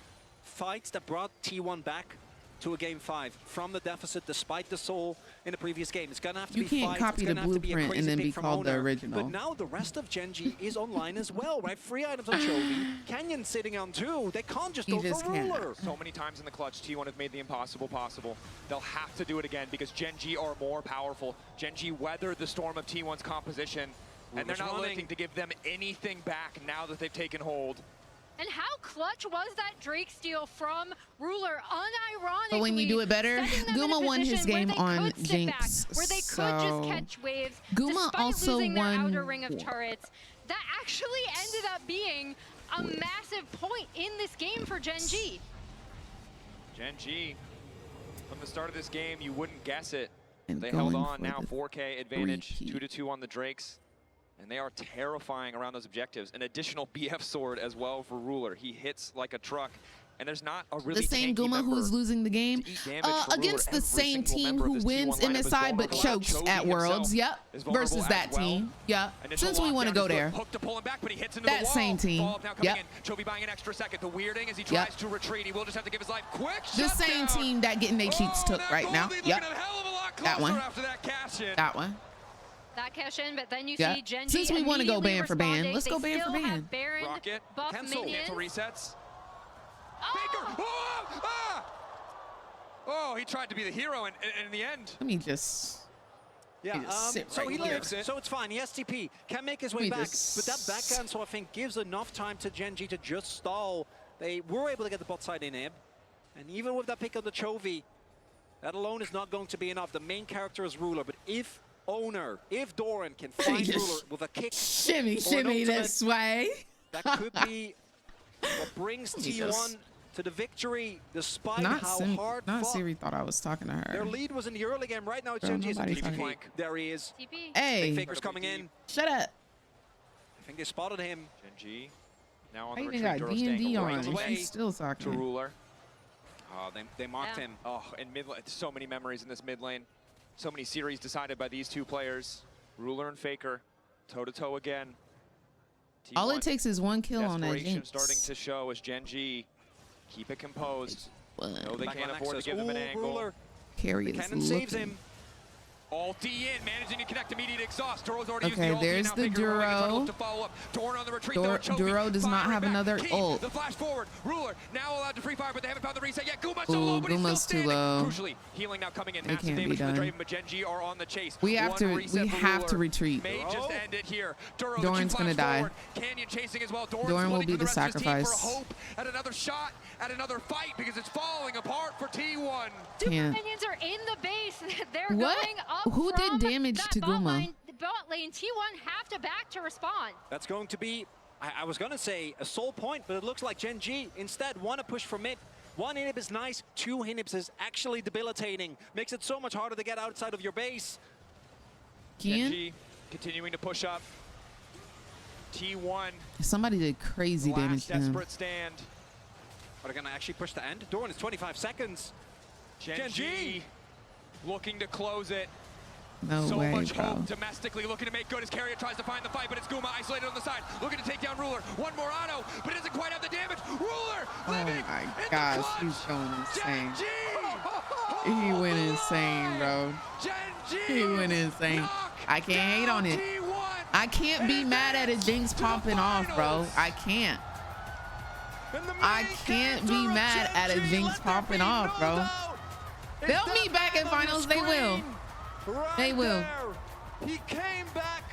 fights that brought T1 back to a game 5 from the deficit, despite the soul in the previous game. It's gonna have to You be can't fights. copy It's the gonna have to be a blueprint crazy and then pick be from called the Owner. original. But now the rest of Gen.G is online as well, right? 3 items on Chovy. Canyon sitting on 2. They can't just go for Ruler. So many times in the clutch, T1 have made the impossible possible. They'll have to do it again because Gen.G are more powerful. Gen.G weathered the storm of T1's composition, and they're Ruler's not running. looking to give them anything back now that they've taken hold. And how clutch was that Drake steal from Ruler, unironically? But when you do it better, setting them in a Guma won his position where game they on could sit back, Jinx. where they could So just catch waves, Guma despite also losing their won outer ring of turrets. That actually ended up being a massive point in this game for Gen.G. Gen.G, from the start of this game, you wouldn't guess it. And They held going on for now, the 4K advantage, 3P. 2-2 on the Drakes. And they are terrifying around those objectives. An additional BF sword as well for Ruler. He hits like a truck. And there's not a really the same tanky Guma member who's losing the game to eat damage from against Ruler. the same Every single team member of who this wins T1 lineup is MSI but vulnerable. chokes Chovy at Worlds. himself Yep. is vulnerable Versus as that well. team. Yeah. Initial Since we want to lockdown go is good. there. Hook to pull him back, but he hits into That the wall. same team. Follow-up now coming Yep. in. Chovy buying an extra second. The weirding as he Yep. tries to retreat. He will just have to give his life quick. The same team that getting their cheeks took right now. Yep. That one. After that cash in. That one. That cash in, but then you Yeah. see Gen.G Since we wanna go immediately ban for ban, responding. let's They go ban for still ban. have Baron Rocket. buff Cancel. minions. Cancel resets. Oh! Oh! Ah! Oh, he tried to be the hero, and in the end. Let me just. Yeah, sit so right he here. lives, so it's fine. He has TP, can make his way Me back, just- but that backhand, so I think, gives enough time to Gen.G to just stall. They were able to get the bot side inhib, and even with that pick on the Chovy, that alone is not going to be enough. The main character is Ruler, but if Doran can find just Ruler with a kick, Shimmy, or an shimmy ultimate, this way. that could be what brings Let me T1 just- to the victory, despite Not how Sim, hard not fought. Siri thought I was talking to Their her. lead was in the early game. Right now, Bro, Gen.G is in nobody's TP talking. flank. There he is. TP. Hey, Big Faker's coming in. shut up. I think they spotted him. Gen.G now on I the even retreat. got Duro D&D staying on. right And away she's still to talking. Ruler. Oh, they marked him. Oh, in mid lane, so many memories in this mid lane. So many series decided by these two players. Ruler and Faker, toe-to-toe again. All T1 it takes is one kill on that desperation Jinx. starting to show as Gen.G keep it composed. No, they Back can't on afford to access. give them an Ooh, angle. Ruler. Carry The is cannon saves looking. him. Ulti in, managing to connect immediate exhaust. Doro's already Okay, used the there's ulti. the Now Faker going to Duro. to follow up. Doran on the retreat. though, Chovy Duro does not firing have back. another Keep ult. the flash forward. Ruler now allowed to free fire, but they haven't found the reset yet. Guma's so Ooh, low, but he's still Guma's too standing. low. Crucially, healing now coming in. It Half the can't be damage from the done. Draven, but Gen.G are on the chase. We have One to reset for to Ruler. retreat. May just end it here. Duro, the Doran's two gonna flash die. forward. Canyon chasing as well. Doran's Doran will looking be for the rest of his team for sacrifice. hope at another shot, at another fight, because it's falling apart for T1. Super Can't. minions are in the base. They're What? going up Who did from damage that to bot Guma? lane. The bot lane T1 have to back to respond. That's going to be, I was going to say a soul point, but it looks like Gen.G instead want to push for mid. One inhib is nice, two inhibs is actually debilitating. Makes it so much harder to get outside of your base. Gen.G continuing to push up. T1, Somebody did crazy damage last to him. desperate stand. Are they going to actually push the end? Doran is 25 seconds. Gen.G looking to close it. No So way, much bro. hope domestically, looking to make good as Carrier tries to find the fight, but it's Guma isolated on the side, looking to take down Ruler. One more auto, but it doesn't quite have the damage. Ruler Oh living my in gosh, the clutch. he's going insane. Gen.G! He went insane, bro. Gen.G! He went insane. I can't hate on it. I can't be mad at a Jinx popping off, bro. I can't. I can't be mad at a Jinx popping off, bro. They'll meet back in finals. They will. They will. He came back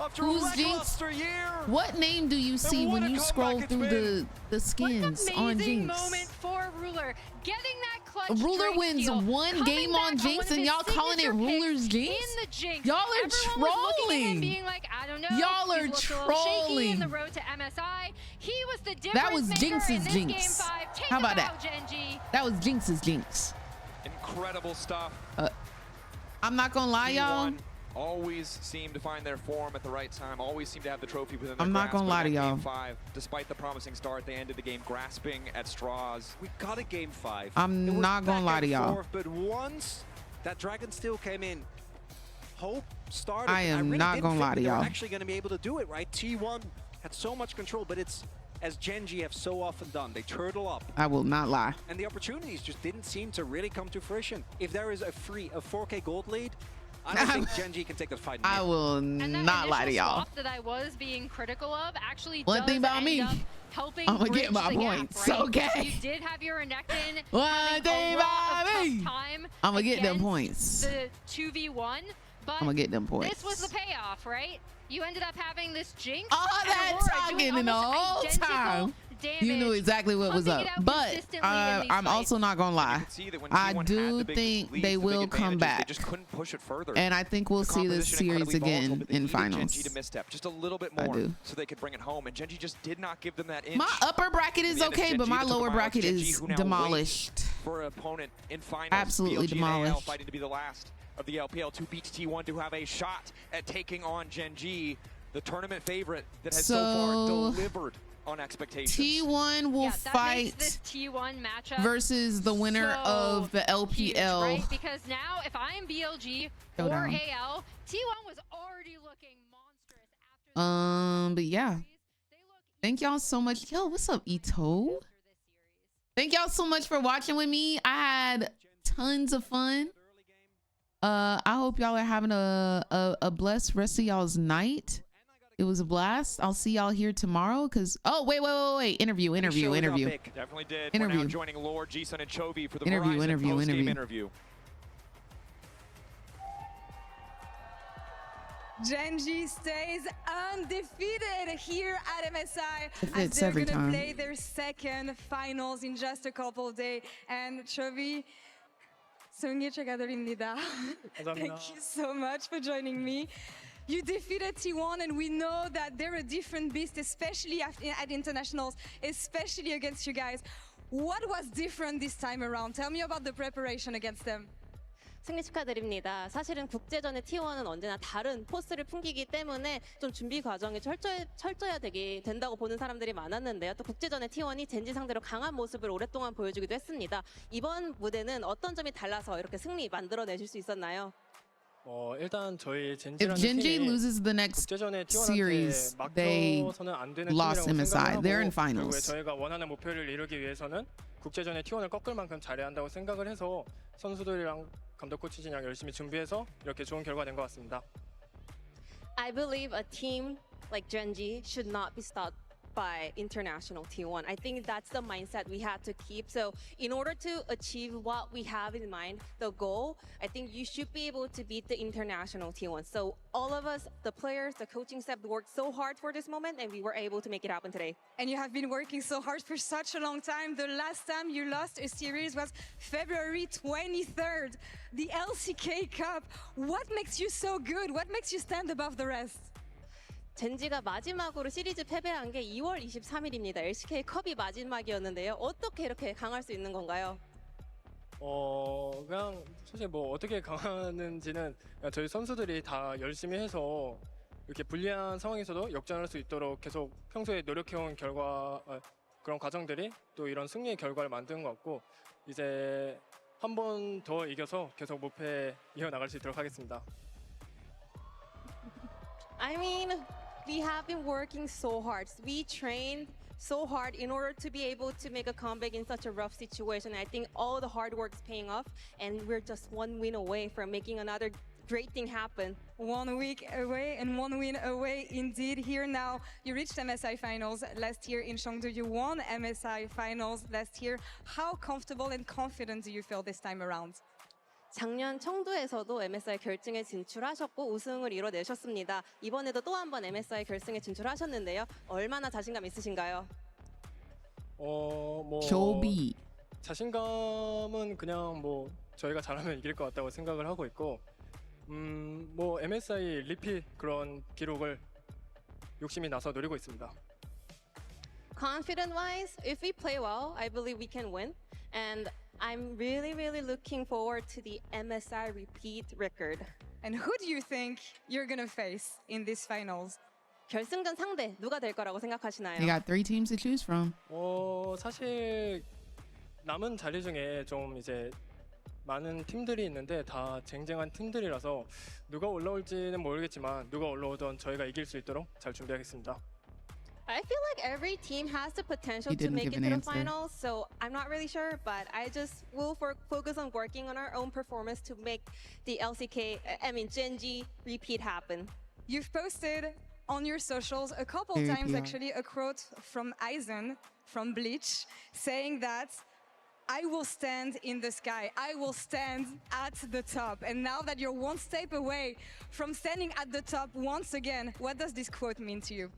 after Who's a Jinx? lackluster year. What name do you see when you scroll through the skins on Amazing Jinx? moment for Ruler. Getting that clutch Ruler Drake wins steal, one coming game back on one Jinx of and his y'all calling it signature Ruler's picks Jinx? in the Jinx. Y'all are Everyone was looking at him trolling. being like, I don't know. Y'all are he's looked a little shaky in the trolling. road to MSI. He was the difference That was maker Jinx's in this Jinx. Game 5. Take How the about bow, that? Gen.G. That was Jinx's Jinx. Incredible stuff. I'm not gonna lie, y'all. T1 always seem to find their form at the right time, always seem to have the trophy within their I'm not grasp, gonna but lie in to that y'all. Game 5, despite the promising start, they ended the game grasping at straws. We got a game 5. I'm It was not gonna back lie to and y'all. forth, but once that Dragon Steel came in, hope started. I am really not didn't gonna think lie to they were y'all. actually going to be able to do it, right? T1 had so much control, but it's as Gen.G have so often done. They turtle up. I will not lie. And the opportunities just didn't seem to really come to fruition. If there is a 4K gold lead, I don't think Gen.G can take that fight. I will And that not lie to initial y'all. swap that I was being critical of actually One does thing about end me, up helping I'ma bridge get my the gap, points, right? okay? You did have your Renekton One having thing a lot about of me, tough time I'ma get them against points. The 2v1, but I'ma get them this points. was the payoff, right? You ended up having this Jinx All and that Aurora talking doing and the almost whole identical time, damage, you knew exactly what was pumping up. it out But consistently in these I'm fights. also not gonna lie. See that when I T1 had do the big think leads, they the big will come advantages, back. They just couldn't push it further. And I think we'll The see this composition series incredibly volatile, again but they in needed finals. Gen.G to misstep just a little bit I more do. so they could bring it home, and Gen.G just did not give them that inch. My upper bracket In is the end, it's okay, but Gen.G my that took lower them out. bracket Gen.G is who now demolished. waits for an opponent in finals. Absolutely BLG and AL demolished. fighting to be the last of the LPL to beat T1 to have a shot at taking on Gen.G, the tournament favorite that has so far So, delivered on expectations. T1 will Yeah, that makes fight this T1 matchup versus the winner so of the huge, LPL. right? Because now, if I am BLG or Showdown. AL, T1 was already looking monstrous. But yeah. Thank y'all so much. Yo, what's up, Ito? Thank y'all so much for watching with me. I had tons of fun. I hope y'all are having a blessed rest of y'all's night. It was a blast. I'll see y'all here tomorrow. Wait. Interview. Definitely did. We're Interview. now joining Lord, G-Sun, and Chovy for the Interview, Verizon interview, post-game interview. interview. Gen.G stays undefeated here at MSI It as fits they're every gonna time. play their second finals in just a couple of days. And Chovy, 승리 축하드립니다. Thank you so much for joining me. You defeated T1, and we know that they're a different beast, especially at internationals, especially against you guys. What was different this time around? Tell me about the preparation against them. 승리 축하드립니다. 사실은 국제전의 T1은 언제나 다른 포스를 풍기기 때문에 좀 준비 과정이 철저해야 된다고 보는 사람들이 많았는데요. 또 국제전의 T1이 젠지 상대로 강한 모습을 오랫동안 보여주기도 했습니다. 이번 무대는 어떤 점이 달라서 이렇게 승리 만들어내실 수 있었나요? 일단 저희 If 젠지라는 Gen.G 팀이 loses the next 국제전에 series, T1한테 they 맡겨서는 안 되는 lost 팀이라고 MSI. 생각을 They're in 하고 finals. 결국에 저희가 원하는 목표를 이루기 위해서는 국제전에 T1을 꺾을 만큼 잘해야 한다고 생각을 해서 선수들이랑 감독 코치진이랑 열심히 준비해서 이렇게 좋은 결과 낸 것 같습니다. I believe a team like Gen.G should not be stopped by international T1. I think that's the mindset we have to keep. So in order to achieve what we have in mind, the goal, I think you should be able to beat the international T1. So all of us, the players, the coaching staff worked so hard for this moment and we were able to make it happen today. And you have been working so hard for such a long time. The last time you lost a series was February 23rd, the LCK Cup. What makes you so good? What makes you stand above the rest? 젠지가 마지막으로 시리즈 패배한 게 2월 23일입니다. LCK 컵이 마지막이었는데요. 어떻게 이렇게 강할 수 있는 건가요? 그냥 사실 뭐 어떻게 강하는지는 그냥 저희 선수들이 다 열심히 해서 이렇게 불리한 상황에서도 역전할 수 있도록 계속 평소에 노력해온 결과 그런 과정들이 또 이런 승리의 결과를 만든 것 같고 이제 한 번 더 이겨서 계속 목표에 이어나갈 수 있도록 하겠습니다. I mean, we have been working so hard. We trained so hard in order to be able to make a comeback in such a rough situation. I think all the hard work is paying off, and we're just one win away from making another great thing happen. 1 week away and 1 win away indeed. Here now, you reached MSI finals last year in Chengdu. You won MSI finals last year. How comfortable and confident do you feel this time around? 작년 청도에서도 MSI 결승에 진출하셨고 우승을 이뤄내셨습니다. 이번에도 또 한 번 MSI 결승에 진출하셨는데요. 얼마나 자신감 있으신가요? 뭐 조비. 자신감은 그냥 뭐 저희가 잘하면 이길 것 같다고 생각을 하고 있고 뭐 MSI 리핏 그런 기록을 욕심이 나서 노리고 있습니다. Confident wise, if we play well, I believe we can win. And I'm really looking forward to the MSI repeat record. And who do you think you're gonna face in these finals? 결승전 상대 누가 될 거라고 생각하시나요? They got 3 teams to choose from. 사실 남은 자리 중에 좀 이제 많은 팀들이 있는데 다 쟁쟁한 팀들이라서 누가 올라올지는 모르겠지만 누가 올라오던 저희가 이길 수 있도록 잘 준비하겠습니다. I feel like every team has the potential You to didn't make give it an to the answer. finals, so I'm not really sure, but I just will focus on working on our own performance to make the Gen.G repeat happen. You've posted on your socials a couple Very times PR. actually a quote from Aizen from Bleach saying that I will stand in the sky. I will stand at the top. And now that you're one step away from standing at the top once again, what does this quote mean to you?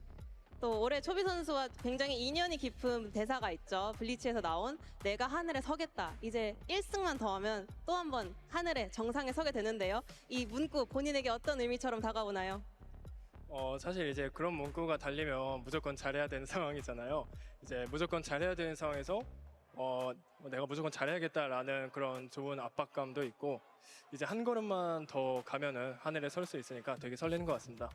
또 올해 초비 선수와 굉장히 인연이 깊은 대사가 있죠. 블리치에서 나온 내가 하늘에 서겠다. 이제 1승만 더 하면 또 한 번 하늘에 정상에 서게 되는데요. 이 문구 본인에게 어떤 의미처럼 다가오나요? 사실 이제 그런 문구가 달리면 무조건 잘해야 되는 상황이잖아요. 이제 무조건 잘해야 되는 상황에서 내가 무조건 잘해야겠다라는 그런 좋은 압박감도 있고 이제 한 걸음만 더 가면은 하늘에 설 수 있으니까 되게 설레는 것 같습니다.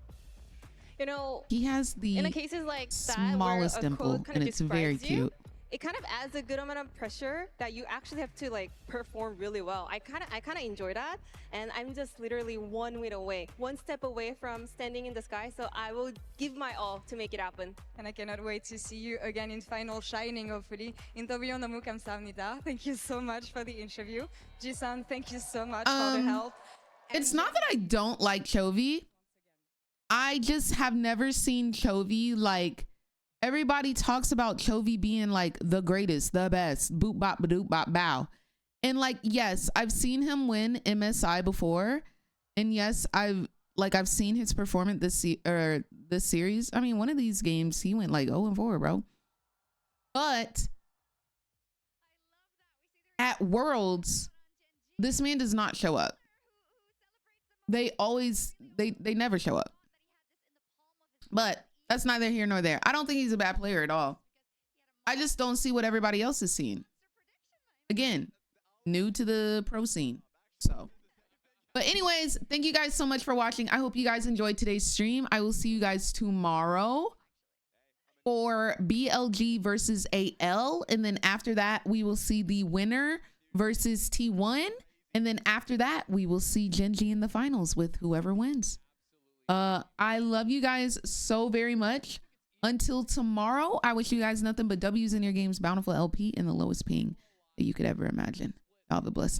You know, He has in the cases like that, where smallest a dimple, quote kind and of it's very describes you, cute. it kind of adds a good amount of pressure that you actually have to like perform really well. I kind of enjoy that, and I'm just literally 1 win away, one step away from standing in the sky. So I will give my all to make it happen. And I cannot wait to see you again in final shining, hopefully. 인터뷰 너무 감사합니다. Thank you so much for the interview. Ji-san, thank you so much for the help. It's not that I don't like Chovy. I just have never seen Chovy like everybody talks about Chovy being like the greatest, the best, boop bop badoop bop bow. And like, yes, I've seen him win MSI before. And yes, I've seen his performance this series. I mean, one of these games he went like 0-4, bro. But at Worlds, this man does not show up. They never show up. But that's neither here nor there. I don't think he's a bad player at all. I just don't see what everybody else is seeing. Again, new to the pro scene. So, but anyways, thank you guys so much for watching. I hope you guys enjoyed today's stream. I will see you guys tomorrow for BLG versus AL. And then after that, we will see the winner versus T1. And then after that, we will see Gen.G in the finals with whoever wins. I love you guys so very much. Until tomorrow, I wish you guys nothing but W's in your games, bountiful LP, and the lowest ping that you could ever imagine. Y'all have a blessed